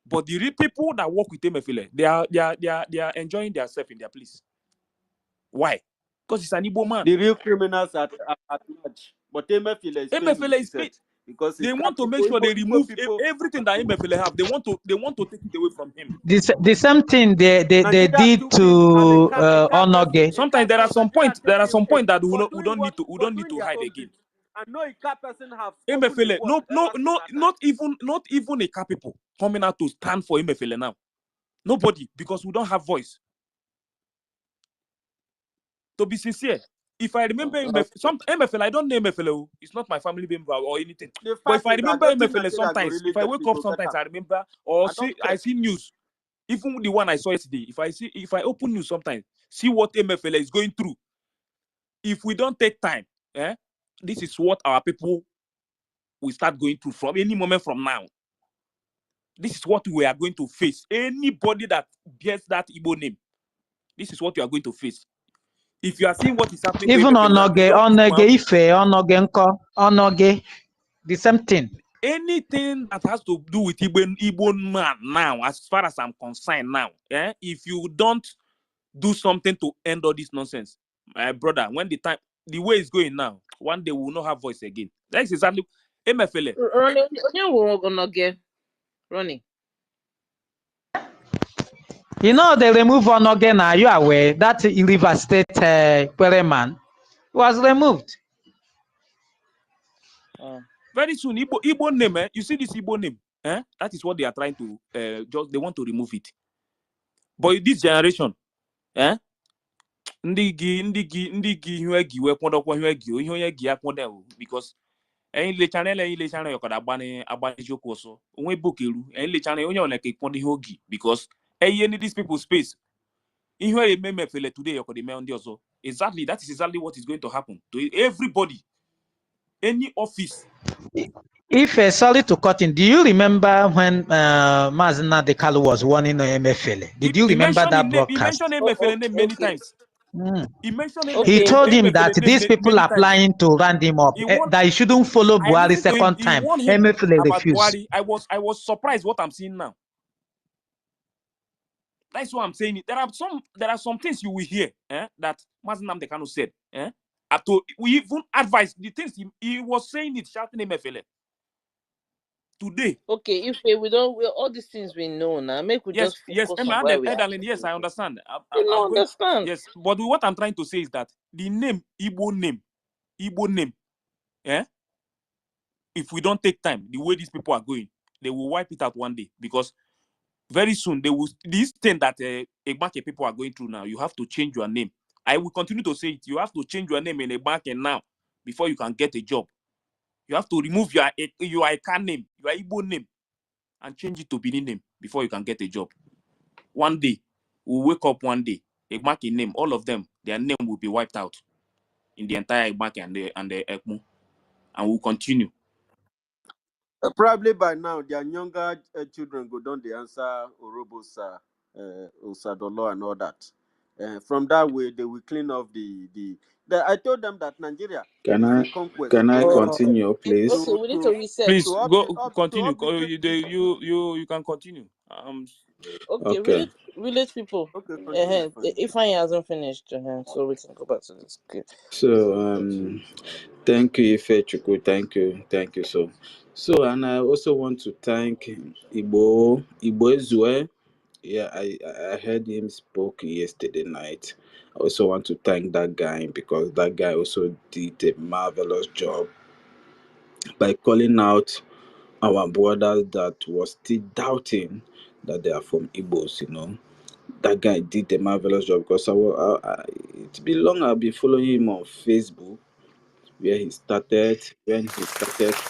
But the real people that work with MFLA, they are enjoying themselves in their place. Why? Because it's an Igbo man. The real criminals at large. But MFLA is paying MFLA is himself because they want to make sure they remove everything that MFLA have. They want to take it away from him. The same thing they did to Onoge. Sometimes there are some points that we don't need to hide again. I know a car person have MFLA, not even a car people coming out to stand for MFLA now. Nobody, because we don't have voice. To be sincere, if I remember MFLA, I don't know MFLA. It's not my family member or anything. But if I remember MFLA, sometimes if I wake up, sometimes I remember or I see news. Even the one I saw yesterday, if I open news sometimes, see what MFLA is going through. If we don't take time, this is what our people will start going through from any moment from now. This is what we are going to face. Anybody that bears that Igbo name, this is what you are going to face. If you are seeing what is happening to Even Onoge, the same thing. Anything that has to do with Igbo man now, as far as I'm concerned now, if you don't do something to end all this nonsense, my brother, when the way is going now, one day we will not have voice again. That's exactly MFLA. Ronnie. You know they remove Onoge now. You are aware that River State man was removed. Very soon, Igbo name, you see this Igbo name, that is what they are trying to they want to remove it. But this generation, because le channel you could abani joke so onwe bokeru le channel onye ona ke pon hogi because need these people space ihe emefele today you could on the also exactly that is exactly what is going to happen to everybody, any office. If sorry to cut in, do you remember when Mazina Dekalu was warning MFL? Did you remember that broadcast? He mentioned MFL name many times. He mentioned He told him that these people are applying to round him up, that he shouldn't follow Buhari second time. MFL refused. I was surprised what I'm seeing now. That's what I'm saying. There are some things you will hear that Mazinam Dekano said. We even advise the things he was saying it, shouting MFL. Today. Okay, if we don't, all these things we know now. Make we just focus on where we are. Yes, I understand. I understand. Yes, but what I'm trying to say is that the name Igbo name, if we don't take time, the way these people are going, they will wipe it out one day because very soon they will. This thing that Egbake people are going through now, you have to change your name. I will continue to say it. You have to change your name in Egbake now before you can get a job. You have to remove your Ika name, your Igbo name, and change it to Benin name before you can get a job. One day, we'll wake up one day, Egbake name, all of them, their name will be wiped out in the entire Egbake and the Ekmu. and we'll continue. Probably by now, their younger children go down the answer Orobosa, Osadolo, and all that. From that way, they will clean off the. I told them that Nigeria Can is a I conquest can I Oh, continue, please? okay, we need to reset. Please to up go the up to continue. up the You can continue. Okay, Okay. village people. okay, continue. If I hasn't finished, so we can go back to this. Okay. So thank you, Ifechuku. Thank you. So, and I also want to thank Igbo Ezue. Yeah, I heard him spoke yesterday night. I also want to thank that guy because that guy also did a marvelous job by calling out our brothers that was still doubting that they are from Igbos. That guy did a marvelous job because it's been long I've been following him on Facebook when he started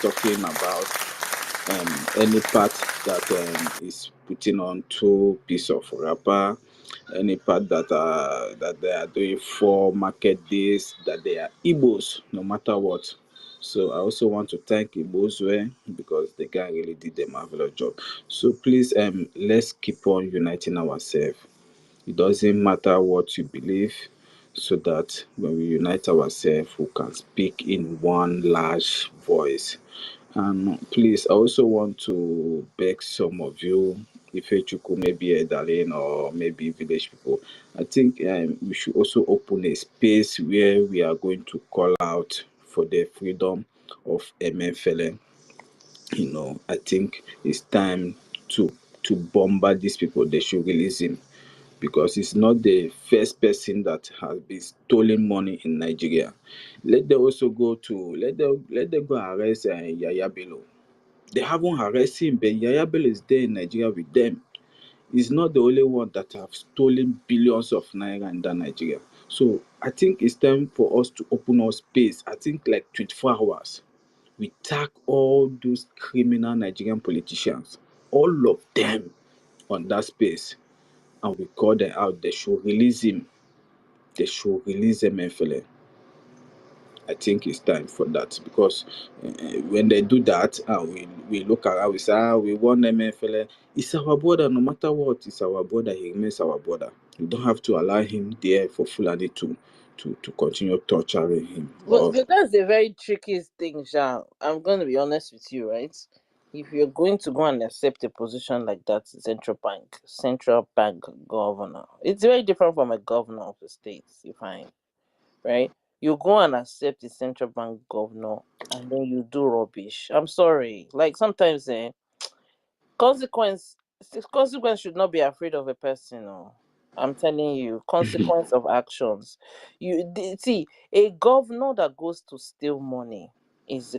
talking about any part that is putting on 2 piece of wrapper, any part that they are doing 4 market days, that they are Igbos no matter what. So I also want to thank Igboswe because the guy really did a marvelous job. So please let's keep on uniting ourselves. It doesn't matter what you believe, so that when we unite ourselves, we can speak in one large voice. And please, I also want to beg some of you, if Ifechuku, maybe a darling or maybe village people, I think we should also open a space where we are going to call out for the freedom of MFLN. I think it's time to bombard these people. They should release him because it's not the first person that has been stealing money in Nigeria. Let them go arrest Yaya Bello. They haven't arrested him, but Yaya Bello is there in Nigeria with them. He's not the only one that have stolen billions of naira in that Nigeria. So I think it's time for us to open our space. I think like 24 hours. We tag all those criminal Nigerian politicians, all of them, on that space, and we call them out. They should release him. They should release MFLA. I think it's time for that because when they do that, we look around, we say, we want MFLA. It's our brother, no matter what. It's our brother. He remains our brother. We don't have to allow him there for Fulani to continue torturing him. But that's a very tricky thing, Sha. I'm going to be honest with you, right? If you're going to go and accept a position like that, central bank governor, it's very different from a governor of the state, you find, right? You go and accept the central bank governor, and then you do rubbish. I'm sorry. Like sometimes, consequence should not be afraid of a person. No. I'm telling you, consequence of actions. See, a governor that goes to steal money is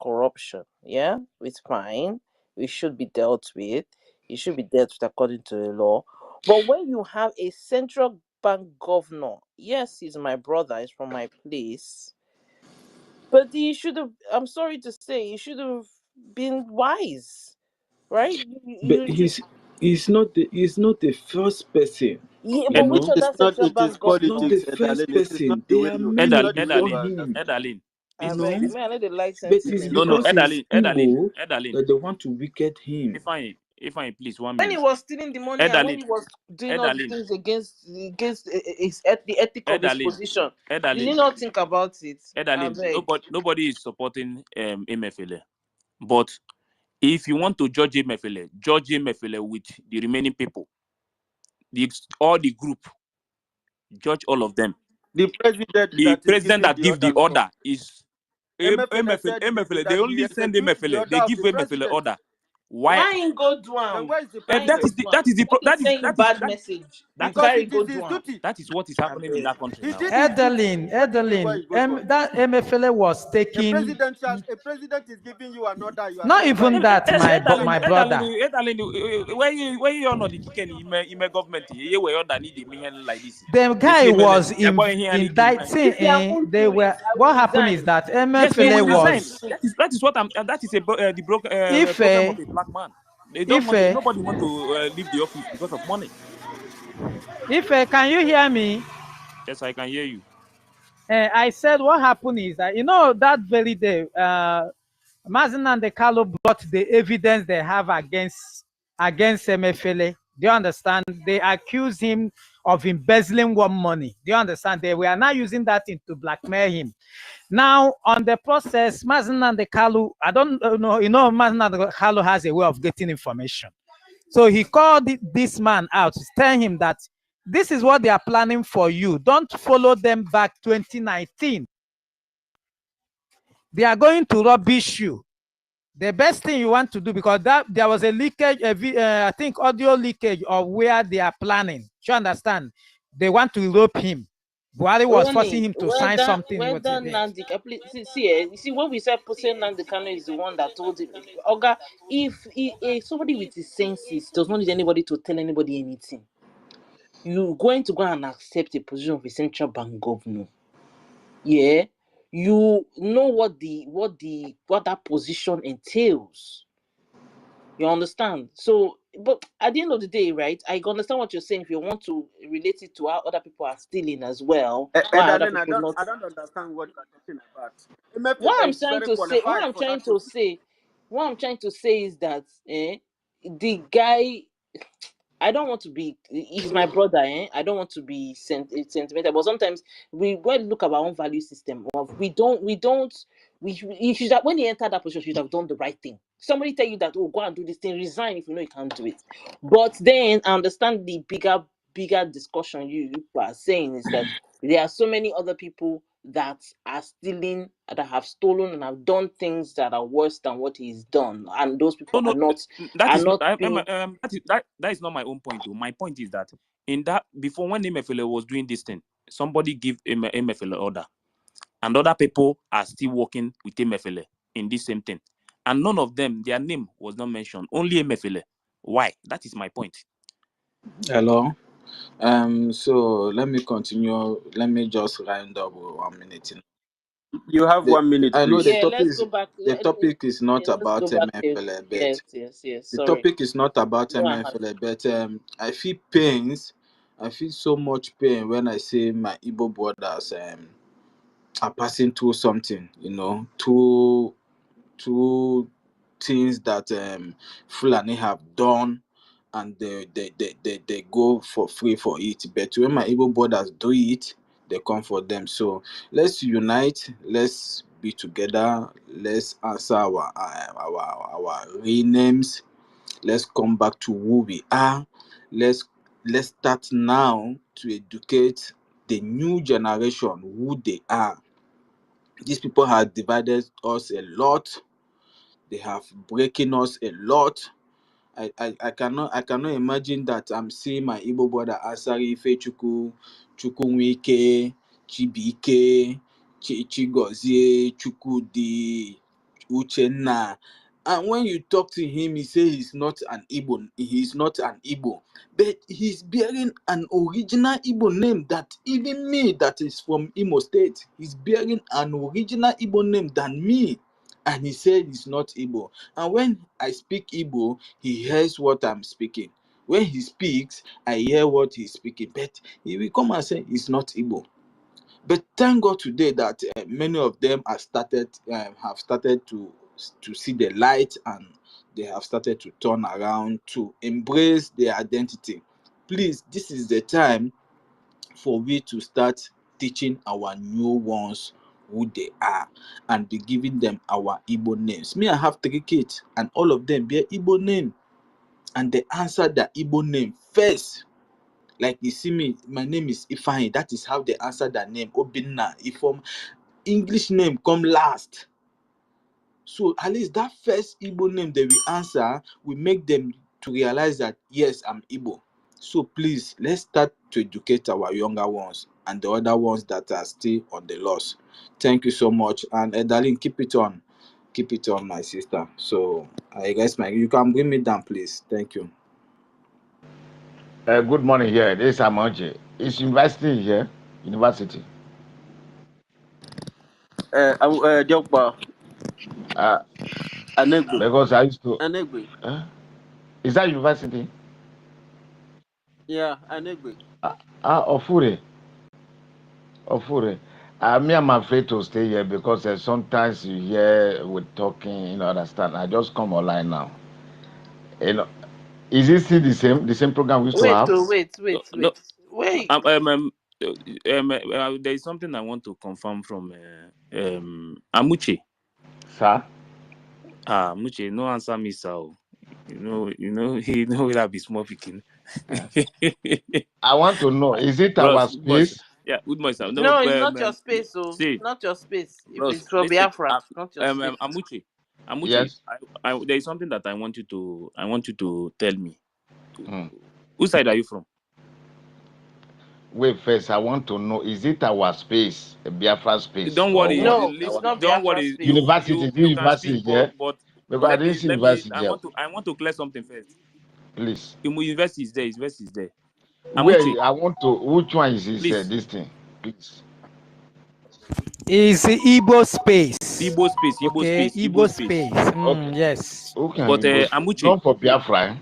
corruption. Yeah, it's fine. It should be dealt with. It should be dealt with according to the law. But when you have a central bank governor, yes, he's my brother. He's from my place. But he should have. I'm sorry to say, he should have been wise, right? But he's not the first person. Yeah, but which other central It is bank It's not governor? the politics, first It is not person. the There way are you. many Not the way before you are. him. Edalin, I please. beg, man, I know they like But it's sentiment. No, because he's Igbo Edalin. that they want to wicked him. If I please 1 When he minute. was stealing the money and when he was doing all the Edalin, things against the ethic of his position, did he not think about it? I beg. nobody is supporting MFLA. But if you want to judge MFLA, judge MFLA with the remaining people. All the group, judge all of them. The president The that is president giving that the gives the order. order is MFLA. They That he only send executes MFLA. the order They of give the MFLA president. order. Why? Why ain't go do Then him? where is the Why ain't That go is president? the do that him? is the Make he send you bad that message. You is Because carry it is go his do him. duty. that is what is happening in that country He now. did his duty. What do you mean why Edelin, you go do him? that MFLA was taking. A president is giving you an order. You are Not saying why even you go that, do him. my brother. Where you are not the chicken in government, you were under need the like this. The guy was indicting. If their own They do it, were. I What will happened is resign. that Yes, you MFLA will resign. was. That is what I'm. That is the problem of Ife, a black man. They don't want. Ife, Nobody want to leave the office because of money. Ife, can you hear me? Yes, I can hear you. I said what happened is that, that very day, Mazen and the Carlo brought the evidence they have against MFLA. Do you understand? They accuse him of embezzling one money. Do you understand? They were now using that to blackmail him. Now, on the process, Mazen and the Carlo, I don't know, Mazen and the Carlo has a way of getting information. So he called this man out to tell him that this is what they are planning for you. Don't follow them back 2019. They are going to rubbish you. The best thing you want to do, because there was a leakage, I think audio leakage of where they are planning. Do you understand? They want to rope him. Buhari was forcing him to sign something. Whether Nandi, see when we said saying Nandi Kano is the one that told him, Oga, if somebody with his senses does not need anybody to tell anybody anything, you're going to go and accept a position of a central bank governor. Yeah, you know what that position entails. You understand? So, but at the end of the day, right? I understand what you're saying. If you want to relate it to how other people are stealing as well, why other Darling, people not? I don't understand what you are talking about. What MFA I'm is trying very to say, qualified for that position. what I'm trying to say is that the guy. I don't want to be. He's my brother, eh? I don't want to be sentimental, but sometimes we go and look at our own value system. Of we should have, when he entered that position, he should have done the right thing. Somebody tell you that, oh, go and do this thing, resign if you know you can't do it. But then I understand the bigger discussion you are saying is that there are so many other people that are stealing, that have stolen and have done things that are worse than what he's done, and those people No, are not that is not. being. That is not my own point. Though. My point is that before when MFLA was doing this thing, somebody give MFLA order, and other people are still working with MFLA in this same thing, and none of them, their name was not mentioned. Only MFLA. Why? That is my point. Hello. So let me continue. Let me just round up with 1 minute. You have 1 minute, I know please. Yeah, let's go back. the topic is not Let's about go back. MFLA, but Yes. the Sorry. topic is not about Go ahead. MFLA, but I feel pains. I feel so much pain when I see my Igbo brothers are passing through something, two things that Fulani have done, and they go for free for it. But when my Igbo brothers do it, they come for them. So let's unite, let's be together, let's answer our real names, let's come back to who we are. Let's start now to educate the new generation who they are. These people have divided us a lot. They have breaking us a lot. I cannot imagine that I'm seeing my Igbo brother Asari Ifechukwu, Chukwunwike, Chibike, Chigozie, Chukwudi, Uchenna. And when you talk to him, he says he's not an Igbo. He's not an Igbo. But he's bearing an original Igbo name that even me, that is from Imo State, he's bearing an original Igbo name than me. And he said he's not Igbo. And when I speak Igbo, he hears what I'm speaking. When he speaks, I hear what he's speaking. But he will come and say he's not Igbo. But thank God today that many of them have started to see the light, and they have started to turn around to embrace their identity. Please, this is the time for we to start teaching our new ones who they are and be giving them our Igbo names. Me, I have 3 kids, and all of them bear Igbo name, and they answer their Igbo name first. Like you see me, my name is Ifeanyi. That is how they answer their name. Obinna, Ifom. English name come last. So at least that first Igbo name they will answer will make them to realize that yes, I'm Igbo. So please, let's start to educate our younger ones and the other ones that are still on the loss. Thank you so much. And darling, keep it on, my sister. So I guess you can bring me down, please. Thank you. Good morning here. This is Amonje. It's university here. University. Diokpa. Anegbe. Because I used to. Anegbe. Is that university? Yeah, Anegbe. Ofure. Me, I'm afraid to stay here because sometimes you hear with talking, understand. I just come online now. Is it still the same program we used to have? Wait. No, Wait. there is something I want to confirm from Amuche. Sir? Amuche, no answer me, sir. He that be small picking. I want to know, is it Bros, our good boy, sir. space? Yeah, good boy, sir. No, it's not your space, See, not your space. If bros, it's for listen. Biafra, not your space. Amuche, Yes. there is something that I want you to tell me. Whose side are you from? Wait, first, I want to know, is it our space, a Biafra space? Don't worry. No, it's not Don't Biafra worry. space. University, You can university, speak, yeah? but Because I didn't see university I there. want to clear something first. Please. University is there. University is there. Where Amuche, which one is this, please. this thing? Please. Is Igbo space. Igbo space. Igbo Okay, space. Igbo space. Okay. Yes. Who can But Igbo space? Amuche, Not for Biafra, eh?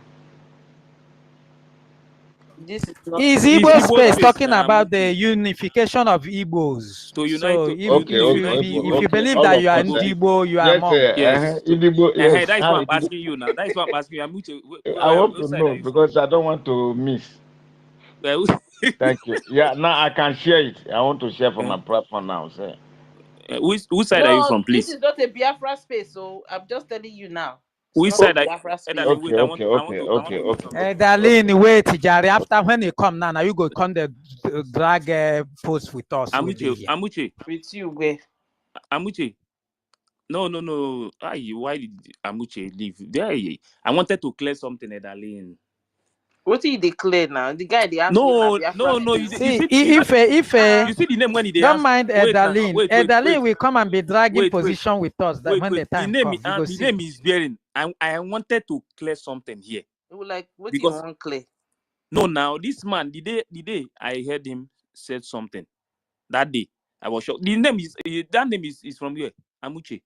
This is not. Is It's Igbo Igbo space space, talking about the Amuche. unification of Igbos? To unite. So if you believe All that of you are us, Igbo, you are yes, among. Yes. Igbo, yes. That is what I'm asking you now. That is what I'm asking you. Amuche, I want which to side know are you from? because I don't want to miss. Thank you. Yeah, now I can share it. I want to share from my platform now. Sir. Which side are you from, This please? is not a Biafra space, so I'm just telling you now. It's Which not side a are Biafra space. Edalin, wait, I want to know something. Darlene, wait, Jari. After when you come now you go come the drag post with us. Amuche. With you, where? Amuche. No. Why did Amuche leave? There, I wanted to clear something, Edalin. What did you declare now? The guy they asked No. you see, if you see the name when he don't mind Edalene. Wait, Edalene will come and be dragging wait. position with us when the time comes. The name is bearing. I wanted to clear something here. Like, what do you want clear? No, now this man, the day I heard him said something, that day I was shocked. That name is from where? Amuche.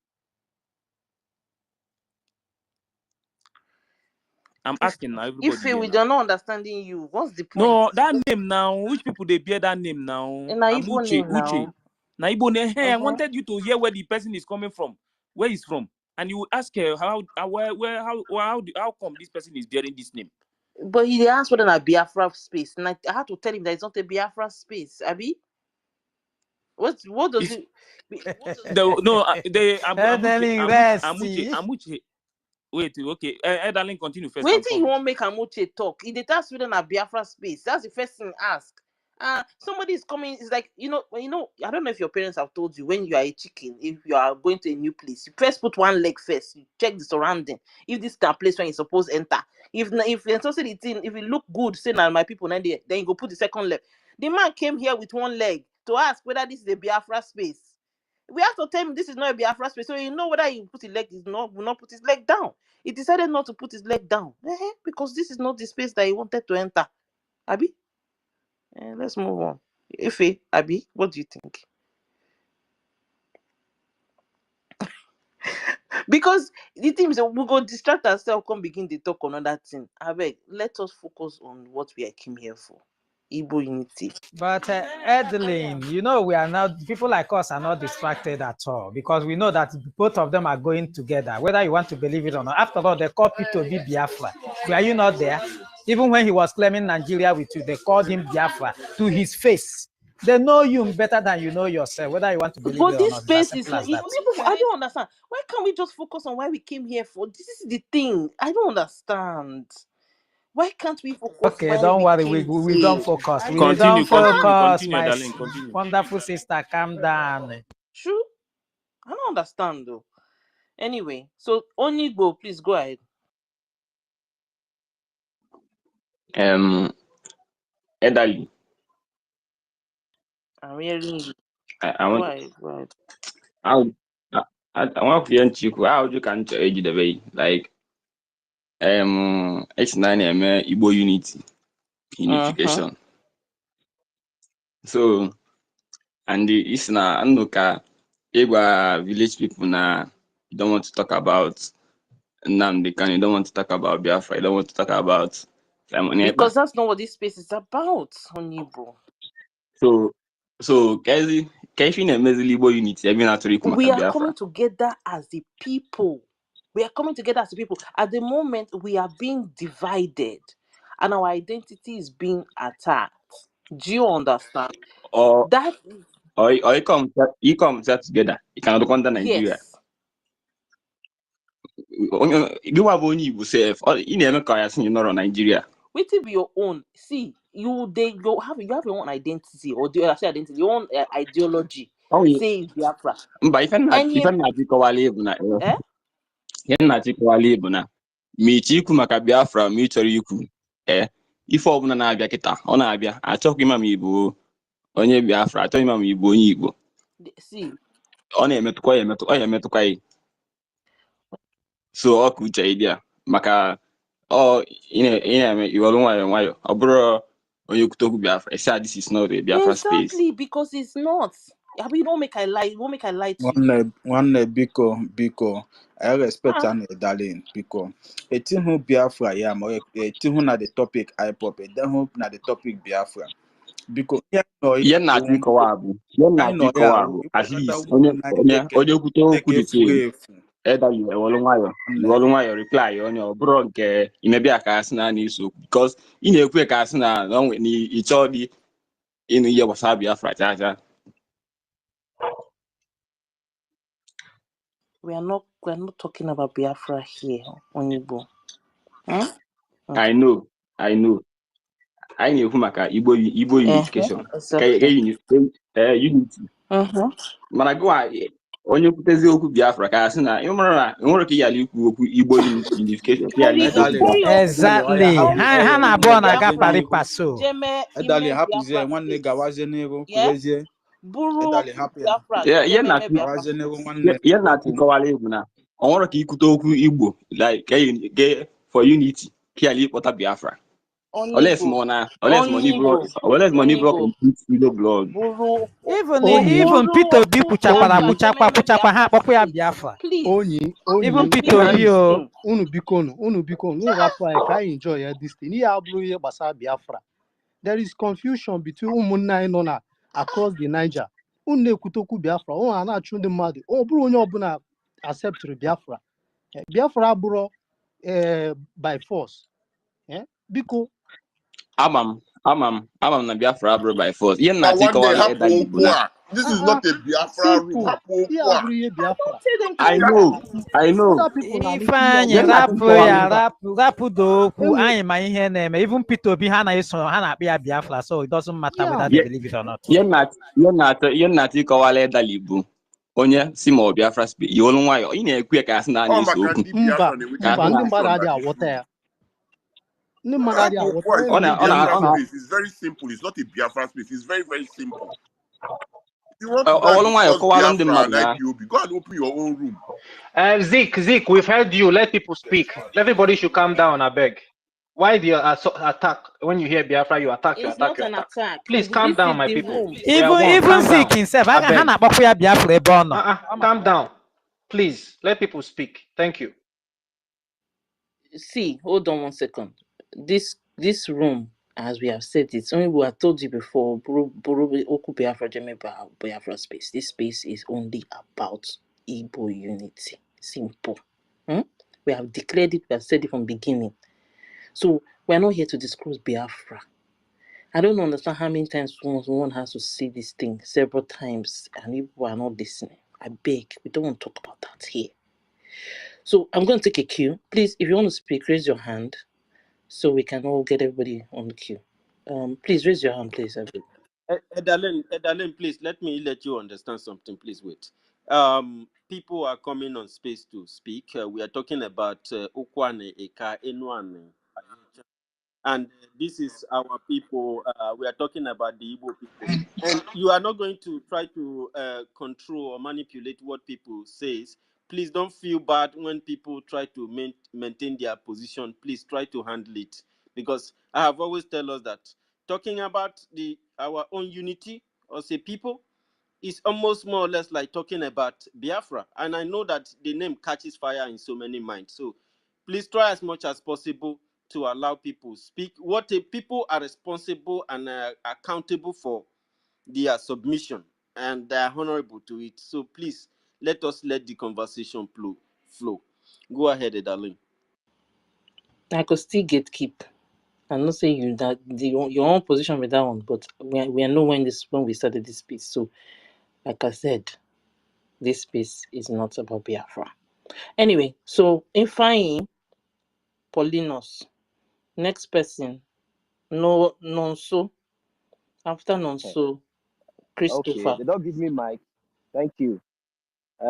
I'm asking now. Everybody. If we are not understanding you, what's the point? No, that name now. Which people they bear that name now? Amuche, Uche. Naibo name. Hey, I wanted you to hear where the person is coming from, where he's from, and you ask her how come this person is bearing this name. But he asked whether a Biafra space, and I had to tell him that it's not a Biafra space. Abi, what does it? Amuche. Wait, okay. Darling, continue first. Wait till you won't make Amuche talk. If they ask whether a Biafra space, that's the first thing ask. Somebody is coming. It's like I don't know if your parents have told you when you are a chicken, if you are going to a new place, you first put one leg first. You check the surrounding. If this is a place where you're supposed to enter. If it look good, say now my people, then you go put the second leg. The man came here with one leg to ask whether this is a Biafra space. We have to tell him this is not a Biafra space, so you know whether he put his leg will not put his leg down. He decided not to put his leg down because this is not the space that he wanted to enter. Abi, let's move on. Ife, Abi, what do you think? Because the thing is, we go distract ourselves, come begin to talk on another thing. Abeg, let us focus on what we came here for. Igbo unity. But Edeline, we are not, people like us are not distracted at all because we know that both of them are going together, whether you want to believe it or not. After all, they called Peter B. Biafra. Were you not there? Even when he was claiming Nigeria with you, they called him Biafra to his face. They know you better than you know yourself, whether you want to believe it or not. But this space is, I don't understand. Why can't we just focus on why we came here for? This is the thing. I don't understand. Why can't we focus? Okay, don't worry. We don't focus. Continue, my darling, continue. Wonderful sister. Calm down. True. I don't understand though. Anyway, so Onigbo, please go ahead. Edali. I'm hearing you. I want. Right. I want to hear you. How you can change the way like H9 Igbo unification. So and it's na Anuka Igba village people na you don't want to talk about Nnamdi Kanu, you don't want to talk about Biafra, you don't want to talk about Simon Ekpa. Because that's not what this space is about, Onigbo. So Kezi, We are coming together as the people. We are coming together as the people. At the moment, we are being divided, and our identity is being attacked. Do you understand? Or That you come set together. You cannot go under Nigeria. yes. You have only you self. Or in America, you know Nigeria. Wait till be your own. See, you have your own identity, or do you say identity, your own ideology. Oh, Say Biafra. but if I'm not Eh? Michiku maka Biafra ma ịchọrọ ikwu ife ọbụla na-abịa kịta ọ na-abịa achọghị ịma ma Igbo onye Biafra achọghị ịma ma Igbo onye Igbo See, ọ na-emetụkwa ya emetụkwa ya so ọ ka uche ịdị a maka ị na-eme iwelu nwayọ nwayọ ọ bụrụ onye kwute okwu Biafra say this is not a Biafra space. Exactly, because it's not. I mean, don't make I lie to you. Nwanne biko I respect an darling biko etihu Biafra ya ma etihu na the topic IPOP edehu na the topic Biafra biko ihe na-achọ ịkọwa bụ at least onye kwute okwu dị same edali ewelu nwayọ reply onye ọ bụrụ nke imebia ka asị na n'iso okwu because ị na-ekwe ka asị na ịchọ dị ịnụ ihe gbasara Biafra chacha. We're not talking about Biafra here on Igbo. Huh? I know. I na-ekwu maka Igbo unification. Unity. Mana gụwa onye kwutezi okwu Biafra ka asị na nwere ka yali ikwu okwu Igbo unification. Exactly. Ha na abụọ na-aga pari paso. Edali hapụzie nwanne gawazie n'iru kwuwezie. Ihe na-atịkọwala egwu na ọ nwere ka ikwute okwu Igbo like for unity ka yali ịkpọta Biafra. Unless money blood. Even Peter Obi puchakwa ha kpọkwa ya Biafra. Even Peter Obi unu biko rapụ anyị ka anyị enjoy ya this thing. Ihe abụrụ ihe gbasara Biafra. There is confusion between ụmụnne anyị nọ na across the Niger. Unu na-ekwute okwu Biafra, ọ na-achụ ndị mmadụ. Ọ bụrụ onye ọbụla acceptiri Biafra. Biafra abụrụ by force. Biko Amam na Biafra abụrụ by force. Ihe na-atịkọwala ịda Igbo na. This is not a Biafra room. I know. Ifeanyị rapụ okwu anyị ma ihe na-eme. Even Peter Obi ha na-akpị ya Biafra, so it doesn't matter whether they believe it or not. Ihe na-atịkọwala ịda Igbo onye si ma Biafra space iwolu nwayọ ị na-ekwu ka asị na anyị so okwu. Mba ndị mmadụ adịghị aghọta ya. It's very simple. It's not a Biafra space. It's very, very simple. If you want to Biafra, go and open your own room. Zeke, we've heard you. Let people speak. Everybody should calm down, I beg. Why the attack? When you hear Biafra, you attack. It's not an attack. Please calm down, my people. Even Zeke himself, calm down. Please, let people speak. Thank you. See, hold on 1 second. This room, as we have said, it's only we have told you before. Oku Biafra Biafra space. This space is only about Igbo unity. Simple. We have declared it. We have said it from beginning. So we are not here to discuss Biafra. I don't understand how many times one has to say this thing several times, and people are not listening. I beg, we don't want to talk about that here. So I'm going to take a cue. Please, if you want to speak, raise your hand so we can all get everybody on the queue. Please raise your hand, please. Edalene, please let you understand something. Please wait. People are coming on space to speak. We are talking about Ukwane, Eka, Enwane. And this is our people. We are talking about the Igbo people. And you are not going to try to control or manipulate what people say. Please don't feel bad when people try to maintain their position. Please try to handle it. Because I have always tell us that talking about our own unity as a people is almost more or less like talking about Biafra. And I know that the name catches fire in so many minds. So please try as much as possible to allow people speak. What people are responsible and accountable for their submission. and they are honorable to it. So please let us let the conversation flow. Go ahead, darling. I could still gatekeep. I'm not saying you that your own position with that one, but we know when we started this space. So, like I said, this space is not about Biafra. Anyway, so Ifeanyi, Paulinus, next person, no Nonso. After Nonso, Okay, Christopher. they don't give me mic. Thank you. Good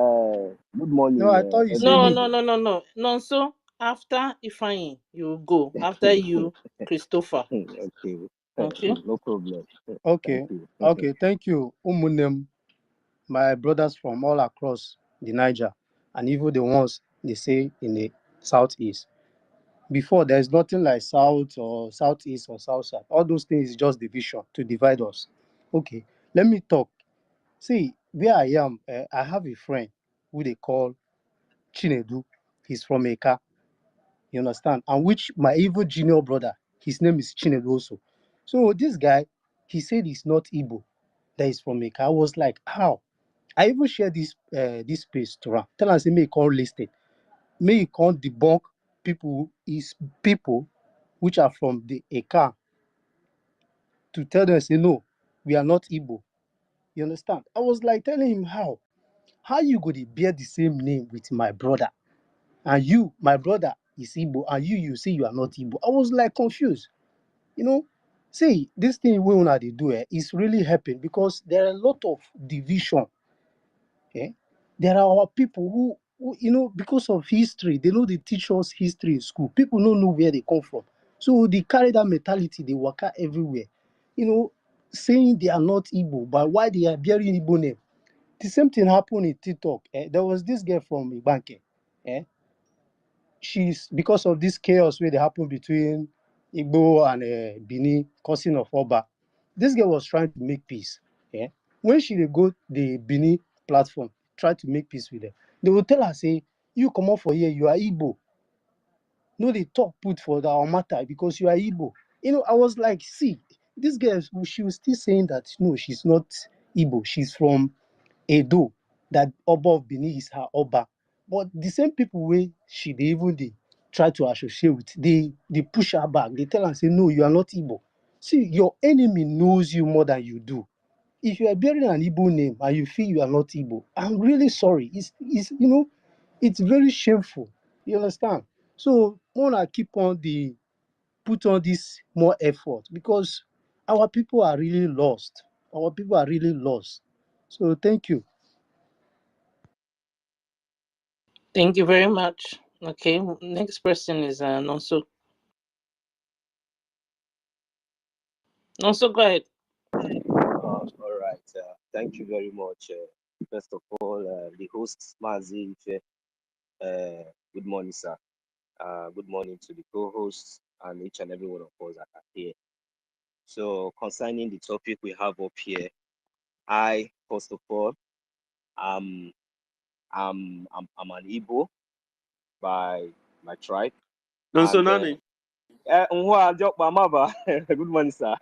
No, morning, I thought you said everybody. No. Nonso, after Ifeanyi, you go. After you, Christopher. Okay, Okay. no problem. Thank okay. you. Okay, thank you, Umunem, my brothers from all across the Niger, and even the ones they say in the southeast. Before, there's nothing like south or southeast or south side. All those things is just division to divide us. Okay, let me talk. See, where I am, I have a friend who they call Chinedu. He's from Eka. You understand? And which my evil junior brother, his name is Chinedu also. So this guy, he said he's not Igbo, that he's from Eka. I was like, how? I even share this space to him. Tell us, may he can't list it. May he can't debunk people which are from the Eka to tell them, say, no, we are not Igbo. You understand? I was like telling him how? How you go to bear the same name with my brother? And you, my brother, is Igbo, and you say you are not Igbo. I was like confused. You know, see, this thing we wanna do is really helping because there are a lot of division. Eh? There are our people who, because of history, they know they teach us history in school. People don't know where they come from. So they carry that mentality, they work out everywhere. Saying they are not Igbo, but why they are bearing Igbo name. The same thing happened in TikTok. There was this girl from Ibanke. Eh? She's because of this chaos where they happened between Igbo and Bini, cousin of Oba. This girl was trying to make peace. Yeah. When she dey go the Bini platform, try to make peace with them, they will tell her, say, you come out for here, you are Igbo. No, they talk put for our matter because you are Igbo. I was like, see, this girl, she was still saying that no, she's not Igbo, she's from Edo, that Oba of Benin is her Oba. But the same people wey she dey even dey try to associate with, they push her back. They tell her, say, no, you are not Igbo. See, your enemy knows you more than you do. If you are bearing an Igbo name and you feel you are not Igbo, I'm really sorry. It's very shameful. You understand? So, wanna put on this more effort because our people are really lost. Our people are really lost. So, thank you. Thank you very much. Okay, next person is Nonso. Nonso, go ahead. All right. Thank you very much. First of all, the host, Mazi Ife. Good morning, sir. Good morning to the co-hosts and each and every one of us that are here. So, concerning the topic we have up here, first of all, I'm an Igbo by my tribe. Nonso Nani. Good morning, sir.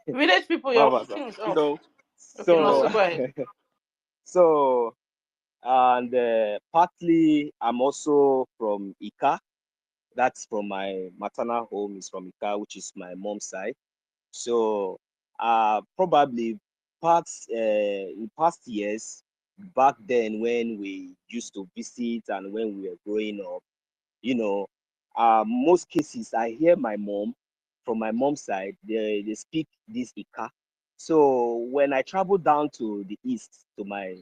Village people, your thing is off. No. Okay, Nonso, go ahead. So, and partly I'm also from Ika. That's from my maternal home, is from Ika, which is my mom's side. So, probably in past years, back then when we used to visit and when we were growing up, most cases I hear my mom from my mom's side, they speak this Ika. So when I travel down to the east to my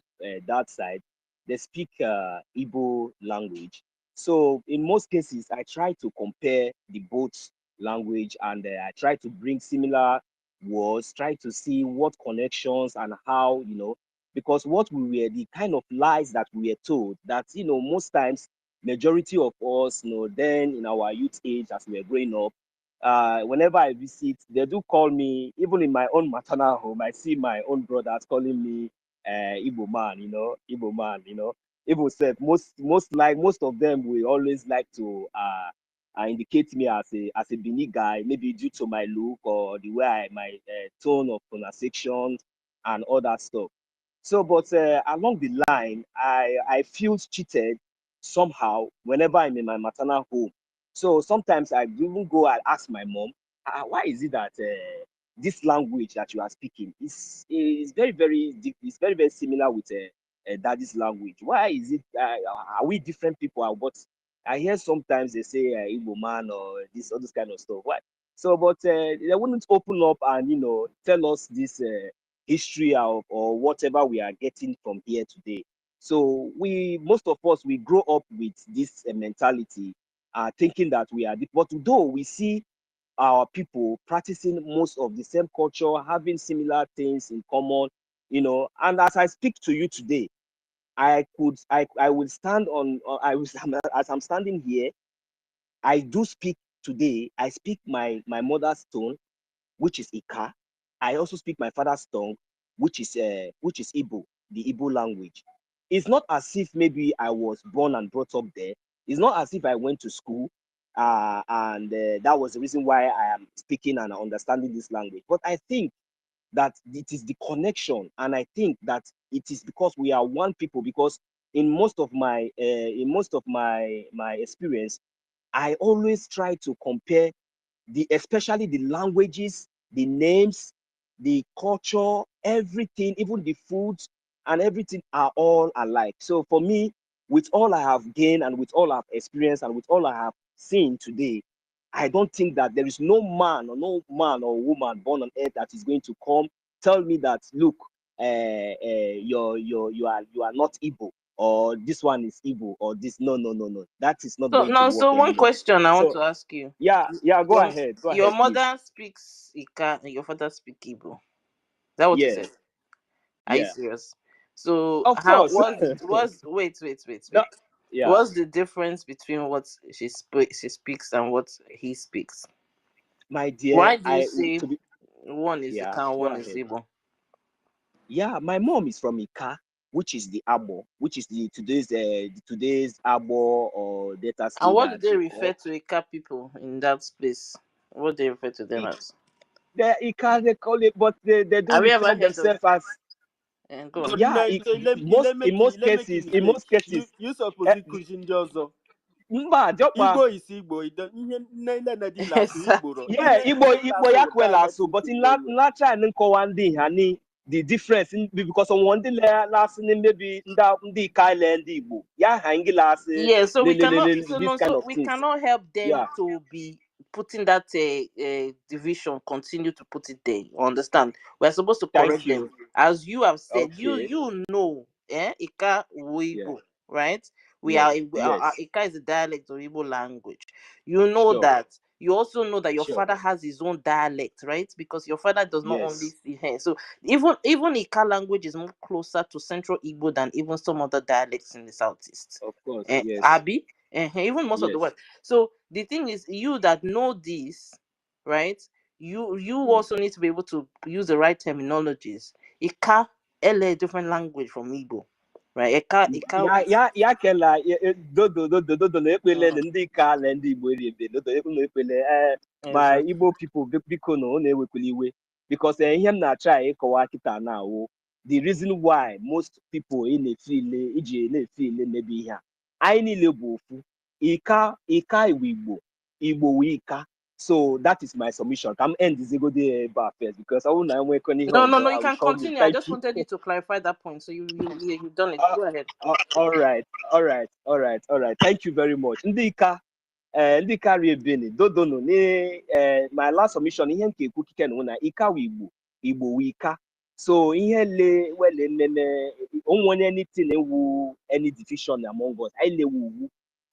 dad's side, they speak Igbo language. So in most cases, I try to compare the both language and I try to bring similar words, try to see what connections and how, because what we were, the kind of lies that we were told that, most times majority of us, then in our youth age as we were growing up, whenever I visit, they do call me, even in my own maternal home, I see my own brothers calling me Igbo man, Igbo man, Igbo said most of them will always like to indicate me as a Bini guy, maybe due to my look or the way my tone of pronunciation and all that stuff. So, but along the line, I feel cheated somehow whenever I'm in my maternal home. So sometimes I even go and ask my mom, why is it that this language that you are speaking is very, it's very, very similar with daddy's language. Why is it, are we different people? But I hear sometimes they say Igbo man or this, all this kind of stuff. Why? So, but they wouldn't open up and, tell us this history or whatever we are getting from here today. So most of us, we grow up with this mentality, thinking that we are, but though we see our people practicing most of the same culture, having similar things in common, and as I speak to you today, I will stand on, as I'm standing here, I do speak today, I speak my mother's tongue, which is Ika. I also speak my father's tongue, which is Igbo, the Igbo language. It's not as if maybe I was born and brought up there. It's not as if I went to school, and that was the reason why I am speaking and understanding this language. But I think that it is the connection, and I think that it is because we are one people. Because in most of my experience, I always try to compare especially the languages, the names, the culture, everything, even the foods and everything are all alike. So for me, with all I have gained and with all I've experienced and with all I have seen today, I don't think that there is no man or woman born on earth that is going to come tell me that, look, you are not Igbo, or this one is Igbo, or this. No. That is not going to work So one anymore. question I want to ask you. Yeah, go ahead. Your Please. mother speaks Ika and your father speaks Igbo. Is that what you said? Are you serious? So of course. wait. No, yeah. What's the difference between what she speaks and what he speaks? My dear, why do you say one is Ika and one is Igbo? Yeah, my mom is from Ika, which is the Abo, which is today's Abo or Delta State. And what do they refer to Ika people in that place? What do they refer to them as? The Ika, they call it, but they don't refer themselves as. Go on. Yeah, in most cases, you supposed to cushion Jozo. Igbo is Igbo. Yeah, Igbo yakwela so, but in lacha and Nkowandi hani the difference because on one day last name maybe ndi Kyle and Igbo. Yeah, hangi last. Yeah, so we cannot help them to be putting that division, continue to put it there. You understand? We're supposed to correct them. As you have said, you know, Ika Igbo, right? Ika is a dialect of Igbo language. You know that. You also know that your father has his own dialect, right? Because your father does not only see here. So even Ika language is more closer to Central Igbo than even some other dialects in the Southeast. Of course, Abi, even most of the world. So the thing is, you that know this, right? You also need to be able to use the right terminologies. Ika, a different language from Igbo. Right, ya kela dodo ekpele ndị ka ala ndị Igbo eriebe dodo ekpele ma Igbo people biko na ọ na-ewekwala iwe because ihe m na-achọ ịkọwa kịta na-awụ the reason why most people iji na-efe ile mebe ihe a anyị niile bụ ofu Ika Igbo wee Ika. So that is my submission. Come end this go there first because I won't know No, you can continue. I just wanted you to clarify that point. So you've done it. Go ahead. All right. Thank you very much. Ndika Riebini, Dodono, my last submission, ihe nke ekwu kike na Ika Igbo Ika. So ihe le onwere anything ewu any division among us. I le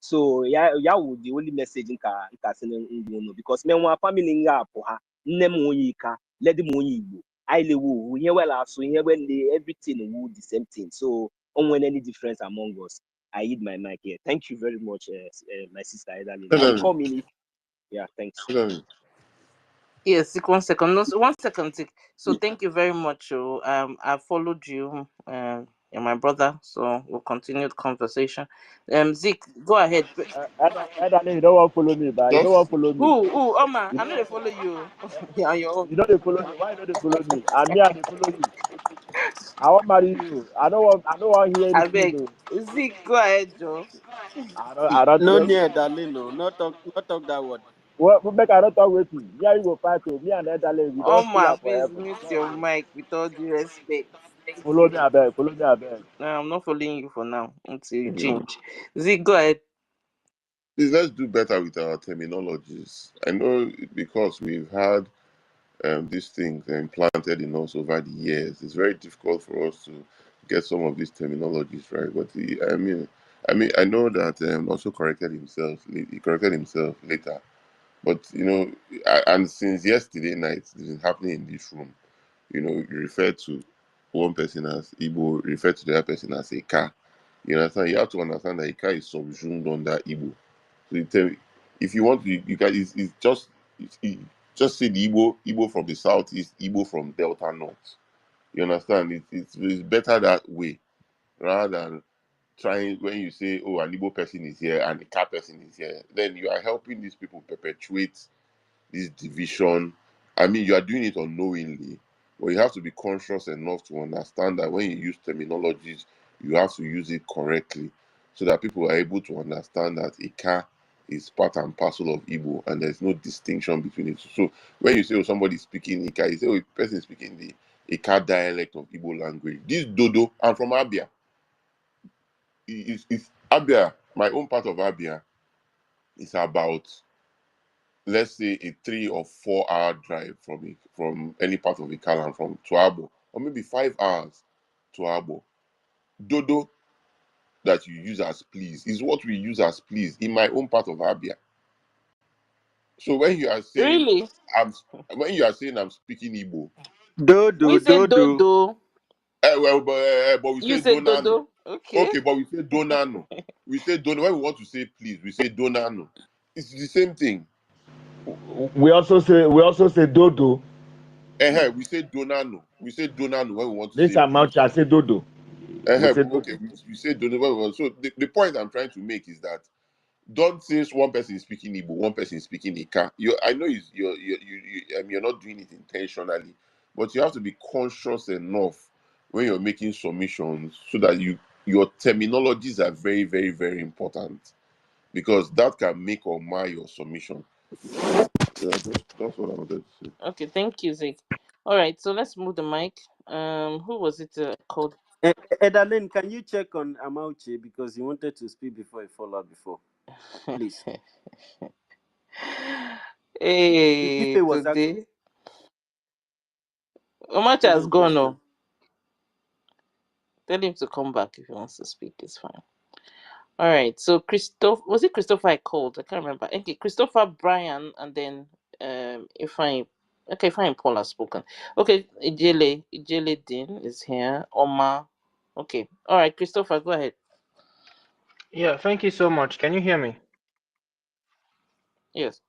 so would the only message in ka because me one family nga po ha nne m onye Ika let them onye Igbo I le wu here well so here when everything wu the same thing. So on any difference among us. I hit my mic here. Thank you very much, my sister Idalin. Call me. Yeah, thanks. Yes, 1 second. No, 1 second. So thank you very much. I followed you. You're my brother, so we'll continue the conversation. Zeke, go ahead. Idalin, you don't want to follow me, but you don't want to follow me. Who? I'm not follow you. Yeah, you don't follow me. Why don't they follow me? And me, I follow you. I want marry you. I don't want hear I anything. beg. Zeke, go ahead, Joe. I don't No trust. near darling, no. Not talk that word. Well, make I don't talk with you. Me and you go fight to me and Netherlands. We don't see Oma, her please forever. mute your mic with all due respect. Thank Follow you. me, I beg. Follow me, I beg. No, I'm not following you for now until you change. Zeke, go ahead. Please, let's do better with our terminologies. I know because we've had these things implanted in us over the years. It's very difficult for us to get some of these terminologies right. But I know that also corrected himself. He corrected himself later. But and since yesterday night, it's been happening in this room. You refer to one person as Igbo, refer to the other person as Eka. You understand? You have to understand that Eka is subsumed under Igbo. So if you want to, you can. It's just say the Igbo from the southeast, Igbo from Delta North. You understand? It's better that way rather than trying when you say, oh, an Igbo person is here and a Car person is here. Then you are helping these people perpetuate this division. I mean, you are doing it unknowingly, but you have to be conscious enough to understand that when you use terminologies, you have to use it correctly so that people are able to understand that Ika is part and parcel of Igbo and there's no distinction between it. So when you say, oh, somebody is speaking Ika, you say, oh, a person is speaking the Ika dialect of Igbo language. This Dodo, I'm from Abia. It's Abia, my own part of Abia, is about, let's say, a 3 or 4 hour drive from any part of Ikaland, from Tuabo, or maybe 5 hours to Abo. Dodo that you use as please is what we use as please in my own part of Abia. So when you are saying Really? I'm speaking Igbo, We say dodo. but we You say say donano. dodo. Okay. Okay, but we say donano. We say don when we want to say please, we say donano. It's the same thing. We also say dodo. We say donano. We say donano when we want to This say amount please. I say dodo. We say Okay, dodo. we say donate when we want. So the point I'm trying to make is that don't say one person is speaking Igbo, one person is speaking Ika. I know you're not doing it intentionally, but you have to be conscious enough when you're making submissions so that your terminologies are very, very, very important because that can make or mar your submission. Yeah, that's what I wanted to say. Okay, thank you, Zeke. All right, so let's move the mic. Who was it called? Edalyn, can you check on Amauche because he wanted to speak before he followed before? Please. Hey, Ife was asking today. Omacha has a gone. question. Oh. Tell him to come back if he wants to speak. It's fine. All right. So was it Christopher I called? I can't remember. Okay, Christopher, Brian, and then fine, Paul has spoken. Okay, Ijele Dean is here. Oma. Okay. All right, Christopher, go ahead. Yeah, thank you so much. Can you hear me? Yes.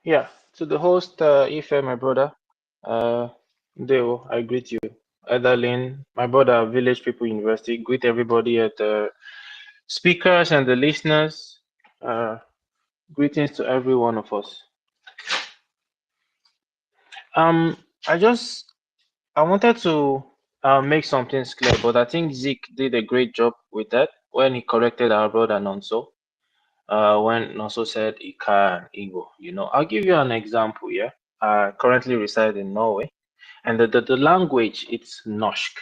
Yeah. To the host, Ife, my brother, Deo, I greet you. Edalyn, my brother, Village People University, greet everybody at the speakers and the listeners. Greetings to every one of us. I wanted to make some things clear, but I think Zeke did a great job with that when he corrected our brother Nonso. When Nonso said Ika and Igbo, I'll give you an example. Yeah, I currently reside in Norway, and the language it's Norsk.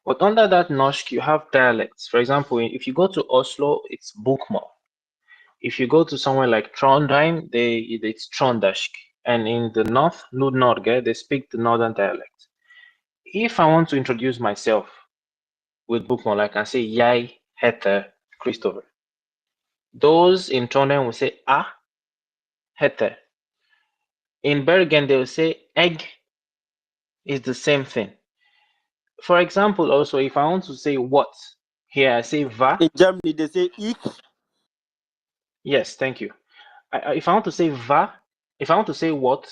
But under that Norsk, you have dialects. For example, if you go to Oslo, it's Bokmål. If you go to somewhere like Trondheim, it's Trøndersk. And in the north, Nord-Norge, they speak the northern dialect. If I want to introduce myself with Bookmall, I can say Jeg heter Christopher. Those in Trondheim will say A heter. In Bergen, they will say Egg is the same thing. For example, also, if I want to say what, here I say Va. In Germany, they say Ich. Yes, thank you. If I want to say Va, if I want to say what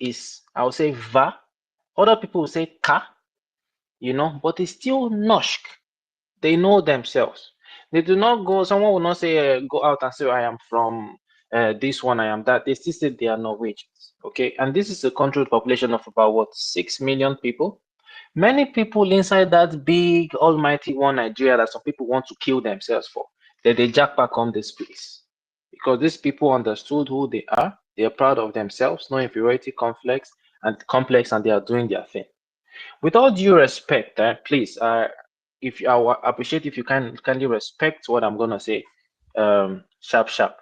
is, I will say Va. Other people will say Ka, but it's still Norsk. They know themselves. They do not go, someone will not say, go out and say, I am from this one, I am that. They still say they are Norwegians. Okay. And this is a country with population of about 6 million people. Many people inside that big almighty one Nigeria that some people want to kill themselves for, that they jack back on this place. Because these people understood who they are are proud of themselves, no inferiority complex, and they are doing their thing. With all due respect, please, if I will appreciate if you kindly respect what I'm gonna say, sharp.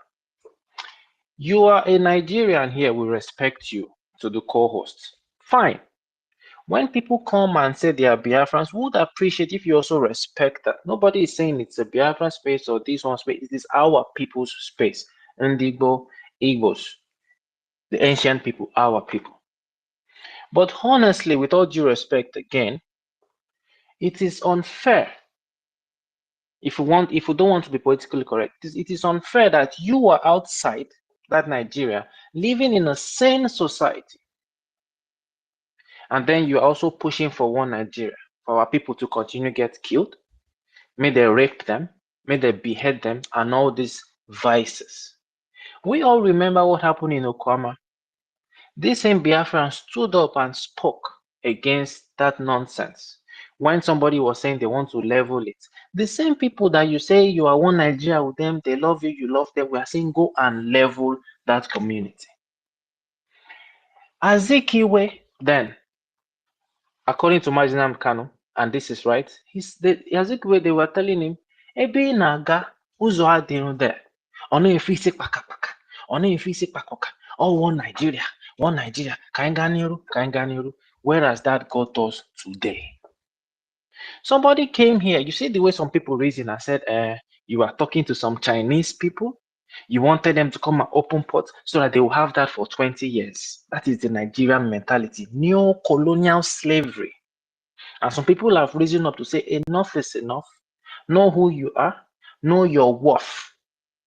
You are a Nigerian here. We respect you to the co-host. Fine. When people come and say they are Biafrans, we would appreciate if you also respect that. Nobody is saying it's a Biafran space or this one space. It is our people's space. Ndigbo, Igbos, the ancient people, our people. But honestly, with all due respect, again, it is unfair. If you don't want to be politically correct, it is unfair that you are outside that Nigeria, living in a sane society, and then you're also pushing for one Nigeria, for our people to continue to get killed, may they rape them, may they behead them, and all these vices. We all remember what happened in Okwama. This same Biafran stood up and spoke against that nonsense. When somebody was saying they want to level it, the same people that you say you are one Nigeria with them, they love you, you love them, we are saying go and level that community. Azikiwe, then, according to Majinam Kano, and this is right, Azikiwe, they were telling him, Ebe naga uzo adịrị there. Ọ na-efe isi kpakakpaka, ọ na-efe isi kpakoka, all one Nigeria, ka anyị gaa n'iru, whereas that got us today. Somebody came here, you see the way some people reason and said, you are talking to some Chinese people, you wanted them to come and open ports so that they will have that for 20 years. That is the Nigerian mentality, neo-colonial slavery. And some people have risen up to say, enough is enough. Know who you are, know your worth,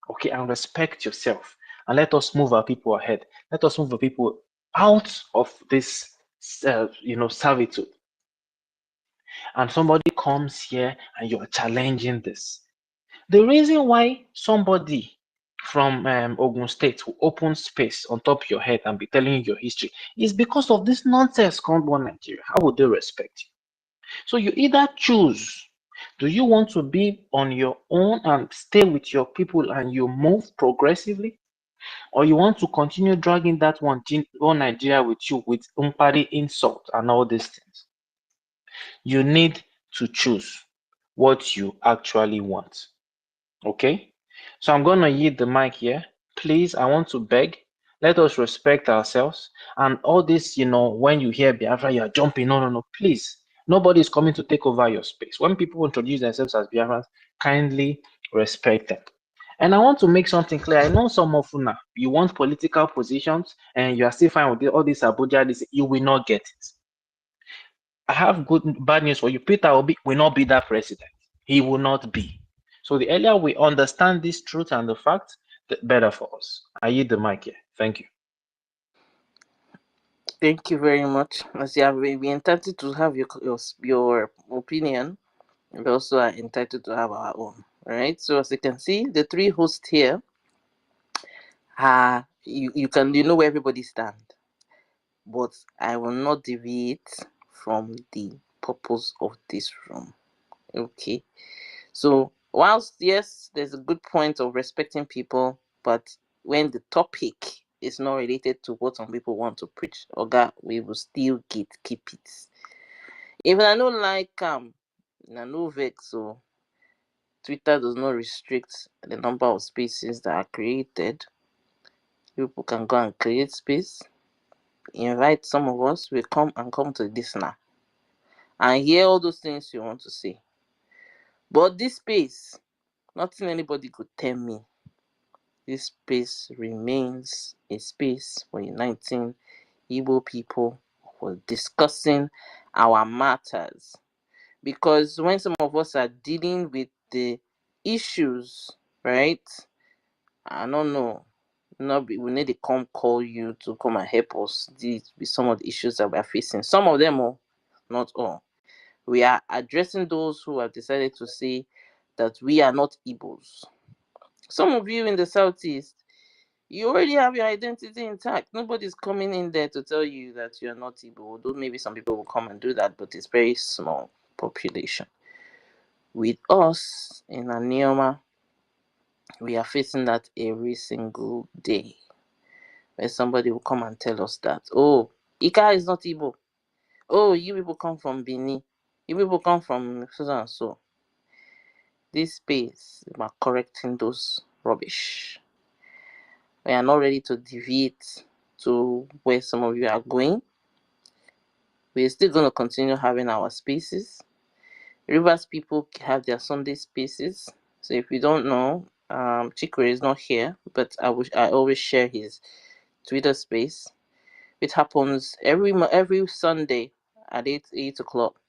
okay, and respect yourself. And let us move our people ahead. Let us move our people out of this, servitude. And somebody comes here and you're challenging this. The reason why somebody from Ogun State will open space on top of your head and be telling you your history is because of this nonsense called one Nigeria. How would they respect you? So you either choose, do you want to be on your own and stay with your people and you move progressively? Or you want to continue dragging that one Nigeria with you with umpari insult and all these things? You need to choose what you actually want. Okay? So I'm going to yield the mic here. Please, I want to beg, let us respect ourselves. And all this, when you hear Biafra, you're jumping. No. Please, nobody is coming to take over your space. When people introduce themselves as Biafrans, kindly respect them. And I want to make something clear. I know some of you want political positions and you are still fine with all this Abuja, you will not get it. I have bad news for you. Peter Obi will not be that president. He will not be. So the earlier we understand this truth and the fact, the better for us. I yield the mic here. Thank you. Thank you very much. As you have been entitled to have your opinion, we also are entitled to have our own. Right? So as you can see, the three hosts here you know where everybody stands. But I will not deviate from the purpose of this room. Okay. So whilst yes, there's a good point of respecting people, but when the topic is not related to what some people want to preach, we will still keep it. Even I don't like I no vex, so Twitter does not restrict the number of spaces that are created. People can go and create space. Invite some of us, we come to this now and hear all those things you want to say. But this space, nothing anybody could tell me. This space remains a space for uniting Igbo people, for discussing our matters. Because when some of us are dealing with the issues, right? I don't know. We need to call you to come and help us deal with some of the issues that we are facing. Some of them, not all. We are addressing those who have decided to say that we are not Igbos. Some of you in the Southeast, You already have your identity intact. Nobody's coming in there to tell you that you're not Igbo. Although maybe some people will come and do that, but it's very small population. With us in Anioma, we are facing that every single day. Where somebody will come and tell us that, oh, Ika is not Igbo. Oh, you people come from Bini. You people come from so and so. This space, we are correcting those rubbish. We are not ready to deviate to where some of you are going. We're still going to continue having our spaces. Rivers people have their Sunday spaces. So if you don't know, Chikwe is not here, but I always share his Twitter space. It happens every Sunday at 8 o'clock.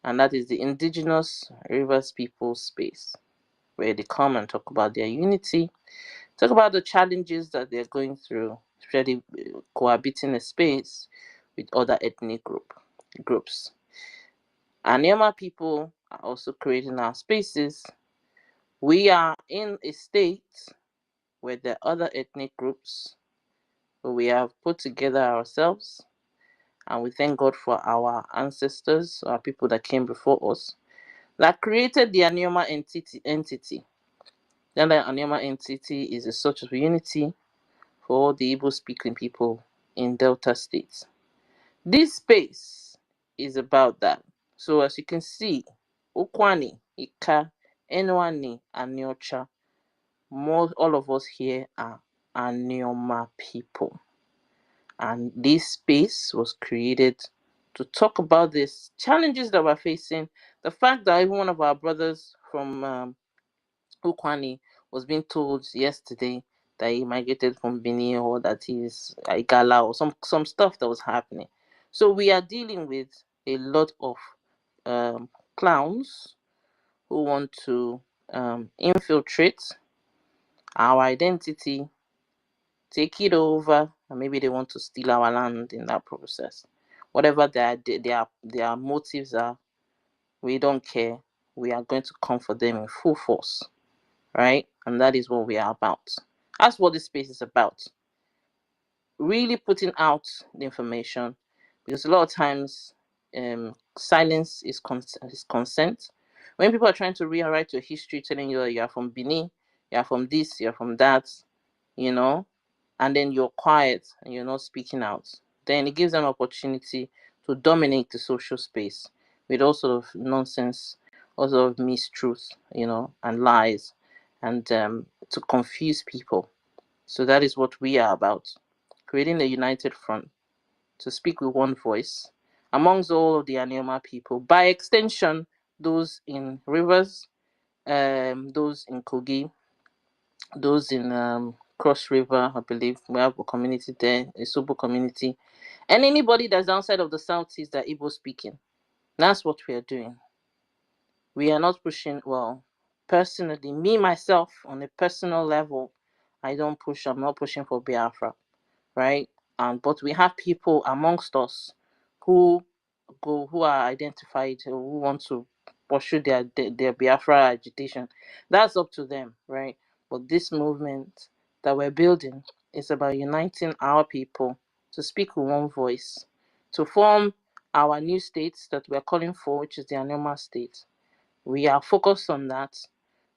And that is the Indigenous Rivers People space, where they come and talk about their unity, talk about the challenges that they're going through, especially cohabiting a space with other ethnic groups. Anioma people are also creating our spaces. We are in a state where there are other ethnic groups, but we have put together ourselves, and we thank God for our ancestors, our people that came before us, that created the Anioma entity. Then the Anioma entity is a sort of unity for all the Igbo-speaking people in Delta states. This space is about that. So as you can see, Ukwani, Ika, Enwani, Aniocha, all of us here are Anioma people. And this space was created to talk about these challenges that we're facing. The fact that even one of our brothers from Ukwani was being told yesterday that he migrated from Benin, or that he's Igala, or some stuff that was happening. So we are dealing with a lot of clowns who want to infiltrate our identity, take it over, and maybe they want to steal our land in that process. Whatever their motives are, we don't care. We are going to come for them in full force, right? And that is what we are about. That's what this space is about. Really putting out the information, because a lot of times silence is consent. When people are trying to rewrite your history, telling you that you are from Benin, you are from this, you are from that, and then you're quiet and you're not speaking out, then it gives them an opportunity to dominate the social space with all sort of nonsense, all sort of mistruth, and lies, and to confuse people. So that is what we are about, creating a united front to speak with one voice amongst all of the Anioma people. By extension, those in Rivers, those in Kogi, those in Cross River, I believe we have a community there, a Sobo community, and anybody that's outside of the Southeast that Igbo speaking. That's what we are doing. We are not pushing, well, personally, me, myself, on a personal level, I'm not pushing for Biafra, right? But we have people amongst us who are identified, who want to pursue their Biafra agitation. That's up to them, right? But this movement that we're building is about uniting our people to speak with one voice, to form our new states that we're calling for, which is the Anoma state. We are focused on that.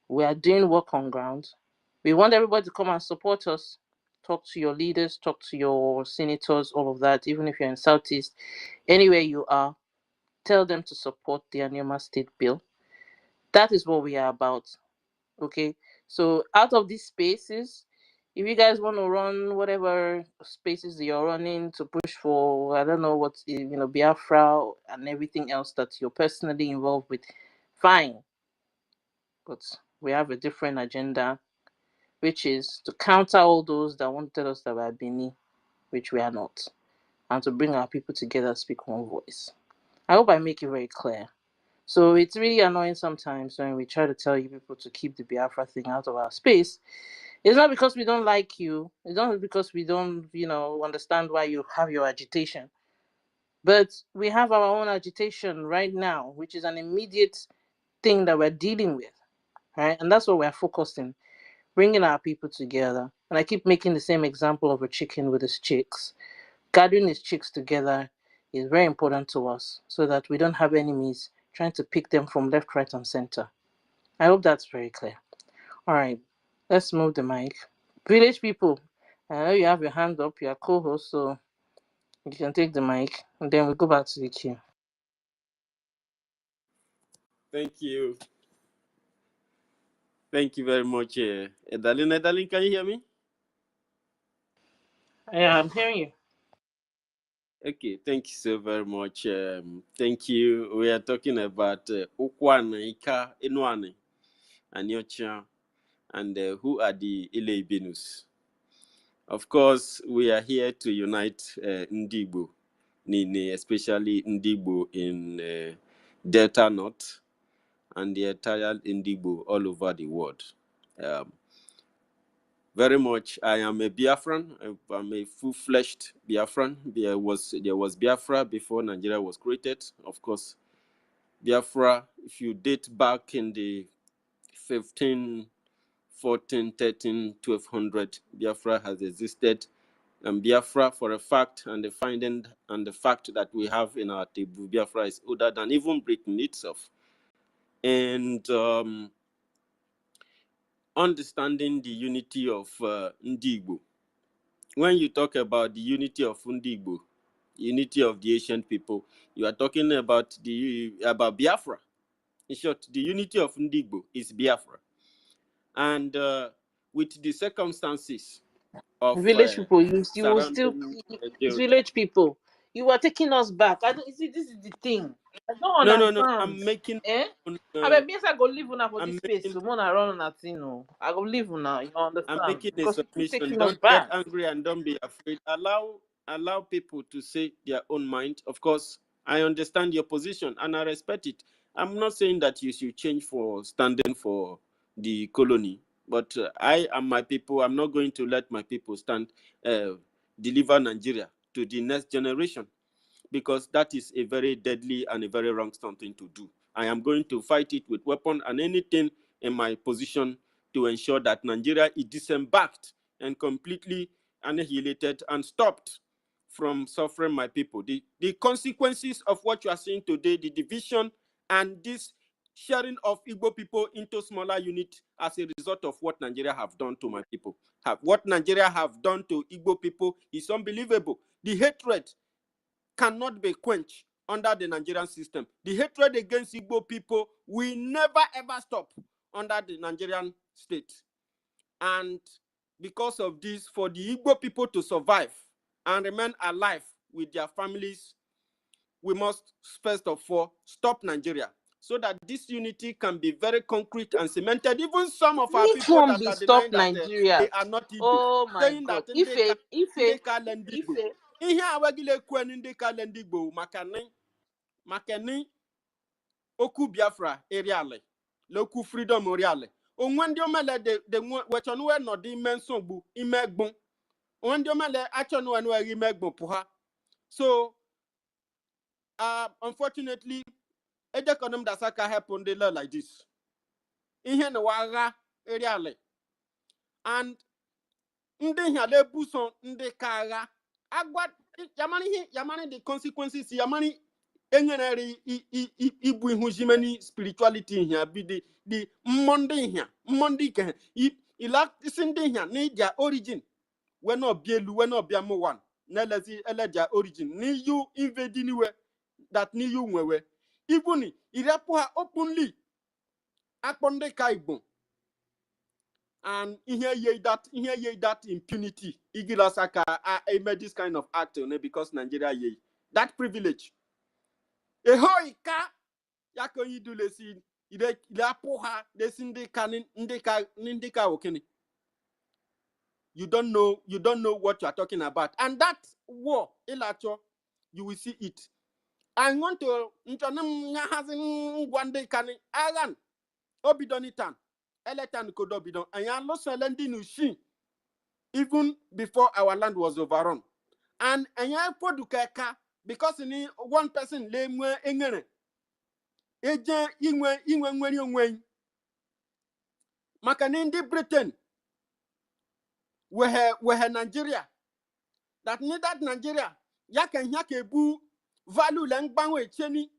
We are doing work on ground. We want everybody to come and support us. Talk to your leaders, talk to your senators, all of that. Even if you're in Southeast, anywhere you are, tell them to support the Anioma State Bill. That is what we are about. Okay? So out of these spaces, if you guys want to run whatever spaces you're running to push for, I don't know what, Biafra and everything else that you're personally involved with, fine. But we have a different agenda, which is to counter all those that want to tell us that we are Bini, which we are not, and to bring our people together, speak one voice. I hope I make it very clear. So it's really annoying sometimes when we try to tell you people to keep the Biafra thing out of our space. It's not because we don't like you. It's not because we don't, understand why you have your agitation. But we have our own agitation right now, which is an immediate thing that we're dealing with, right? And that's what we're focusing, bringing our people together And I keep making the same example of a chicken with its chicks. Gathering its chicks together is very important to us so that we don't have enemies trying to pick them from left, right, and center. I hope that's very clear. All right, let's move the mic. Village people, I know you have your hand up, you're co-host, so you can take the mic, and then we go back to the queue. Thank you. Thank you very much, Edalin. Edalin, can you hear me? Yeah, I'm hearing you. Okay, thank you so very much. Thank you. We are talking about Ukwana, Ika, Inuane, and Yocha, and who are the Ile-Ibinus. Of course, we are here to unite Ndigbo, especially Ndigbo in Delta North and the entire Ndigbo all over the world. Very much, I am a Biafran. I'm a full-fledged Biafran. There was Biafra before Nigeria was created. Of course, Biafra, if you date back in the 15, 14, 13, 1200, Biafra has existed. And Biafra, for a fact, and the finding and the fact that we have in our table, Biafra is older than even Britain itself. And understanding the unity of Ndigbo. When you talk about the unity of Ndigbo, unity of the Asian people, you are talking about Biafra. In short, the unity of Ndigbo is Biafra. And with the circumstances of Village people, you will still surrounding village people. You are taking us back. I don't you see this is the thing. I don't no, understand. I'm making I mean, yes, I go live una for I'm this space. So when I run on that thing, no. I go live una, you I'm understand? making a Because you keep submission. taking us Don't get back. angry and don't be afraid. Allow people to say their own mind. Of course, I understand your position and I respect it. I'm not saying that you should change for standing for the colony, but I and my people, I'm not going to let my people deliver Nigeria to the next generation, because that is a very deadly and a very wrong something to do. I am going to fight it with weapon and anything in my position to ensure that Nigeria is disembarked and completely annihilated and stopped from suffering my people. The consequences of what you are seeing today, the division and this sharing of Igbo people into smaller units as a result of what Nigeria have done to my people. What Nigeria have done to Igbo people is unbelievable. The hatred cannot be quenched under the Nigerian system. The hatred against Igbo people will never ever stop under the Nigerian state. And because of this, for the Igbo people to survive and remain alive with their families, we must first of all stop Nigeria, so that this unity can be very concrete and cemented. Even some of our Which people one that be are stop denying that Nigeria? they are not Igbo, Oh my saying God. that ndị kala ndị Igbo. Ife. Ihe awagile kwen ndị kala ndị Igbo makani oku Biafra eriale, loku freedom oriale. Onwe ndị omele de wechonwe no di mensogbu imegbon. Onwe ndị omele achonwe no imegbon puha. So unfortunately, ejekonom dasaka happen the law like this. Ihe na waga eriale. And ndị hale buso ndị kaga agwa yamani the consequences yamani engenere ibu ihu jimeni spirituality here be the Monday ke ila ndị here ni their origin we no bielu we no bia mo one na lezi ele their origin ni you invade anywhere that ni you nwewe even irapu ha openly akponde ka Igbo. And here ye that impunity. Igilasaka I made this kind of act because Nigeria ye that privilege. Ehoika yako yidu lesi ide poha ndika okeni. You don't know what you are talking about. And that war, ilacho, you will see it. I want to intonum ngahazin gwande kani agan obidonitan eletan kodobidon ayan lo selendi nushi. Even before our land was overrun. And podukeka because in one person le mwe engere. Eje inwe nweri onwe. Maka ndi Britain wehe Nigeria. That need that Nigeria. Ya can bu value lang bangwe cheni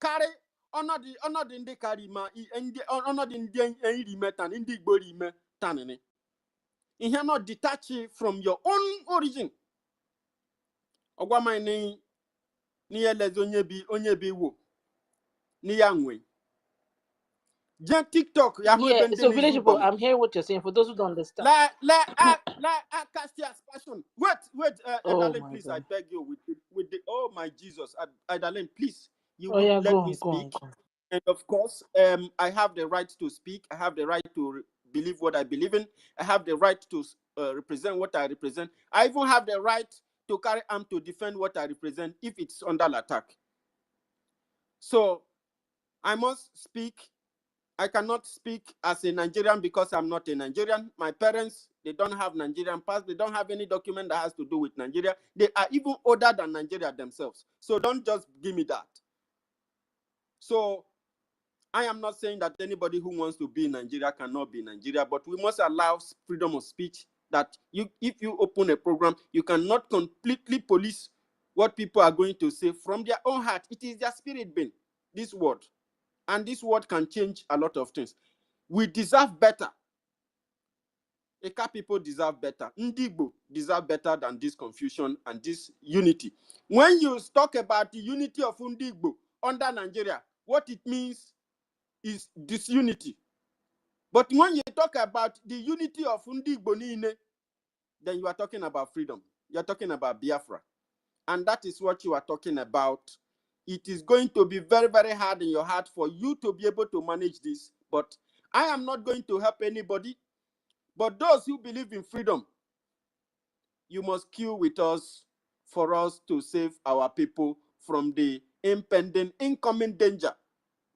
carry honor the carry ma honor the metan indi body me tanene. You cannot detach from your own origin. Ogwa my ni elez onye bi wo ni yangwe. Jen TikTok ya hu Yeah, bende so ni village people, zubamo. I'm hearing what you're saying. For those who don't understand. La Castia's passion. Wait, Oh Edalene, my please, I God. beg you, with the oh my Jesus, Edalene, please, you Oh would yeah, let go me on, go on, speak. go on. And of course, I have the right to speak. I have the right to believe what I believe in. I have the right to represent what I represent. I even have the right to carry arm to defend what I represent if it's under attack. So I must speak. I cannot speak as a Nigerian because I'm not a Nigerian. My parents, they don't have Nigerian pass. They don't have any document that has to do with Nigeria. They are even older than Nigeria themselves. So don't just give me that. So I am not saying that anybody who wants to be in Nigeria cannot be in Nigeria, but we must allow freedom of speech that if you open a program, you cannot completely police what people are going to say from their own heart. It is their spirit being, this word. And this word can change a lot of things. We deserve better. Eka people deserve better. Ndigbo deserve better than this confusion and this unity. When you talk about the unity of Ndigbo under Nigeria, what it means is disunity. But when you talk about the unity of Ndigbo Nine, then you are talking about freedom. You are talking about Biafra. And that is what you are talking about. It is going to be very, very hard in your heart for you to be able to manage this. But I am not going to help anybody. But those who believe in freedom, you must queue with us for us to save our people from the impending, incoming danger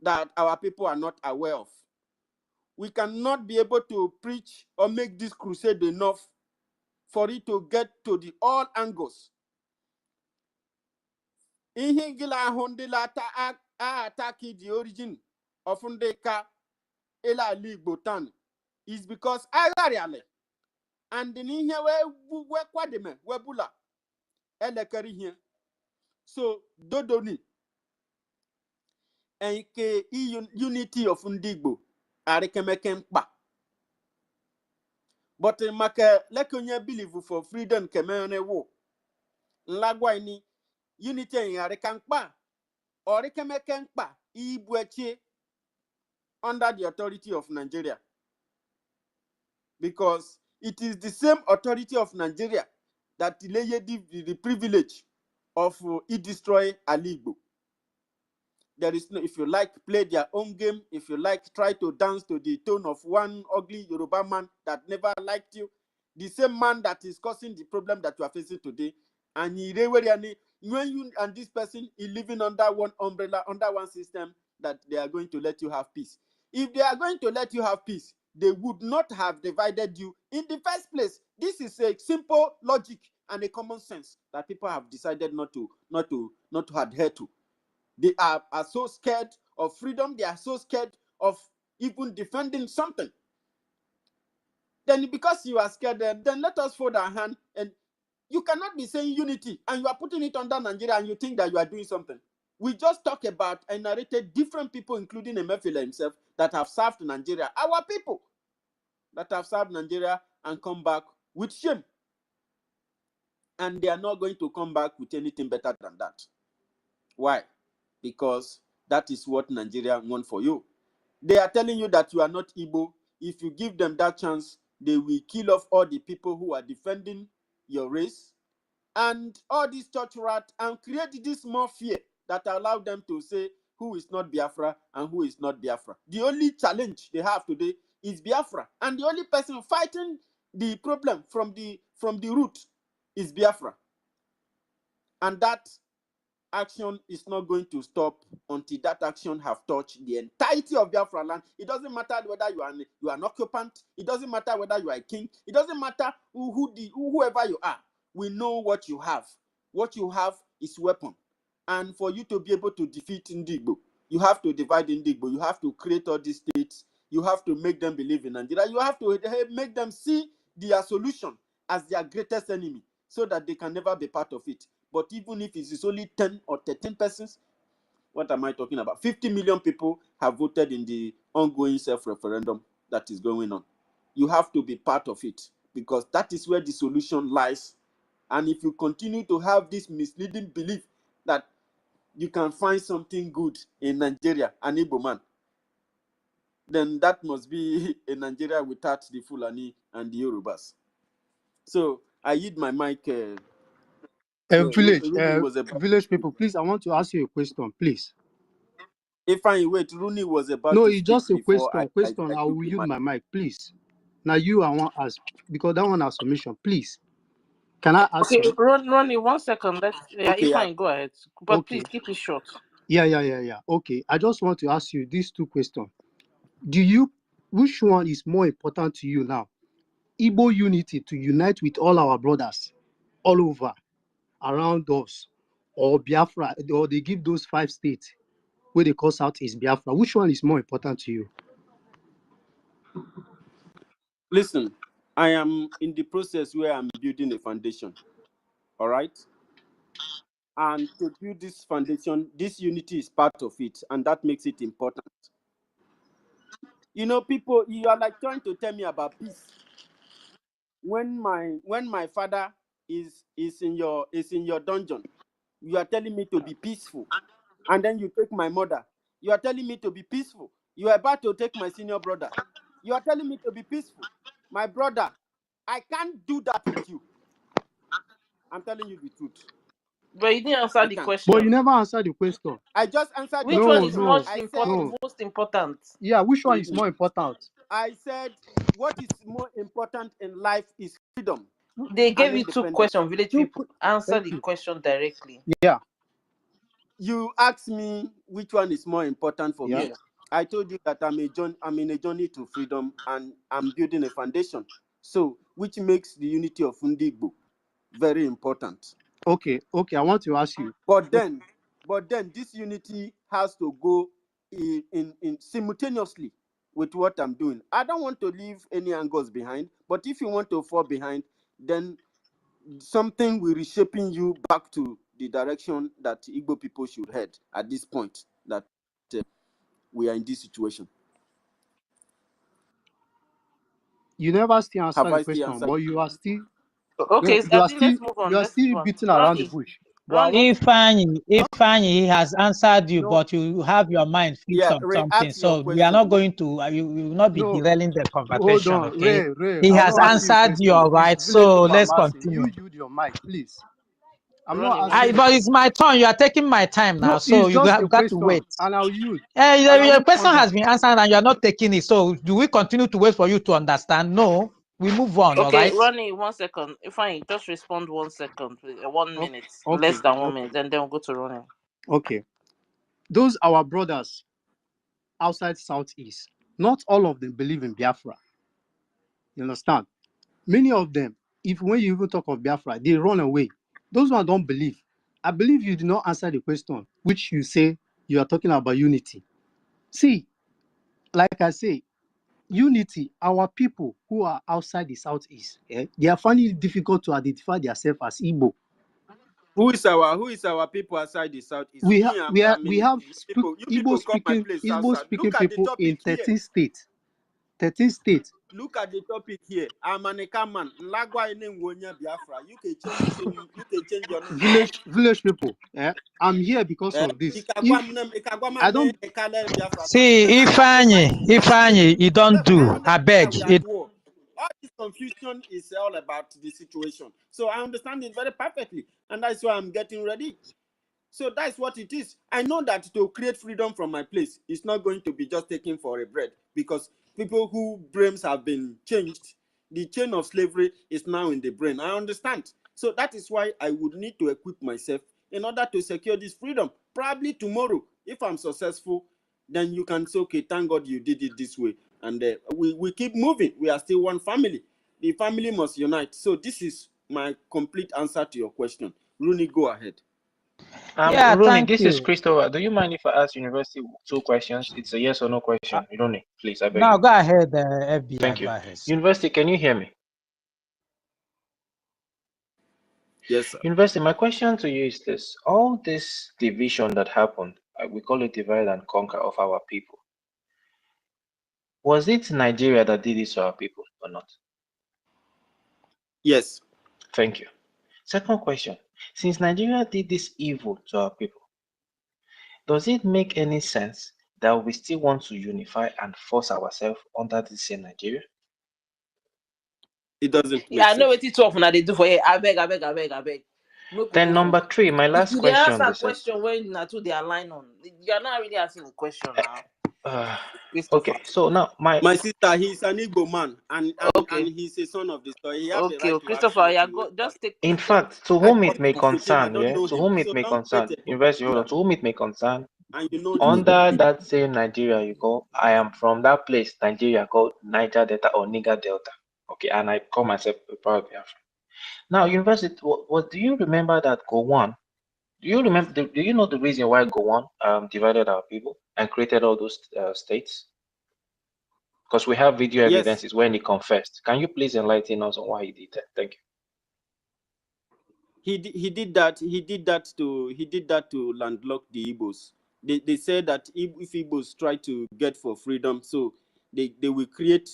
that our people are not aware of. We cannot be able to preach or make this crusade enough for it to get to the all angles. Ihe gila hundila attack the origin of Ndeka Ela Ligbotan is because Agariale and the Nihe we kwademe webula elekari here. So Dodoni and unity of Ndigbo Arekemeke mkpa. But make lekonye believe for freedom kemene wo. Nlagwa ini unity in Arekampa or Rekemeke mkpa Ibweche under the authority of Nigeria. Because it is the same authority of Nigeria that the privilege of destroy Aligbo. There is no, if you like, play their own game. If you like, try to dance to the tone of one ugly Yoruba man that never liked you. The same man that is causing the problem that you are facing today. And when you and this person is living under one umbrella, under one system, that they are going to let you have peace. If they are going to let you have peace, they would not have divided you in the first place. This is a simple logic and a common sense that people have decided not to adhere to. They are so scared of freedom. They are so scared of even defending something. Then because you are scared, then let us fold our hand. And you cannot be saying unity and you are putting it under Nigeria and you think that you are doing something. We just talk about and narrated different people, including Emefiele himself, that have served Nigeria. Our people that have served Nigeria and come back with shame. And they are not going to come back with anything better than that. Why? Because that is what Nigeria want for you. They are telling you that you are not Igbo. If you give them that chance, they will kill off all the people who are defending your race and all this church rat and create this more fear that allow them to say who is not Biafra and who is not Biafra. The only challenge they have today is Biafra, and the only person fighting the problem from the root is Biafra. And that action is not going to stop until that action have touched the entirety of Biafra land. It doesn't matter whether you are an occupant. It doesn't matter whether you are a king. It doesn't matter whoever you are. We know what you have. What you have is weapon. And for you to be able to defeat Ndigbo, you have to divide Ndigbo. You have to create all these states. You have to make them believe in Nigeria. You have to make them see their solution as their greatest enemy so that they can never be part of it. But even if it is only 10 or 13 persons, what am I talking about? 50 million people have voted in the ongoing self-referendum that is going on. You have to be part of it because that is where the solution lies. And if you continue to have this misleading belief that you can find something good in Nigeria, an Igbo man, then that must be a Nigeria without the Fulani and the Yorubas. So I yield my mic. Village people, please, I want to ask you a question, please. If I wait, Rooney was about No, to it's speak just a before question. I will use my mic, please. Now you, I want to ask, because that one has submission, please. Can I ask Okay, you? Ronnie, 1 second. If I go ahead, but please keep it short. Yeah. Okay, I just want to ask you these two questions. Which one is more important to you now? Igbo unity, to unite with all our brothers all over around us, or Biafra, or they give those 5 states where they call Southeast Biafra? Which one is more important to you? Listen, I am in the process where I'm building a foundation. All right. And to build this foundation, this unity is part of it, and that makes it important. You know, people, you are like trying to tell me about peace. When my father is in your dungeon, you are telling me to be peaceful. And then you take my mother. You are telling me to be peaceful. You are about to take my senior brother. You are telling me to be peaceful. My brother, I can't do that with you. I'm telling you the truth. But you didn't answer the question. But you never answered the question. I just answered which one is most important? Yeah, which one is more important? I said, what is more important in life is freedom. They gave you 2 questions, village people. Answer the question directly. Yeah. You asked me which one is more important for me. Yeah. I told you that I'm in a journey to freedom and I'm building a foundation. So, which makes the unity of Ndigbo very important. Okay, I want to ask you. But then this unity has to go in simultaneously with what I'm doing. I don't want to leave any angles behind, but if you want to fall behind, then something will reshaping you back to the direction that Igbo people should head at this point that we are in this situation. You never still answer the question, but you are still okay. Let's move on. You are still beating around the bush. Ifeanyi has answered you, but you have your mind fixed on something. So we are not going to. You will not be derailing the conversation. Hold on, okay? Ray, He has answered you all right. So let's continue. You use your mic, please. I'm not asking. But it's my turn. You are taking my time now, so you have got to wait. And I'll use. Your question has been answered, and you are not taking it. So do we continue to wait for you to understand? No, we move on. Okay, all right? Ronnie, 1 second. Ifeanyi, just respond 1 second, 1 minute, less than 1 minute, and then we'll go to Ronnie. Okay, those our brothers outside Southeast, not all of them believe in Biafra. You understand? Many of them, when you even talk of Biafra, they run away. Those ones don't believe. I believe you did not answer the question, which you say you are talking about unity. See, like I say, unity, our people who are outside the Southeast, they are finding it difficult to identify themselves as Igbo. Who is our people outside the Southeast? We have Igbo speaking people in 13 states. 13 states. Look at the topic here. I'm an Ekaman. Biafra. You can change your name. Village people. I'm here because of this. I don't see Ifeanyi, you don't do. I beg. All this confusion is all about the situation. So I understand it very perfectly, and that's why I'm getting ready. So that's what it is. I know that to create freedom from my place, it's not going to be just taken for a bread, because people whose brains have been changed, the chain of slavery is now in the brain. I understand. So that is why I would need to equip myself in order to secure this freedom. Probably tomorrow, if I'm successful, then you can say, okay, thank God you did it this way. And we keep moving. We are still one family. The family must unite. So this is my complete answer to your question. Rooney, go ahead. Rooney, this is Christopher. Do you mind if I ask University 2 questions? It's a yes or no question. Rooney, please, I beg you. Now go ahead, FBI. Thank you. University, can you hear me? Yes, sir. University, my question to you is this. All this division that happened, we call it divide and conquer of our people. Was it Nigeria that did this to our people or not? Yes. Thank you. Second question. Since Nigeria did this evil to our people, does it make any sense that we still want to unify and force ourselves under the same Nigeria? It doesn't make Yeah, I know sense. what it's often they do for you. I beg. No Then go number front. 3, my last You question. answer They a said, question when two they align on. You're not really asking a question now. Christopher. okay, so now My sister, he's an Igbo man, and Okay. he's a son of the soil. He have the Okay, right to ask Christopher, you yeah, to. go just take in take fact, to I whom it grew may up with him. I concern, don't yeah, know to him, whom it so may don't create concern, a University, hold on, hypocrite. to whom it may concern, And you know the under that same Nigeria you call, I am from that place, Nigeria called Niger Delta or Niger Delta. Okay, and I call myself a proud Biafra. Now, University, what do you remember that Gowon? Do you remember? Do you know the reason why Gowon divided our people and created all those states? Because we have video yes. evidences when he confessed. Can you please enlighten us on why he did that? Thank you. He did that. He did that to landlock the Igbos. They said that if Igbos try to get for freedom, so they will create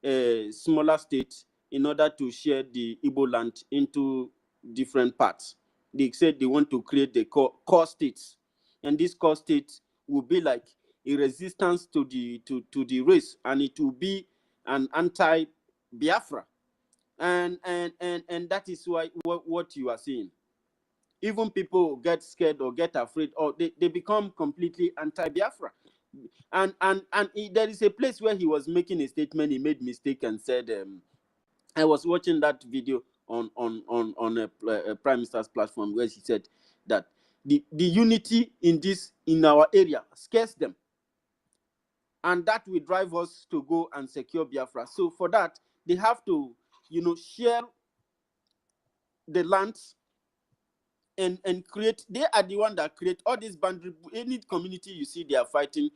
a smaller state in order to share the Igbo land into different parts. They said they want to create the core states, and this core state will be like a resistance to the race, and it will be an anti-Biafra, and that is why what you are seeing. Even people get scared or get afraid, or they become completely anti-Biafra. There is a place where he was making a statement. He made mistake and said, I was watching that video on a prime minister's platform where he said that the unity in our area scares them, and that will drive us to go and secure Biafra. So for that, they have to, share the lands and create. They are the one that create all these boundary. Any community you see they are fighting,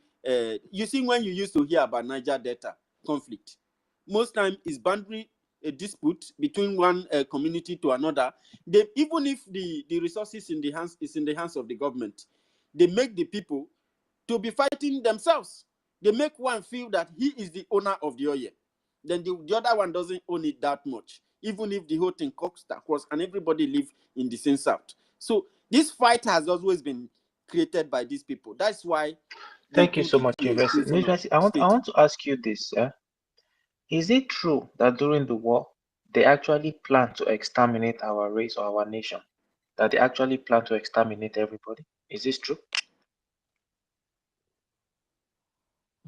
you see, when you used to hear about Niger Delta conflict, most time is boundary a dispute between one community to another. They, even if the resources in the hands of the government, they make the people to be fighting themselves. They make one feel that he is the owner of the oil, then the other one doesn't own it that much, even if the whole thing comes across and everybody live in the same south. So this fight has always been created by these people. That's why they Thank you do so the much, University. creation of University, I state. want to ask you this. Is it true that during the war, they actually planned to exterminate our race or our nation? That they actually plan to exterminate everybody? Is this true?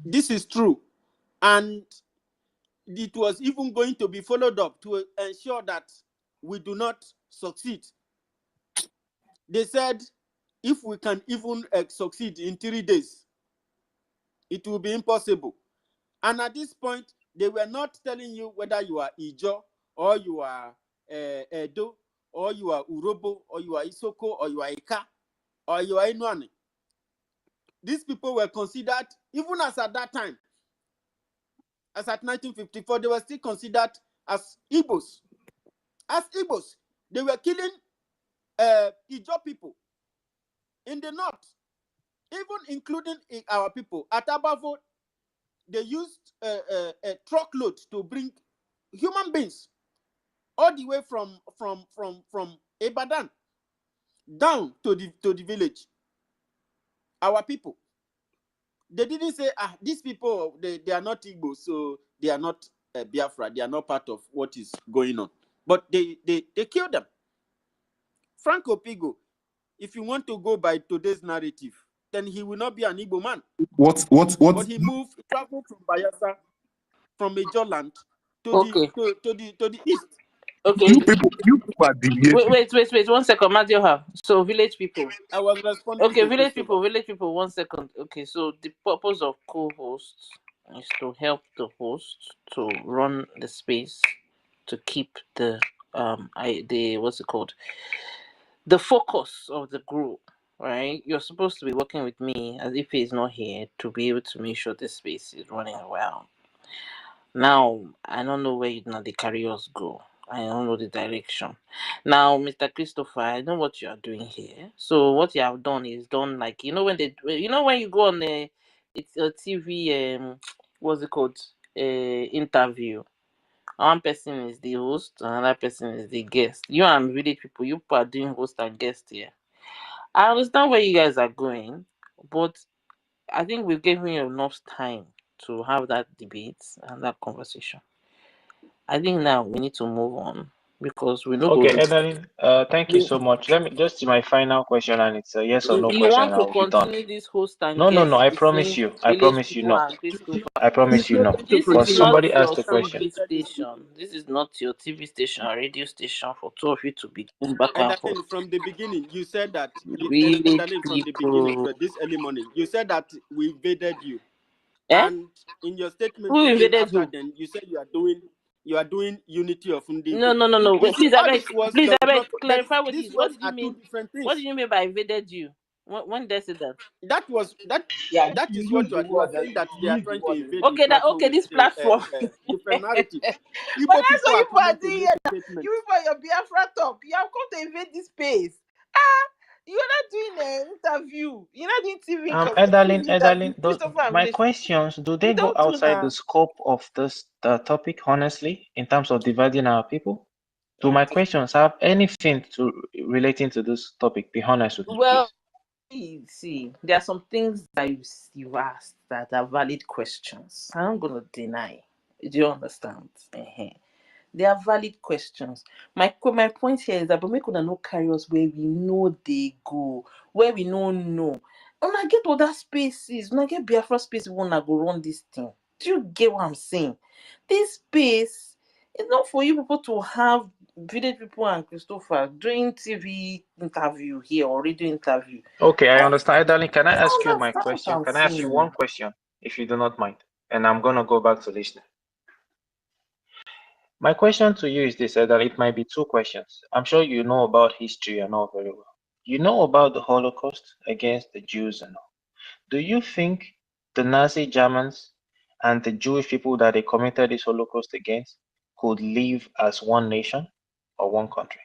This is true, and it was even going to be followed up to ensure that we do not succeed. They said if we can even succeed in 3 days, it will be impossible. And at this point, they were not telling you whether you are Ijo or you are Edo or you are Urobo or you are Isoko or you are Ika or you are Inwani. These people were considered, even as at that time, as at 1954, they were still considered as Igbos. As Igbos, they were killing Ijo people in the north, even including our people. At Abavo, they used a truckload to bring human beings all the way from Ibadan down to the village. Our people, they didn't say, these people, they are not Igbo, so they are not Biafra, they are not part of what is going on. But they killed them. Franco Pigo, if you want to go by today's narrative, then he will not be an Igbo man. What? But he traveled from Bayelsa, from Major Land to the east. Okay. You people are deviating. Wait 1 second, Madioha. So village people. I was responding Okay, to village Christopher. people, 1 second. Okay, so the purpose of co-hosts is to help the host to run the space, to keep the what's it called? The focus of the group, right? You're supposed to be working with me as if he's not here to be able to make sure the space is running well. Now, I don't know where the carry us go. I don't know the direction. Now, Mr. Christopher, I know what you are doing here. So what you have done is done like when you go on it's a TV what's it called interview. One person is the host, another person is the guest. You and village people, you people are doing host and guest here. I understand where you guys are going, but I think we've given you enough time to have that debate and that conversation. I think now we need to move on because we know go. Okay, Edeline, thank you so much. Let me just my final question, and it's a yes or no You question, want and to I'll be done. continue this host and No, no, no. guest I promise between you. I village promise you people no. and Christopher? I promise you not no. going to This is But continue not somebody this. asked your a question. TV station. This is not your TV station or radio station for two of you to be going back And and forth. then from the beginning, you said that and Village then from the beginning, people. this early morning, you said that we invaded you. Eh? And in your statement Who again invaded after who? then, you said you are doing unity of No, Ndigo. no, no, no. You Wait, see, please, all Abeg, these words please, does Abeg, not that clarify what these is. What words did you are two mean? different What things. did you mean by invaded you? When did I say that? That was that Yeah, that you is what use the you are word that saying, that they you are use the trying to word invade the Okay, platform okay, with this platform. different narratives. But Igbo that's people what are you are coming to doing make here a now. statement. You people, your Biafra talk. You have come to invade this space. Ah, you're not doing an interview. You're not doing Edeline, TV interview. Those Christopher and my Village. questions, do You they go don't do outside the now. scope of this topic, honestly, in terms of dividing our people? Do my Okay. questions have anything to relating to this topic? Be honest with me, Well, please. see, there are some things that you've asked that are valid questions. I'm not going to deny. Do you understand? They are valid questions. My point here is that but make una no carry us where we know they go, where we no know. Una get other spaces, una get Biafra space we wanna go run this thing. Do you get what I'm saying? This space is not for you people to have village people and Christopher doing TV interview here or radio interview. Okay, I I understand. Darling, can I ask you my understand what question? I'm Can I ask you saying. one question, if you do not mind? And I'm gonna go back to listening. My question to you is this, that it might be two questions. I'm sure you know about history and all very well. You know about the Holocaust against the Jews and all. Do you think the Nazi Germans and the Jewish people that they committed this Holocaust against could live as one nation or one country?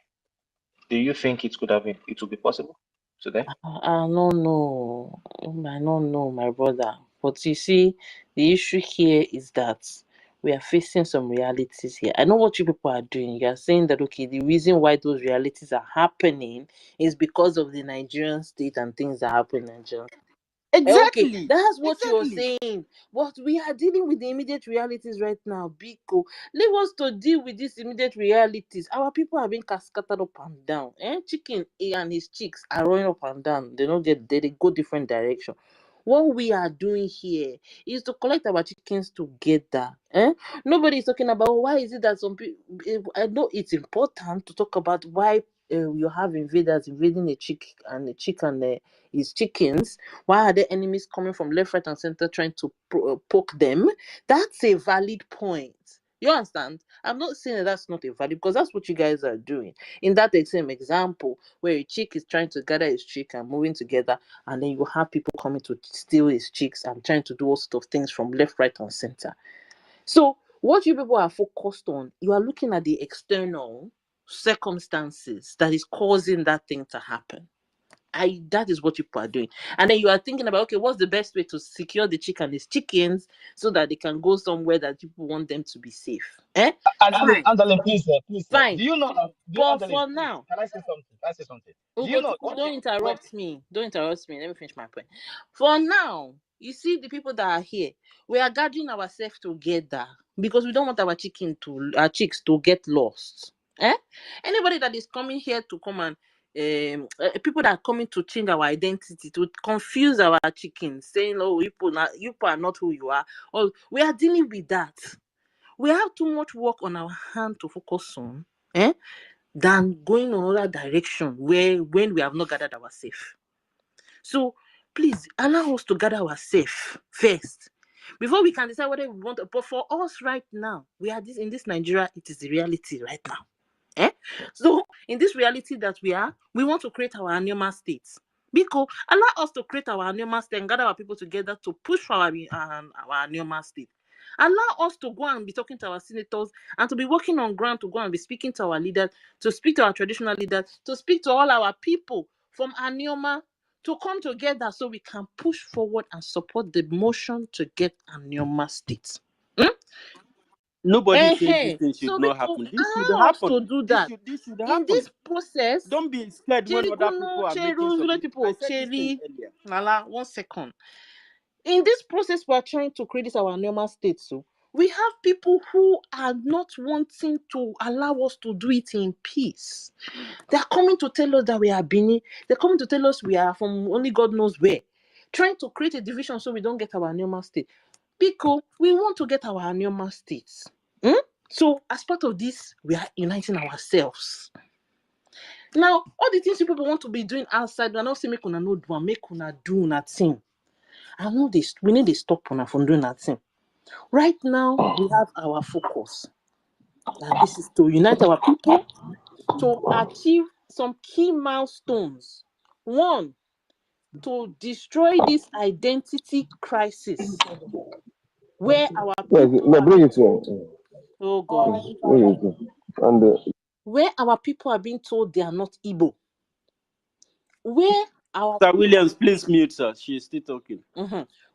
Do you think it would be possible today? I don't know. I don't know, my brother. But you see, the issue here is that we are facing some realities here. I know what you people are doing. You are saying that, okay, the reason why those realities are happening is because of the Nigerian state and things that happen in Nigeria. Okay, Exactly. that's what you're Exactly. saying. But we are dealing with the immediate realities right now, Biko. Leave us to deal with these immediate realities. Our people are being scattered up and down. Chicken and his chicks are running up and down. They go different direction. What we are doing here is to collect our chickens together. Nobody is talking about why is it that some people. I know it's important to talk about why you have invaders invading a chicken his chickens. Why are there enemies coming from left, right, and center trying to poke them? That's a valid point. You understand? I'm not saying that that's not a valid because that's what you guys are doing. In that same example, where a chick is trying to gather his chick and moving together, and then you have people coming to steal his chicks and trying to do all sorts of things from left, right, and center. So, what you people are focused on, you are looking at the external circumstances that is causing that thing to happen. That is what people are doing. And then you are thinking about, okay, what's the best way to secure the chicken, his chickens, so that they can go somewhere that people want them to be safe. Fine. Andale, please, Fine. do you know? But Andale, for please, now, can I say something? Can I say something? Do you know Ugochukwu, one don't thing? When interrupt me. Don't interrupt me. Let me finish my point. For now, you see the people that are here, we are gathering ourselves together because we don't want our chicks to get lost. Anybody that is coming here to come and people that are coming to change our identity, to confuse our chickens, saying, "Oh, you people are not who you are." Oh, we are dealing with that. We have too much work on our hand to focus on. Than going another direction where when we have not gathered ourselves. So please allow us to gather ourselves first before we can decide whether we want to. But for us right now, we are in this Nigeria, it is the reality right now. So in this reality that we want to create our animal states. Because allow us to create our animal state and gather our people together to push for our animal state. Allow us to go and be talking to our senators and to be working on ground, to go and be speaking to our leaders, to speak to our traditional leaders, to speak to all our people from Anioma, to come together so we can push forward and support the motion to get Anioma State. Nobody said this thing should So they not could happen. This should allow us happen. to do that. This should In happen. this process, Don't be scared when other people are making something. I said this thing earlier. Lala, 1 second. In this process, we are trying to create this our normal state. So we have people who are not wanting to allow us to do it in peace. They are coming to tell us that we are Bini. They're coming to tell us we are from only God knows where. Trying to create a division so we don't get our normal state. Because we want to get our normal states. So as part of this, we are uniting ourselves. Now, all the things people want to be doing outside, we are not saying make una no do and make una do nothing. I know this. We need to stop una from doing nothing. Right now, we have our focus. And this is to unite our people to achieve some key milestones. 1, to destroy this identity crisis where our people oh God. Where our people are being told they are not Igbo. Where our Sir Williams, please mute her. She is still talking.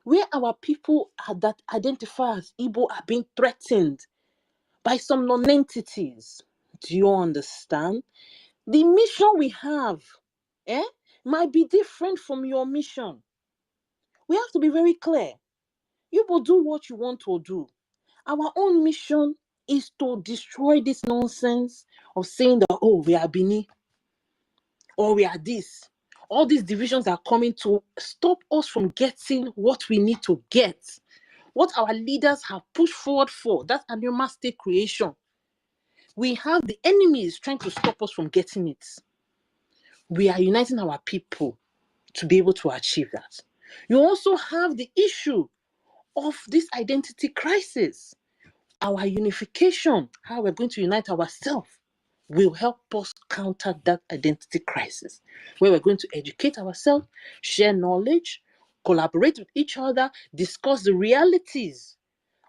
Where our people that identify as Igbo are being threatened by some non-entities. Do you understand? The mission we have might be different from your mission. We have to be very clear. You will do what you want to do. Our own mission is to destroy this nonsense of saying that, oh, we are Bini, or we are this. All these divisions are coming to stop us from getting what we need to get. What our leaders have pushed forward for, that's Anioma state creation. We have the enemies trying to stop us from getting it. We are uniting our people to be able to achieve that. You also have the issue of this identity crisis. Our unification, how we're going to unite ourselves, will help us counter that identity crisis, where we're going to educate ourselves, share knowledge, collaborate with each other, discuss the realities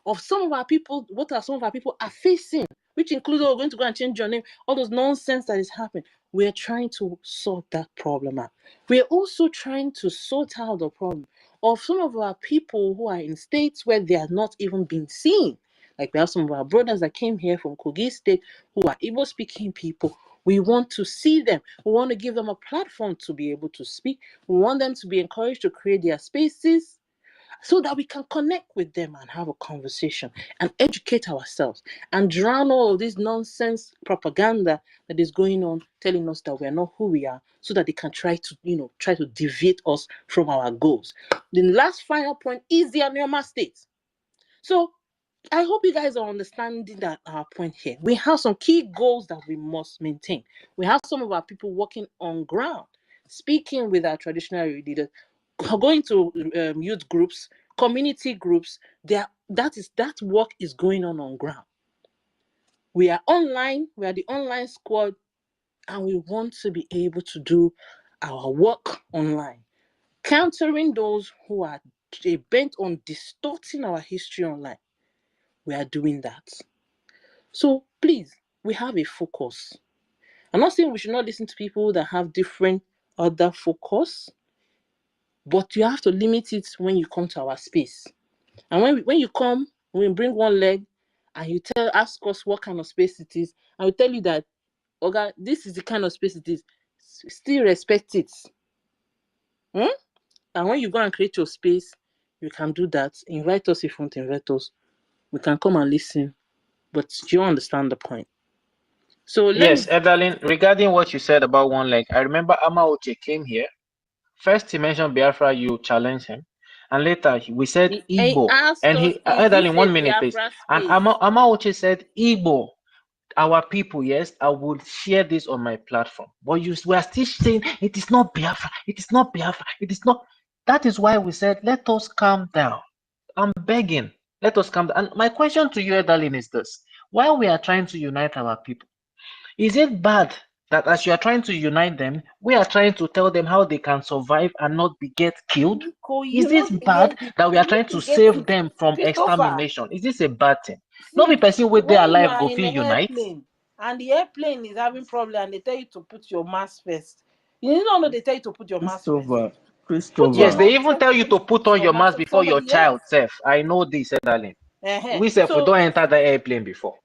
of some of our people, what are some of our people are facing, which includes, oh, we're going to go and change your name, all those nonsense that is happening. We're trying to sort that problem out. We're also trying to sort out the problem of some of our people who are in states where they are not even being seen. Like we have some of our brothers that came here from Kogi State who are Igbo-speaking people. We want to see them. We want to give them a platform to be able to speak. We want them to be encouraged to create their spaces so that we can connect with them and have a conversation and educate ourselves and drown all of this nonsense propaganda that is going on, telling us that we're not who we are, so that they can try to deviate us from our goals. The last final point is the Anioma state. So I hope you guys are understanding that our point here. We have some key goals that we must maintain. We have some of our people working on ground, speaking with our traditional leaders, going to youth groups, community groups. That work is going on ground. We are online. We are the online squad, and we want to be able to do our work online, countering those who are bent on distorting our history online. We are doing that. So please, we have a focus. I'm not saying we should not listen to people that have different other focus, but you have to limit it when you come to our space. And when you come, we bring one leg and you ask us what kind of space it is, and we tell you that, Oga, this is the kind of space it is. Still respect it. And when you go and create your space, you can do that. Invite us if you want to invite us. We can come and listen. But do you understand the point? So yes, Edalyn, regarding what you said about one leg, I remember Amaoche came here. First he mentioned Biafra, you challenged him. And later we said Igbo. And he Edalyn, 1 minute please. And Amaoche said Igbo. Our people, yes, I would share this on my platform. But we are still saying it is not Biafra, it is not Biafra, it is not. That is why we said, let us calm down. I'm begging, let us calm down. And my question to you, Edalyn, is this. While we are trying to unite our people, is it bad That as you are trying to unite them, we are trying to tell them how they can survive and not be get killed? Is You this not get bad that we are you trying not to get save it. them from Christopher, extermination? Is this a bad thing? No be see, person with their when you alive are go in feel an unite. airplane and the airplane is having problem and they tell you to put your mask first, you don't know they tell you to put your mask first. Put your Yes, they mask even first tell you before to you put put on your your mask mask for before your somebody child else. self. I know this, darling. We self we So don't enter the airplane before.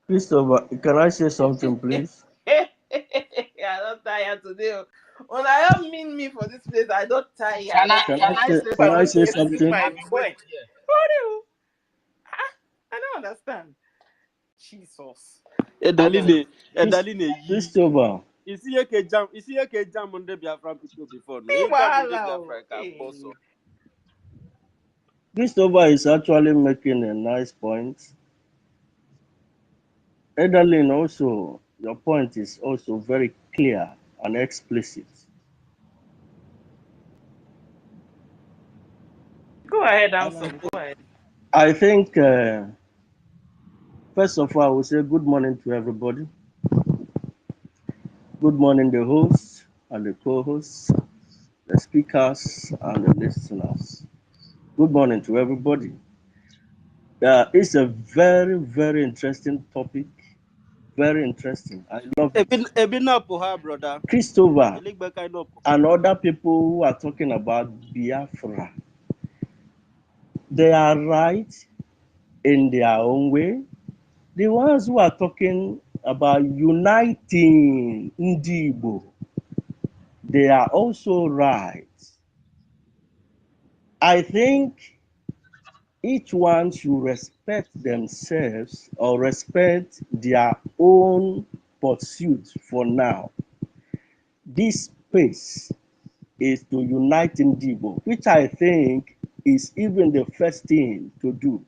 Christopher, can I say something, please? I don't tire today. When I don't mean me for this place, I don't tire. Can I Can can I I say say can I say something? something? My I've been point. waiting here. What do you? I don't understand. Jesus. Edaline, Chris, Edaline, Christopher, you see a jam on the Biafra people before. No, Me you jam on the wahala. Biafra boss. Hey. Christopher is actually making a nice point. Edaline also, your point is also very clear and explicit. Go ahead, And Anson. Go ahead. I think, first of all, I will say good morning to everybody. Good morning, the hosts and the co-hosts, the speakers and the listeners. Good morning to everybody. It's a very, very interesting topic. Very interesting. I love it. Ebina Poha, brother. Christopher and other people who are talking about Biafra, they are right in their own way. The ones who are talking about uniting Ndibo, they are also right. I think each one should respect themselves or respect their own pursuit for now. This space is to unite Ndibo, which I think is even the first thing to do.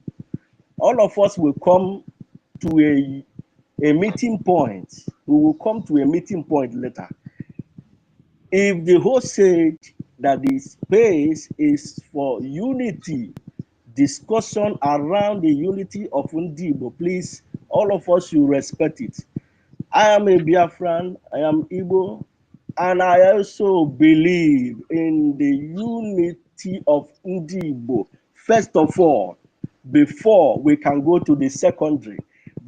All of us will come to a meeting point. We will come to a meeting point later. If the host said that the space is for unity, discussion around the unity of Ndibo, please, all of us should respect it. I am a Biafran, I am Igbo, and I also believe in the unity of Ndibo, first of all, before we can go to the secondary.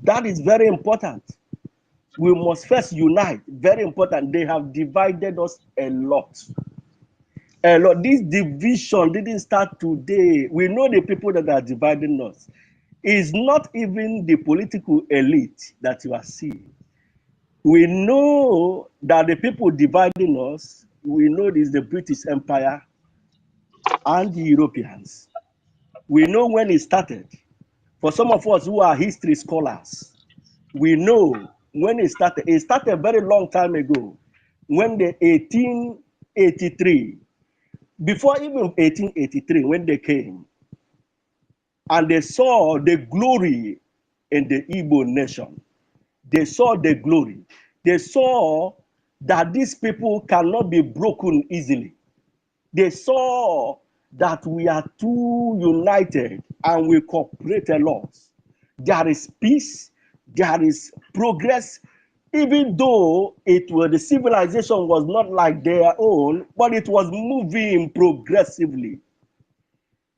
That is very important. We must first unite, very important. They have divided us a lot. A lot. This division didn't start today. We know the people that are dividing us. It's not even the political elite that you are seeing. We know that the people dividing us, we know this is the British Empire and the Europeans. We know when it started. For some of us who are history scholars, we know when it started. It started a very long time ago, when the 1883, before even 1883, when they came, and they saw the glory in the Igbo nation. They saw the glory. They saw that these people cannot be broken easily. They saw that we are too united and we cooperate a lot. There is peace, there is progress, even though the civilization was not like their own, but it was moving progressively.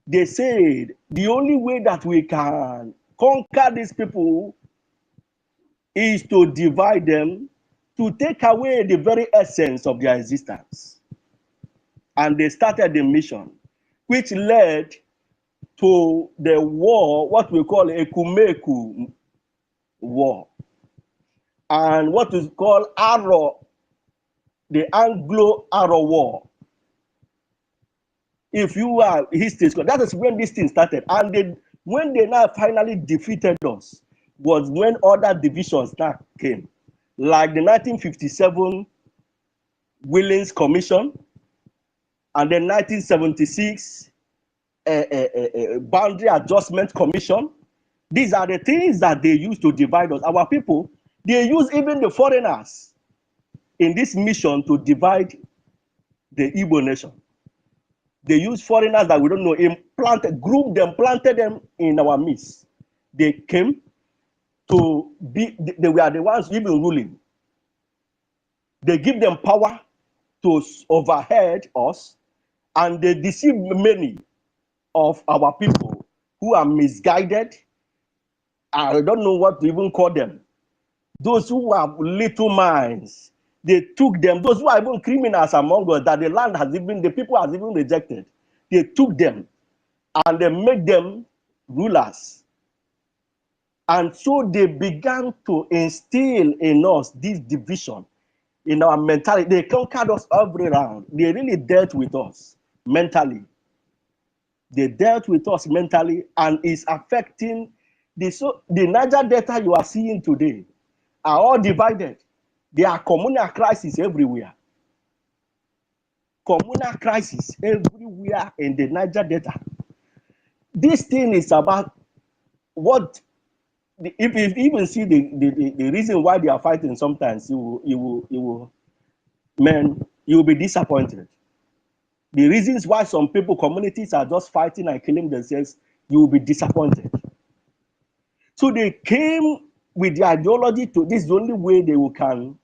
They said the only way that we can conquer these people is to divide them, to take away the very essence of their existence. And they started the mission, which led to the war, what we call Ekumeku War, and what is called Arrow, the Anglo-Arrow War. If you are history scholar, that is when this thing started. And when they now finally defeated us, was when other divisions now came, like the 1957 Willings Commission, and the 1976 Boundary Adjustment Commission. These are the things that they use to divide us. Our people, they use even the foreigners in this mission to divide the Igbo nation. They use foreigners that we don't know, grouped them, planted them in our midst. They came to be, they were the ones even ruling. They give them power to overhead us, and they deceive many of our people who are misguided. I don't know what to even call them. Those who have little minds, they took them. Those who are even criminals among us, that the land has even, the people has even rejected. They took them and they made them rulers. And so they began to instill in us this division in our mentality. They conquered us every round. They really dealt with us mentally. They dealt with us mentally, and is affecting the Niger Delta you are seeing today are all divided. There are communal crises everywhere. Communal crisis everywhere in the Niger Delta. This thing is about what, if you even see the reason why they are fighting, sometimes you will be disappointed. The reasons why some people, communities are just fighting and killing themselves, you will be disappointed. So they came with the ideology to this is the only way they can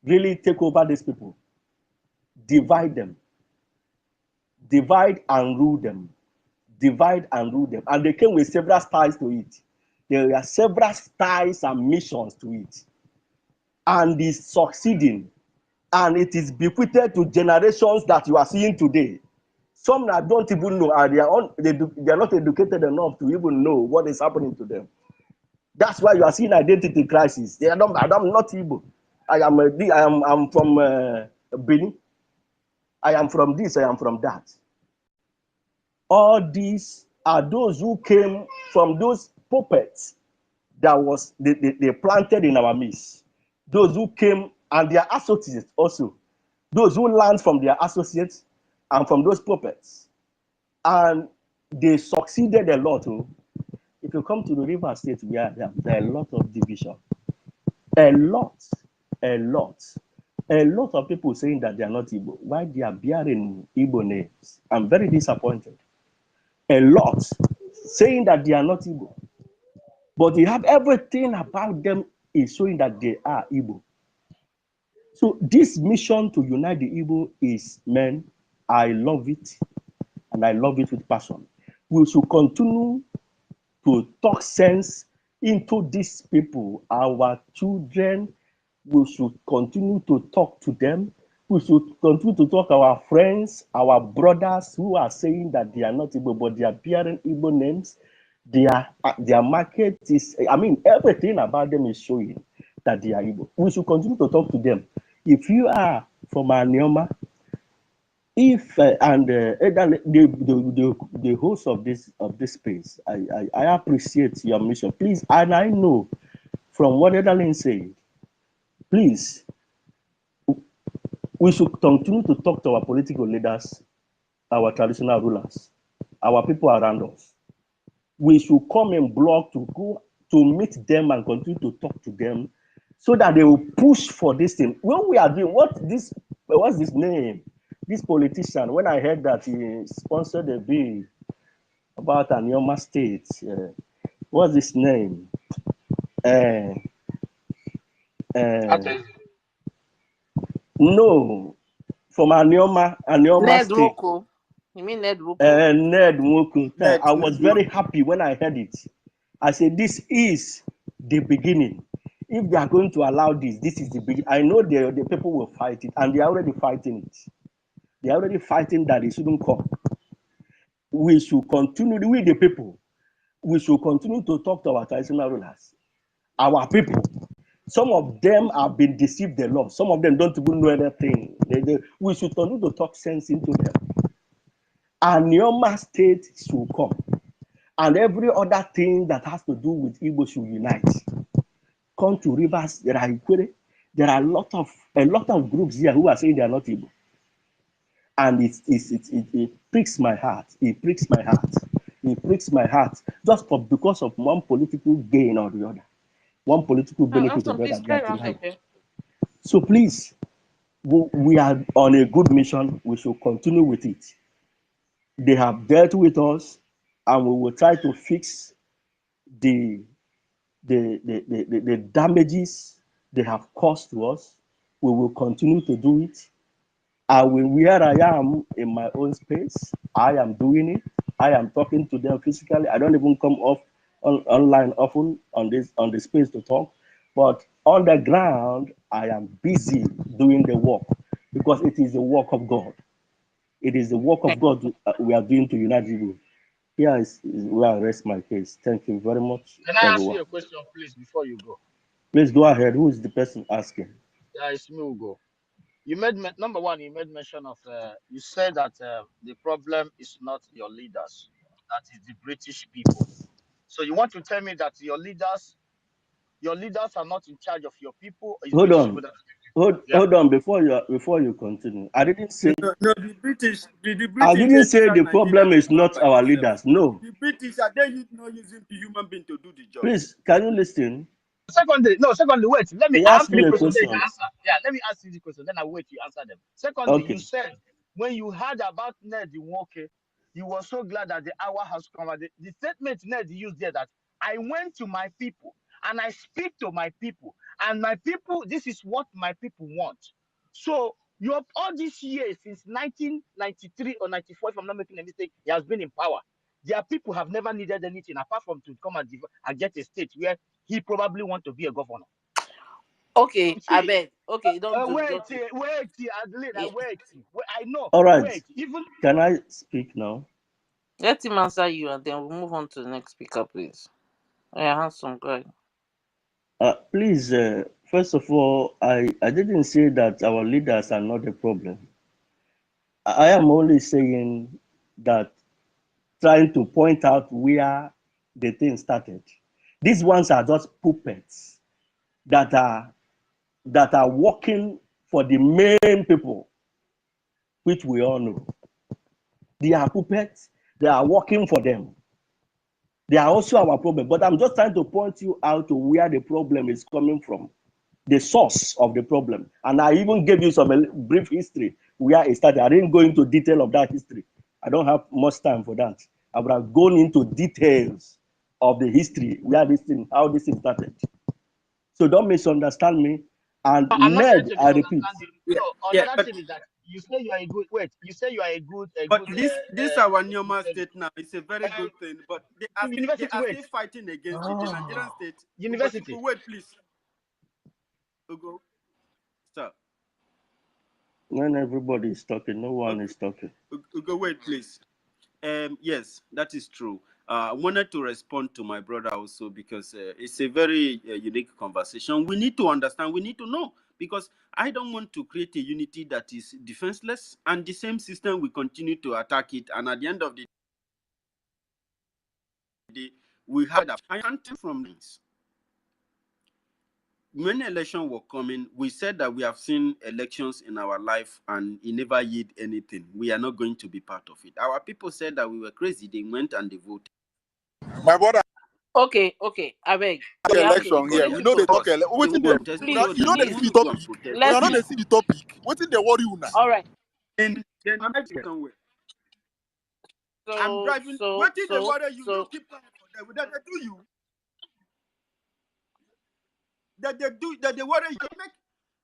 really take over these people. Divide them. Divide and rule them. Divide and rule them. And they came with several styles to it. There are several styles and missions to it. And it's succeeding. And it is bequeathed to generations that you are seeing today. Some that don't even know, they are not educated enough to even know what is happening to them. That's why you are seeing identity crisis. They are not, I'm not Igbo. I'm from Benin. I am from this, I am from that. All these are those who came from those puppets that was they planted in our midst. Those who came and their associates also. Those who learned from their associates and from those puppets. And they succeeded a lot. If you come to the River State, there are a lot of division. A lot of people saying that they are not Igbo. Why they are bearing Igbo names? I'm very disappointed. A lot saying that they are not Igbo. But you have everything about them is showing that they are Igbo. So this mission to unite the Igbo is, man, I love it. And I love it with passion. We should continue to talk sense into these people, our children. We should continue to talk to them. We should continue to talk to our friends, our brothers who are saying that they are not Igbo, but they are bearing Igbo names. Their market is, everything about them is showing that they are Igbo. We should continue to talk to them. If you are from Anioma, the host of this space, I appreciate your mission. Please, and I know from what Edalyn said, please, we should continue to talk to our political leaders, our traditional rulers, our people around us. We should come in block to go to meet them and continue to talk to them so that they will push for this thing. When we are doing what's this name? This politician, when I heard that he sponsored a bill about Anioma State, what's his name? No, from Anioma Ned State. Woko. You mean Ned Woko? Ned Woko. I was very happy when I heard it. I said, this is the beginning. If they are going to allow this is the beginning. I know the people will fight it, and they are already fighting it. They are already fighting that it shouldn't come. We should continue, we the people, we should continue to talk to our traditional rulers, our people. Some of them have been deceived a lot. Some of them don't even know anything. We should continue to talk sense into them. And Anioma State should come. And every other thing that has to do with Igbo should unite. Come to Rivers, there are Ikwere. There are a lot of groups here who are saying they are not Igbo. And it pricks my heart. It pricks my heart. It pricks my heart just because of one political gain or the other. One political benefit or the other. So please, we are on a good mission. We should continue with it. They have dealt with us, and we will try to fix the damages they have caused to us. We will continue to do it. Where I am in my own space, I am doing it. I am talking to them physically. I don't even come off online often on the space to talk. But on the ground, I am busy doing the work because it is the work of God. It is the work of God we are doing to unite people. Here is where I rest my case. Thank you very much, Can I ask you everyone. a question, please, before you go? Please go ahead. Who is the person asking? Yeah, it's me, Ugo. You made number one. You made mention of. You said that the problem is not your leaders, that is the British people. So you want to tell me that your leaders are not in charge of your people? Or it's Hold British people on. that? Yeah. Hold on before you continue. I didn't say No, the I British didn't they say decide the Nigeria problem to is run not by our themselves. leaders. No. The British are they not using the human being to do the job. Please, can you listen? Secondly, wait. He I have asked three me a questions. Then you question. answer. Yeah, let me ask you the question. Then I wait. You answer them. Secondly, you Okay. said when you heard about Ned Nwoke, you were so glad that the hour has come. The statement Ned used there that I went to my people and I speak to my people, and my people, this is what my people want. So you have all these years since 1993 or 94, if I'm not making a mistake, he has been in power. Their people have never needed anything apart from to come and get a state where he probably want to be a governor. Okay, I See, beg. Okay, don't do. wait, Don't do. Yeah. wait. I know. All right. Wait, even Can I speak now? Let him answer you, and then we'll move on to the next speaker, please. Yeah, handsome, go ahead. Please, first of all, I didn't say that our leaders are not a problem. I am only saying that trying to point out where the thing started. These ones are just puppets that are working for the main people, which we all know. They are puppets, they are working for them. They are also our problem. But I'm just trying to point you out to where the problem is coming from, the source of the problem. And I even gave you some brief history where it started. I didn't go into detail of that history. I don't have much time for that. I would have gone into details of the history, where this thing, how this thing started. So don't misunderstand me. And I'm not trying Ned, to I repeat. misunderstand you. Yeah, So yeah, another but thing is that you say you are a good. Wait, you say you are a good, but this our a good normal state now. It's a very good thing. But they university. are Wait, still fighting against it. The Nigerian state. university. Wait, please. Ugo, stop. When everybody is talking, no one is talking. Ugo, wait, please. Yes, that is true. I wanted to respond to my brother also because it's a very unique conversation. We need to understand, we need to know, because I don't want to create a unity that is defenseless and the same system will continue to attack it. And at the end of the day, we had a planting from this. When election were coming, we said that we have seen elections in our life and it never yield anything. We are not going to be part of it. Our people said that we were crazy. They went and they voted. My brother. Okay, I beg. We have to be Election here. We know they collective. talk. Waiting Go them. and test You know Please, they they see the want to go and topic. protest. You let's know they see the topic. Waiting they worry you now. all right. And then I'm somewhere. I'm driving. What did they worry you? You keep quiet for them. That they do you. That they worry you.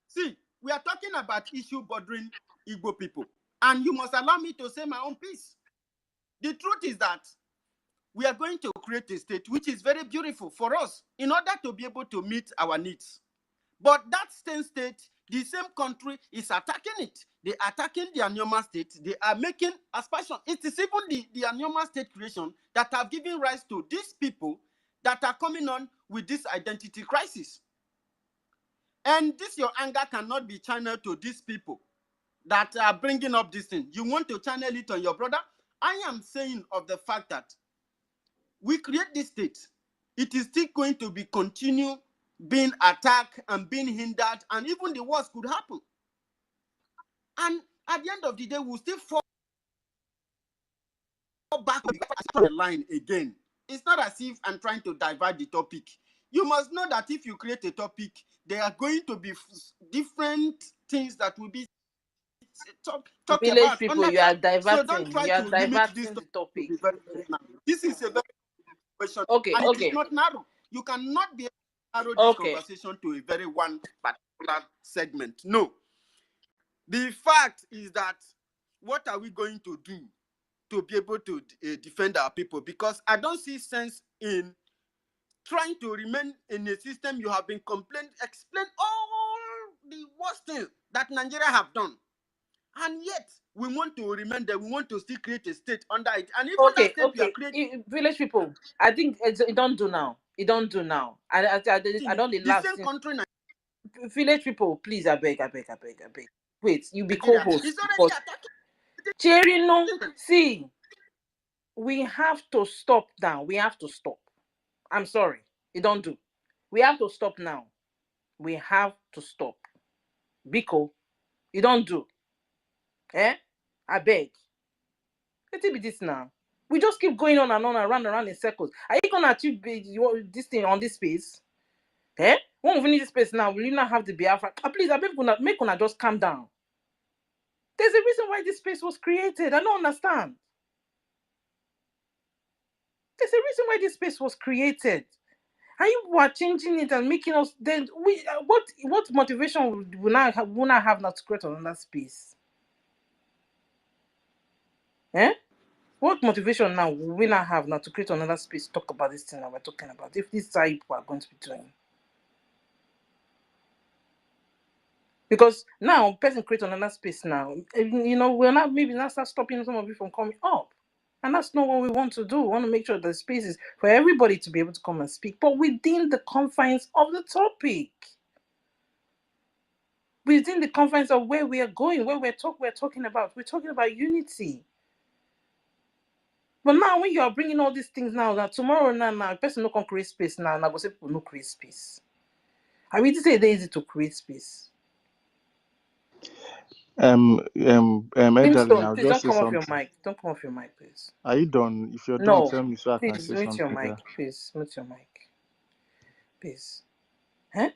See, we are talking about issue bothering Igbo people. And you must allow me to say my own piece. The truth is that we are going to create a state which is very beautiful for us in order to be able to meet our needs. But that same state, the same country is attacking it. They are attacking the Anyoma state. They are making aspersion. It is even the Anyoma state creation that have given rise to these people that are coming on with this identity crisis. And this your anger cannot be channeled to these people that are bringing up this thing. You want to channel it on your brother? I am saying of the fact that we create this state. It is still going to be continue being attacked and being hindered, and even the worst could happen. And at the end of the day, we'll still fall back on the line again. It's not as if I'm trying to divert the topic. You must know that if you create a topic, there are going to be different things that will be talk Village about people, under you are that. So don't diverting. try You are to limit this diverting the topic to topic. be very, very narrow. This is a very question, Okay, and it is not narrow. You cannot be narrow this okay. conversation to a very one part. particular segment. No. The fact is that what are we going to do to be able to defend our people? Because I don't see sense in trying to remain in a system you have been explain all the worst things that Nigeria have done. And yet, we want to remain there. We want to still create a state under it. And even that state we are creating... Village people, I think it don't do now. It don't do now. I don't the last same country... Village people, please, I beg. Wait, you be co-host. Cherry, no. See, we have to stop now. We have to stop. I'm sorry. It don't do. We have to stop now. We have to stop. Biko, you don't do. I beg. Let it be this now. We just keep going on and on and around in circles. Are you gonna achieve this thing on this space? When we finish this space now, will you not have the Biafra? Please, I beg you, make una just calm down. There's a reason why this space was created. I don't understand. There's a reason why this space was created. And you are changing it and making us then what motivation will not have now to create another space? What motivation now will we not have now to create another space to talk about this thing that we're talking about? If this is how people are going to be doing. Because now person create another space now. We're not maybe not start stopping some of you from coming up. And that's not what we want to do. We want to make sure the space is for everybody to be able to come and speak, but within the confines of the topic. Within the confines of where we are going, where we're talking about unity. But now when you are bringing all these things now, that tomorrow now, a person no can create space now, and I go say people no create space. I really say it's easy to create space. Edalyn, I'll please just don't say come off something. your mic. Don't come off your mic, please. Are you done? If you're done, No, tell me so I can please say mute something. your mic. Please mute your mic. Please. Where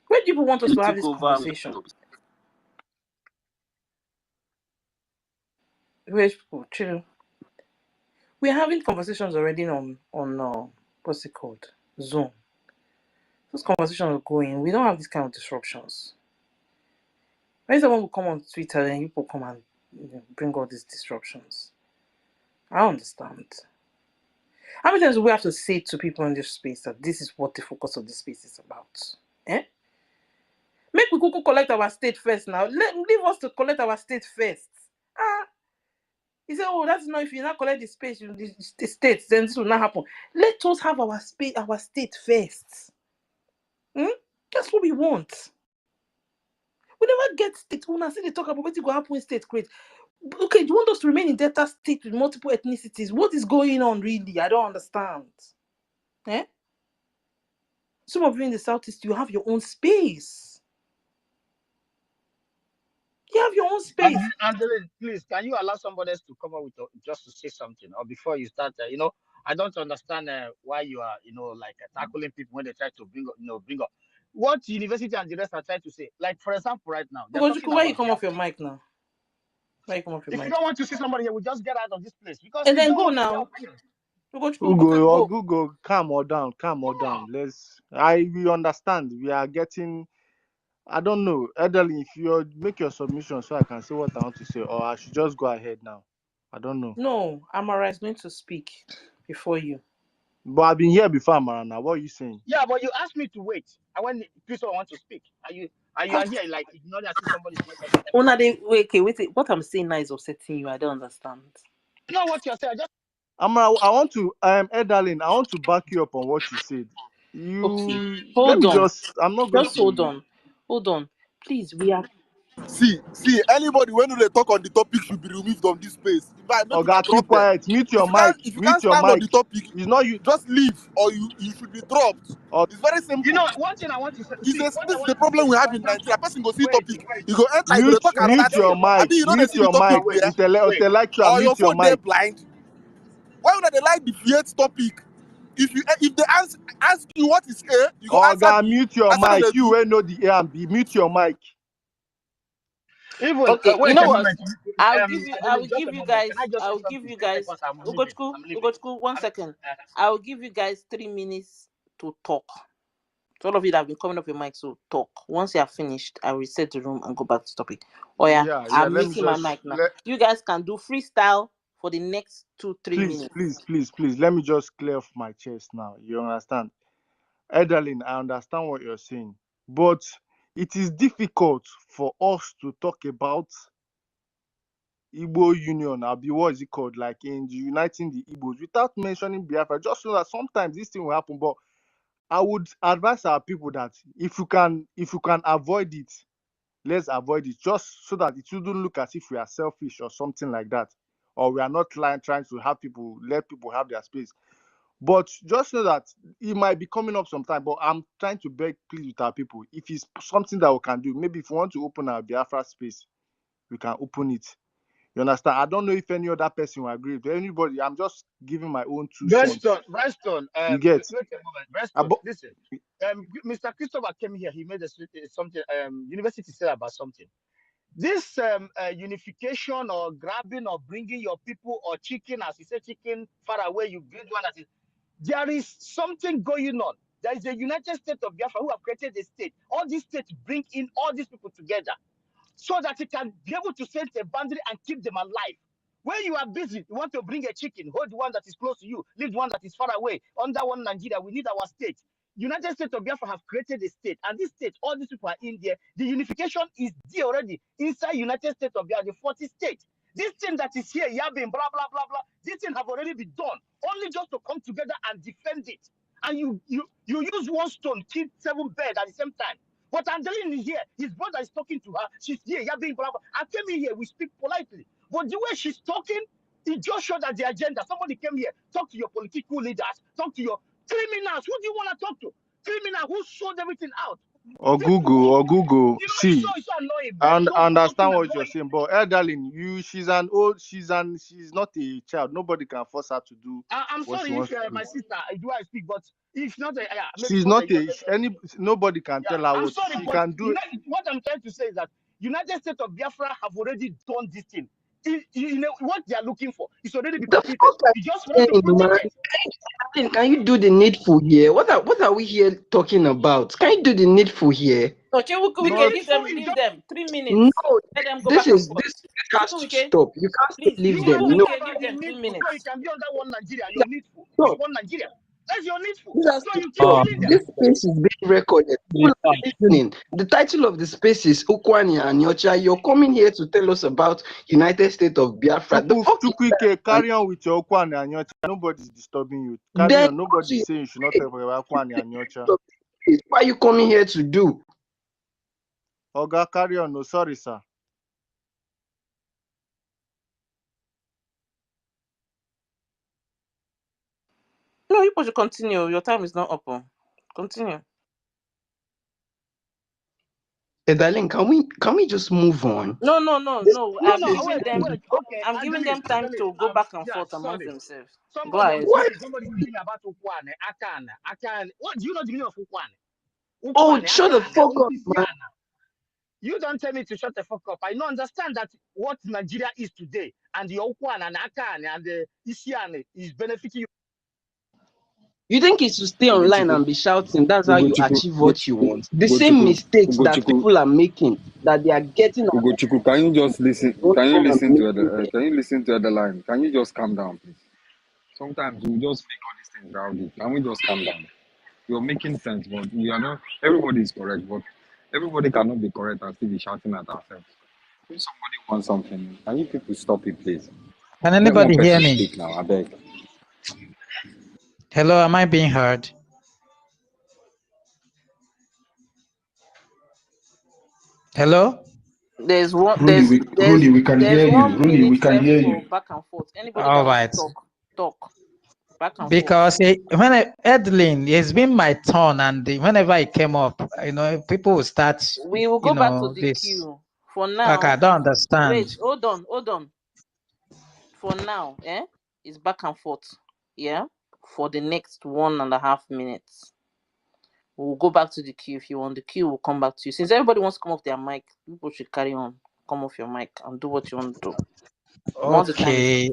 do people want us to have this conversation? Where people chill. We're having conversations already on what's it called? Zoom. Those conversations are going. We don't have these kind of disruptions. When someone will come on Twitter and people come and bring all these disruptions. I don't understand. How many times do we have to say to people in this space that this is what the focus of this space is about? Make we go collect our state first now. Leave us to collect our state first. He said, oh, that's not if you not collect the space, the state, then this will not happen. Let us have our space, our state first. That's what we want. We never get state. When I say they talk about what is going to happen in state, great. Okay, do you want us to remain in Delta State with multiple ethnicities? What is going on really? I don't understand. Some of you in the Southeast, you have your own space. You have your own space. Angela, please, can you allow somebody else to come up with just to say something, or before you start? I don't understand why you are, tackling people when they try to bring up what university and the rest are trying to say. Like, for example, right now, they're talking Why about you come off your mic now? Why you come off your mic? If you don't want to see somebody here, we just get out of this place because and then go now. Google, calm or down. We understand. We are getting. I don't know, Edalyn, if you make your submission so I can say what I want to say, or I should just go ahead now. I don't know. No, Amara is going to speak before you. But I've been here before, Amara. Now, what are you saying? Yeah, but you asked me to wait. I want people want to speak. You are here like ignoring as if somebody's not talking. Wait. What I'm saying now is upsetting you. I don't understand. You know what you're saying? Amara, I want to Edalyn, I want to back you up on what you said. Okay. Hold on. I'm not going just to... Hold on. Please, we are... See, anybody when they talk on the topic should be removed from this space. Keep quiet. Mute your mic. If you can't stand on the topic, it's not you. Just leave, or you should be dropped. It's very simple. You know, one thing I want to say. This is the problem we have in Nigeria. Person go see topic, you go enter, you go talk and mute your mic. you know they see the topic there. Or your phone there blind. Why would they like the create topic? If they ask you what is A, you go answer B. Mute your mic. You will know the A and B. Mute your mic. Even you know what? I'll give you guys. Ugochukwu, 1 second. I'll give you guys 3 minutes to talk. So all of you that have been coming up your mic, so talk. Once you are finished, I will reset the room and go back to topic. Oh yeah, I'm Let me muting my just mic now. You guys can do freestyle for the next 2-3 minutes. please. Let me just clear off my chest now. You understand? Edaline, I understand what you're saying, but it is difficult for us to talk about Igbo Union, what is it called, like in uniting the Igbos, without mentioning Biafra, just so that sometimes this thing will happen. But I would advise our people that if you can avoid it, let's avoid it, just so that it shouldn't look as if we are selfish or something like that, or we are not trying to let people have their space. But just know that it might be coming up sometime. But I'm trying to beg, please, with our people, if it's something that we can do, maybe if we want to open our Biafra space, we can open it. You understand? I don't know if any other person will agree with anybody. I'm just giving my own 2 cents. Brenston, You get? wait a moment. Brenston, listen. Mr. Christopher came here. He made something. University said about something. This unification or grabbing or bringing your people or chicken, as you say, chicken far away, you bring one as it. There is something going on. There is a United States of Biafra who have created a state. All these states bring in all these people together, so that you can be able to set a boundary and keep them alive. When you are busy, you want to bring a chicken, hold one that is close to you, leave one that is far away. Under one Nigeria, we need our state. United States of Biafra have created a state, and this state, all these people are in there. The unification is there already inside United States of Biafra, the 40 states. This thing that is here, yabbing, blah, blah, blah, blah, this thing have already been done, only just to come together and defend it. And you use one stone, kill 7 birds at the same time. But Angeline is here. His brother is talking to her. She's here. You're being blah, blah. I came in here. We speak politely. But the way she's talking, it just showed that the agenda. Somebody came here. Talk to your political leaders. Talk to your criminals. Who do you want to talk to? Criminal who sold everything out. Or Google. See, it's so annoying, and so understand what you're saying. But Darling, she's not a child. Nobody can force her to do. I'm what sorry she if wants you're to do. my sister. Do I speak? But if not, maybe She's not nobody can tell her I'm what sorry, she but can do. what I'm trying to say is that United States of Biafra have already done this thing. You know what they are looking for. It's already been The completed. fuck are You just you want to saying, put man? Can you do the needful here? What are we here talking about? Can you do the needful here? So Chiwuku, we can leave them 3 minutes. No, Let them go this back and is forth. this has to Chiwuke, stop. You can't please, leave You are them. Chiwuke, No, talking give about the them 3 needful, so minutes. you can be under one Nigeria. You're needful. stop. It's one Nigeria. That's your needful. This has So to you keep stop. killing them. This space is being recorded. People are listening. The title of the space is Ukwani and Yocha. You're coming here to tell us about United States of Biafra. The fuck is that? Carry on with your Okwani and Yocha. Nobody's disturbing you. Carry Then on. Nobody's saying you should not have Okwani and Yocha. What are you coming here to do? Oga, carry on. No, sorry, sir. No, you should continue. Your time is not up. Continue. Hey, darling, can we just move on? No. I'm giving Wait. them. Okay, I'm giving them time to go back and forth amongst themselves. Go Somebody ahead. was speaking about Ukwane, Akan. What do you know the meaning of Ukwane? Oh, shut the fuck up, man. You don't tell me to shut the fuck up. I don't understand that what Nigeria is today and the Okwan and Akan and the Isiane is benefiting you. You think it's to stay online and be shouting? That's how you achieve what you want. The same mistakes that people are making, that they are getting. Ugochukwu, can you just listen? Can you listen to the other line? Can you just calm down, please? Sometimes we just make all these things rowdy. Can we just calm down? You're making sense, but we are not. Everybody is correct, but everybody cannot be correct and still be shouting at ourselves. If somebody wants something, can you people stop it, please? Can Let one anybody hear person me? speak now, I beg. Hello, am I being heard? Hello? There's one. Rooney, we can hear you. 1 Rooney, we minute can left hear for you. back and forth. Anybody All that wants right. to talk. Back and forth. Because Edlin, it's been my turn, and whenever I came up, people will start. We will go back to the queue. For now, Okay, I don't understand. Wait, hold on. For now, it's back and forth. Yeah, for the next 1.5 minutes. We'll go back to the queue. If you want the queue, we'll come back to you. Since everybody wants to come off their mic, people should carry on. Come off your mic and do what you want to do. Okay.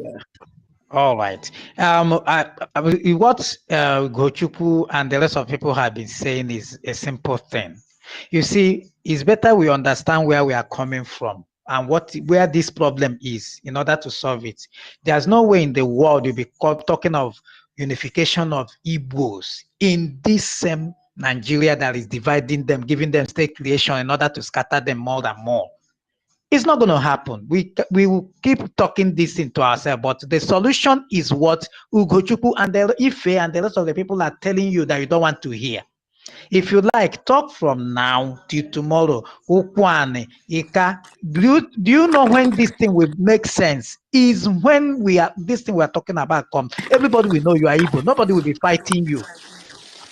All right. What Gochuku and the rest of people have been saying is a simple thing. You see, it's better we understand where we are coming from and where this problem is in order to solve it. There's no way in the world you'll be talking of unification of Igbos in this same Nigeria that is dividing them, giving them state creation in order to scatter them more and more. It's not going to happen. We will keep talking this into ourselves, but the solution is what Ugochukwu and the Ife and the rest of the people are telling you that you don't want to hear. If you like, talk from now till tomorrow. Ukwane, Ika, do you know when this thing will make sense? Is when this thing we are talking about come. Everybody will know you are Igbo. Nobody will be fighting you.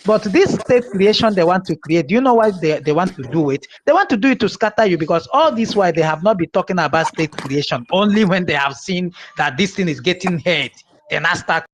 But this state creation they want to create, do you know why they want to do it? They want to do it to scatter you, because all this while they have not been talking about state creation. Only when they have seen that this thing is getting hate, they now start